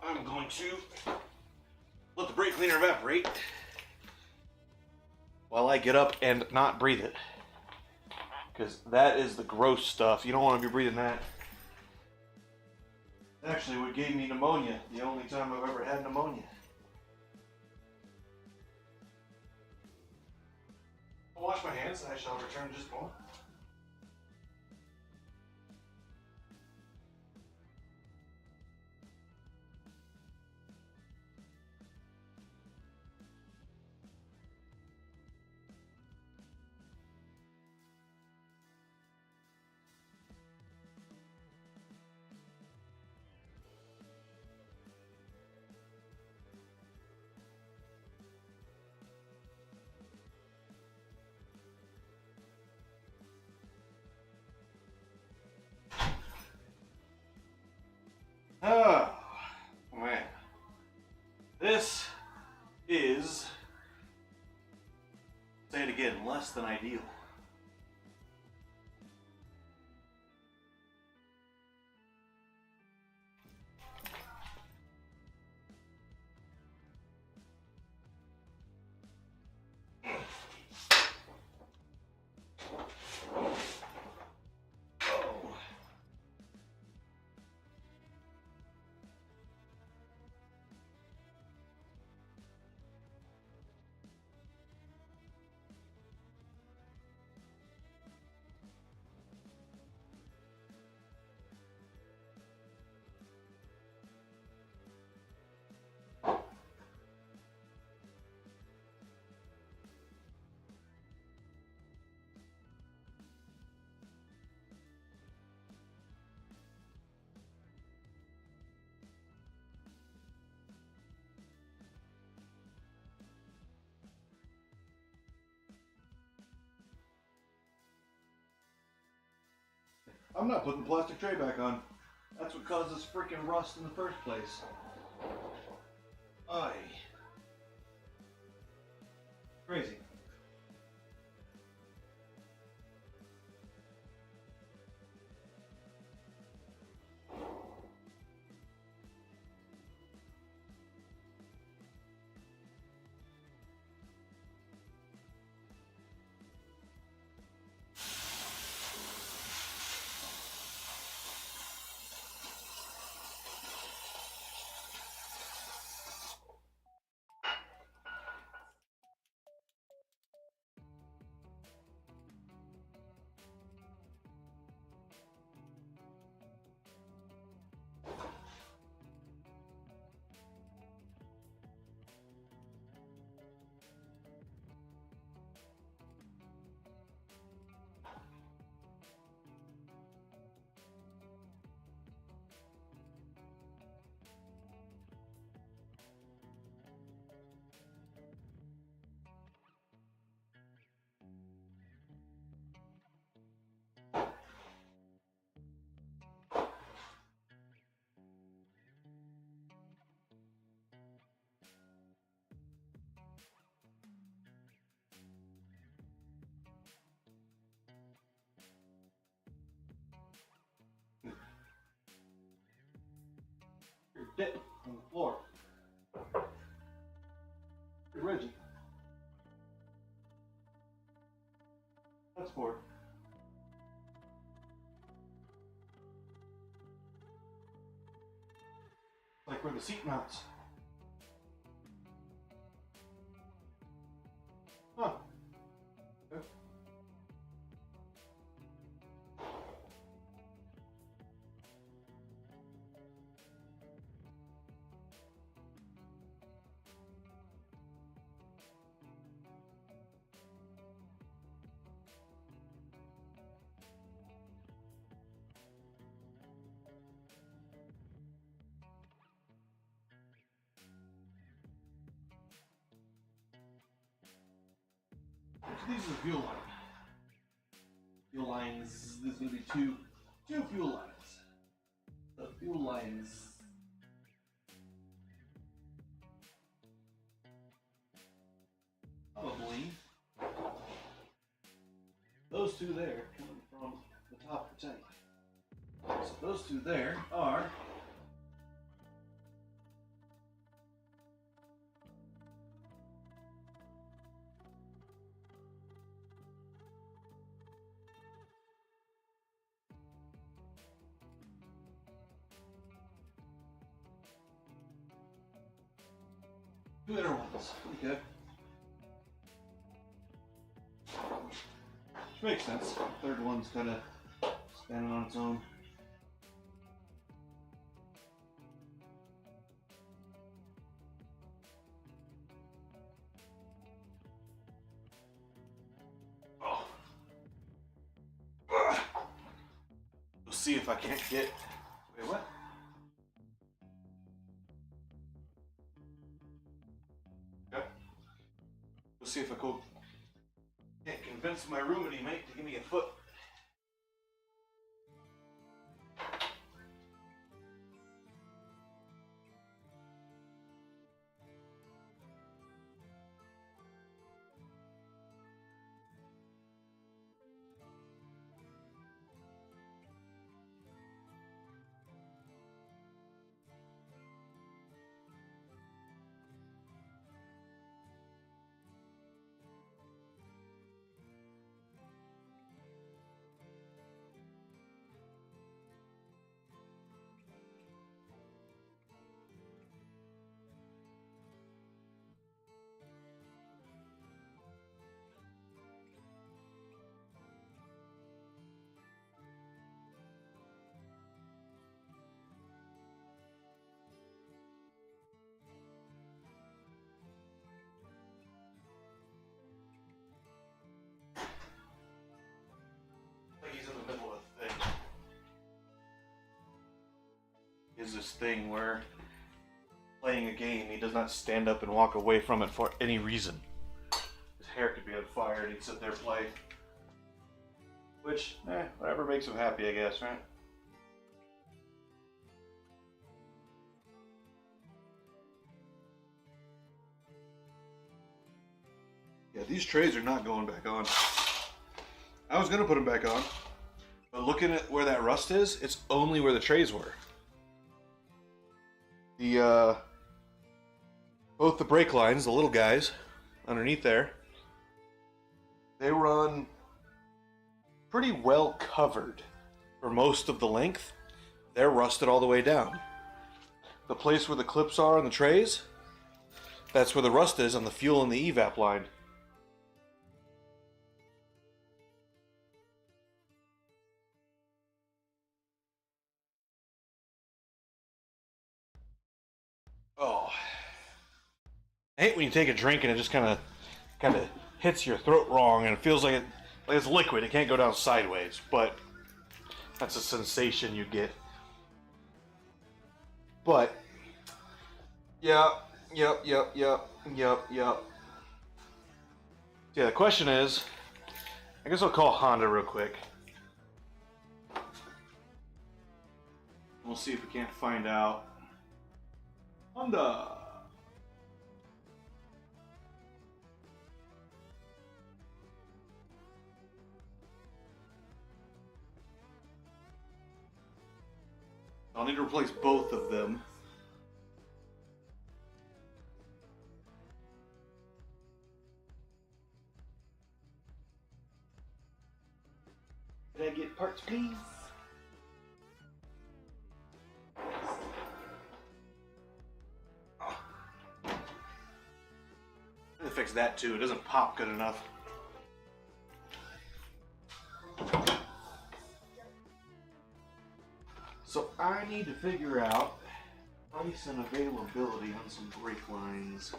I'm going to let the brake cleaner evaporate while I get up and not breathe it. Because that is the gross stuff. You don't want to be breathing that. Actually, what gave me pneumonia, the only time I've ever had pneumonia. I'll wash my hands and I shall return in just a moment. is, say it again, less than ideal. I'm not putting the plastic tray back on. That's what causes freaking rust in the first place. Aye. Crazy. You're dead on the floor. You're Reggie. That's for. Like where the seat mounts. Huh. Okay. These are the fuel lines. Fuel lines. There's going to be two fuel lines. The fuel lines. Probably those two there coming from the top of the tank. So those two there are two inner ones. Okay. Which makes sense. Third one's kind of standing on its own. Oh. We'll see if I can't get. Wait, what? Okay. We'll see if I can't convince my roomie mate to give me a foot. has this thing where playing a game, he does not stand up and walk away from it for any reason. His hair could be on fire and he'd sit there and play. Which, whatever makes him happy, I guess, right? Yeah, these trays are not going back on. I was gonna put them back on, but looking at where that rust is, it's only where the trays were. Both the brake lines, the little guys, underneath there, they run pretty well covered for most of the length. They're rusted all the way down. The place where the clips are on the trays, that's where the rust is on the fuel and the evap line. Oh, I hate when you take a drink and it just kind of hits your throat wrong and it feels like it's liquid. It can't go down sideways, but that's a sensation you get. But yep. Yeah, the question is, I guess I'll call Honda real quick. We'll see if we can't find out. Honda. I'll need to replace both of them. Can I get parts, please? I'm gonna fix that too. It doesn't pop good enough. So I need to figure out price and availability on some brake lines.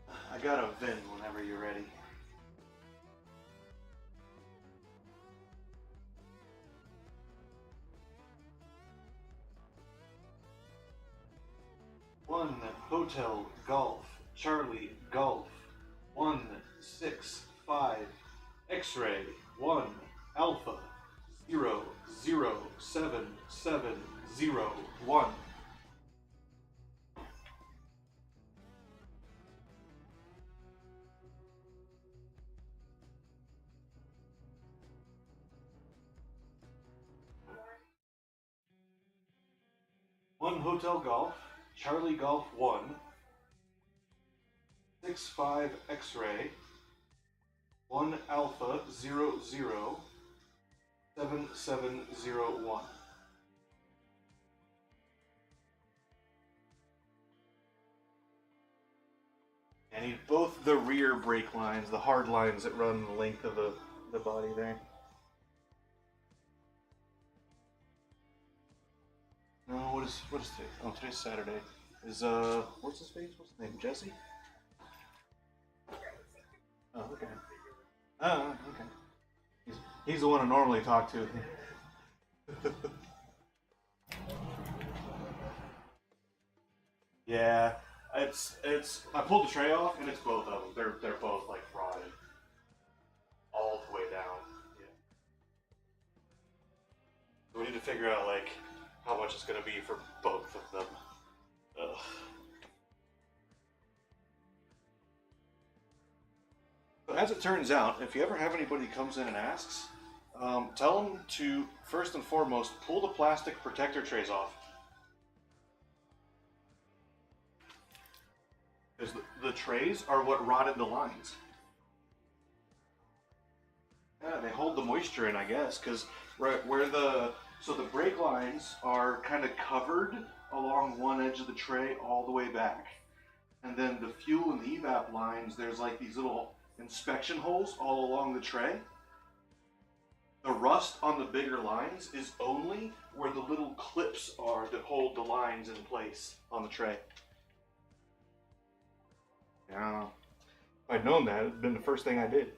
I got a VIN whenever you're ready. One Hotel Golf Charlie Golf 165 X-ray 1 Alpha 0077001. One Hotel Golf Charlie Golf 1 65 X-ray 1 Alpha 0077001. I need both the rear brake lines, the hard lines that run the length of the body there. No, what is today? Oh, today's Saturday. Is what's his face? What's his name? Jesse? Oh, okay. Oh, okay. He's the one I normally talk to. Yeah, it's. I pulled the tray off, and it's both of them. They're both like rotted, all the way down. Yeah. So we need to figure out like how much it's gonna be for both of them. Ugh. So as it turns out, if you ever have anybody who comes in and asks, tell them to first and foremost pull the plastic protector trays off. Because the trays are what rotted the lines. Yeah, they hold the moisture in, I guess, because right where the brake lines are kind of covered along one edge of the tray all the way back. And then the fuel and the evap lines, there's like these little inspection holes all along the tray. The rust on the bigger lines is only where the little clips are that hold the lines in place on the tray. Yeah, if I'd known that, it'd been the first thing I did.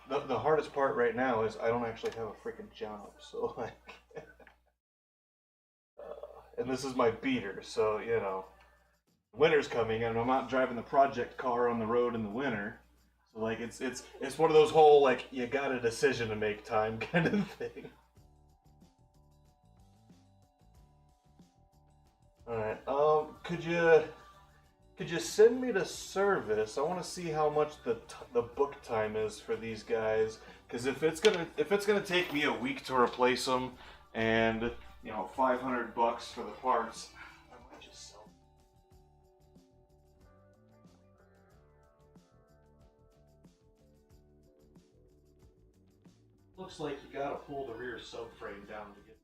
The hardest part right now is I don't actually have a freaking job, so like, and this is my beater, so you know, winter's coming, and I'm not driving the project car on the road in the winter, so like it's one of those whole like you got a decision to make time kind of thing. All right, could you send me to service? I want to see how much the book time is for these guys. Because if it's gonna take me a week to replace them, and you know $500 for the parts, I might just sell. Looks like you gotta pull the rear subframe down to get.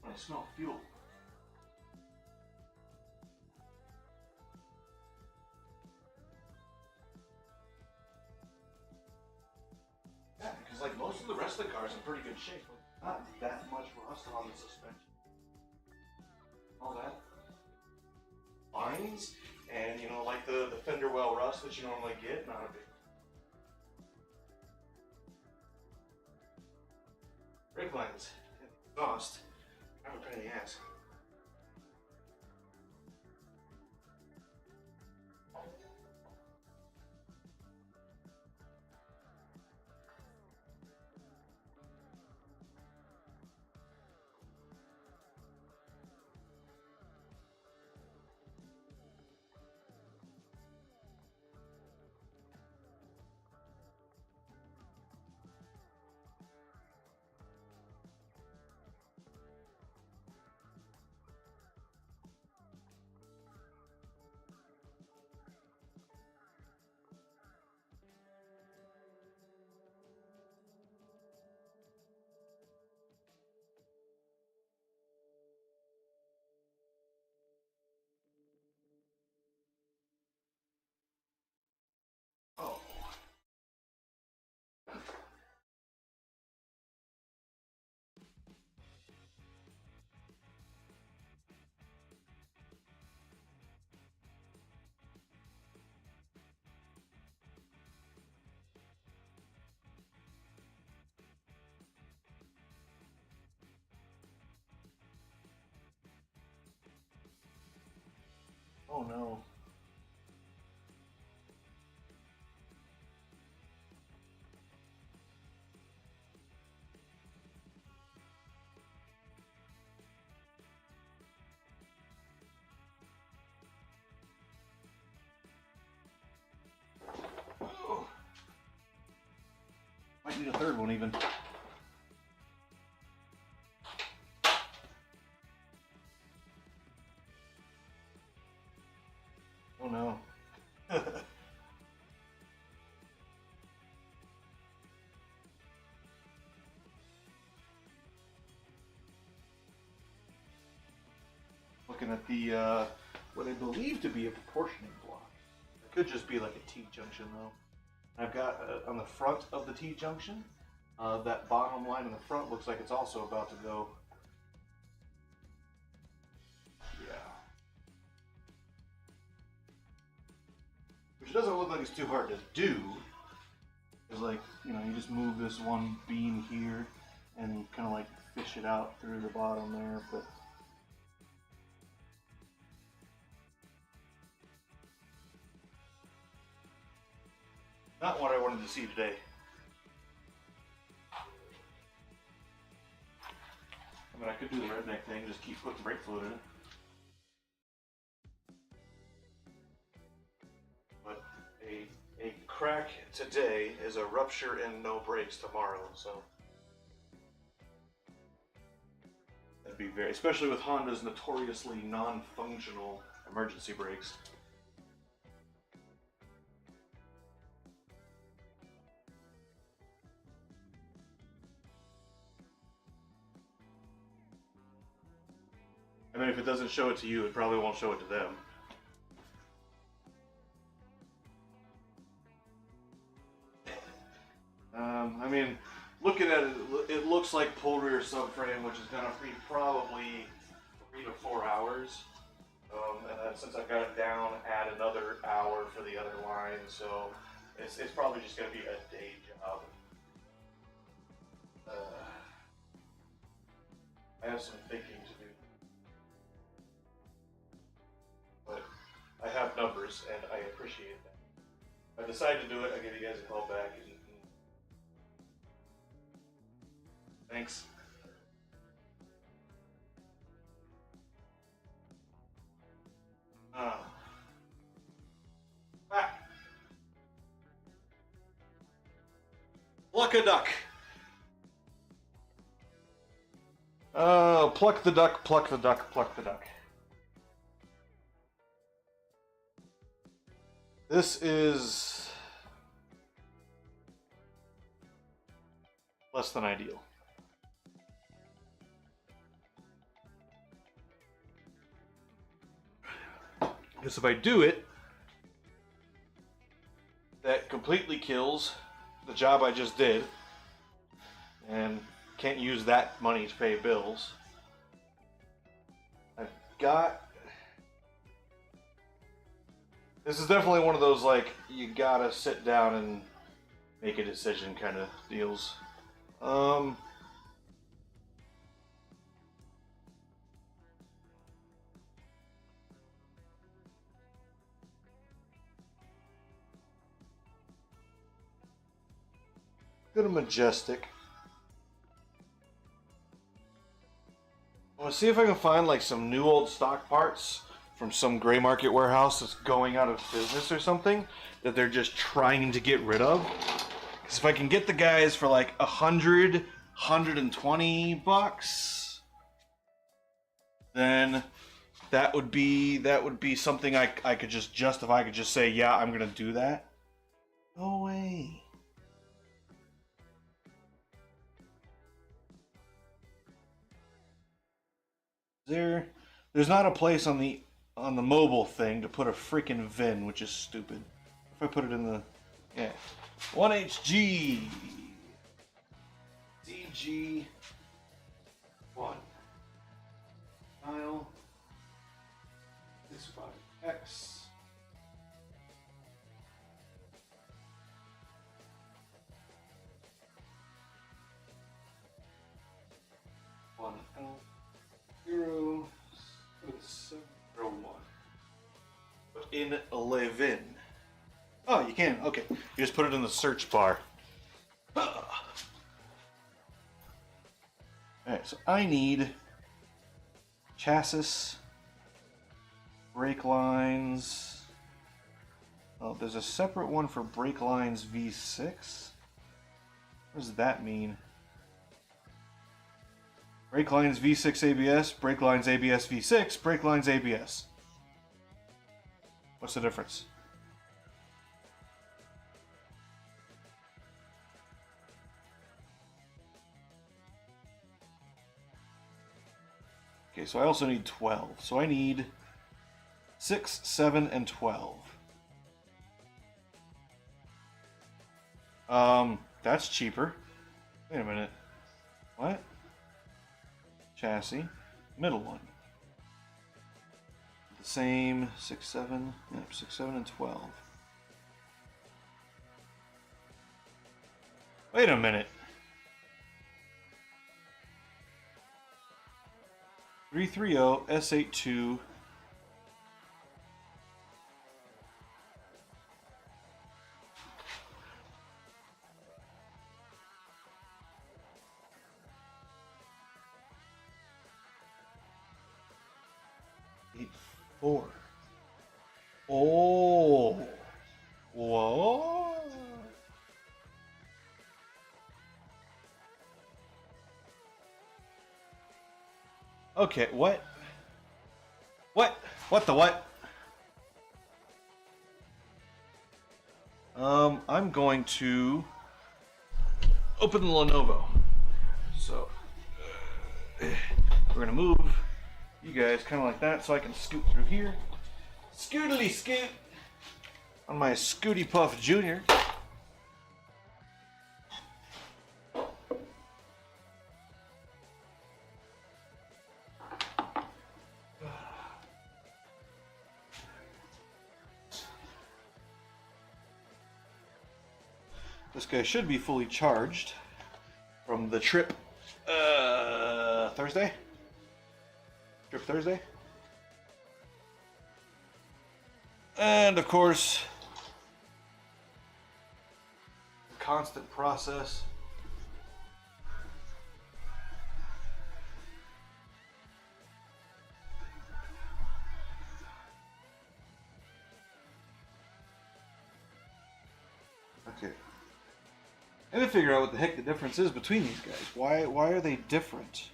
I smell fuel. Yeah, because like most of the rest of the car's in pretty good shape. Not that much rust on the suspension. All that. Lines, and you know, like the fender well rust that you normally get, not a big. Brake lines, exhaust. I'm a pain in the ass. Oh. Oh no. Oh. Might need a third one even. Oh no. Looking at the what I believe to be a proportioning block. It could just be like a T-junction though. I've got on the front of the T-junction, that bottom line in the front looks like it's also about to go. Yeah. Which doesn't look like it's too hard to do. It's like, you know, you just move this one beam here and kind of like fish it out through the bottom there, but not what I wanted to see today. I mean, I could do the redneck thing, just keep putting brake fluid in it. But a crack today is a rupture and no brakes tomorrow, so. That'd be very, especially with Honda's notoriously non-functional emergency brakes. And then if it doesn't show it to you, it probably won't show it to them. I mean, looking at it, it looks like pull rear subframe, which is going to be probably 3 to 4 hours. And then since I've got it down, add another hour for the other line, so it's probably just going to be a day job. I have some thinking to do. But I have numbers, and I appreciate that. If I decide to do it, I'll give you guys a call back. And thanks. Pluck a duck. Pluck the duck, pluck the duck, pluck the duck. This is less than ideal. Because if I do it, that completely kills the job I just did, and can't use that money to pay bills. I've got... This is definitely one of those, like, you gotta sit down and make a decision kind of deals. Go to Majestic. I want to see if I can find like some new old stock parts from some gray market warehouse that's going out of business or something that they're just trying to get rid of. Because if I can get the guys for like $120, then that would be something I could just justify. I could just say, yeah, I'm gonna do that. No way. There's not a place on the mobile thing to put a freaking VIN, which is stupid. If I put it in the 1HG CG1 file 65X 00701. Put in 11. Oh, you can. Okay, you just put it in the search bar. Alright, so I need chassis, brake lines. Oh, there's a separate one for brake lines V6. What does that mean? Brake lines V6 ABS, brake lines ABS V6, brake lines ABS. What's the difference? Okay, so I also need 12. So I need 6, 7, and 12. That's cheaper. Wait a minute. What? Chassis. Middle one. The same 6, 7. Yep, 6, 7, and 12. Wait a minute. 330 S82 84. Oh, whoa. Okay, what? What the what? I'm going to open the Lenovo. So, we're gonna move you guys kind of like that so I can scoot through here. Scootily scoot on my Scooty Puff Jr. This guy should be fully charged from the trip Thursday. Trip Thursday. And of course, the constant process. Okay. I need to figure out what the heck the difference is between these guys. Why are they different?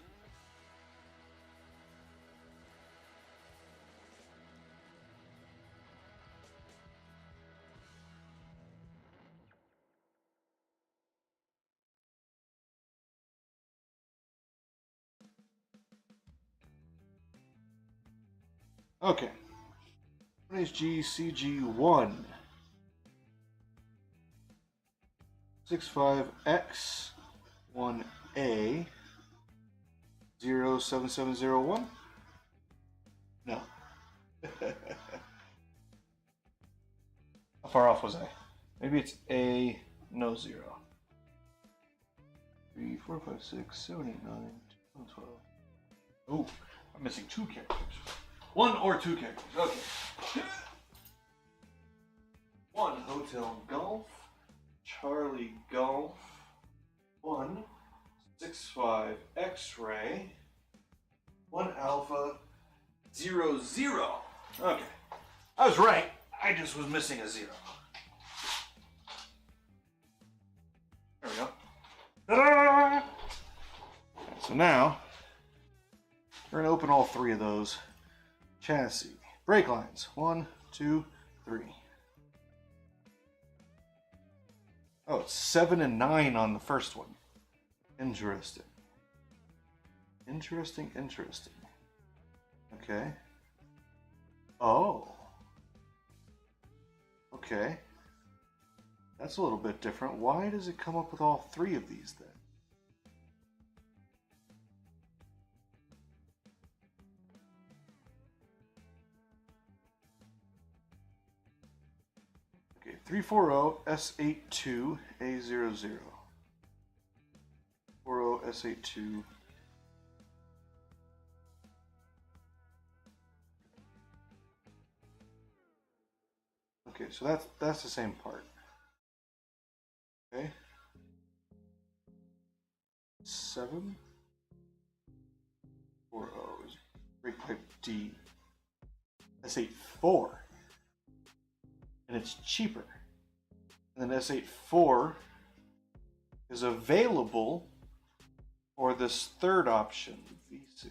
Okay. GCG1 65X 1A 07701. No. How far off was I? Maybe it's A, no 0. 3, 4, 5, 6, 7, 8, 9, 10, 12. Oh, I'm missing 2 characters. 1 or 2 characters. Okay. 1 Hotel Golf, Charlie Golf, 1 65 X-Ray, 1 Alpha 0 0. Okay. I was right. I just was missing a 0. There we go. Ta-da! So now we're going to open all 3 of those. Chassis. Brake lines. 1, 2, 3. Oh, it's 7 and 9 on the first one. Interesting. Interesting. Okay. Oh. Okay. That's a little bit different. Why does it come up with all 3 of these then? Okay, 340 S82 A00. 40 S82. Okay, so that's the same part. Okay. 7 4 O's. Brake pipe D. S84. And it's cheaper. And then S84 is available for this third option, V6.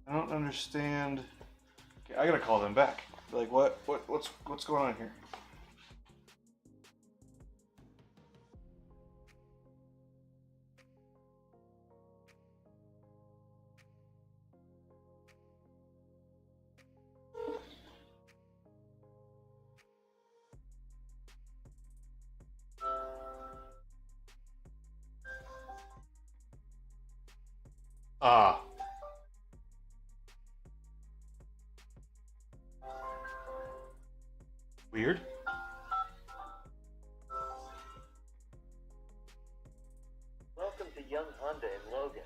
I don't understand. Okay, I gotta call them back. Like, what's going on here? Ah. Weird. Welcome to Young Honda in Logan.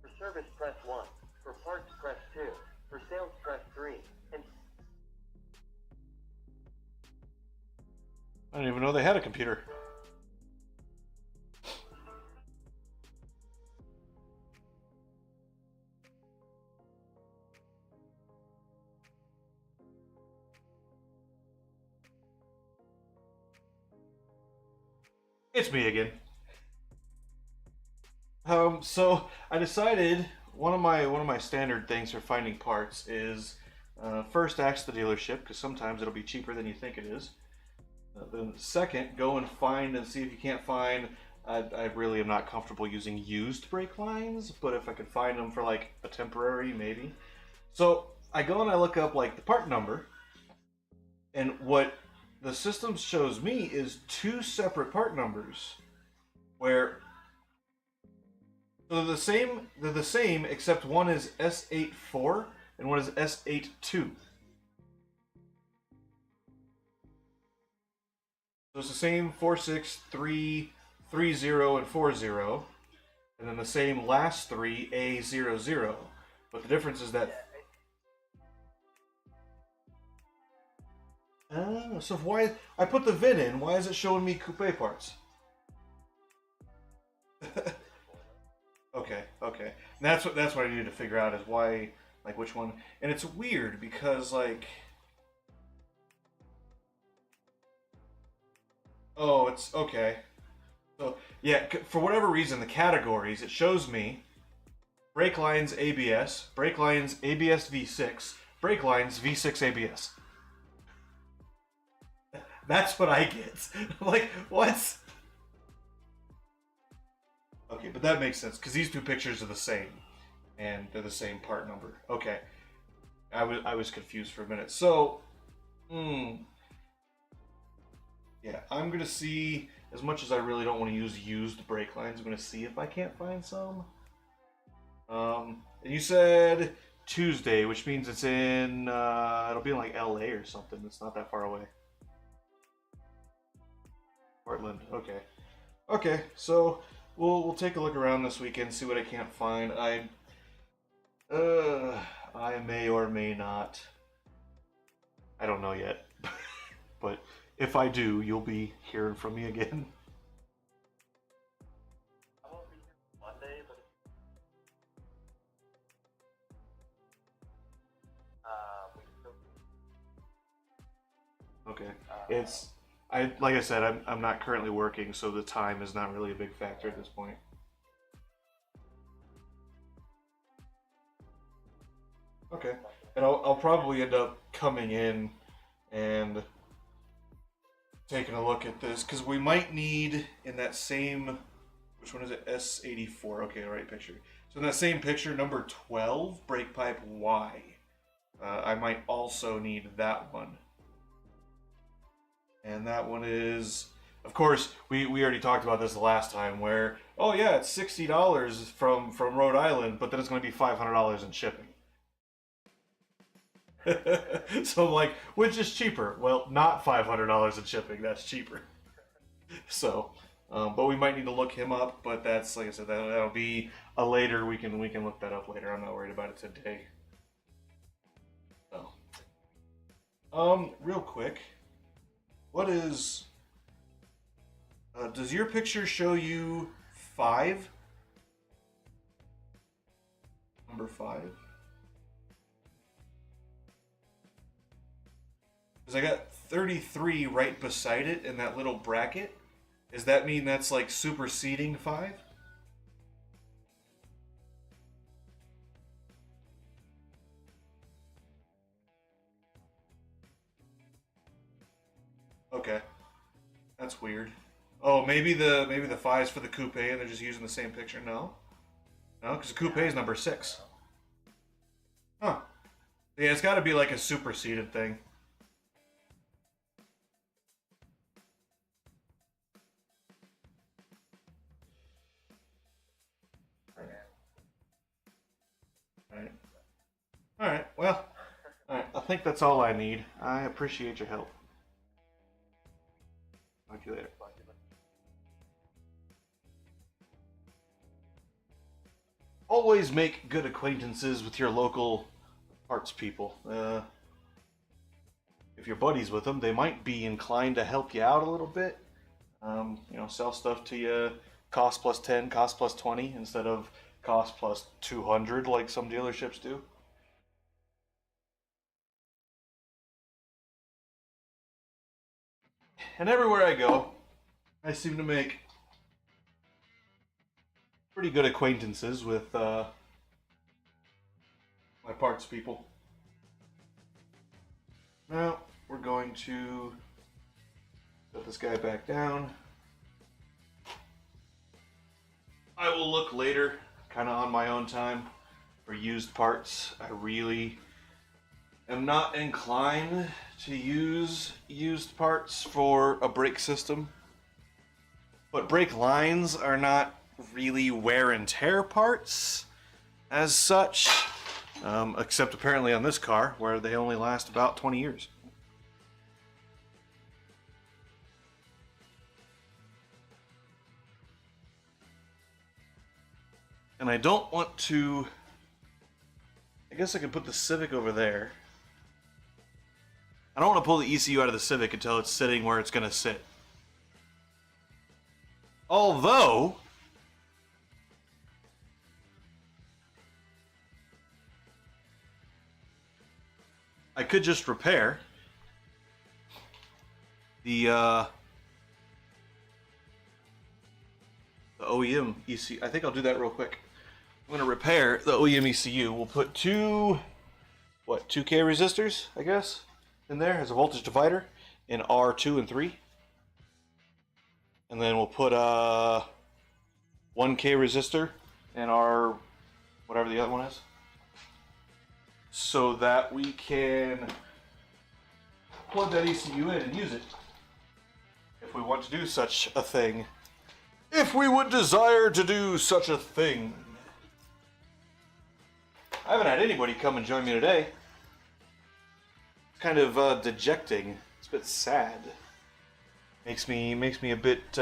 For service, press 1. For parts, press 2. For sales, press 3. And I didn't even know they had a computer. It's me again. So I decided one of my standard things for finding parts is first ask the dealership, because sometimes it'll be cheaper than you think it is. Then second, go and find and see if you can't find I really am not comfortable using used brake lines, but if I could find them for like a temporary, maybe. So I go and I look up like the part number, and what the system shows me is two separate part numbers, where so they're the same except one is S84 and one is S82. So it's the same 46330 and 40, and then the same last three A00. But the difference is that. Oh, so why I put the VIN in? Why is it showing me coupe parts? Okay. And that's what I needed to figure out is why, like, which one. And it's weird because like. Oh, it's okay. So yeah, for whatever reason, the categories it shows me: brake lines ABS, brake lines ABS V6, brake lines V6 ABS. That's what I get. I'm like, what? Okay, but that makes sense because these two pictures are the same, and they're the same part number. Okay, I was confused for a minute. So, yeah, I'm gonna see. As much as I really don't want to use used brake lines, I'm gonna see if I can't find some. And you said Tuesday, which means it's in. It'll be in like LA or something. It's not that far away. Portland. Okay. So we'll take a look around this weekend, see what I can't find. I may or may not. I don't know yet, but if I do, you'll be hearing from me again. I won't be here Monday, but we can still. Okay. Like I said, I'm not currently working, so the time is not really a big factor at this point. Okay. And I'll probably end up coming in and taking a look at this because we might need in that same, which one is it? S84. Okay, right picture. So in that same picture, number 12, brake pipe Y. I might also need that one. And that one is, of course, we already talked about this the last time where, oh yeah, it's $60 from Rhode Island, but then it's going to be $500 in shipping. So I'm like, which is cheaper? Well, not $500 in shipping, that's cheaper. So, but we might need to look him up, but that's, like I said, that'll be a later, we can look that up later. I'm not worried about it today. So, real quick. What is... does your picture show you 5? Number 5? Because I got 33 right beside it in that little bracket. Does that mean that's like superseding 5? Okay, that's weird. Oh, maybe the 5's for the coupe and they're just using the same picture. No, because the coupe is number 6. Huh? Yeah, it's got to be like a superseded thing. All right. Well, all right. I think that's all I need. I appreciate your help. Talk to you later. Always make good acquaintances with your local parts people. If you're buddies with them, they might be inclined to help you out a little bit. Sell stuff to you cost plus 10, cost plus 20 instead of cost plus 200 like some dealerships do. And everywhere I go, I seem to make pretty good acquaintances with my parts people. Now, we're going to put this guy back down. I will look later, kind of on my own time, for used parts. I really am not inclined to use used parts for a brake system. But brake lines are not really wear and tear parts as such, except apparently on this car, where they only last about 20 years. And I don't want to... I guess I could put the Civic over there. I don't want to pull the ECU out of the Civic until it's sitting where it's going to sit. Although... I could just repair the OEM ECU. I think I'll do that real quick. I'm going to repair the OEM ECU. We'll put two 2K resistors, I guess, in there as a voltage divider in R2 and 3. And then we'll put a 1K resistor in R, whatever the other one is, so that we can plug that ECU in and use it if we want to do such a thing. If we would desire to do such a thing. I haven't had anybody come and join me today. It's kind of dejecting. It's a bit sad. Makes me a bit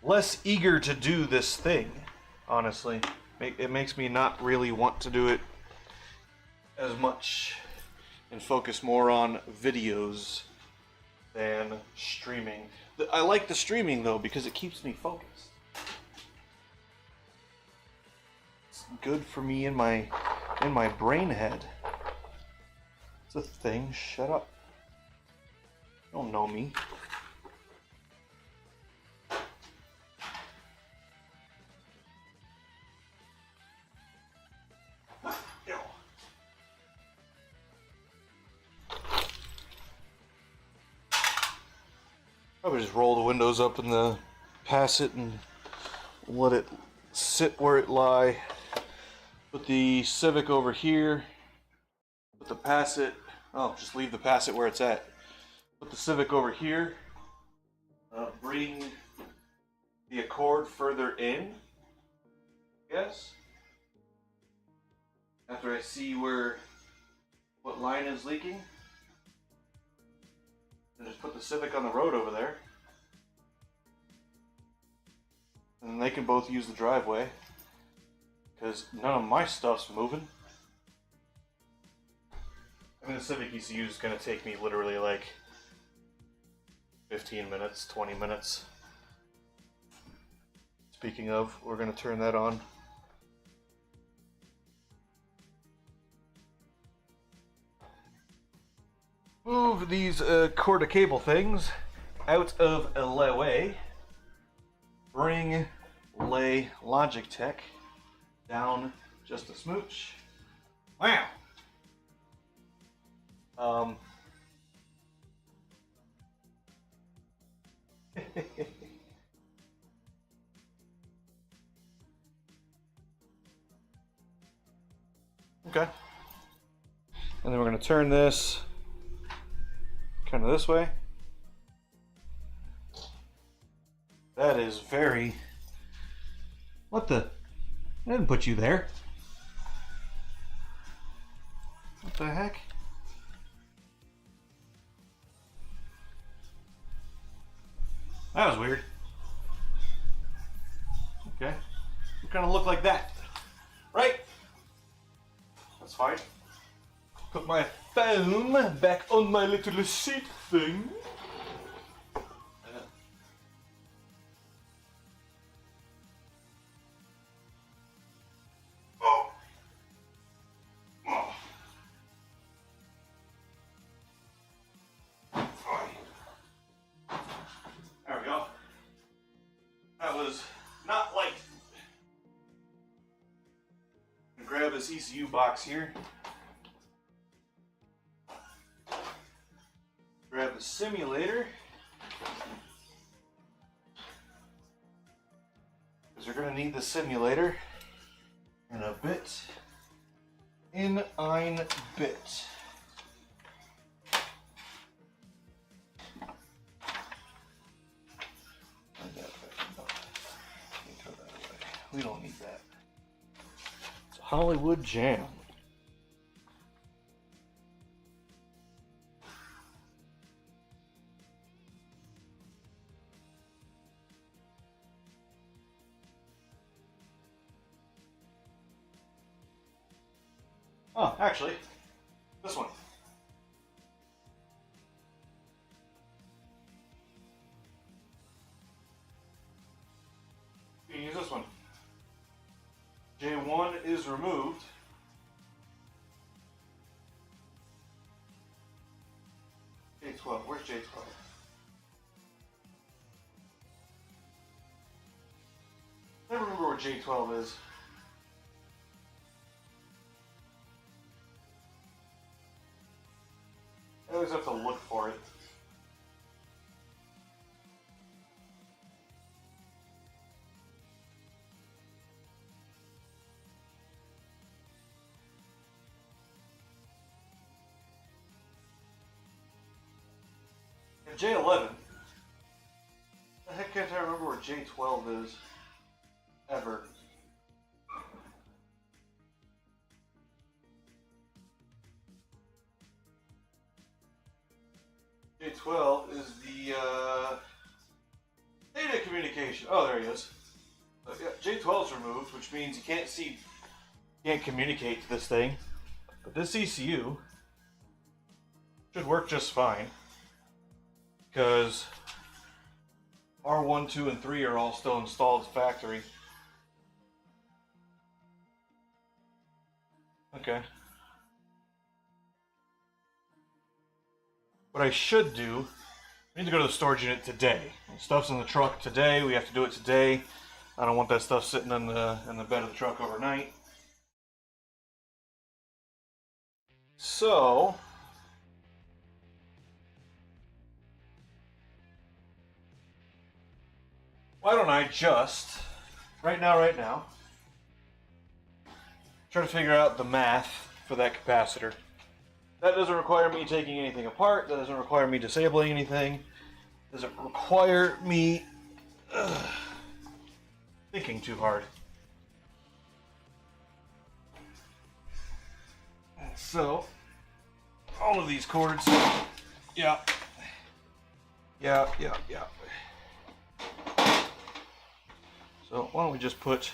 less eager to do this thing, honestly. It makes me not really want to do it as much and focus more on videos than streaming. I like the streaming though because it keeps me focused. It's good for me in my brain head. It's a thing. Shut up. You don't know me. Probably just roll the windows up and pass it and let it sit where it lie. Put the Civic over here. Put the Passat. Oh, just leave the Passat where it's at. Put the Civic over here. Bring the Accord further in. Yes. After I see what line is leaking. And just put the Civic on the road over there. And then they can both use the driveway. Because none of my stuff's moving. I mean, the Civic ECU is going to take me literally like 15 minutes, 20 minutes. Speaking of, we're going to turn that on. Move these cord to cable things out of the way. Bring lay Logitech down just a smooch. Wow. Okay. And then we're going to turn this kind of this way. That is very... What the... I didn't put you there. What the heck? That was weird. Okay. You kind of look like that. Right? That's fine. Put my phone back on my little seat thing. There we go. That was not light. Grab this ECU box here. Grab the simulator. because you're going to need the simulator in a bit. In ein bit. We don't need that. It's a Hollywood jam. Oh, actually, this one. You can use this one. J1 is removed. J12, where's J12? I never remember where J12 is. I always have to look for it. And J11. The heck can't I remember where J12 is? Ever. J12 is the data communication. Oh, there he is. But yeah, J12 is removed, which means you can't communicate to this thing. But this ECU should work just fine, because R1, 2, and 3 are all still installed as factory. Okay. What I should do, I need to go to the storage unit today. Stuff's in the truck today. We have to do it today. I don't want that stuff sitting in the bed of the truck overnight. So why don't I just right now try to figure out the math for that capacitor. That doesn't require me taking anything apart. That doesn't require me disabling anything. Doesn't require me thinking too hard. So, all of these cords, yeah. So, why don't we just put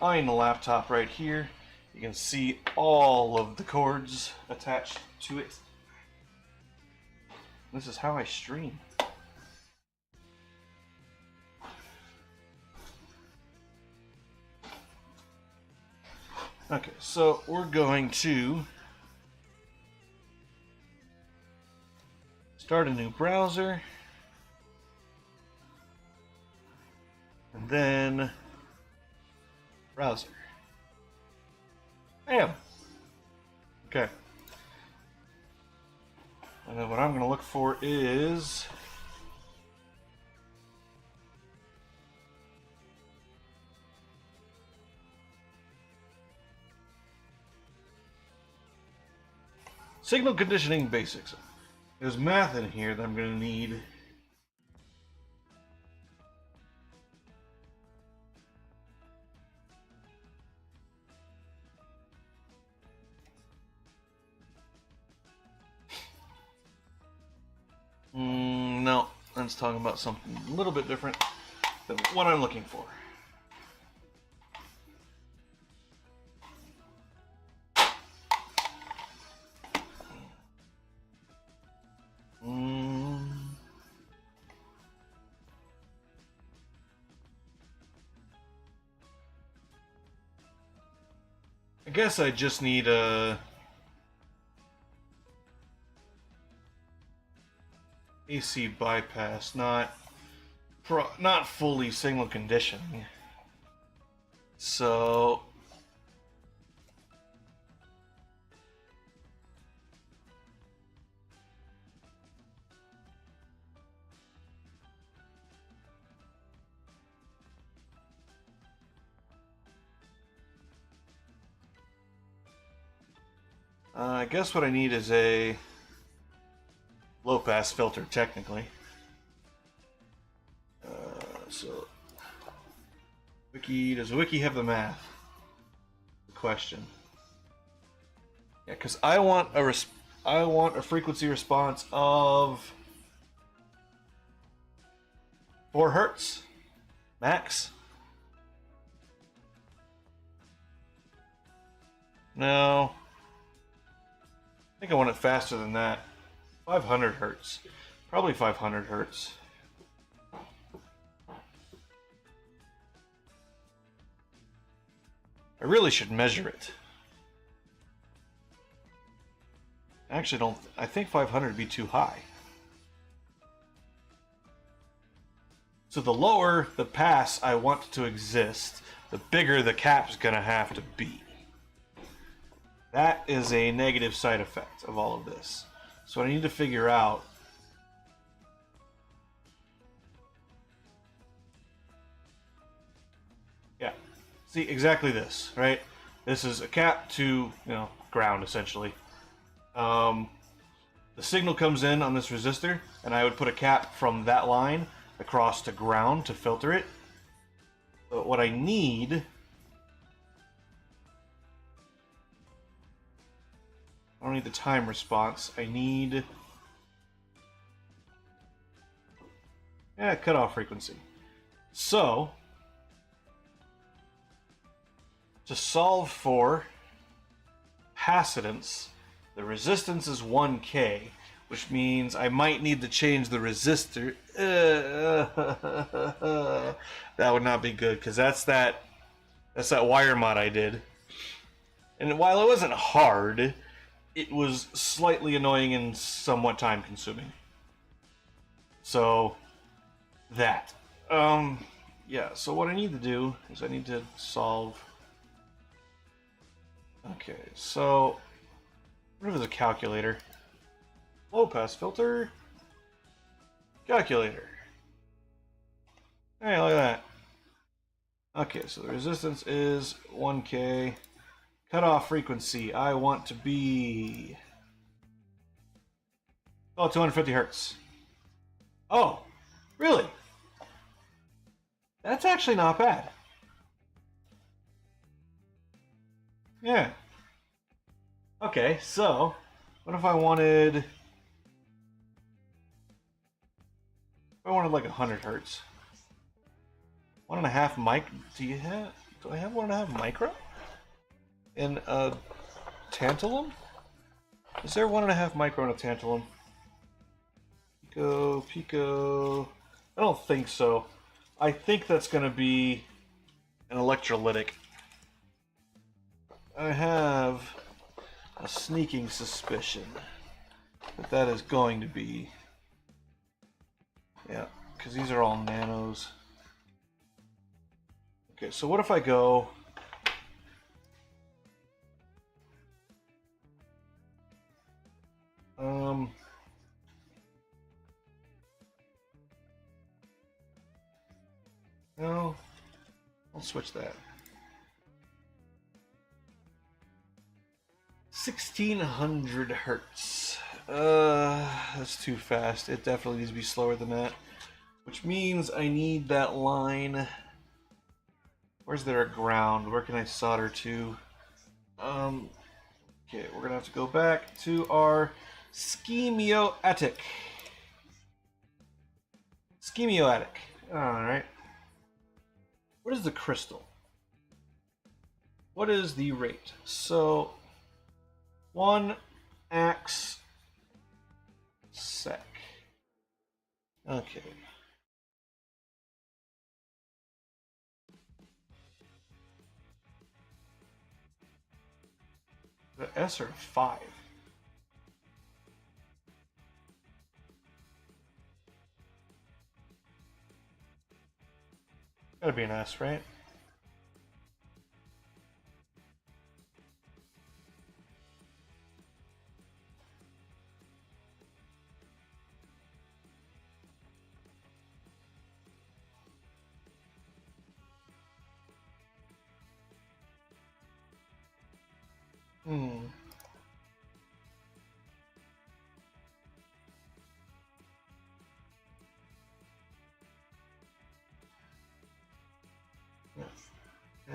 the laptop right here. You can see all of the cords attached to it. This is how I stream. Okay, so we're going to start a new browser, and then browser. Bam! Okay. And then what I'm going to look for is signal conditioning basics. There's math in here that I'm going to need. No, that's talking about something a little bit different than what I'm looking for. I guess I just need a AC bypass, not fully signal conditioning. So I guess what I need is a low pass filter, technically. So, does the wiki have the math? The question. Yeah, because I want a frequency response of 4 hertz max. No, I think I want it faster than that. 500 hertz, probably 500 hertz. I really should measure it. Actually, don't. I think 500 would be too high. So the lower the pass I want to exist, the bigger the cap's gonna have to be. That is a negative side effect of all of this. So I need to figure out. Yeah. See, exactly this, right? This is a cap to, ground, essentially. The signal comes in on this resistor, and I would put a cap from that line across to ground to filter it. But what I need... I don't need the time response. I need... cutoff frequency. So... to solve for capacitance, the resistance is 1K, which means I might need to change the resistor. That would not be good, because that's that wire mod I did. And while it wasn't hard, it was slightly annoying and somewhat time consuming. So, that. Yeah, so what I need to do is I need to solve... Okay, so what is a calculator? Low pass filter. Calculator. Hey, look at that. Okay, so the resistance is 1K. Cutoff frequency, I want to be... 250 hertz. Oh, really? That's actually not bad. Yeah. Okay, so what if I wanted... like 100 hertz? 1.5 mic... Do I have 1.5 micro? In a tantalum? Is there 1.5 micro in a tantalum? Pico... I don't think so. I think that's going to be an electrolytic. I have a sneaking suspicion that that is going to be... Yeah, because these are all nanos. Okay, so what if I go... No, I'll switch that. 1600 hertz. That's too fast. It definitely needs to be slower than that. Which means I need that line. Where's there a ground? Where can I solder to? Okay, we're gonna have to go back to our schematic. Schematic. Alright. What is the crystal? What is the rate? So 1 ax sec. Okay. The S or 5? Gotta be an S, right?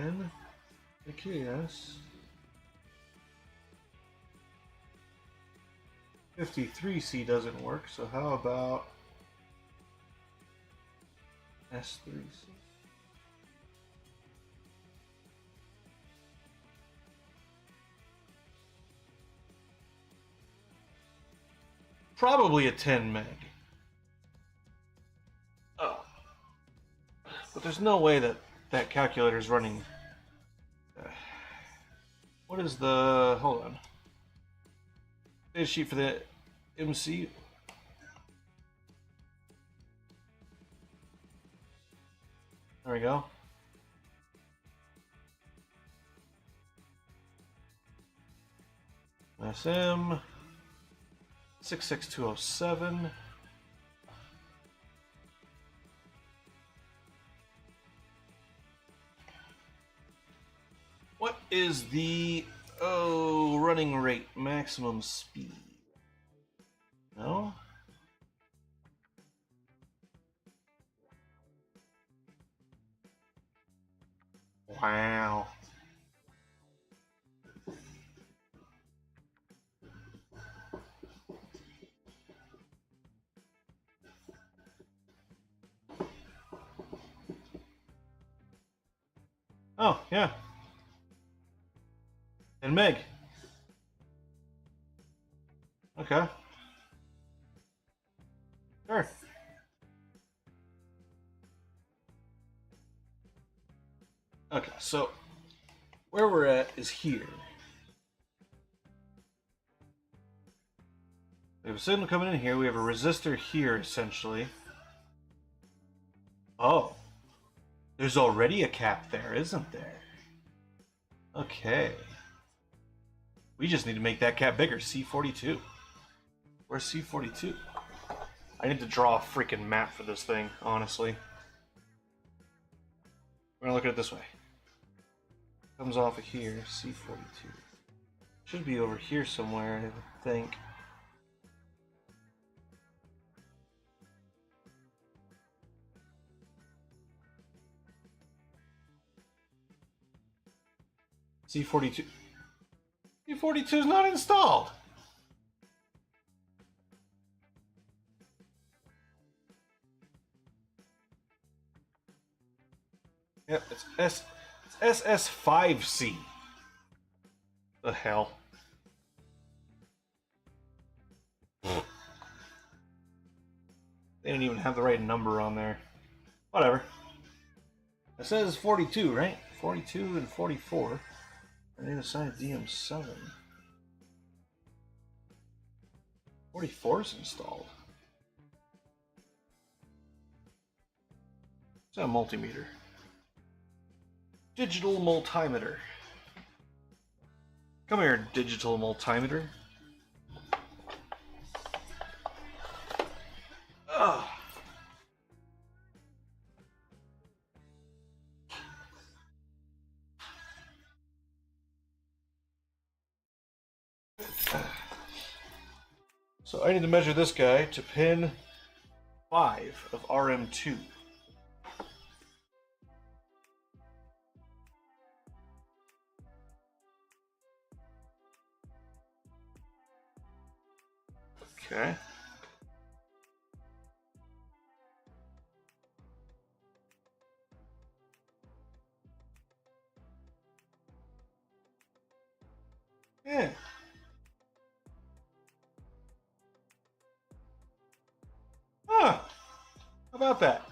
N, AKS, 53C doesn't work, so how about S3C? Probably a 10 meg. Oh. But there's no way that that calculator is running. What is the... Hold on. Data sheet for the MC. There we go. SM 66207. What is the running rate maximum speed? No? Wow. Oh, yeah. And Meg. Okay. Sure. Okay, so where we're at is here. We have a signal coming in here. We have a resistor here, essentially. Oh. There's already a cap there, isn't there? Okay. We just need to make that cap bigger. C42. Where's C42? I need to draw a freaking map for this thing, honestly. We're gonna look at it this way. Comes off of here, C42. Should be over here somewhere, I think. C42. C42 is not installed. Yep, it's SS5C. The hell. They didn't even have the right number on there. Whatever. It says 42, right? 42 and 44. I need to assign DM7. 44 is installed. It's a multimeter. Digital multimeter. Come here, digital multimeter. Ugh. So I need to measure this guy to pin 5 of RM2. Okay. Yeah. Huh. How about that?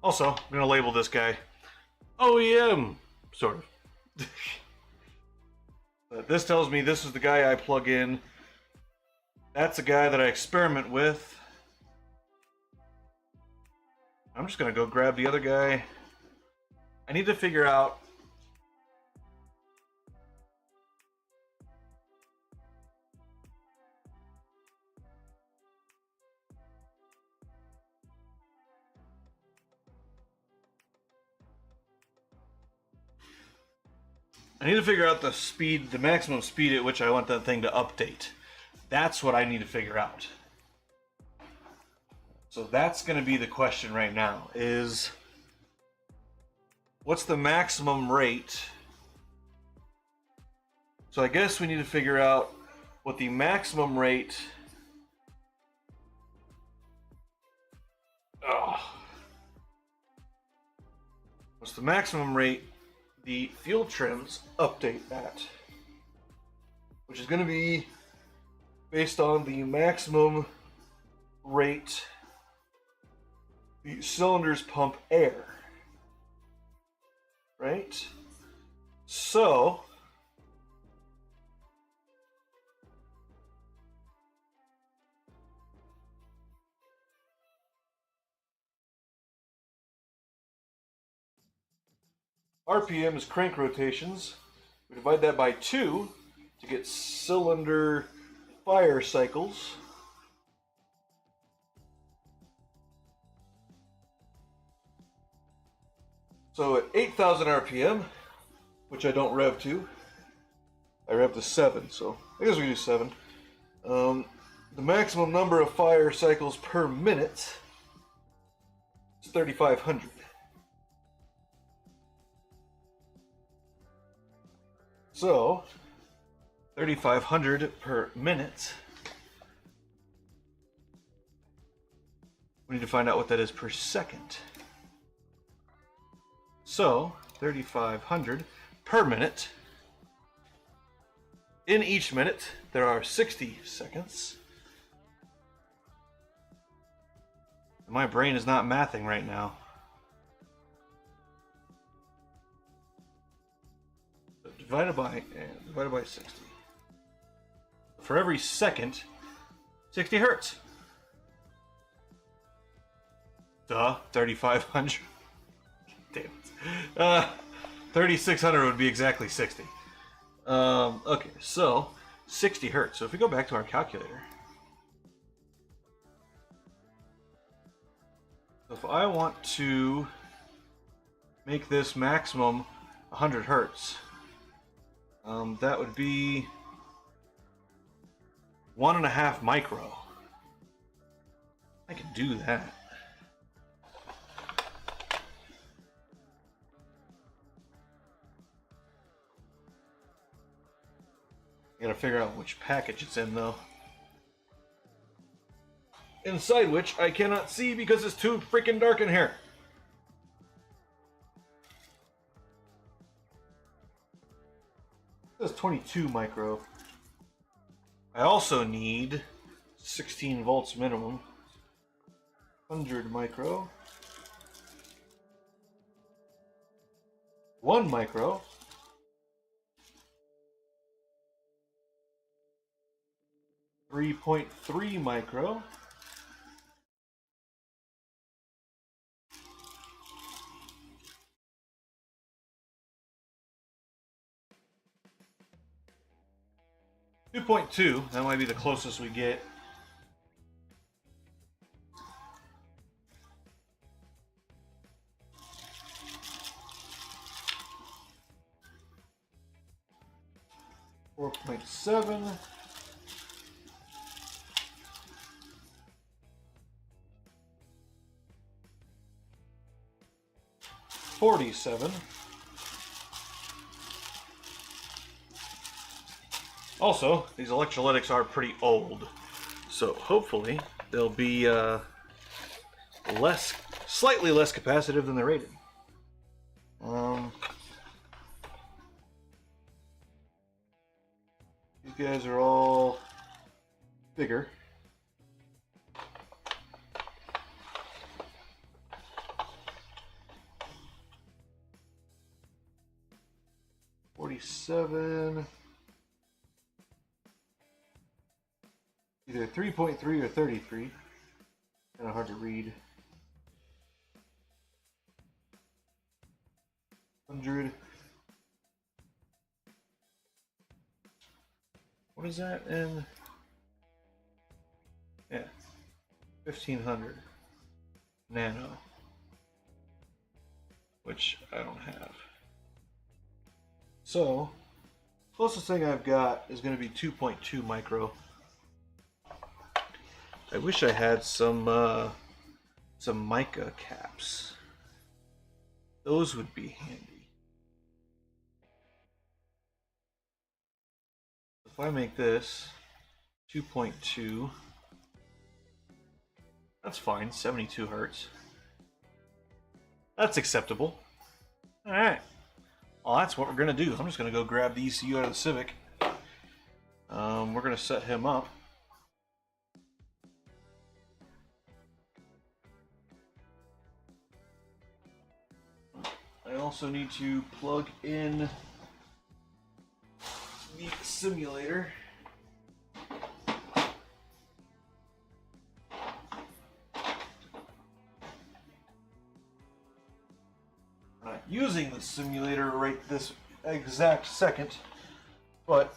Also, I'm going to label this guy OEM, sort of. But this tells me this is the guy I plug in. That's the guy that I experiment with. I'm just going to go grab the other guy. I need to figure out I need to figure out the speed, the maximum speed at which I want that thing to update. That's what I need to figure out. So that's going to be the question right now, is what's the maximum rate? So I guess we need to figure out what the maximum rate. What's the maximum rate the fuel trims update at? Which is going to be based on the maximum rate the cylinders pump air. Right? So RPM is crank rotations. We divide that by 2 to get cylinder fire cycles. So at 8,000 RPM, which I don't rev to, I rev to 7, so I guess we can do 7. The maximum number of fire cycles per minute is 3,500. So, 3,500 per minute. We need to find out what that is per second. So, 3,500 per minute. In each minute, there are 60 seconds. My brain is not mathing right now. Divided by 60. For every second, 60 hertz. Duh, 3,500. Damn it. 3,600 would be exactly 60. Okay, so 60 hertz. So if we go back to our calculator. So if I want to make this maximum 100 hertz, that would be 1.5 micro. I can do that. I gotta figure out which package it's in, though. Inside which I cannot see because it's too freaking dark in here. It says 22 micro. I also need 16 volts minimum. 100 micro. 1 micro. 3.3 micro. .2, that might be the closest we get. .7. .47. Also, these electrolytics are pretty old, so hopefully they'll be slightly less capacitive than they're rated. These guys are all bigger. .47. Either 3.3 or 33. Kind of hard to read. 100. What is that in? Yeah. 1,500 nano. Which I don't have. So, closest thing I've got is going to be 2.2 micro. I wish I had some mica caps. Those would be handy. If I make this 2.2, that's fine, 72 hertz. That's acceptable. All right. Well, that's what we're gonna do. I'm just gonna go grab the ECU out of the Civic. We're gonna set him up. I also need to plug in the simulator. I'm not using the simulator right this exact second, but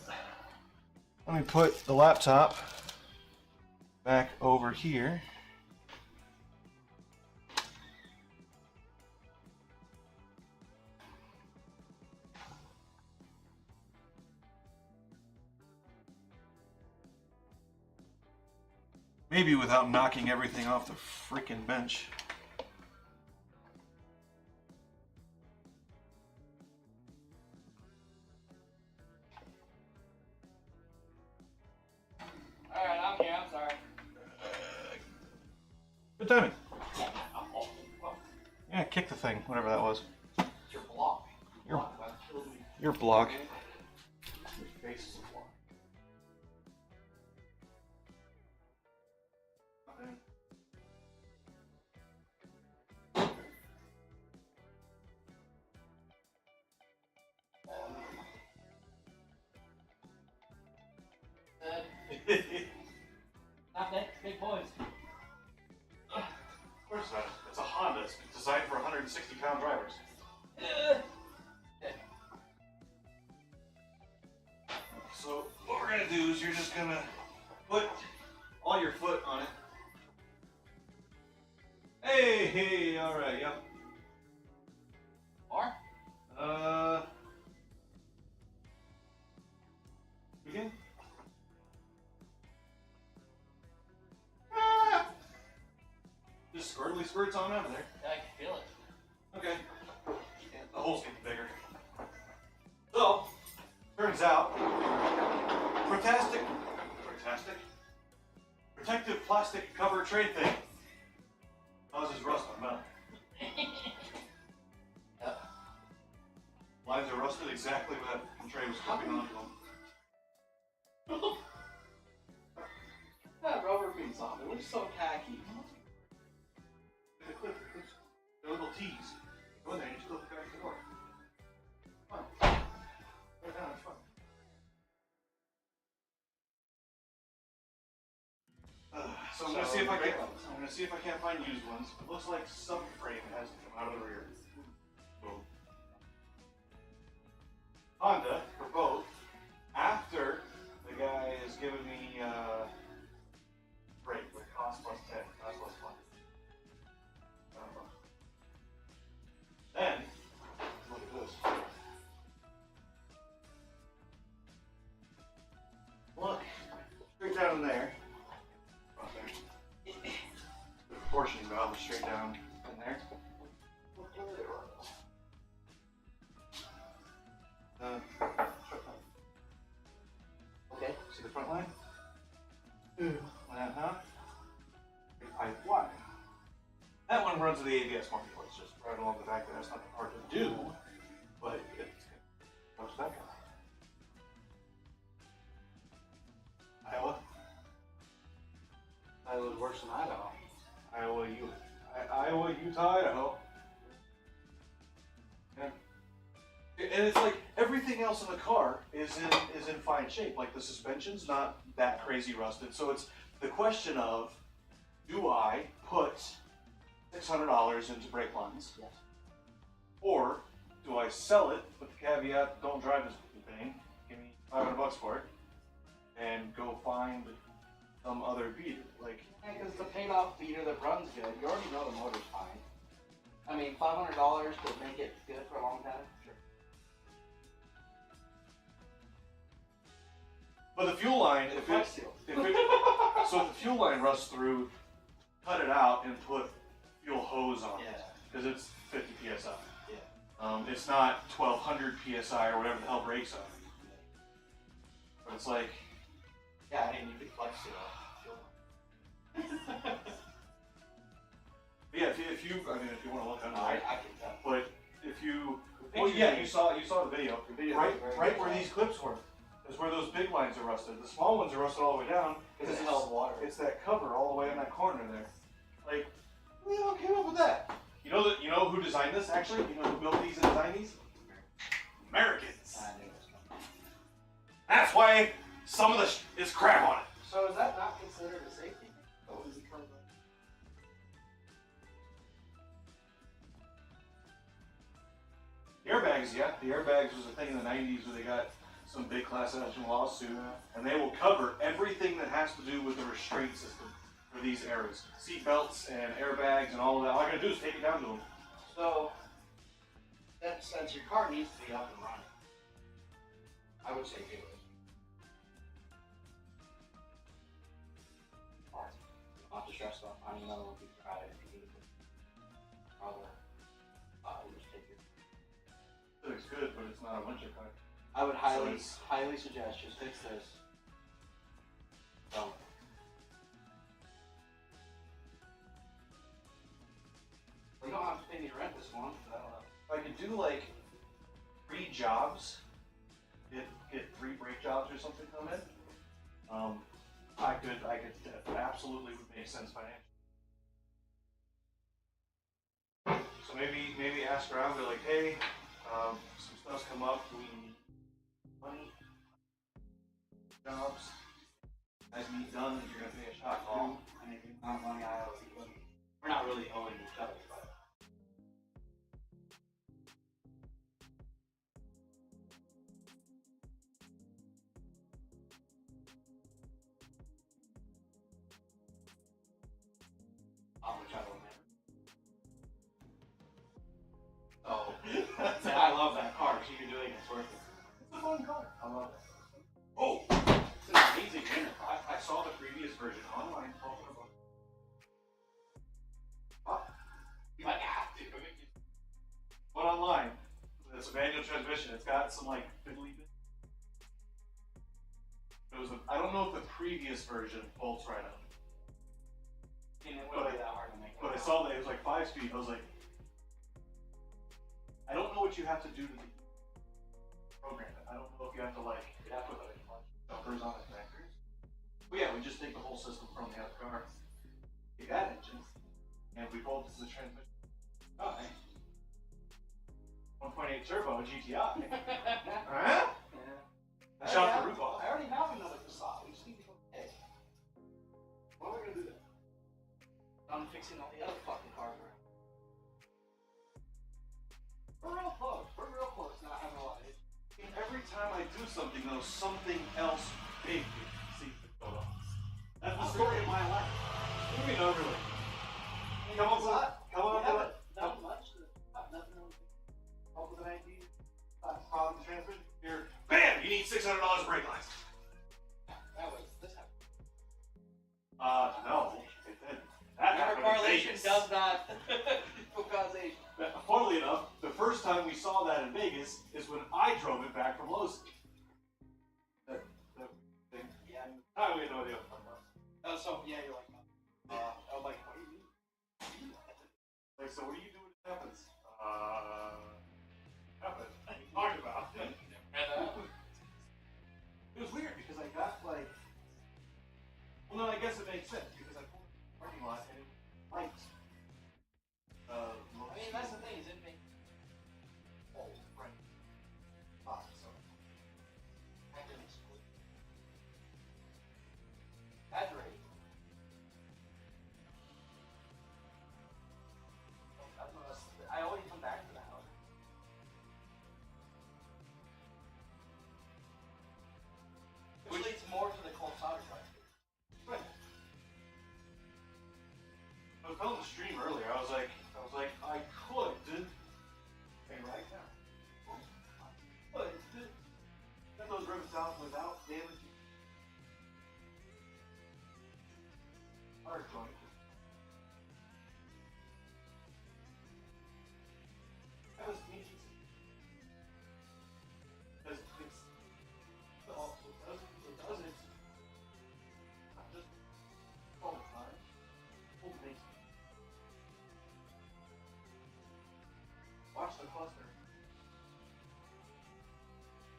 let me put the laptop back over here. Maybe without knocking everything off the freaking bench. Alright, I'm here, I'm sorry. Good timing. Yeah, kick the thing, whatever that was. It's your block. Your block. Your face is a block. Not that big boys. Of course not. It's a Honda. It's designed for 160-pound drivers. So what we're gonna do is you're just gonna put all your foot on it. Hey, all right, yep. Or? Begin. Just squirtly squirts on out of there. Yeah, I can feel it. Okay. Yeah, the hole's getting bigger. So, turns out, protective plastic cover tray thing causes rust on metal. Yep. Lines are rusted exactly where that tray was clipping onto them. That rubber piece on it looks so tacky. They're little T's. Go in there, you just go back to the door. Fine. Right down, it's fine. So I'm gonna see if I can't find used ones. It looks like subframe has to come out of the rear. Boom. Honda for both. After the guy has given me rate with cost plus 10, cost plus 1. Then look at this. Look, straight down in there. Right there. The proportioning valve is straight down in there. Okay. See the front line? Uh-huh. Pipe Y. That one runs to the ABS marketplace, just right along the back there. That's not hard to do, but it goes that guy. Iowa? That was worse than Idaho. Iowa, Utah, Idaho. Yeah. And it's like everything else in the car is in fine shape. Like the suspension's not that crazy rusted. So it's the question of, do I put $600 into brake lines? Yes. Or do I sell it with the caveat, don't drive this thing, give me $500 for it, and go find some other beater? Like, Yeah, because it's a paid off beater that runs good. You already know the motor's fine. I mean, $500 to make it good for a long time? Sure. But the fuel line, if it, so if the fuel line rusts through, cut it out and put fuel hose on it, because it's 50 psi. Yeah. It's not 1200 psi or whatever the hell brakes are. But it's like, Yeah, and you could flex it up. yeah, if you I mean, if you want to look under I it, can tell. but if you, The well, yeah, picture- you saw the video, The video right, is very right good. where these clips were, is where those big lines are rusted. The small ones are rusted all the way down Because it held water. It's that cover all the way in that corner there. Like, who the hell came up with that? You know who designed this? Actually, you know who built these and designed these? Americans. I knew it was coming. That's why some of the is crap on it. So is that not considered a safety? Or was it kind of The airbags, yeah. The airbags was a thing in the 90s where they got some big class action lawsuit, and they will cover everything that has to do with the restraint system for these areas. Seat belts and airbags and all of that. All I gotta do is take it down to them. So, that since your car needs to be up and running, I would say do it. Not to stress about finding another one to try it if you need it. Rather, just take it. It looks good, but it's not a winter car. I would highly, it's- highly suggest just fix this. So, we don't have to pay me to rent this one, but I don't know. If I could do like 3 jobs, get 3 brake jobs or something come in, I could that absolutely would make sense financially. So maybe ask around, be like, hey, some stuff's come up, we need money, jobs, guys need done, you're gonna pay a shot call. I mean, the amount of money I owe you, we're not really owing each other, but. Which I will never. Oh, I love that car. So you're doing it's worth it. It's a fun car. I love it. Oh, it's an amazing dinner car. I saw the previous version online talking about You might have to. But online, it's a manual transmission. It's got some like fiddly bit. I don't know if the previous version bolts right up. I mean, it wouldn't be that hard to make. But I saw that it was like 5-speed. I was like, I don't know what you have to do to program it. I don't know if you have to like put jumpers on it connectors. But yeah, we just take the whole system from the other car, take that engine, and we bolt the transmission. Oh, nice. 1.8 turbo GTI. Huh? Yeah. I shot the roof off. I already have another Passat. We just need to go pay. When are we gonna do that? I'm fixing all the other fucking cars around. We're real close. We're real close. Not having a lot of issues. Every time I do something, though, something else big seems to go on. That's the story of my life. What do you mean, not really? Come on, We haven't done much. Nothing really. Over the 90s. Problem with the transmission. Here, bam! You need $600 brake lines. That was this happened. No, it didn't. That happened in Correlation Vegas. does not equal causation. Funnily enough, the first time we saw that in Vegas is when I drove it back from Los. That thing. Yeah. I have no idea what I'm talking about. Oh, so yeah, you're like, I was like, what do you mean? Like, so what do you do when it happens? Happened. What are you talking about? It was weird because I got like, well, no, I guess it makes sense because I pulled in the parking lot and it was light. I mean, that's the thing, is it makes Oh, right. So. exaggerate. I always come back to that house. Which leads more to the cold solder part. Right. I was telling the stream earlier. I was like, I could, and right now, I could get those rivets out without damaging Watch the cluster.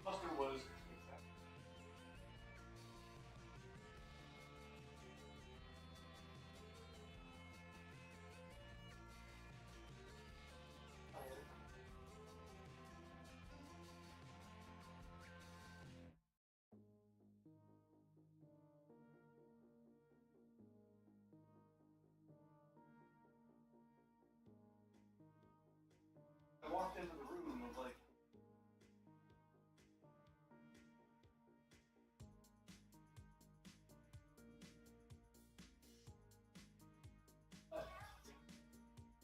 Cluster was. I walked into the room and was like,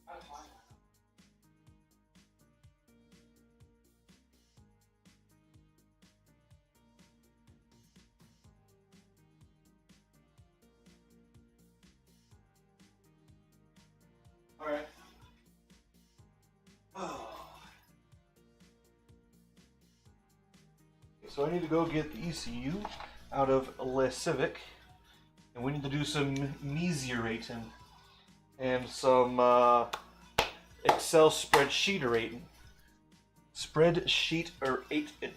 That's fine. all right. So I need to go get the ECU out of Le Civic, and we need to do some mesurating and some Excel spreadsheeterating. Spreadsheeterating.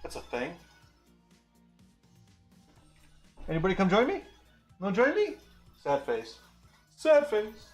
That's a thing. Anybody come join me? Want to join me? Sad face. Sad face.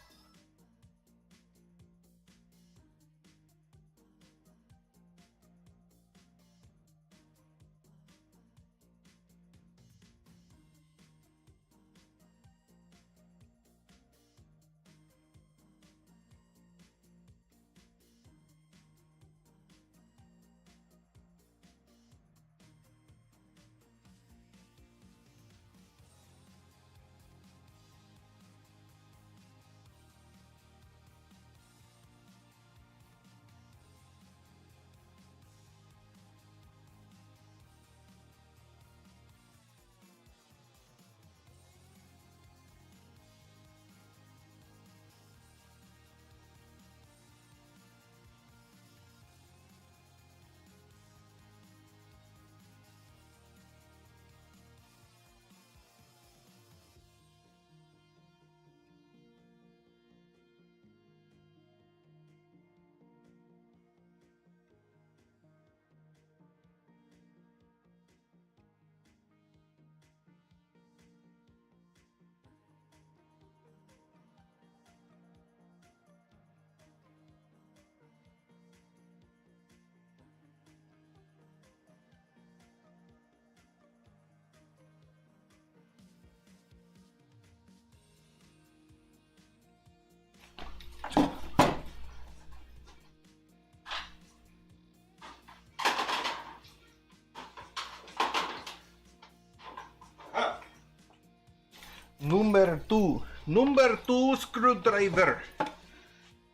Number two screwdriver.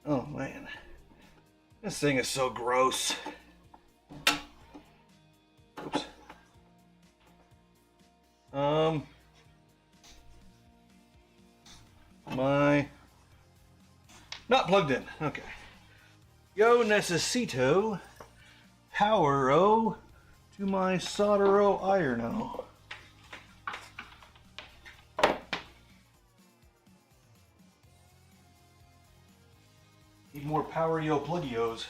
Oh man, this thing is so gross. Oops. Not plugged in. Okay. Yo necesito powero to my soldero irono. Need more power-yo plug-yos.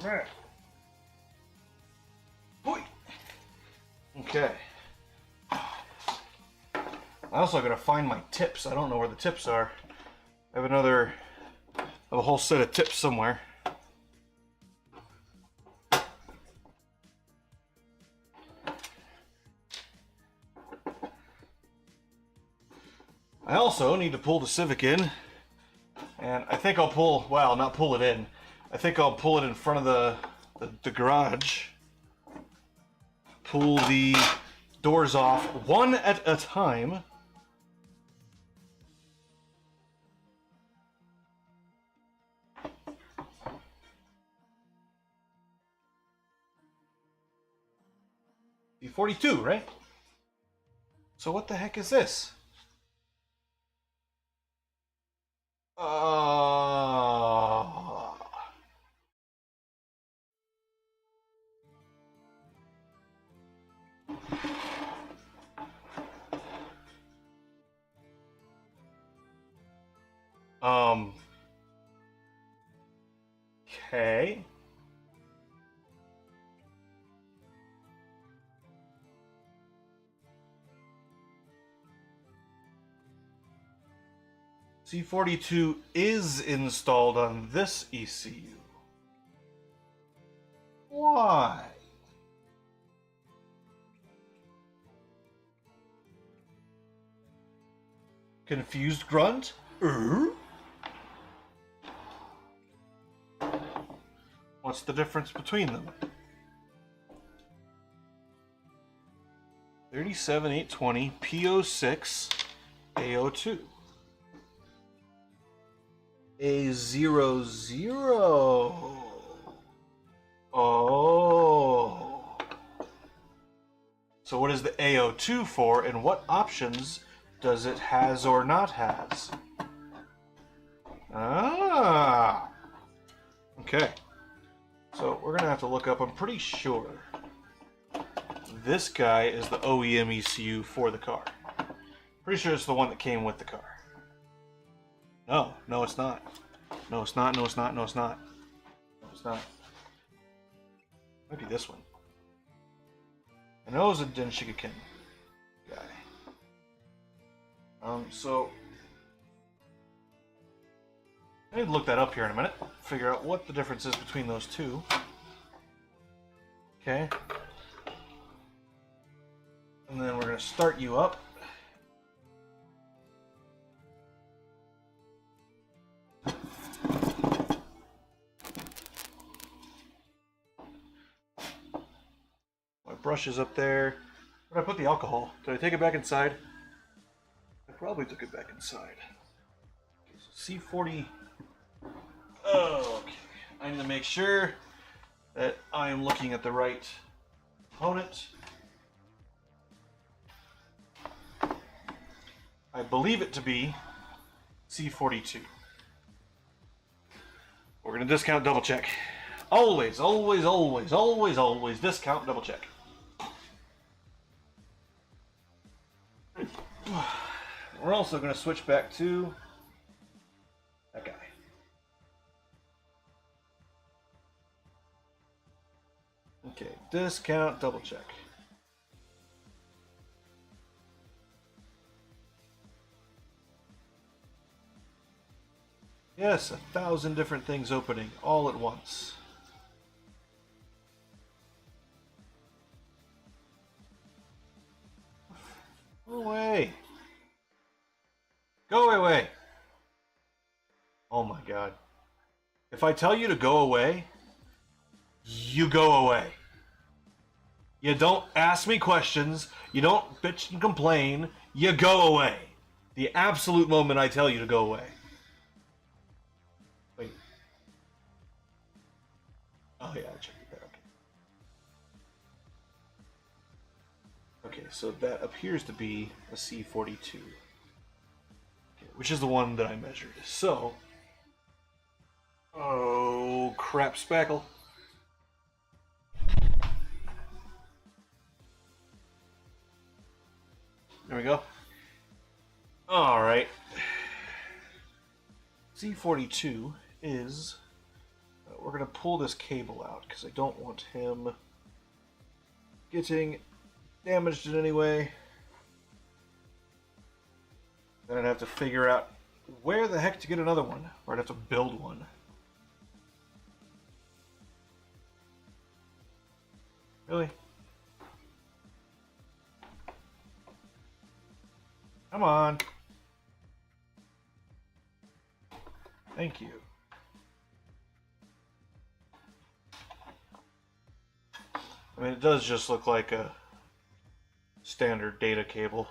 Alright. Okay. I also gotta find my tips. I don't know where the tips are. I have a whole set of tips somewhere. I also need to pull the Civic in, and I think I'll pull, well, not pull it in. I think I'll pull it in front of the garage. Pull the doors off one at a time. B42, right? So what the heck is this? Okay. C42 is installed on this ECU. Why? Confused grunt? What's the difference between them? 37820 P06 A02. A00. Oh. So what is the A02 for, and what options does it has or not has? Ah. Okay. So we're gonna have to look up. I'm pretty sure this guy is the OEM ECU for the car. Pretty sure it's the one that came with the car. No, no, it's not. No, it's not. No, it's not. No, it's not. No, it's not. Might be this one. I know it's a Denshigaken guy. So I need to look that up here in a minute. Figure out what the difference is between those two. Okay. And then we're going to start you up. My brush is up there. Where did I put the alcohol? Did I take it back inside? I probably took it back inside. Okay, so C40. Oh, okay. I need to make sure that I am looking at the right component. I believe it to be C42. We're going to discount double check. Always, always, always, always, always discount double check. We're also going to switch back to that guy. Okay, discount double check. Yes, 1,000 different things opening all at once. Go away. Go away. Oh my God. If I tell you to go away, you go away. You don't ask me questions. You don't bitch and complain. You go away. The absolute moment I tell you to go away. Wait. Oh yeah, I checked it there. Okay. Okay, so that appears to be a C42. Okay, which is the one that I measured. So, oh crap, spackle. There we go. All right. C42 is. We're going to pull this cable out because I don't want him getting damaged in any way. Then I'd have to figure out where the heck to get another one, or I'd have to build one. Really? Come on. Thank you. I mean, it does just look like a standard data cable.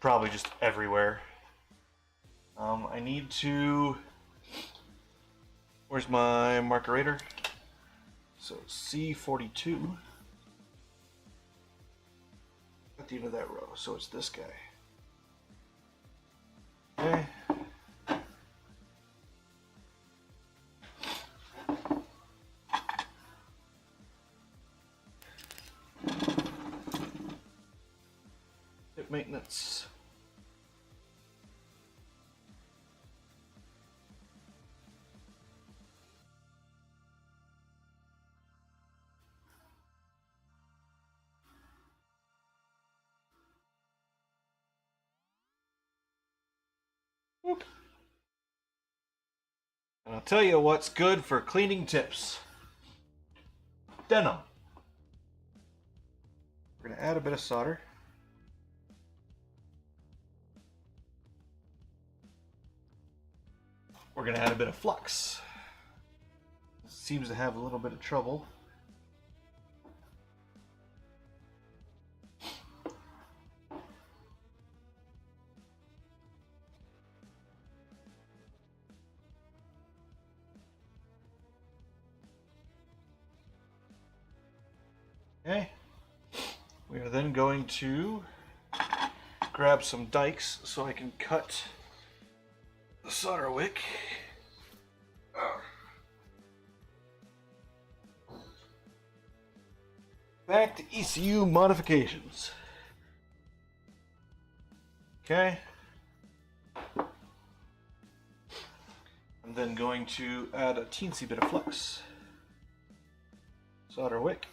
Probably just everywhere. I need to... Where's my markerator? So C42. At the end of that row. So it's this guy. Okay. Maintenance. And I'll tell you what's good for cleaning tips. Denim. We're going to add a bit of solder. We're going to add a bit of flux. It seems to have a little bit of trouble. Okay. We are then going to grab some dikes so I can cut the solder wick. Back to ECU modifications. Okay. I'm then going to add a teensy bit of flux. Solder wick.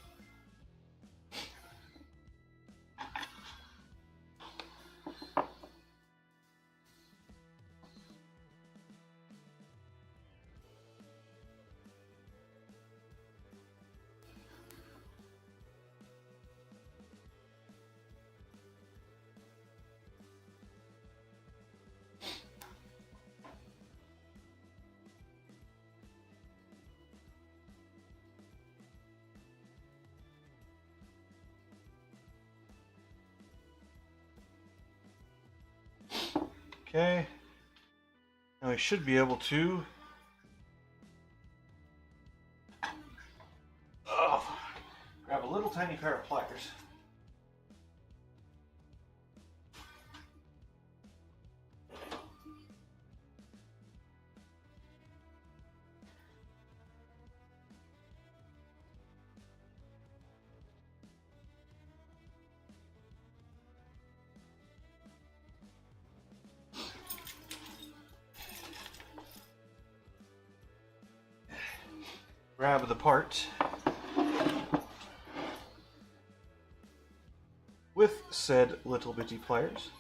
Okay, now we should be able to grab a little tiny pair of pliers. Grab the part with said little bitty pliers.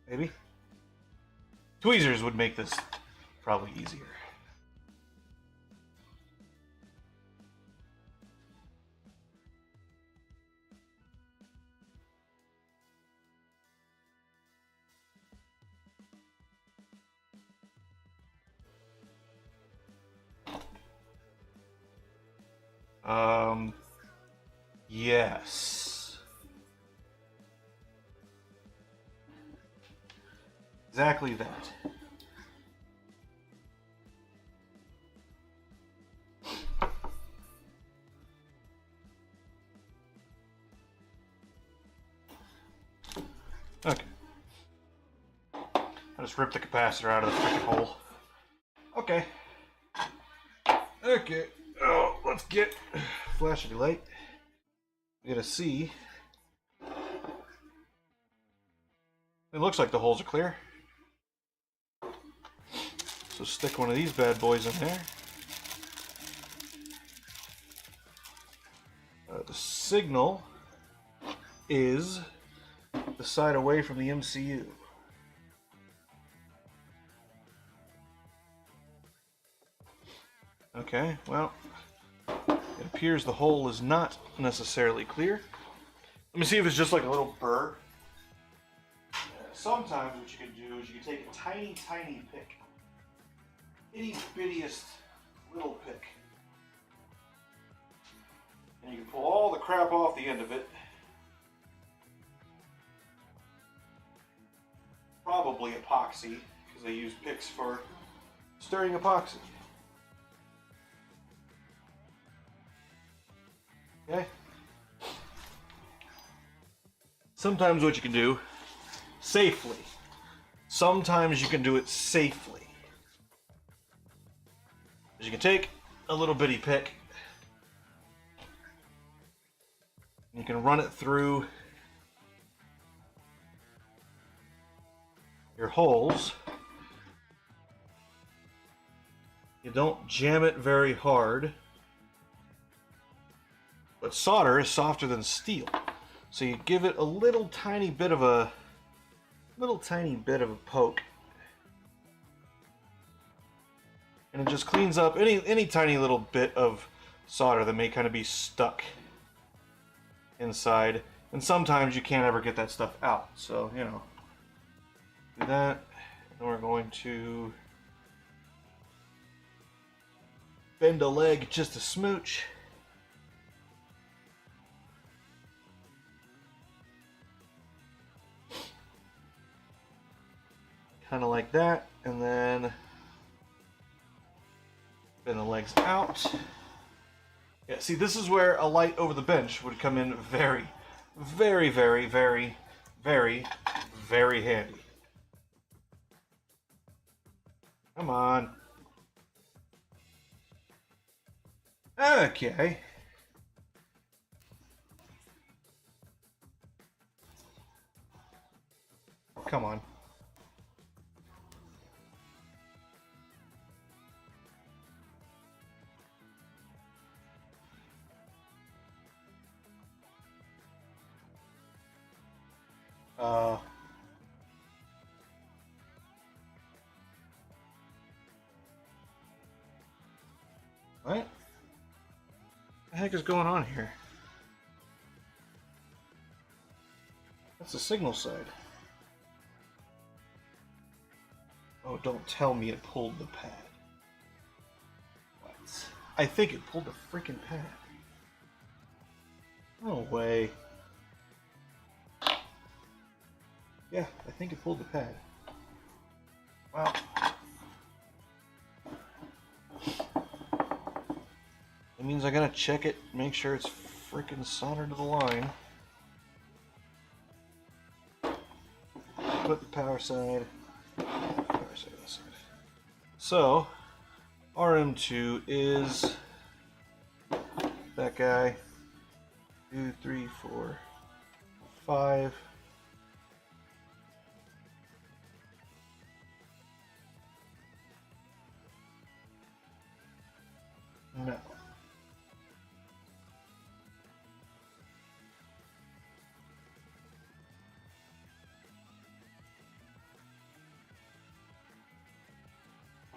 Maybe. Tweezers would make this probably easier. Yes. Exactly that. Okay. I just ripped the capacitor out of the freaking hole. Okay. Okay. Oh, let's get flashing light. We gotta see. It looks like the holes are clear. So stick one of these bad boys in there. The signal is the side away from the MCU. Okay, well, it appears the hole is not necessarily clear. Let me see if it's just like a little burr. Sometimes what you can do is you can take a tiny, tiny pick. Itty bittiest little pick. And you can pull all the crap off the end of it. Probably epoxy, because they use picks for stirring epoxy. Okay. Sometimes what you can do safely. Sometimes you can do it safely. Is you can take a little bitty pick. You can run it through your holes. You don't jam it very hard. But solder is softer than steel. So you give it a little tiny bit of a little tiny bit of a poke. And it just cleans up any tiny little bit of solder that may kind of be stuck inside. And sometimes you can't ever get that stuff out. So, you know, do that. And we're going to bend a leg just a smooch. Kind of like that. And then bend the legs out. Yeah, see, this is where a light over the bench would come in very, very, very, very, very, very handy. Come on. Okay. Come on. What the heck is going on here? That's the signal side. Oh, don't tell me it pulled the pad. What? I think it pulled the freaking pad. No way. Yeah, I think it pulled the pad. Wow. That means I gotta check it, make sure it's freaking soldered to the line. Put the power side this side. So, RM2 is that guy. 2, 3, 4, 5. No.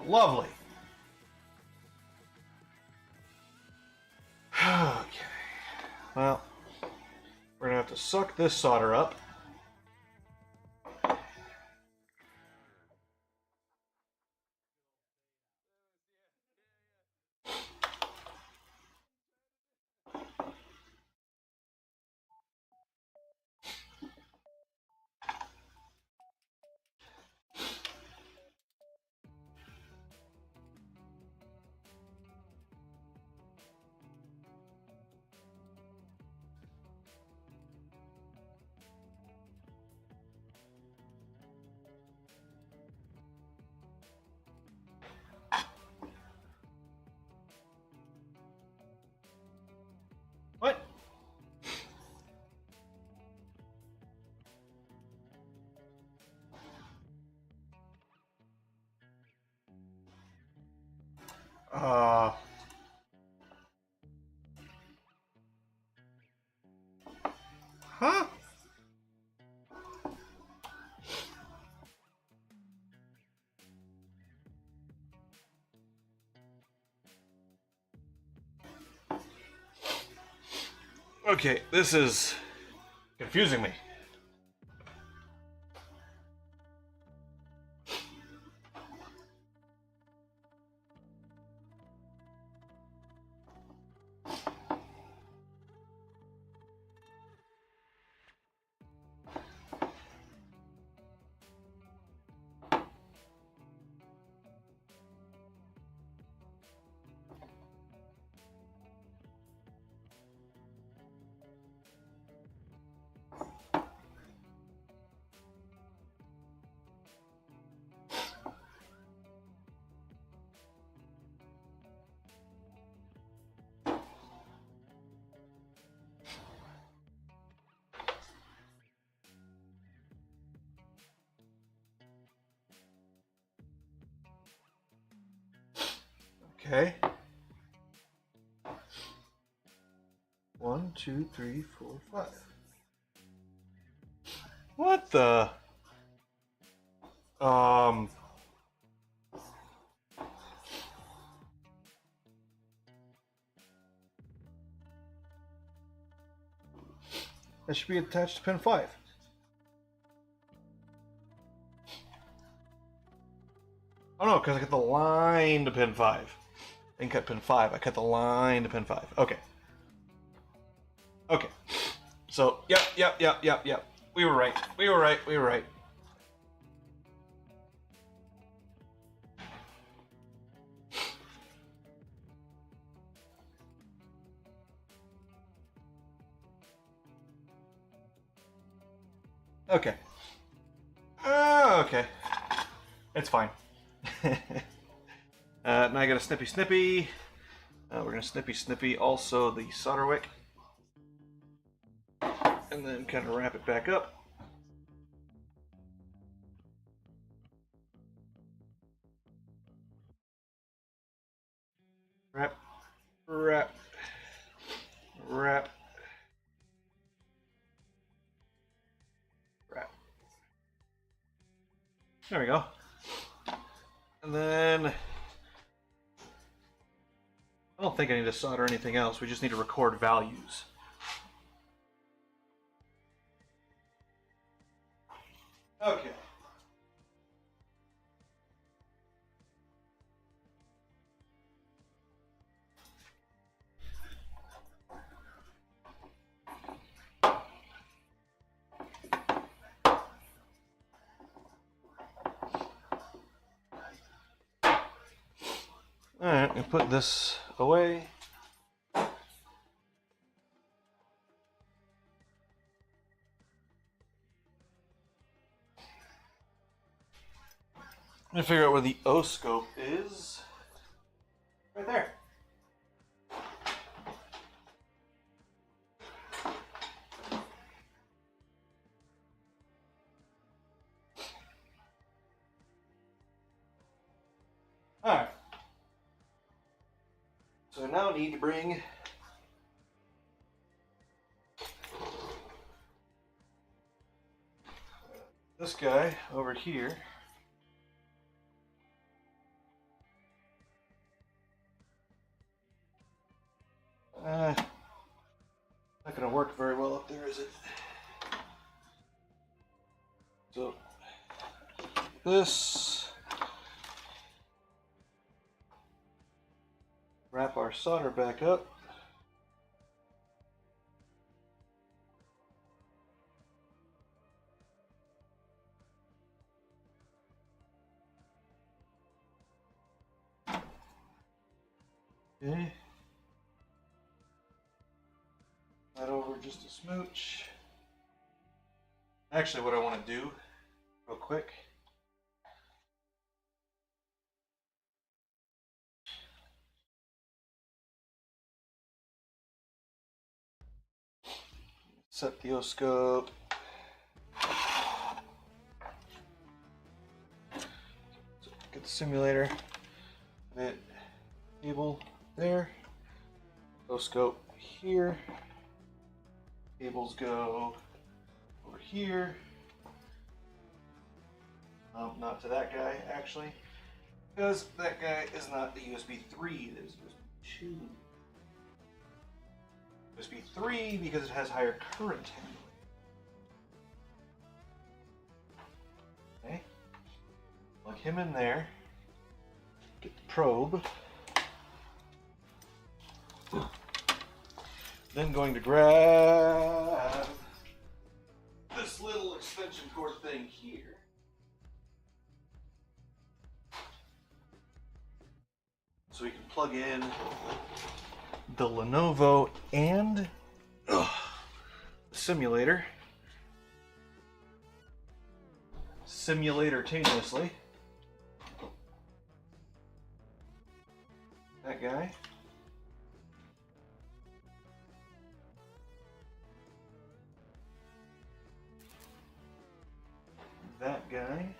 Lovely. Okay. Well, we're gonna have to suck this solder up. What? Huh? Okay, this is confusing me. Okay. 1, 2, 3, 4, 5. What the? That should be attached to pin 5. Oh no, because I cut the line to pin 5. I didn't cut pin 5, I cut the line to pin 5. Okay. Okay. So, yep. We were right. Okay. Okay. It's fine. Now I got a snippy. We're gonna snippy also the solder wick. And then kind of wrap it back up. Wrap. There we go. And then I don't think I need to solder anything else. We just need to record values. Okay. Alright, I'm gonna put this away. I'm gonna figure out where the O-scope is. Right there. Alright. So now I need to bring this guy over here. Not gonna work very well up there, is it? So this, wrap our solder back up. Okay. That over just a smooch. Actually, what I want to do, real quick, set the O-scope. So get the simulator. That cable there. O-scope here. Cables go over here. Not to that guy, actually, because that guy is not the USB 3, it is USB 2. USB 3 because it has higher current handling. Okay, plug him in there, get the probe, then going to grab this little extension cord thing here. So we can plug in the Lenovo and the simulator. Simulator-taneously. That guy. That guy.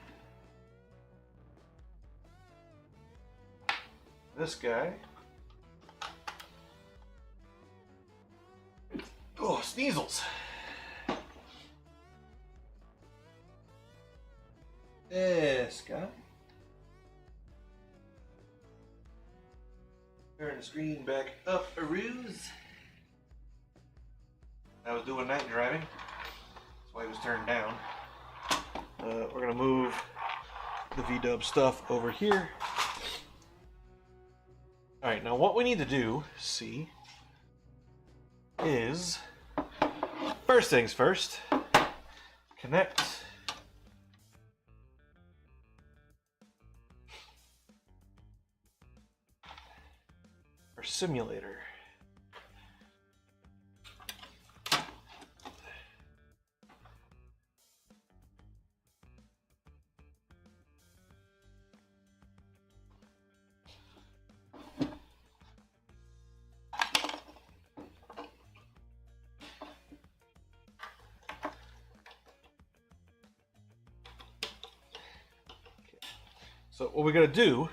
This guy. Oh, sneezels. This guy. Turn the screen back up a ruse. I was doing night driving. That's why it was turned down. We're gonna move the VW stuff over here. Alright, now what we need to do, see, is first things first, connect our simulator. So what we're gonna do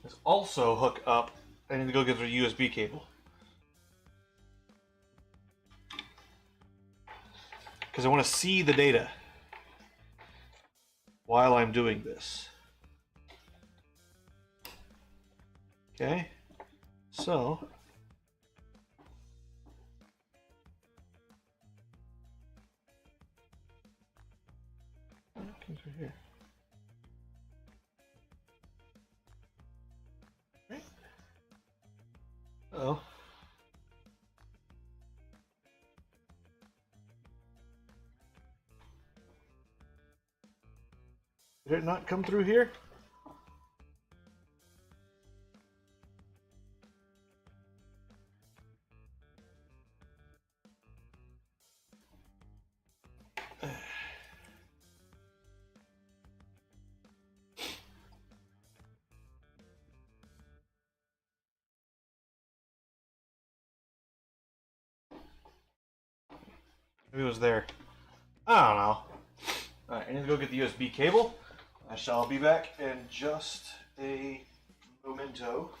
is also hook up. I need to go get the USB cable because I want to see the data while I'm doing this. Okay, so right here. Right. Uh-oh. Did it not come through here? Maybe it was there. I don't know. Alright, I need to go get the USB cable. I shall be back in just a momento.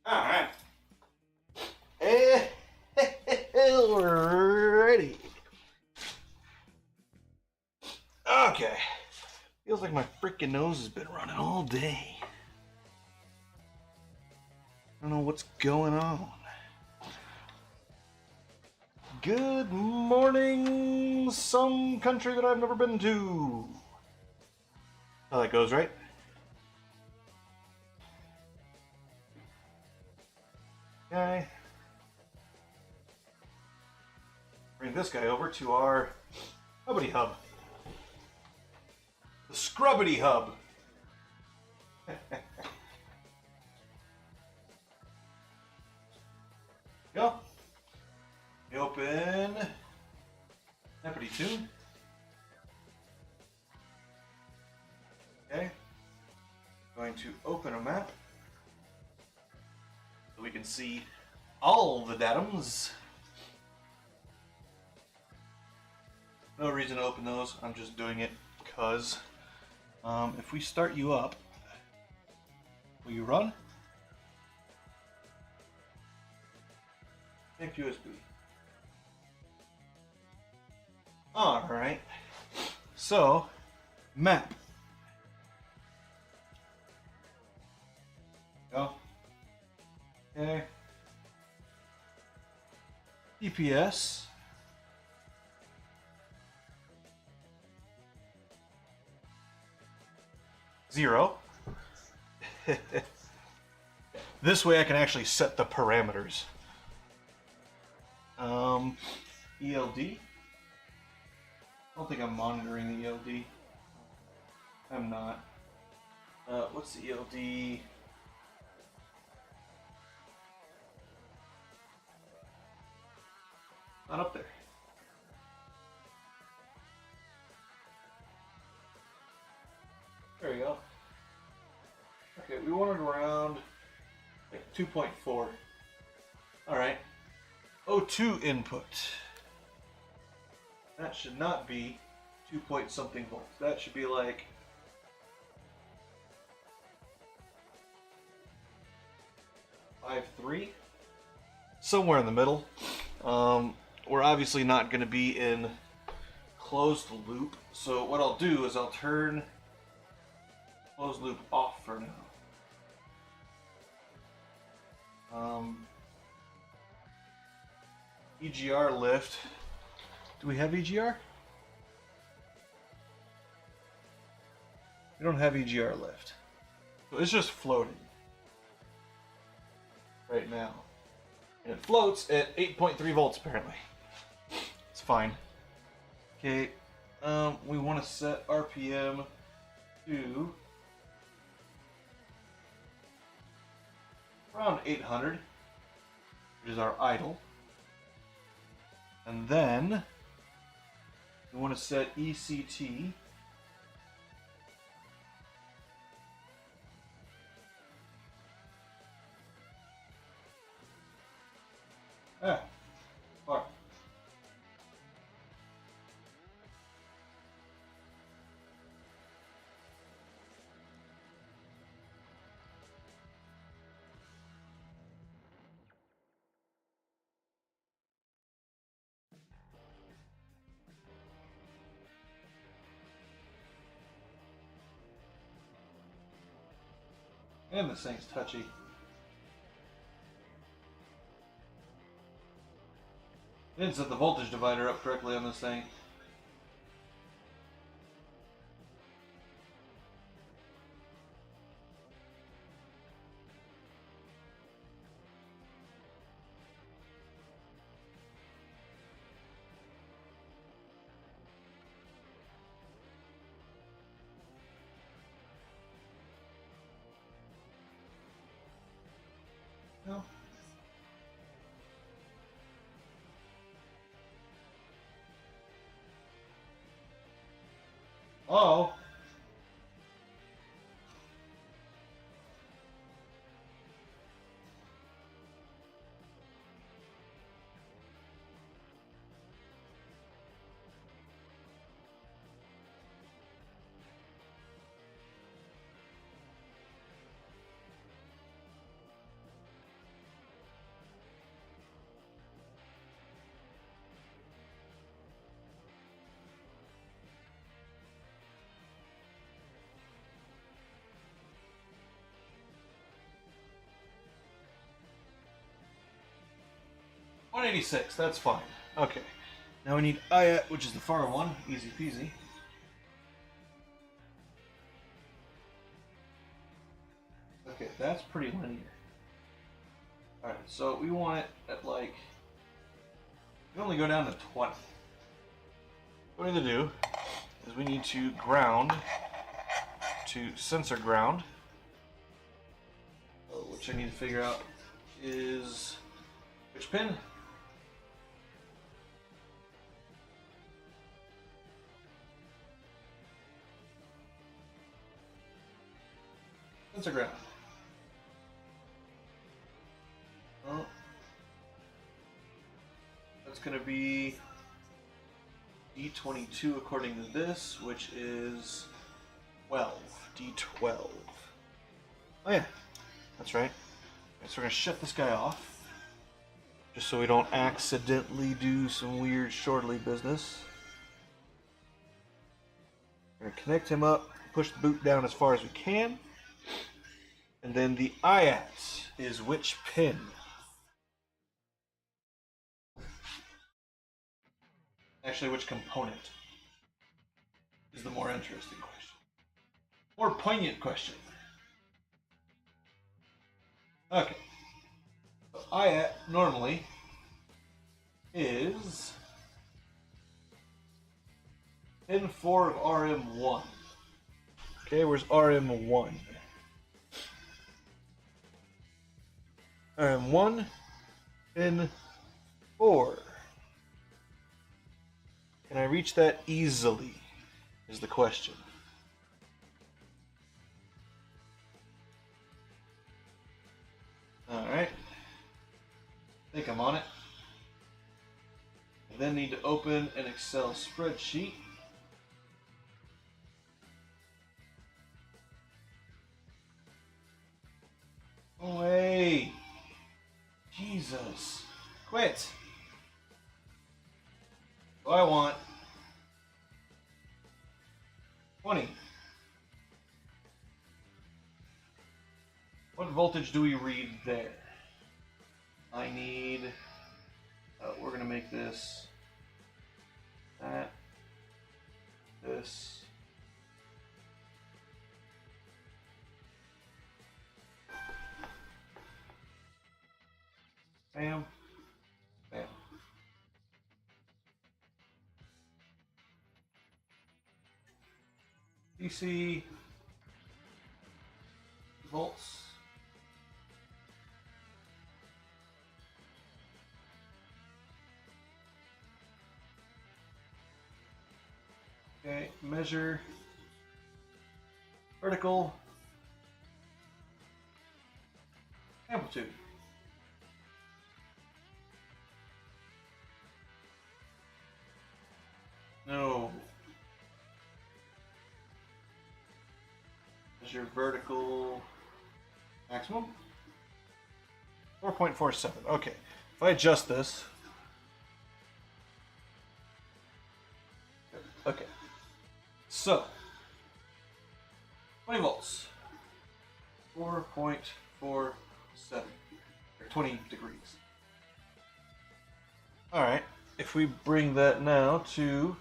Alright. Alrighty. Okay. Feels like my freaking nose has been running all day. I don't know what's going on. Good morning, some country that I've never been to. How that goes, right? Okay. Bring this guy over to our Hubbity Hub. The Scrubbity Hub. Go. We open Hippity Tune. Okay. Going to open a map so we can see all the datums. No reason to open those, I'm just doing it because if we start you up, Will you run? Connect USB. Alright. So, map. Go. Okay. GPS. Zero. This way I can actually set the parameters. ELD. I don't think I'm monitoring the ELD. I'm not. What's the ELD? Not up there. There we go. Okay, we wanted around like 2.4. Alright. O2 input. That should not be 2 point something volts. That should be like 5.3. Somewhere in the middle. We're obviously not going to be in closed loop. So what I'll do is I'll turn closed loop off for now. EGR lift. Do we have EGR? We don't have EGR lift. So it's just floating right now. And it floats at 8.3 volts apparently. It's fine. Okay, we want to set RPM to around 800, which is our idle. And then we want to set ECT far. And this thing's touchy. Didn't set the voltage divider up correctly on this thing. No. Oh. $186, that's fine. Okay. Now we need IAT, which is the far one. Easy peasy. Okay, that's pretty linear. Alright, so we want it at like... We only go down to 20. What we need to do is we need to ground to sensor ground. Which I need to figure out is... Which pin? Sensor ground. Well, that's going to be D22 according to this, which is 12. D12. Oh yeah, That's right. Okay, so we're gonna shut this guy off, just so we don't accidentally do some weird shortly business. We're gonna connect him up, push the boot down as far as we can, and then the IATS is which pin? Actually, which component is the more interesting question. More poignant question. Okay. So IAT normally is pin 4 of RM1. Okay, where's RM1? RM1, pin 4. Can I reach that easily? Is the question. Alright. I think I'm on it. I then need to open an Excel spreadsheet. Oh, hey! Jesus. Quit! So I want 20. What voltage do we read there? I need, we're going to make this, that, this. Bam. Bam. DC volts. Okay, measure vertical amplitude. No. Measure vertical maximum. 4.47. Okay. If I adjust this. Okay. So 20 volts. 4.47. Or 20 degrees. Alright. If we bring that now to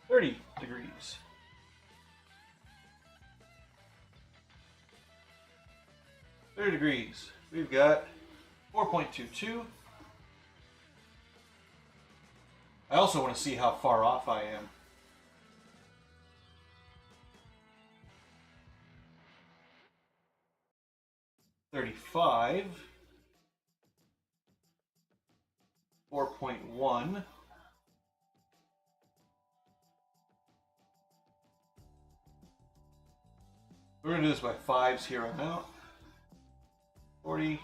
30 degrees. We've got 4.22. I also want to see how far off I am. $35. 4.1. We're going to do this by fives here on out. 40,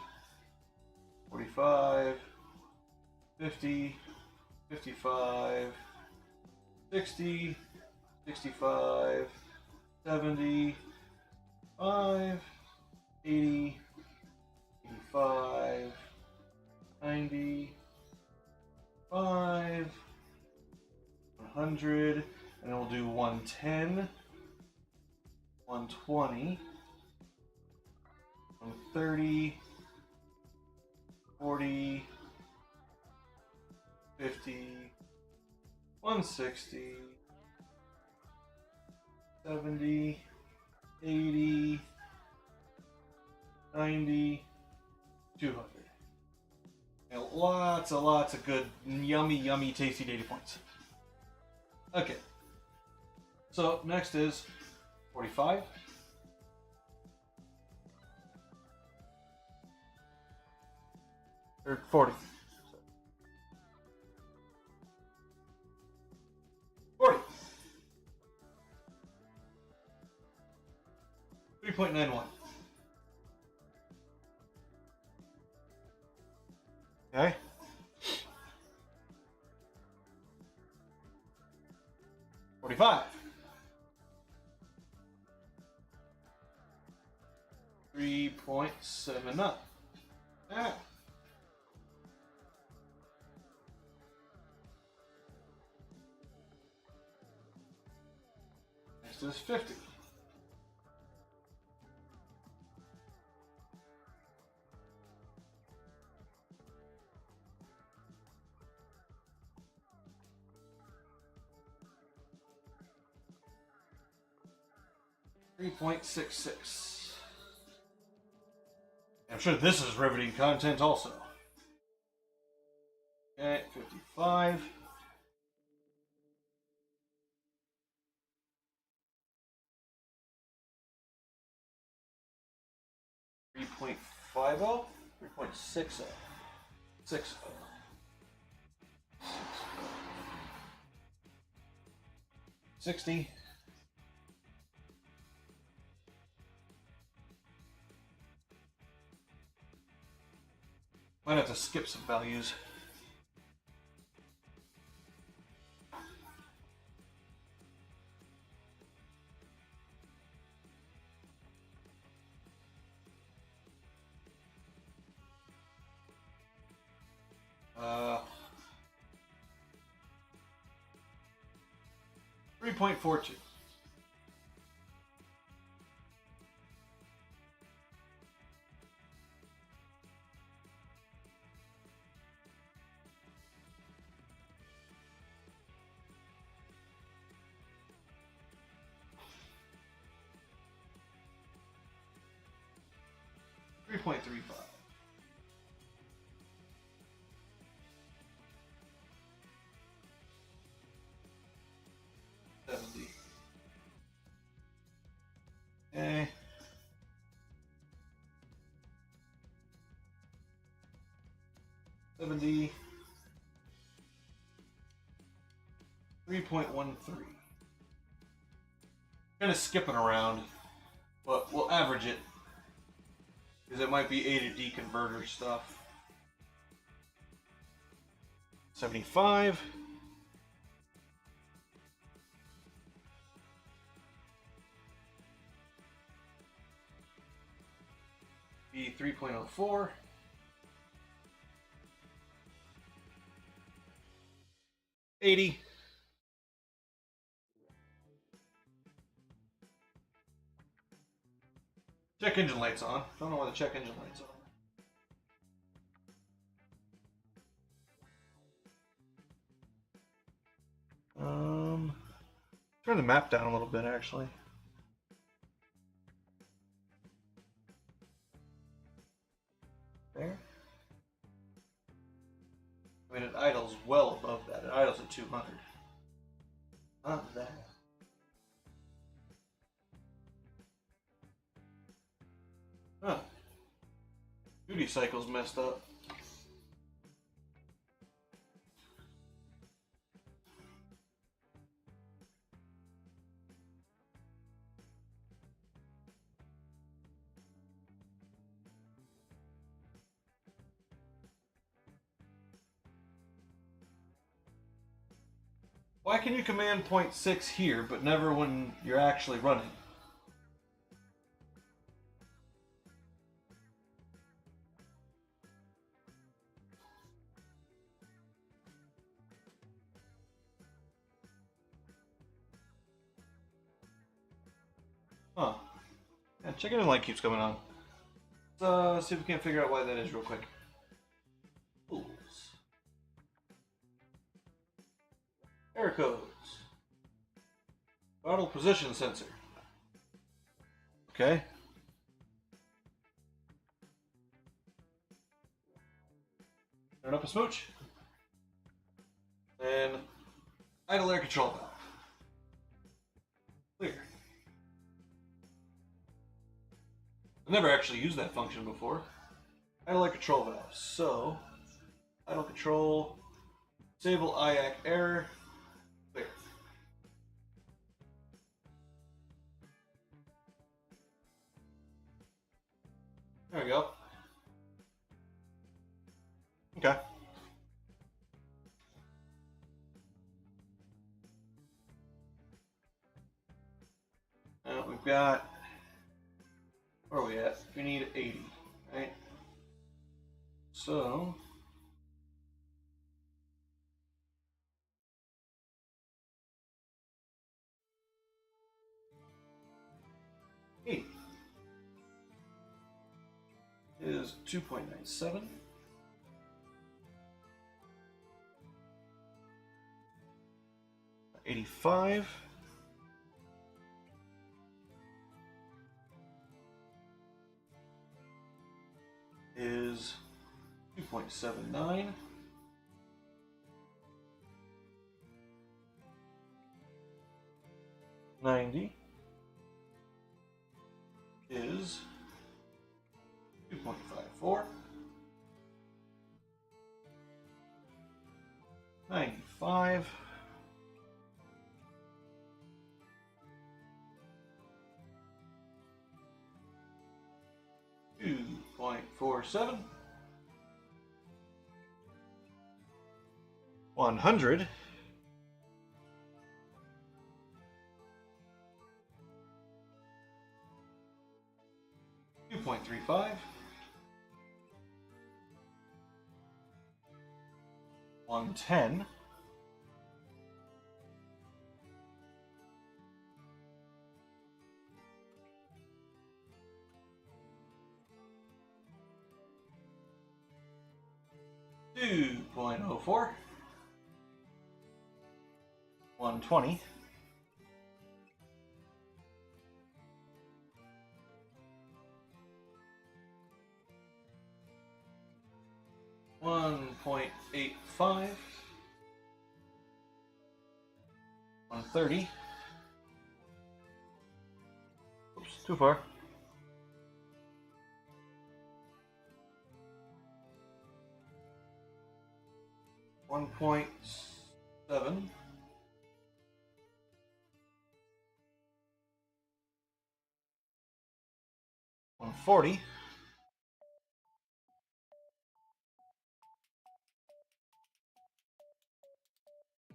45, 50, 55, 60, 65, 70, 5, 80, 85, 90, 5, 100, and then we'll do 110, 120, 130, 40, 50, 160, 70, 80, 90, 200. And lots of good, yummy, tasty data points. Okay. So next is 45. Or 40. 40. 3.91. Okay. 45. 3.79. Ah. Next is 50. $3.66. I'm sure this is riveting content also. Okay, 55. $3.50. 3.60. 60. 60. Might have to skip some values. Uh, 3.42. $3.35. Okay. 70. 3.13. Kind of skipping around, but we'll average it because it might be A to D converter stuff. 75. Be 3.04. 80. Check engine lights on. Don't know why the check engine lights on. Turn the map down a little bit actually. There. I mean, it idles well above that. It idles at 200. Not that. Huh. Duty cycle's messed up. Why can you command 0.6 here, but never when you're actually running? Huh. Yeah, check engine light keeps coming on. Let's see if we can figure out why that is real quick. Tools. Error codes. Throttle position sensor. Okay. Turn up a smooch. And idle air control valve. Clear. I've never actually used that function before. Idle air control valve. So, idle control, disable IAC error, clear. There we go. Okay. We've got Where are we at? We need 80, right? So eight is 2.97. 85 is 2.79. 90 is 2.54. 95 2.47. 100 2.35. 110 2.04. 120 1.85. 130 oops, too far. 1.7. 140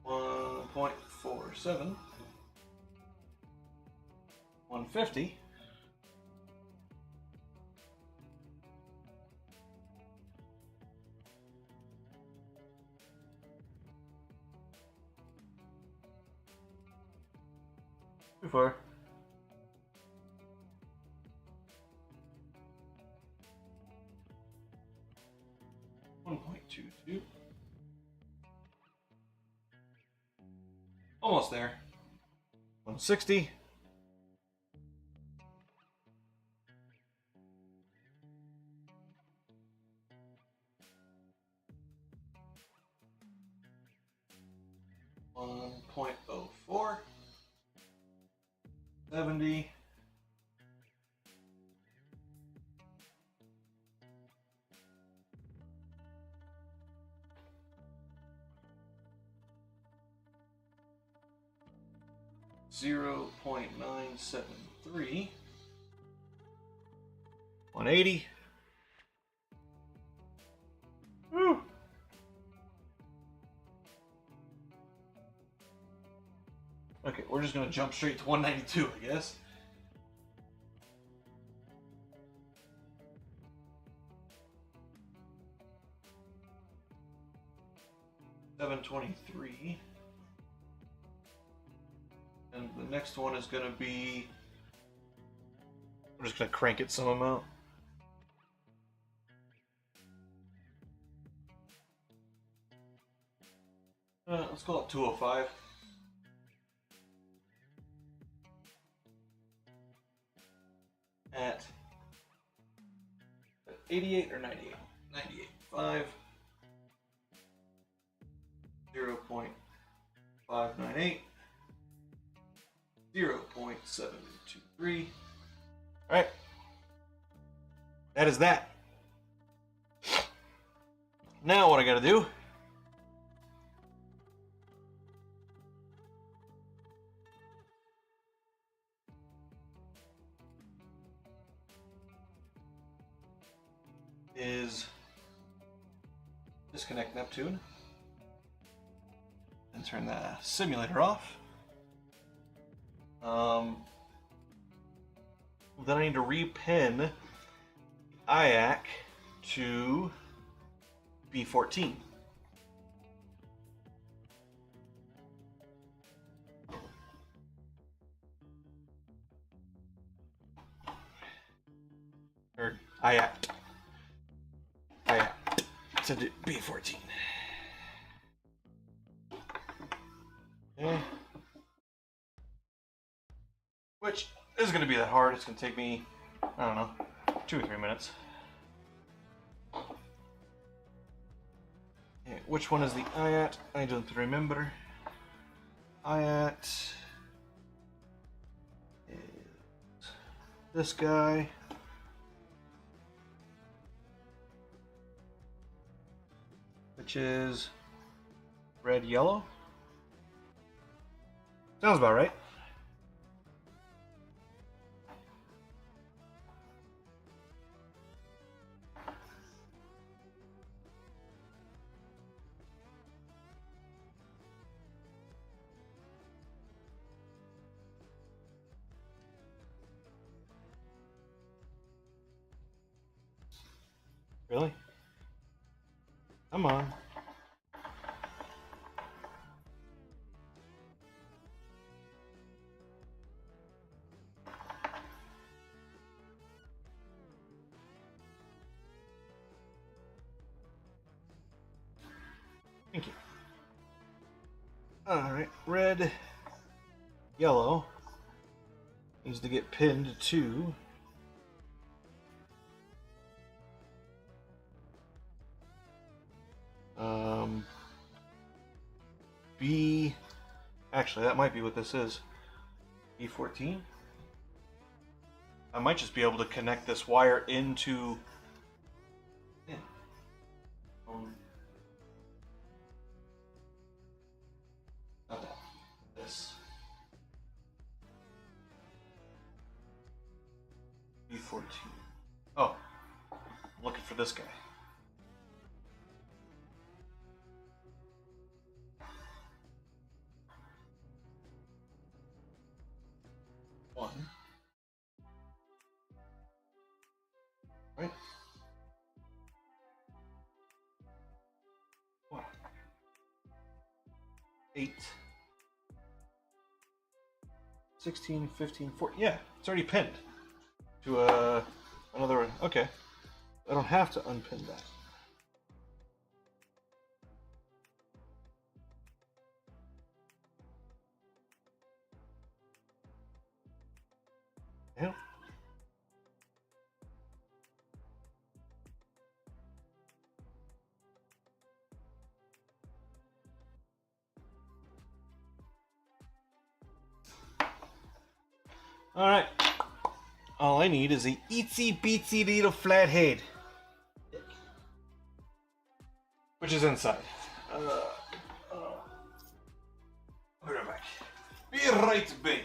1.47. 150 too far. 1.22. Almost there. 160 1.04. 70. 0.973. 180 Woo. Okay, we're just gonna jump straight to 192, I guess. $723. And the next one is gonna be I'm just gonna crank it some amount. let's call it 205. At 88 or 98? 98. 5. 0.598. 0.723. Alright. That is that. Now what I gotta do is disconnect Neptune and turn the simulator off. then I need to repin IAC to B14. Or IAC to B14. Okay. Which isn't going to be that hard. It's going to take me, I don't know, 2 or 3 minutes. Okay, which one is the IAT? I don't remember. IAT is this guy. Which is red, yellow. Sounds about right. Really? Come on. Thank you. Alright, red, yellow needs to get pinned to B. Actually, that might be what this is. B14. I might just be able to connect this wire into. Yeah. Not that. This. B14. Oh, I'm looking for this guy. One. Right? One. 8. 16, 15, 14. Yeah, it's already pinned to another one. Okay. I don't have to unpin that. Yeah. Alright. All I need is a itsy bitsy little flathead. Which is inside. I'll be right back. Be right back.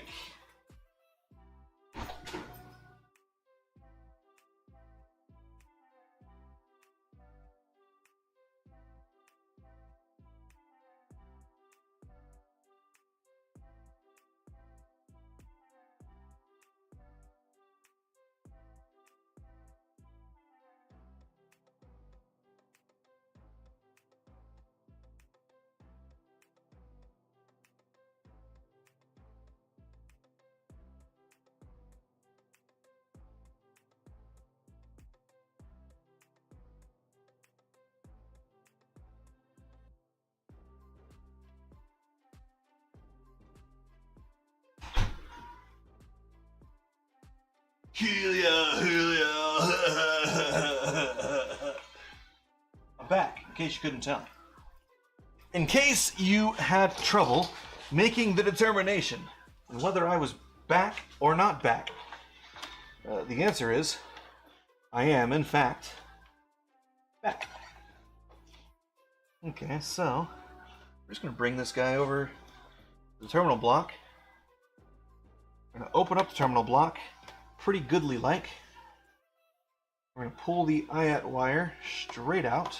I'm back, in case you couldn't tell. In case you had trouble making the determination on whether I was back or not back, the answer is I am, in fact, back. Okay, so we're just going to bring this guy over to the terminal block. We're going to open up the terminal block pretty goodly like. We're going to pull the IAT wire straight out.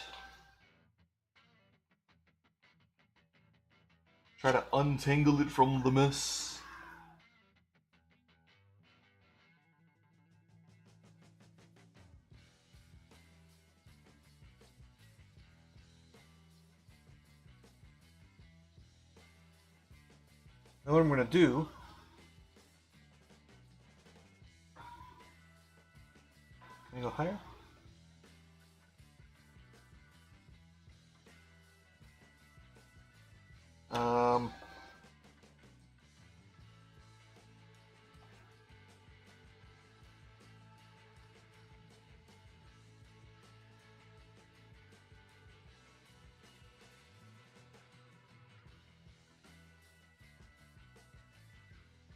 Try to untangle it from the mess. Now what I'm going to do, can I go higher?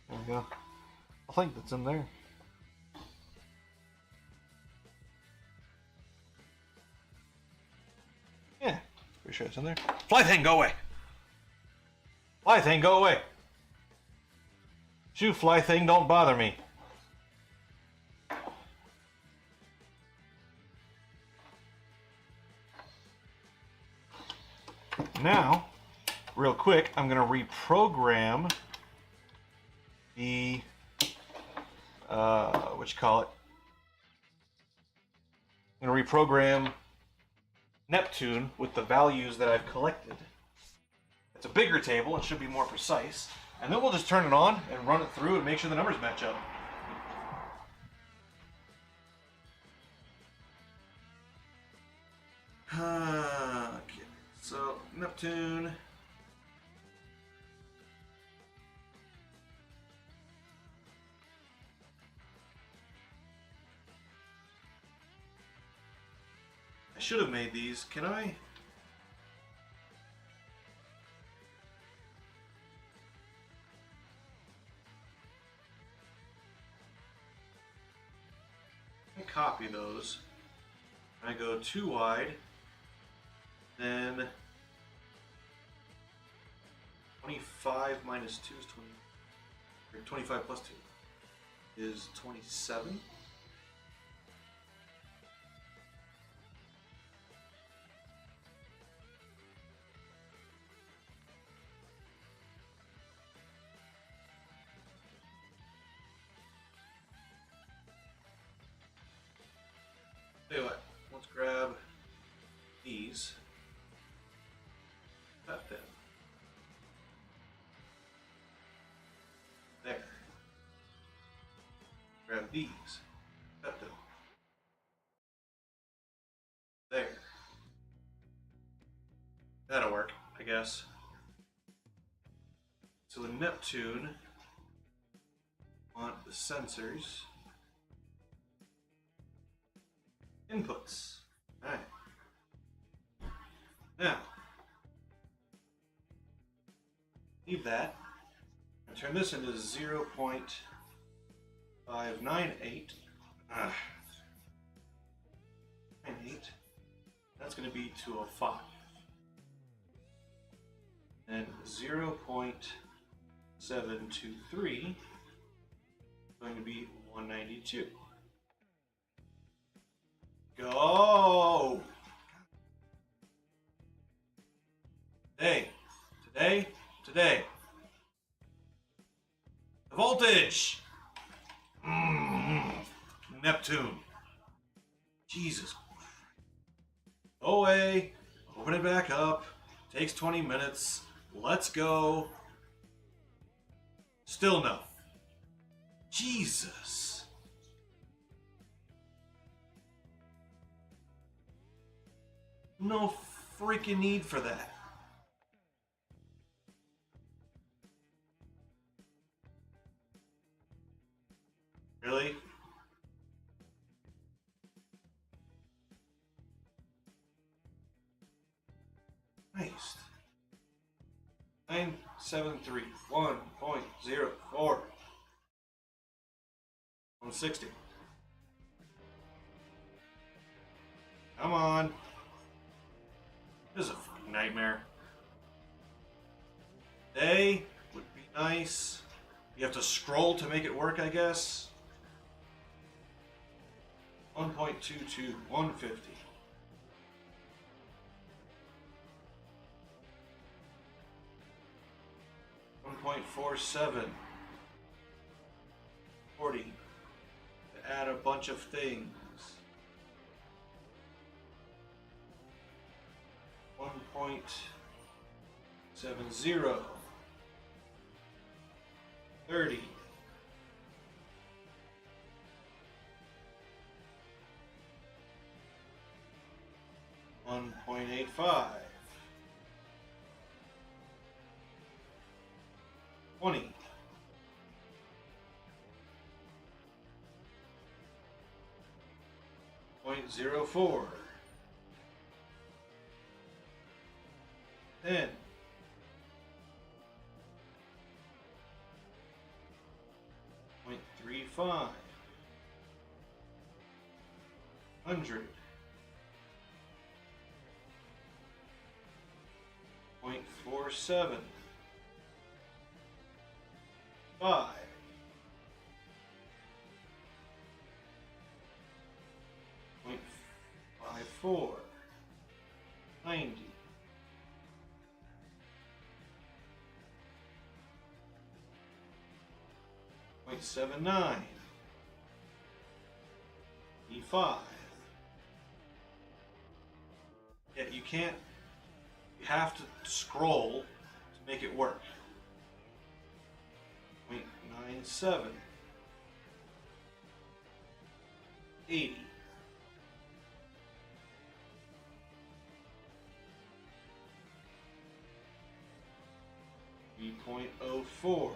There we go. I think that's in there. Yeah, pretty sure it's in there. Fly thing, go away! Fly thing, go away! Shoo, fly thing, don't bother me. Now, real quick, I'm going to reprogram the, what you call it? I'm going to reprogram Neptune with the values that I've collected. It's a bigger table, it should be more precise. And then we'll just turn it on and run it through and make sure the numbers match up. Okay, so Neptune. I should have made these. Can I? Copy those. I go too wide, then 25 minus 2 is 20, or 25 plus 2 is 27. Tell you what, let's grab these, cut them, there, grab these, cut them, there, that'll work, I guess. So the Neptune, want the sensors, inputs. Alright. Now, leave that and turn this into 0.598. 98. That's going to be 205. And 0.723 going to be 192. Go! Today. The voltage! Neptune. Jesus. Go away. Open it back up. Takes 20 minutes. Let's go. Still no. Jesus. No freaking need for that. Really? Christ. 973 1.04 160. Come on. This is a fucking nightmare. Day would be nice. You have to scroll to make it work, I guess. 1.22, 150. 1.47. 40. To add a bunch of things. 1.70. 30. 1.85. 20. 0.04. 10. 0.35. 100. 0.47. 5. 0.54. 90. 0.79. E5. Yeah, you can't. You have to scroll to make it work. 0.97. 80. 3.04.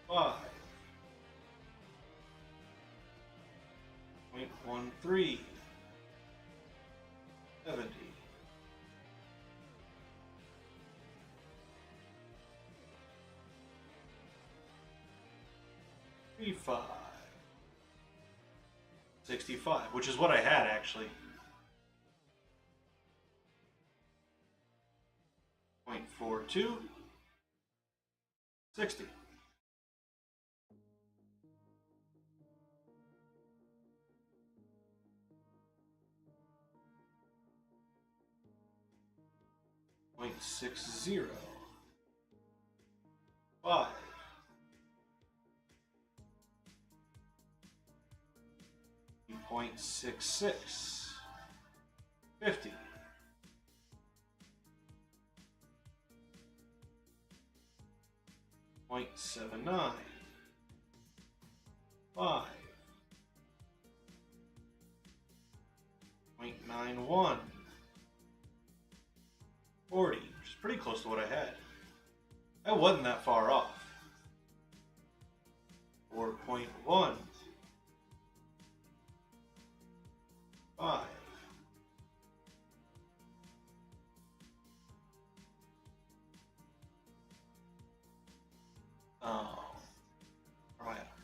5. 0.13. 70. 35. 65, which is what I had actually. 0.42. 60. 0.60. 5. 0.66. 50. 0.79. 5. 0.91. 40, which is pretty close to what I had. That wasn't that far off. 4.1. 5.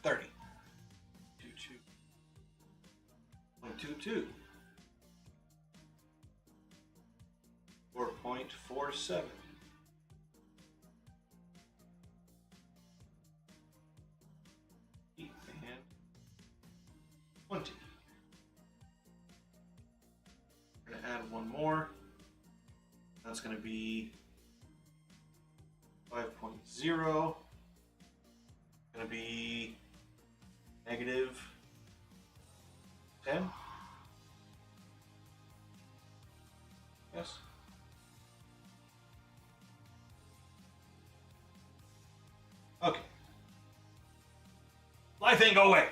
30. 0.22. 4.47. 8 and 20. We're going to add one more. That's going to be 5.0. Going to be negative 10. Yes. Okay. Life ain't go away.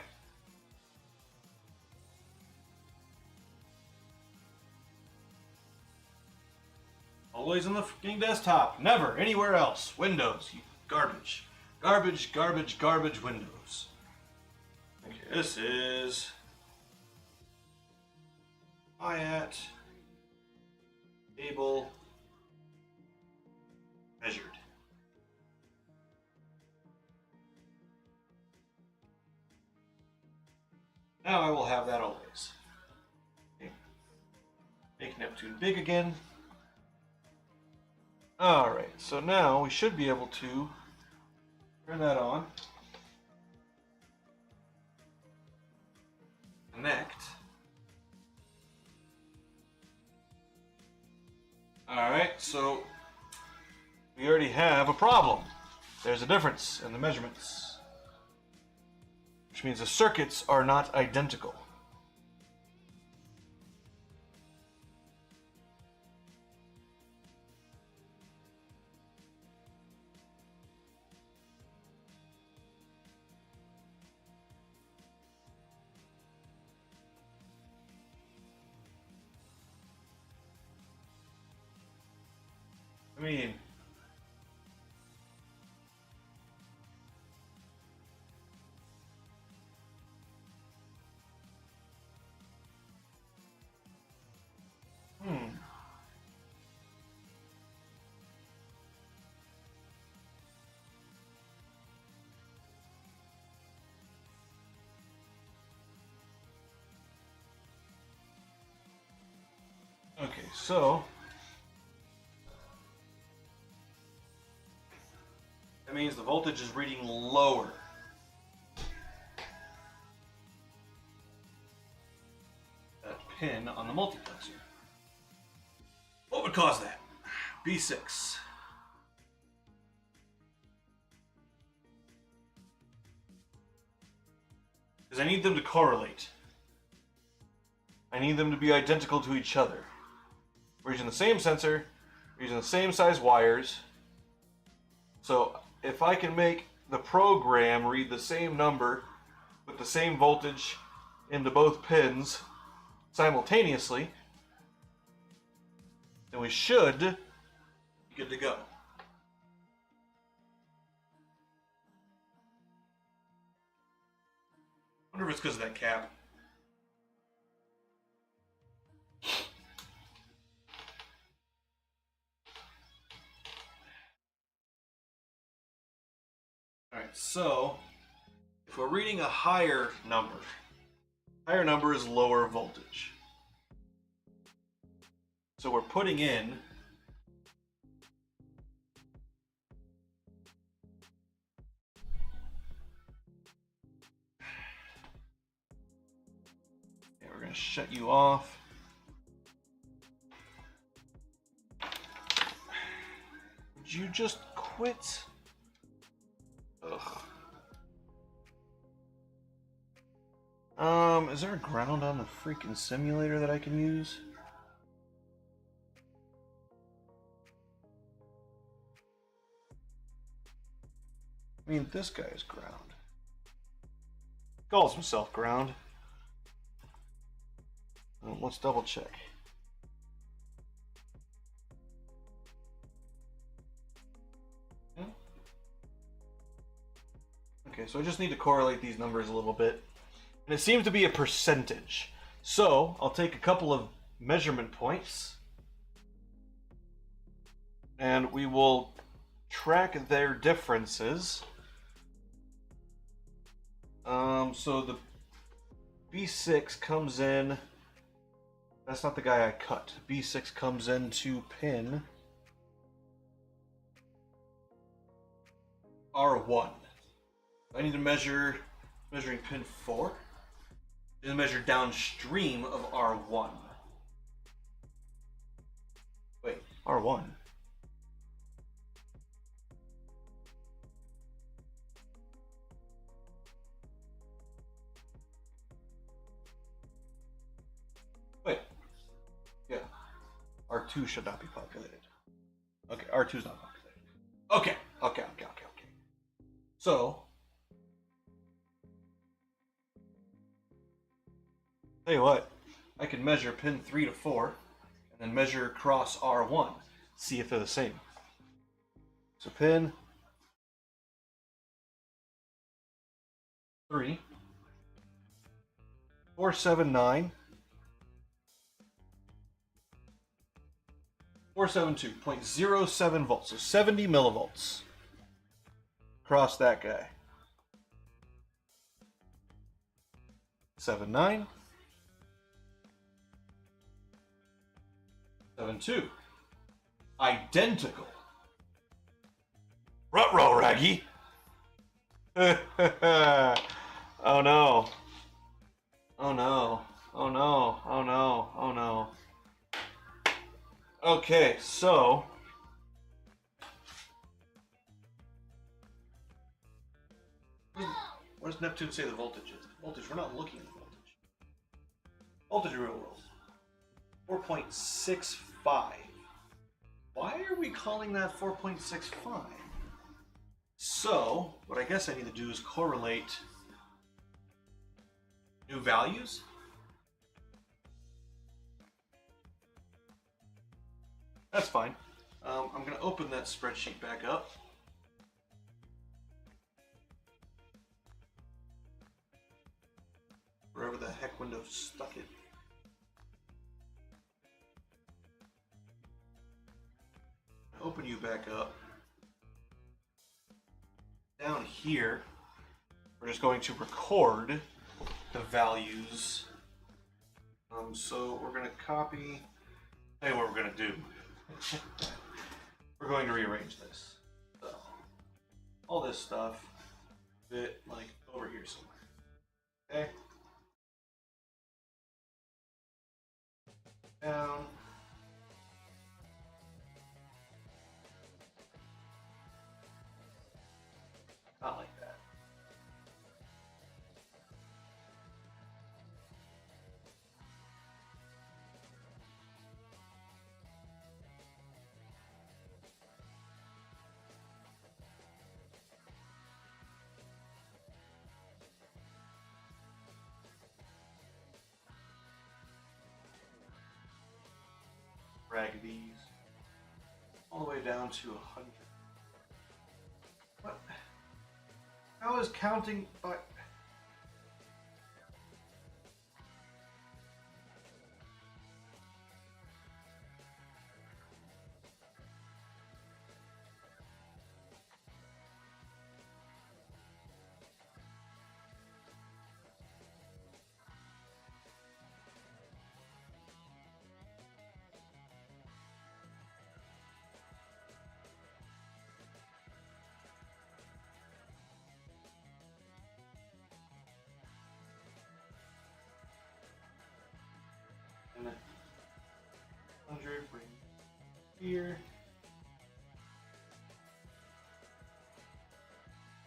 Always on the fucking desktop. Never anywhere else. Windows. You garbage. Garbage, garbage, garbage Windows. Okay, this is IAT table measured. Now I will have that always. Okay. Make Neptune big again. Alright, so now we should be able to turn that on. Connect. Alright, so we already have a problem. There's a difference in the measurements, which means the circuits are not identical. so that means the voltage is reading lower. That pin on the multiplexer. What would cause that? B6. Because I need them to correlate. I need them to be identical to each other. We're using the same sensor, we're using the same size wires. So if I can make the program read the same number with the same voltage into both pins simultaneously, then we should be good to go. I wonder if it's because of that cap. Alright, so if we're reading a higher number is lower voltage. So we're putting in we're going to shut you off. Would you just quit? Ugh. Is there a ground on the freaking simulator that I can use? I mean, this guy is ground. Calls himself ground. Let's double check. Okay, so I just need to correlate these numbers a little bit. And it seems to be a percentage. So I'll take a couple of measurement points and we will track their differences. So the B6 comes in, that's not the guy I cut. B6 comes into pin R1. I need to measuring pin 4. I need to measure downstream of R1. Wait, R1? Wait. Yeah. R2 should not be populated. Okay, R2 is not populated. Okay. So, tell you what, I can measure pin 3 to 4 and then measure across R1, see if they're the same. So pin 3, 479, 472.07 volts, so 70 millivolts across that guy. 79, 72, identical. Ruh-roh, Raggy. Oh no. Oh no. Oh no. Oh no. Oh no. Okay, so what does Neptune say the voltage is? Voltage, we're not looking at the voltage. Voltage real world. 4.65. Why are we calling that 4.65? So, what I guess I need to do is correlate new values. That's fine. I'm going to open that spreadsheet back up. Wherever the heck Windows stuck it. Open you back up. Down here, we're just going to record the values. So we're going to copy tell you what we're gonna do. We're going to rearrange this. So, all this stuff fit like over here somewhere. Okay. Down. Not like that. Drag these all the way down to 100. What? How is counting by... And 100, bring here.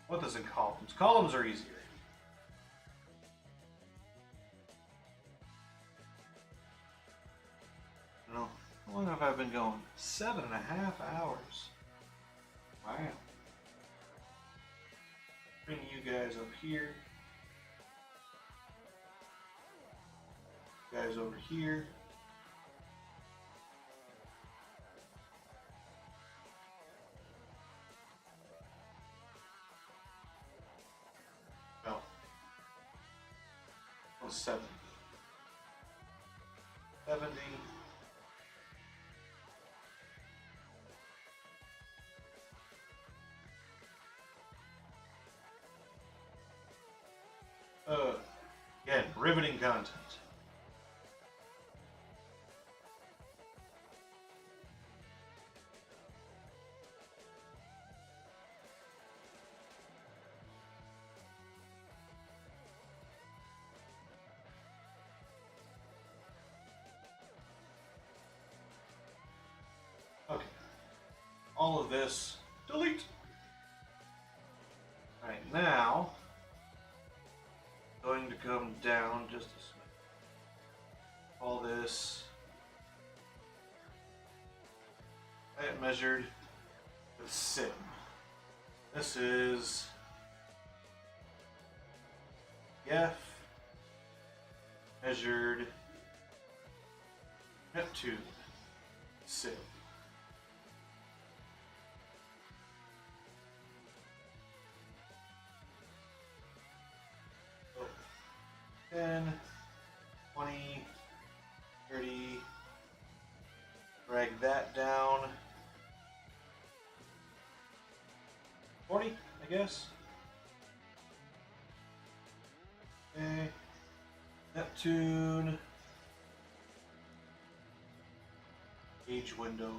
What does in columns? Columns are easier. I don't know. How long have I been going? 7.5 hours. Wow. Bring you guys up here. Guys over here. No. 70. 70. Again, riveting content. Okay. All of this, delete. All right, now, going to come down just a smidge. All this, I have measured with sim. This is F measured Neptune sim. So 10, 20, 30, drag that down. 40, I guess. Okay. Neptune. Gauge window.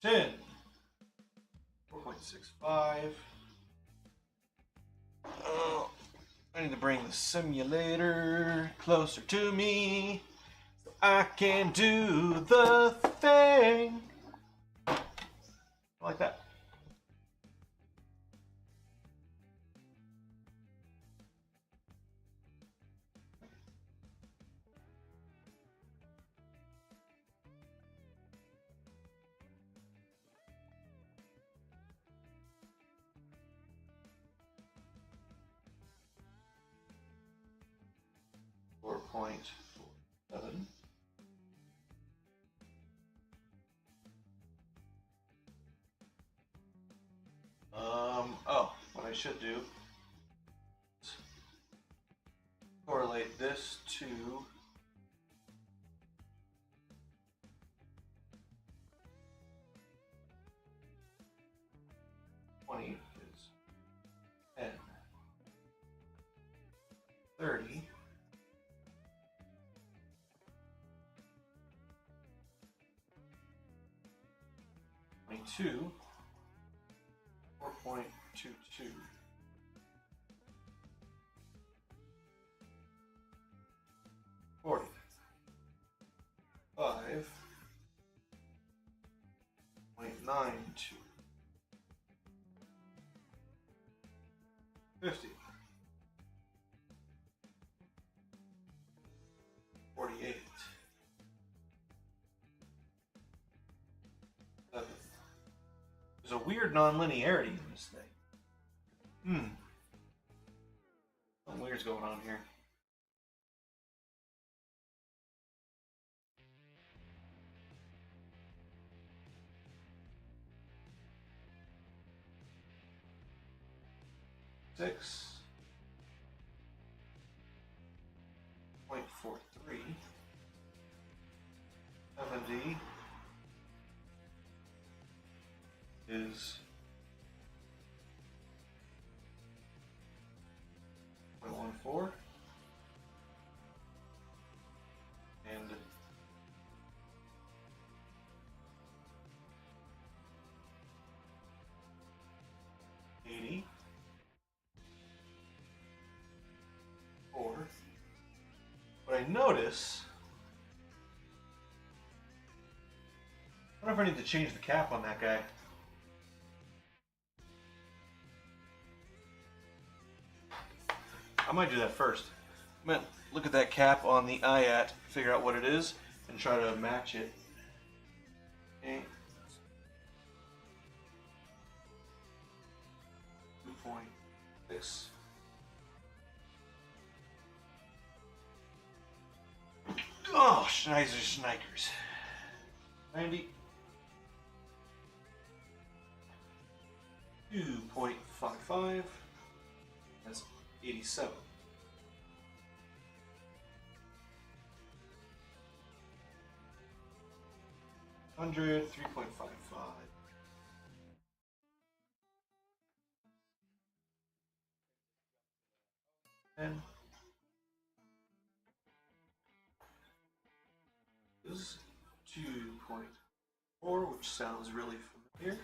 10. 4.65. Oh, I need to bring the simulator closer to me so I can do the thing. Like that. .47. Oh, what I should do is correlate this to is 10. 22. 4.22. 40. 5.92. 50. 48. 7. There's a weird non-linearity in this thing. Something weird's going on here. Six. 0.43. 70 is 0.14 and 80. 4. But I notice, I wonder if I need to change the cap on that guy. I might do that first. I'm gonna look at that cap on the IAT, figure out what it is, and try to match it. Okay. 2.6. Oh, Schneider Schneikers. 90. 2.55. That's 87. 100, 3.55. And this is 2.4, which sounds really familiar.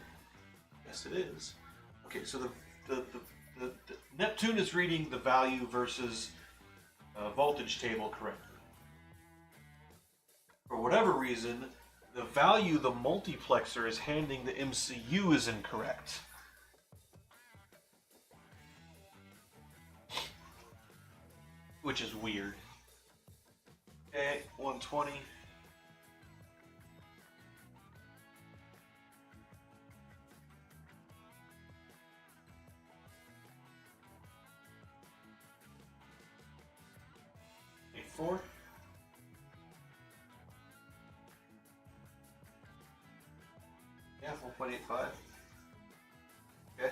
Yes, it is. Okay, so the Neptune is reading the value versus voltage table correctly. For whatever reason, the value the multiplexer is handing the MCU is incorrect. Which is weird. Okay, 120. Four. Yeah, 1.85. Okay.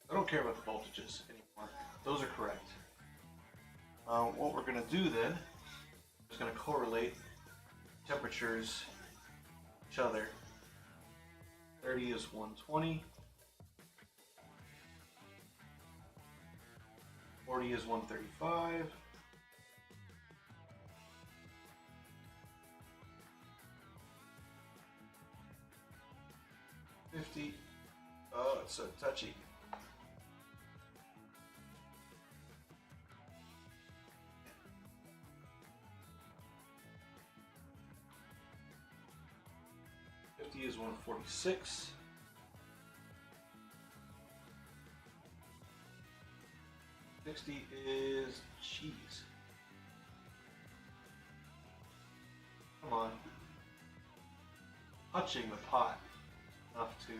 I don't care about the voltages anymore. Those are correct. What we're going to do then is going to correlate temperatures each other. 30 is 120. 40 is 135. 50. Oh, it's so touchy. Is 146. 60 is cheese. Come on. Touching the pot enough to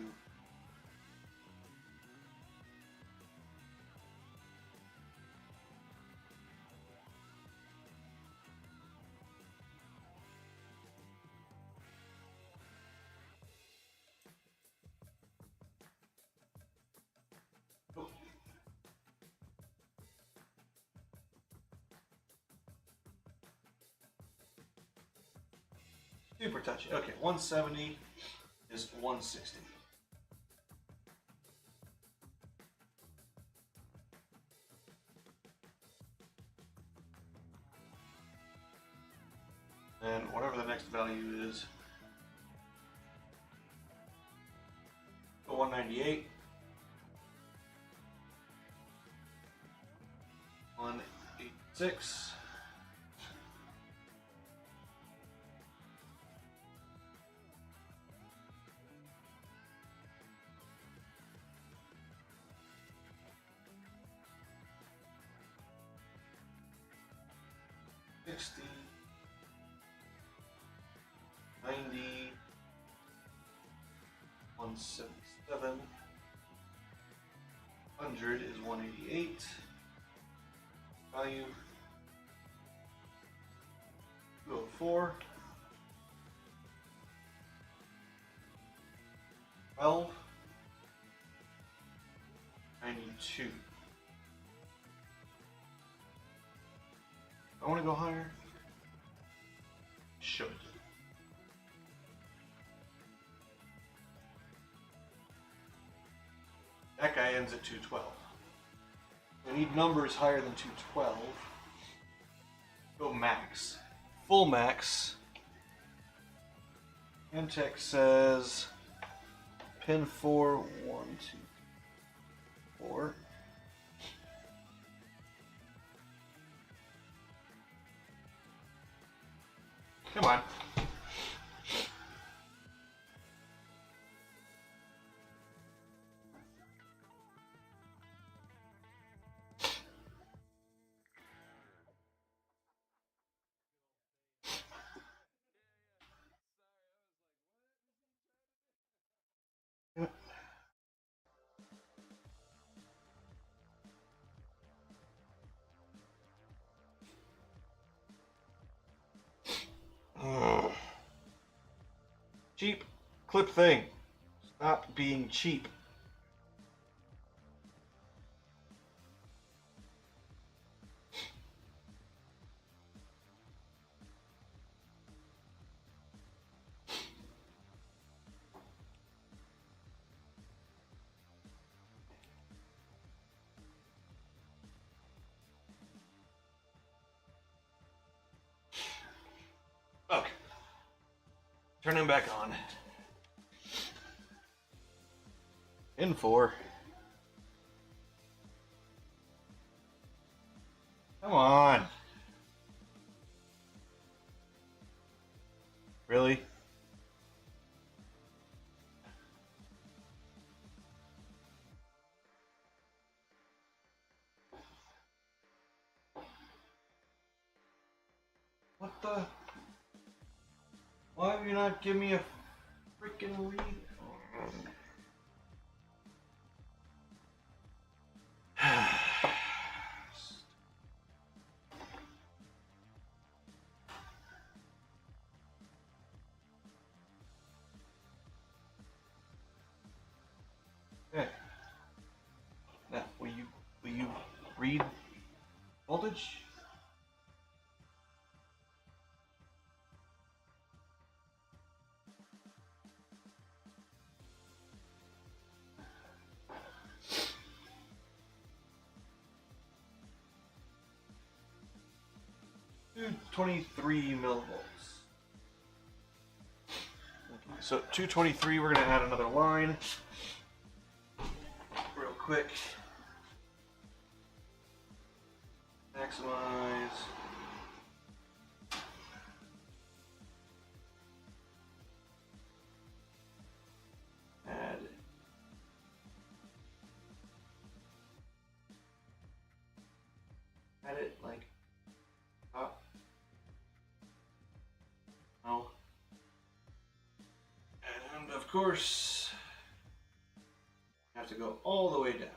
super touchy. Okay, 170 is 160. and whatever the next value is. So 198. 186. $60, 90, 177, 100 is 188, value 204, 12, 92. I want to go higher. Should. That guy ends at 212. We need numbers higher than 212. Go max. Full max. Antec says pin 4, 1, 2, 4. Come on. Cheap clip thing. Stop being cheap. Okay. Turn him back on. In 4. Come on. Really? What the? Why have you not give me a freaking read? Okay. Now, will you read voltage? Dude, 23 millivolts. Okay, so 223, we're gonna add another line. Real quick. Maximize. Add. Add it like up. Oh. And of course, you have to go all the way down.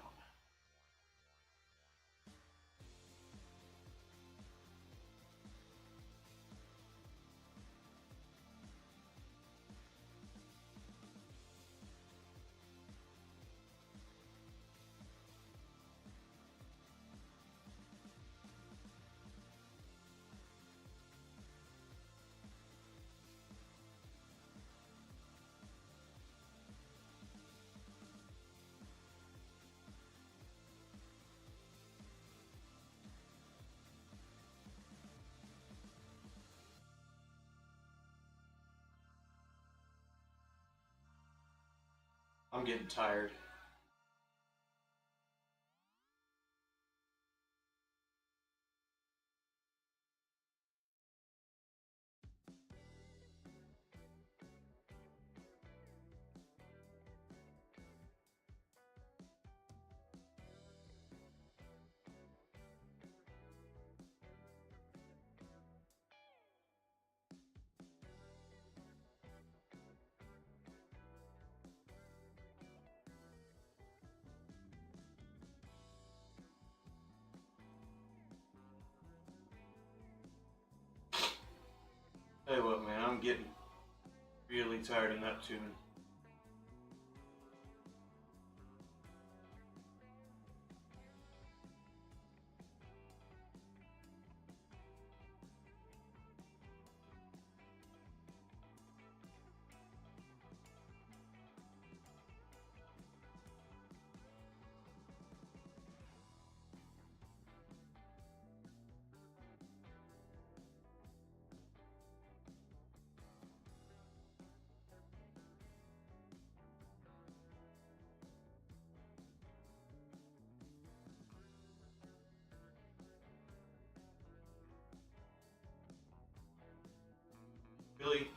I'm getting tired. Tell you what, man, I'm getting really tired of Neptune. Billy.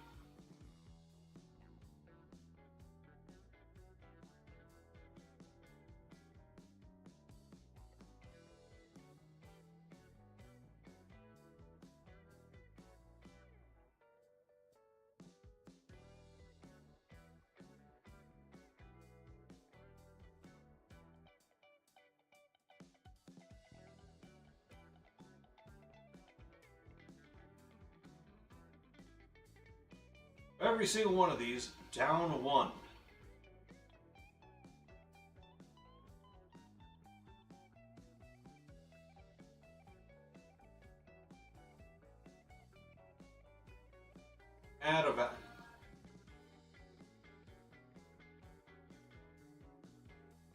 Every single one of these, down one. Add a value.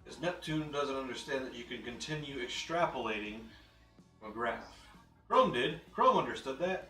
Because Neptune doesn't understand that you can continue extrapolating a graph. Chrome did. Chrome understood that.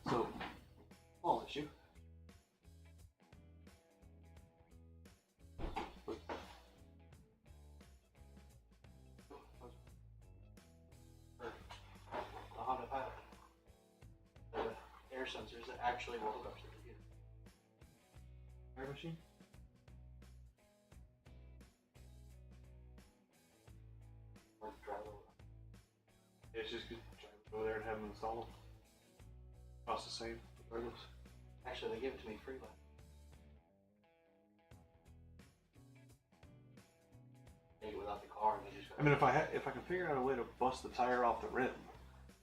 So, small issue. The Honda Pilot. The air sensors that actually will hook up to the computer. Air machine? Or drive over. It's just good to go there and have them installed. Cost the same, regardless. Actually, they give it to me free. Take it without the car, and they just. I mean, if I can figure out a way to bust the tire off the rim,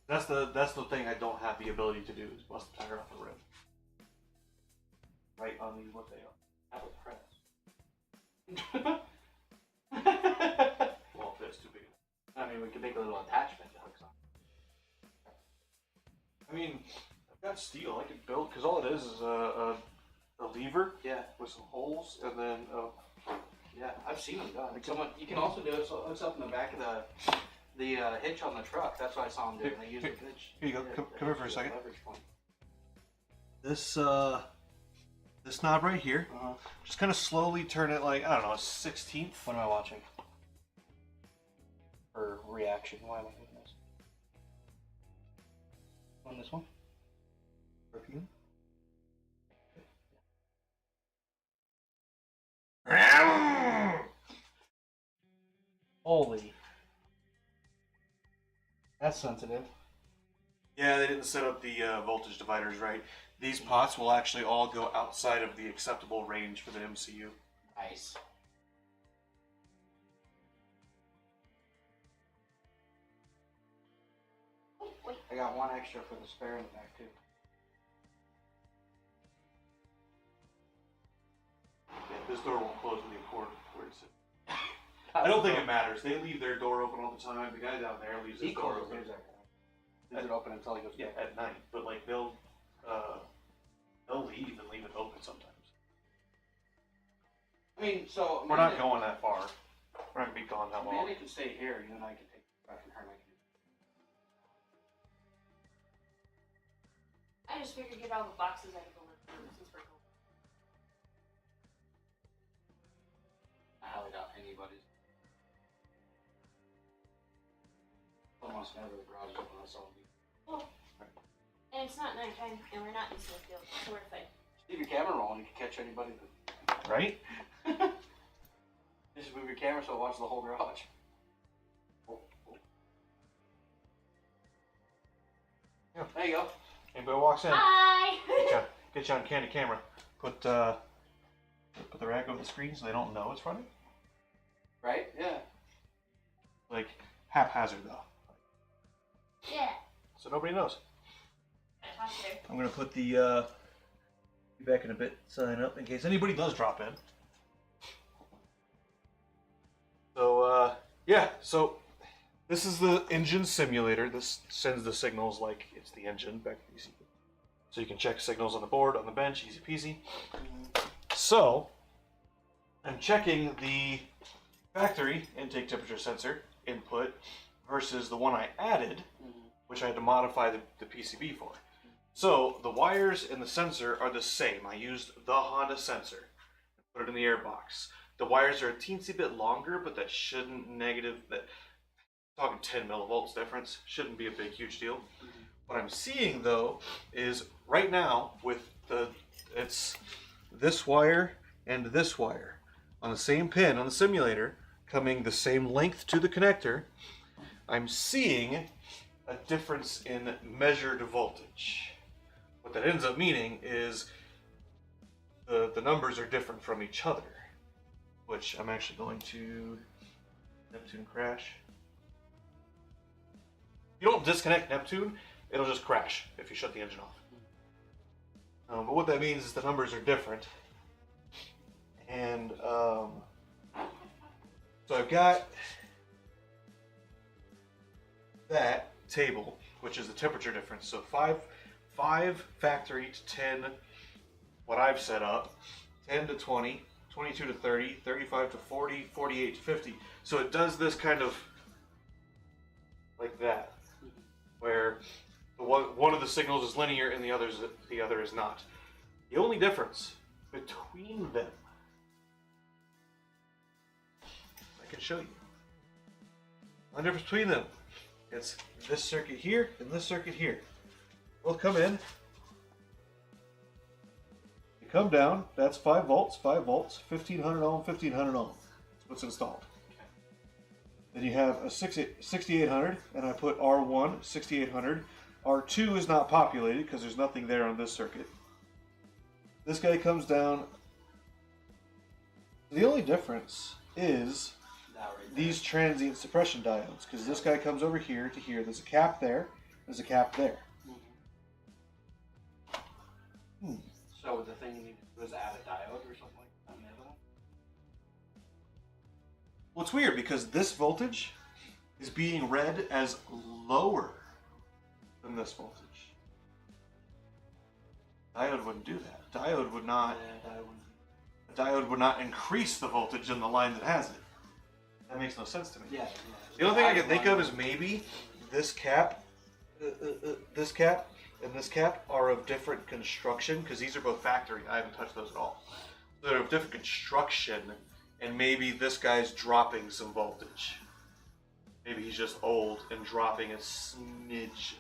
that's the thing I don't have the ability to do is bust the tire off the rim. Right on these what they are. Have it press. Well, if that's too big. I mean, we could make a little attachment that hooks on. I mean, I've got steel. I could build because all it is a lever. Yeah. With some holes and then. Yeah, I've seen them done. Someone, you can also do it so it hooks up in the back of the hitch on the truck. That's what I saw them do. They use the hitch. Here you go. Come here for a second. Leverage point. This knob right here. Uh-huh. Just kind of slowly turn it like, I don't know, a 16th. What am I watching? For reaction. Why am I doing this? On this one? Perfume. Holy. That's sensitive. Yeah, they didn't set up the voltage dividers right. These pots will actually all go outside of the acceptable range for the MCU. Nice. Wait. I got one extra for the spare in the back too. Yeah, this door won't close with the cord where it's. I don't think it matters. They leave their door open all the time. The guy down there leaves his He door closes open. his leaves it open until he goes Yeah, back. at night. But like they'll leave and leave it open sometimes. I mean, so We're not going that far. We're not gonna be gone that long. Mandy can stay here. You and I can take back and her and I can. I just figured get all the boxes I can go with since we're going. I highly doubt anybody's. Almost never the garage is open. That's all. Well, and it's not nighttime, and we're not in Smithfield, so we're fine. Leave your camera rolling. You can catch anybody. Right? Just move your camera so it watches the whole garage. Yeah. There you go. Anybody walks in, Hi! get you on candy camera. Put the rag over the screen so they don't know it's running. Right? Yeah. Like haphazard though, Yeah. so nobody knows. I talked to her. I'm gonna put the be back in a bit sign up in case anybody does drop in. So yeah, so this is the engine simulator. This sends the signals like it's the engine back to PC. So you can check signals on the board, on the bench, easy peasy. So I'm checking the factory intake temperature sensor input versus the one I added, which I had to modify the PCB for. So the wires and the sensor are the same. I used the Honda sensor and put it in the air box. The wires are a teensy bit longer, but that shouldn't talking 10 millivolts difference, shouldn't be a big, huge deal. What I'm seeing though is right now with it's this wire and this wire on the same pin on the simulator coming the same length to the connector, I'm seeing a difference in measured voltage. What that ends up meaning is the numbers are different from each other, which I'm actually going to Neptune crash. If you don't disconnect Neptune, it'll just crash if you shut the engine off. But what that means is the numbers are different. And so I've got that table, which is the temperature difference. So 5 factory to 10, what I've set up, 10 to 20, 22 to 30, 35 to 40, 48 to 50. So it does this kind of like that, where one of the signals is linear and the other is not. The only difference between them, I can show you. The difference between them, it's this circuit here and this circuit here. Both come in. You come down. That's 5 volts, 1500 ohm, 1500 ohm. That's what's installed. Then you have a 6800, and I put R1 6800. R2 is not populated because there's nothing there on this circuit. This guy comes down. The only difference is these transient suppression diodes, because this guy comes over here to here. There's a cap there. There's a cap there. So the thing you need to do is add a diode or something like that on the other one? Well, it's weird because this voltage is being read as lower than this voltage. Diode wouldn't do that. Diode would not. A diode would not increase the voltage in the line that has it. That makes no sense to me. Yeah. The only thing I can think of is maybe this cap, this cap, and this cap are of different construction because these are both factory. I haven't touched those at all. They're of different construction, and maybe this guy's dropping some voltage. Maybe he's just old and dropping a smidge.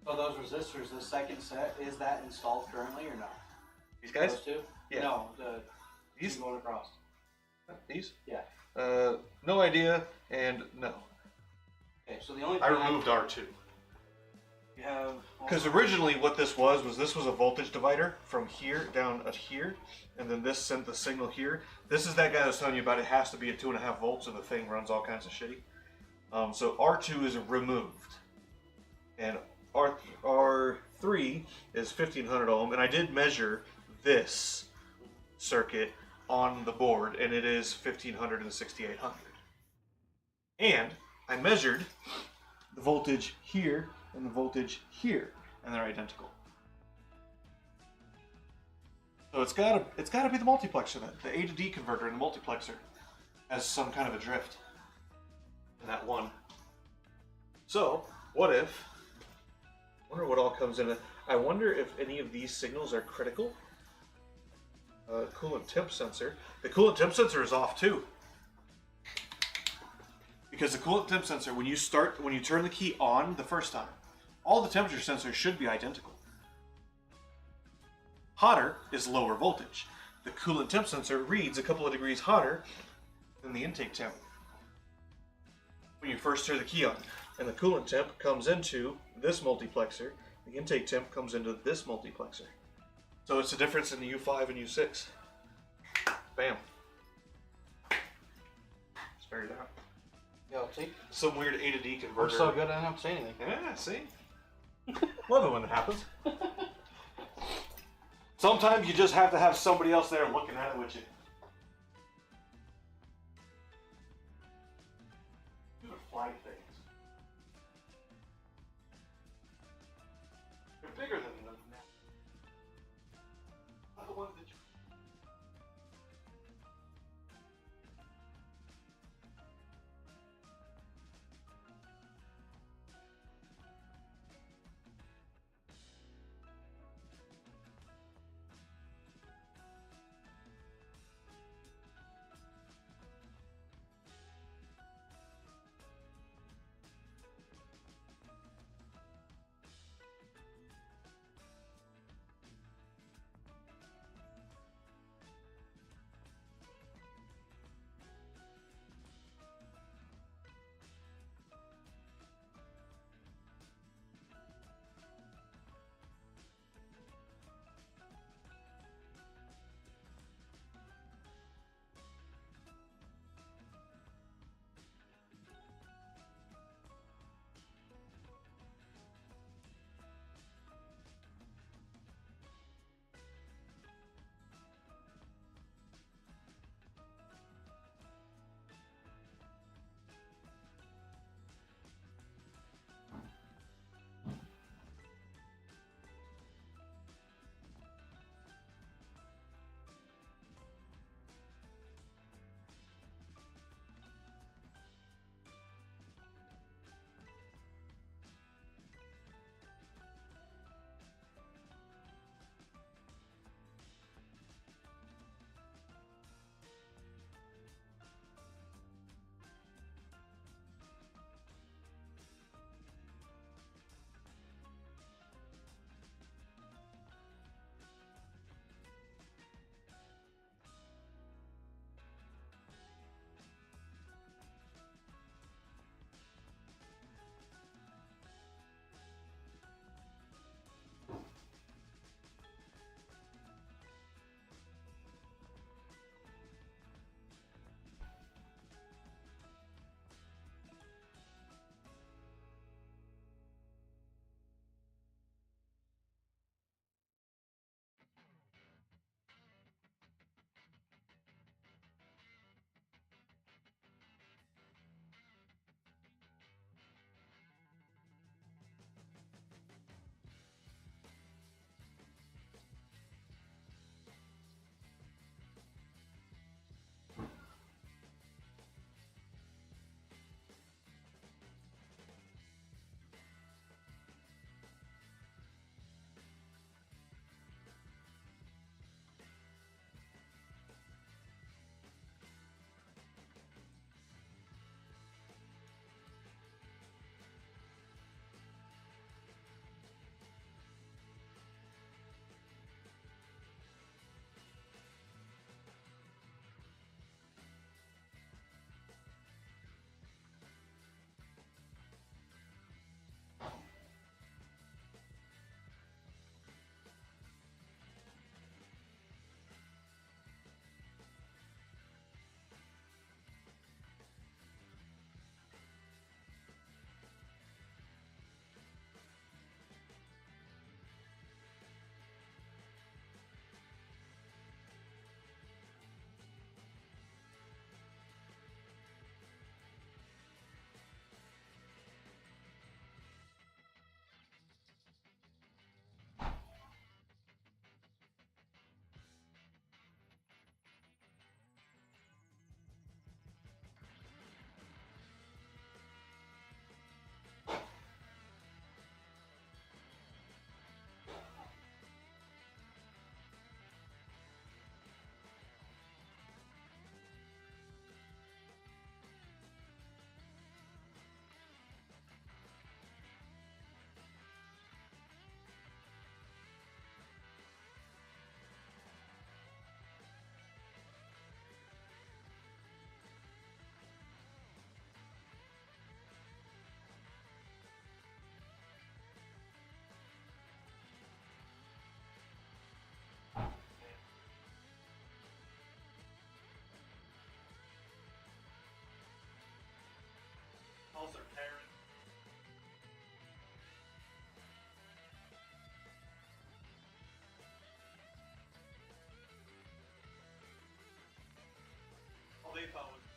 So those resistors, the second set, is that installed currently or not? These guys? Those two? Yeah. No, These? two going across. These? Yeah. No idea, and no. Okay, so the only I thing removed R2. you have Because originally what this was a voltage divider from here down at here, and then this sent the signal here. This is that guy that was telling you about it has to be at 2.5 volts, and the thing runs all kinds of shitty. So R2 is removed, and R3 is 1500 ohm, and I did measure this circuit on the board, and it is 1500 and 6800. And I measured the voltage here and the voltage here, and they're identical. So it's gotta be the multiplexer then. The A to D converter in the multiplexer has some kind of a drift in that one. So what if? I wonder what all comes in it. I wonder if any of these signals are critical. Coolant temp sensor. The coolant temp sensor is off too. Because the coolant temp sensor, when you turn the key on the first time, all the temperature sensors should be identical. Hotter is lower voltage. The coolant temp sensor reads a couple of degrees hotter than the intake temp when you first turn the key on. And the coolant temp comes into this multiplexer. The intake temp comes into this multiplexer. So it's a difference in the U5 and U6. Bam. Just figured it out. Yo, see, Some weird A to D I'm converter. so good I don't say anything. Yeah, see? Love it when it happens. Sometimes you just have to have somebody else there looking at it with you. These are fly things. They're bigger than the not the ones that you. else are tearing. All they thought was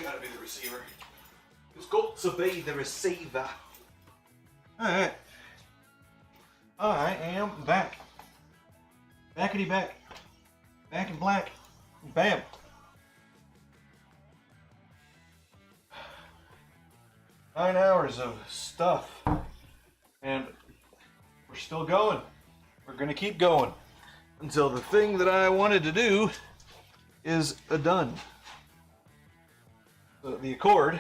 gotta be the receiver. It's got to be the receiver. Alright. I am back. Backity back. Back in black. Bam. Nine hours of stuff. And we're still going. We're gonna keep going until the thing that I wanted to do is done. The Accord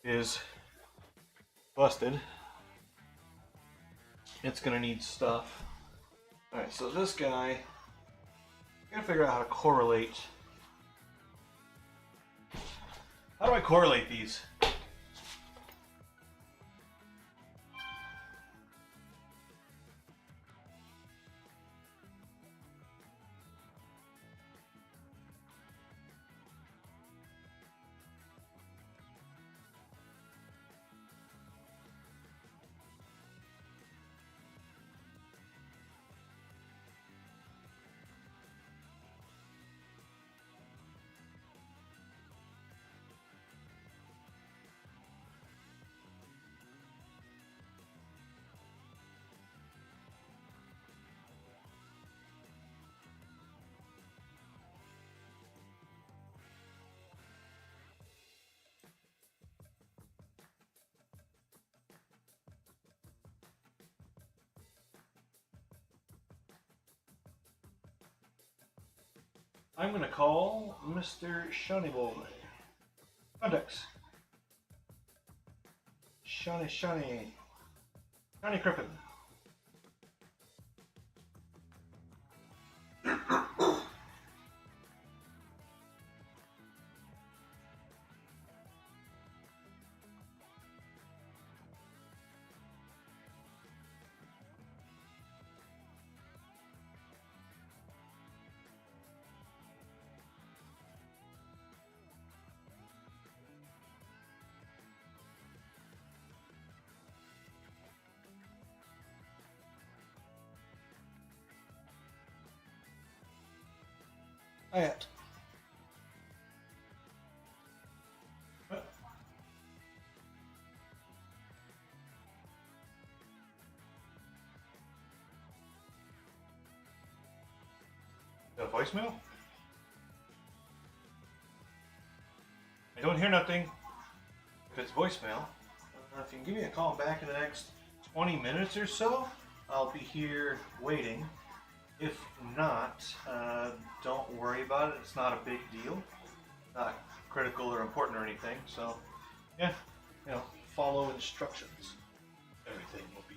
is busted. It's gonna need stuff. Alright, so this guy, I gotta figure out how to correlate. How do I correlate these? I'm gonna call Mr. Shiny Boy. Contacts. Shiny Crippen. At. What? The voicemail? I don't hear nothing. If it's voicemail, if you can give me a call back in the next 20 minutes or so, I'll be here waiting. If not, don't worry about it. It's not a big deal. Not critical or important or anything. So, yeah, follow instructions. Everything will be.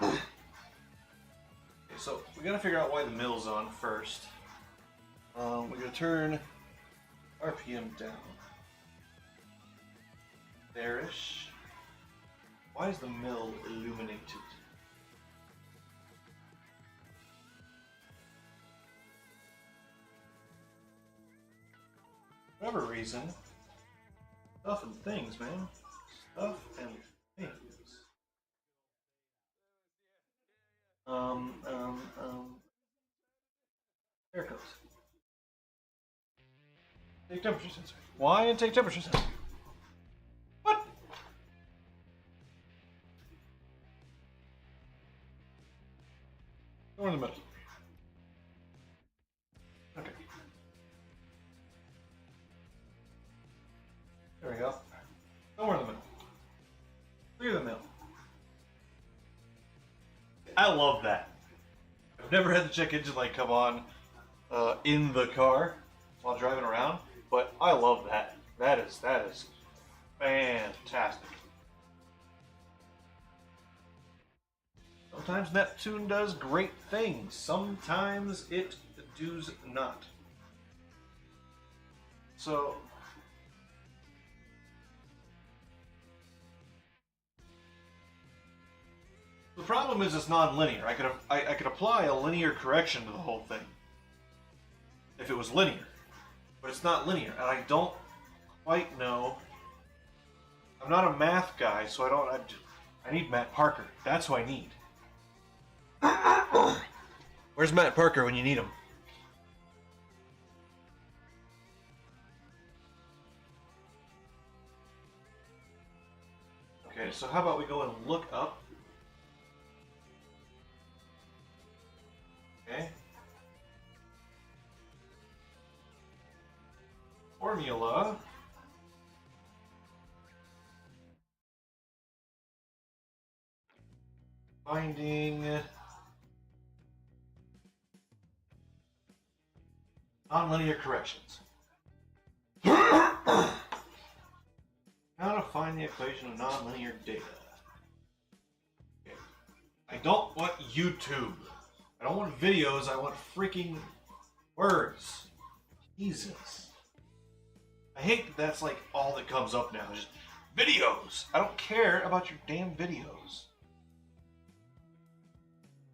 Okay, so we gotta figure out why the mill's on first. We're gonna turn RPM down. There-ish. Why is the mill illuminated? For whatever reason, stuff and things, man. Stuff and things. There it goes. Take temperature sensor. Why and take temperature sensor? What? Somewhere in the middle. Okay. There we go. Somewhere in the middle. Clear the middle. I love that. I've never had the check engine light come on in the car while driving around, but I love that. That is fantastic. Sometimes Neptune does great things. Sometimes it does not. So the problem is it's non-linear. I could apply a linear correction to the whole thing if it was linear, but it's not linear, and I don't quite know. I'm not a math guy, so I need Matt Parker. That's who I need. Where Where's Matt Parker when you need him? Okay, so how about we go and look up? Okay. Formula. Finding nonlinear corrections. How to find the equation of nonlinear data. Okay. I don't want YouTube. I don't want videos. I want freaking words. Jesus. I hate that that's like all that comes up now. Just videos. I don't care about your damn videos.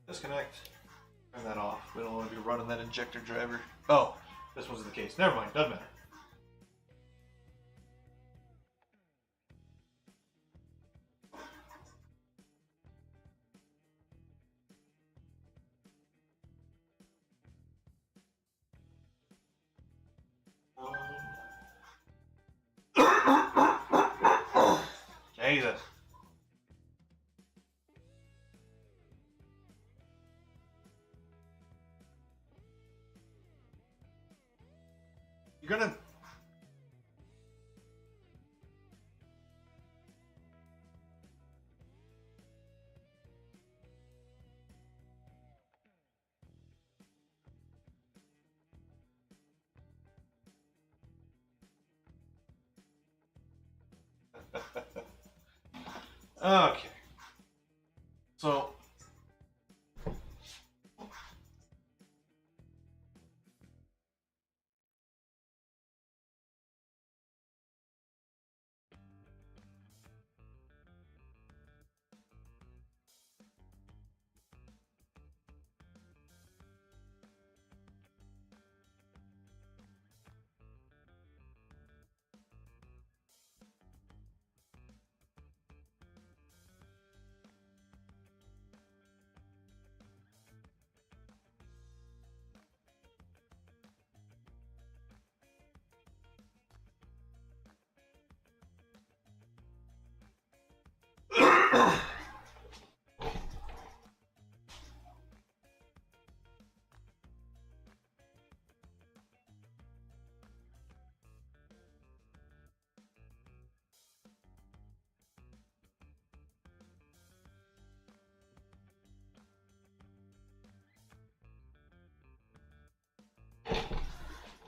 Disconnect. Turn that off. We don't want to be running that injector driver. Oh, this wasn't the case. Never mind. Doesn't matter. Jesus. You're gonna... Okay. So...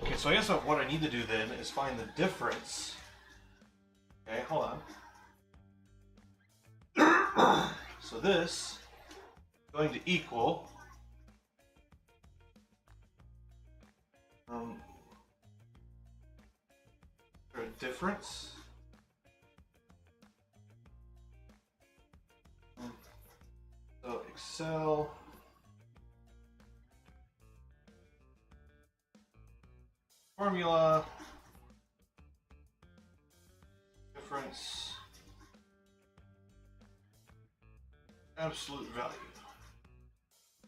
Okay, so I guess what I need to do then is find the difference. Okay, hold on. So this is going to equal a difference. So Excel. Formula. Difference. Absolute value.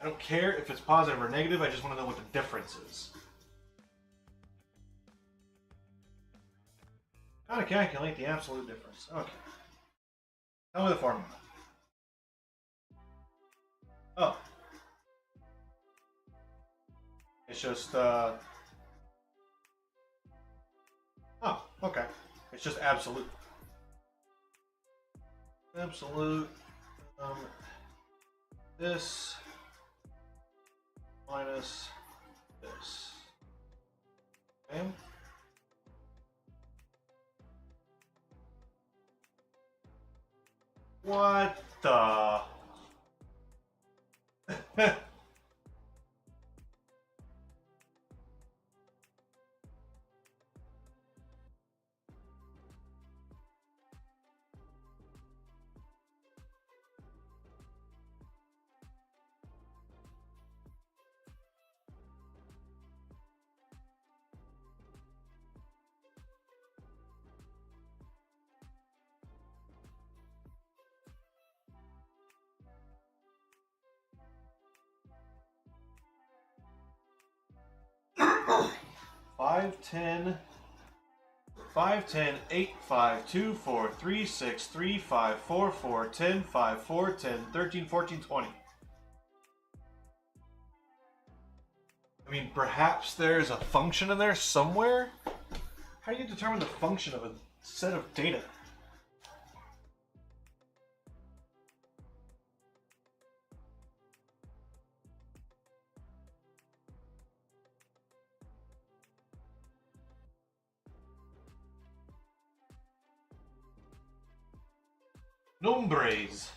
I don't care if it's positive or negative, I just want to know what the difference is. How to calculate the absolute difference. Okay. Tell me the formula. Oh. It's just, oh, okay. It's just absolute. Absolute, this minus this. Okay. What the? 5, 10, 5, 10, 8, 5, 2, 4, 3, 6, 3, 5, 4, 4, 10, 5, 4, 10, 13, 14, 20. I mean, perhaps there's a function in there somewhere? How do you determine the function of a set of data? Nombres.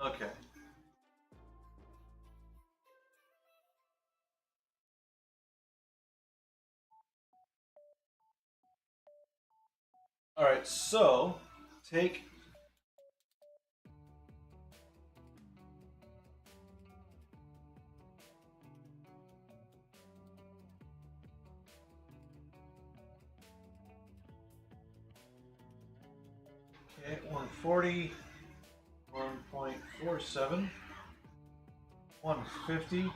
Okay. All right, so take okay, 140, 1.47, 150,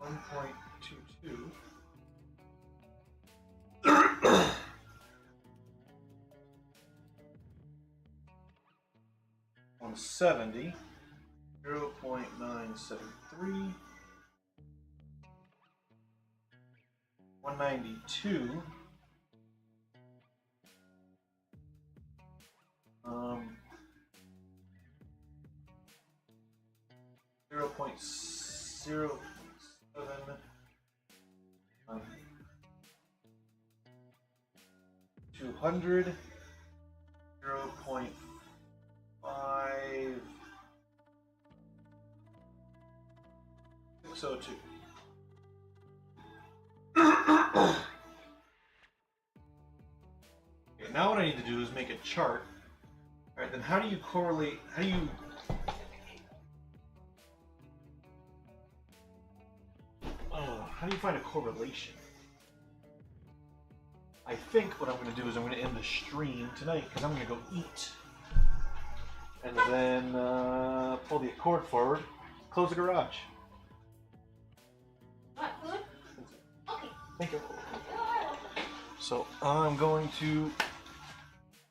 1.22. 170, 0.973, 192, 0.07, 200, 0.5, 602. Okay, now what I need to do is make a chart. All right, then how do you correlate? How do you find a correlation? I think what I'm going to do is I'm going to end the stream tonight because I'm going to go eat, and then pull the cord forward, close the garage. Want food? Okay. Thank you. So I'm going to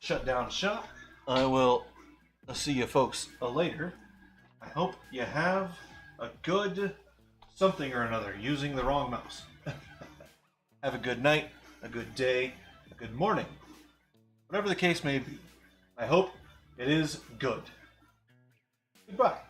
shut down shop. I will see you folks later. I hope you have a good something or another using the wrong mouse. Have a good night, a good day, a good morning. Whatever the case may be, I hope it is good. Goodbye.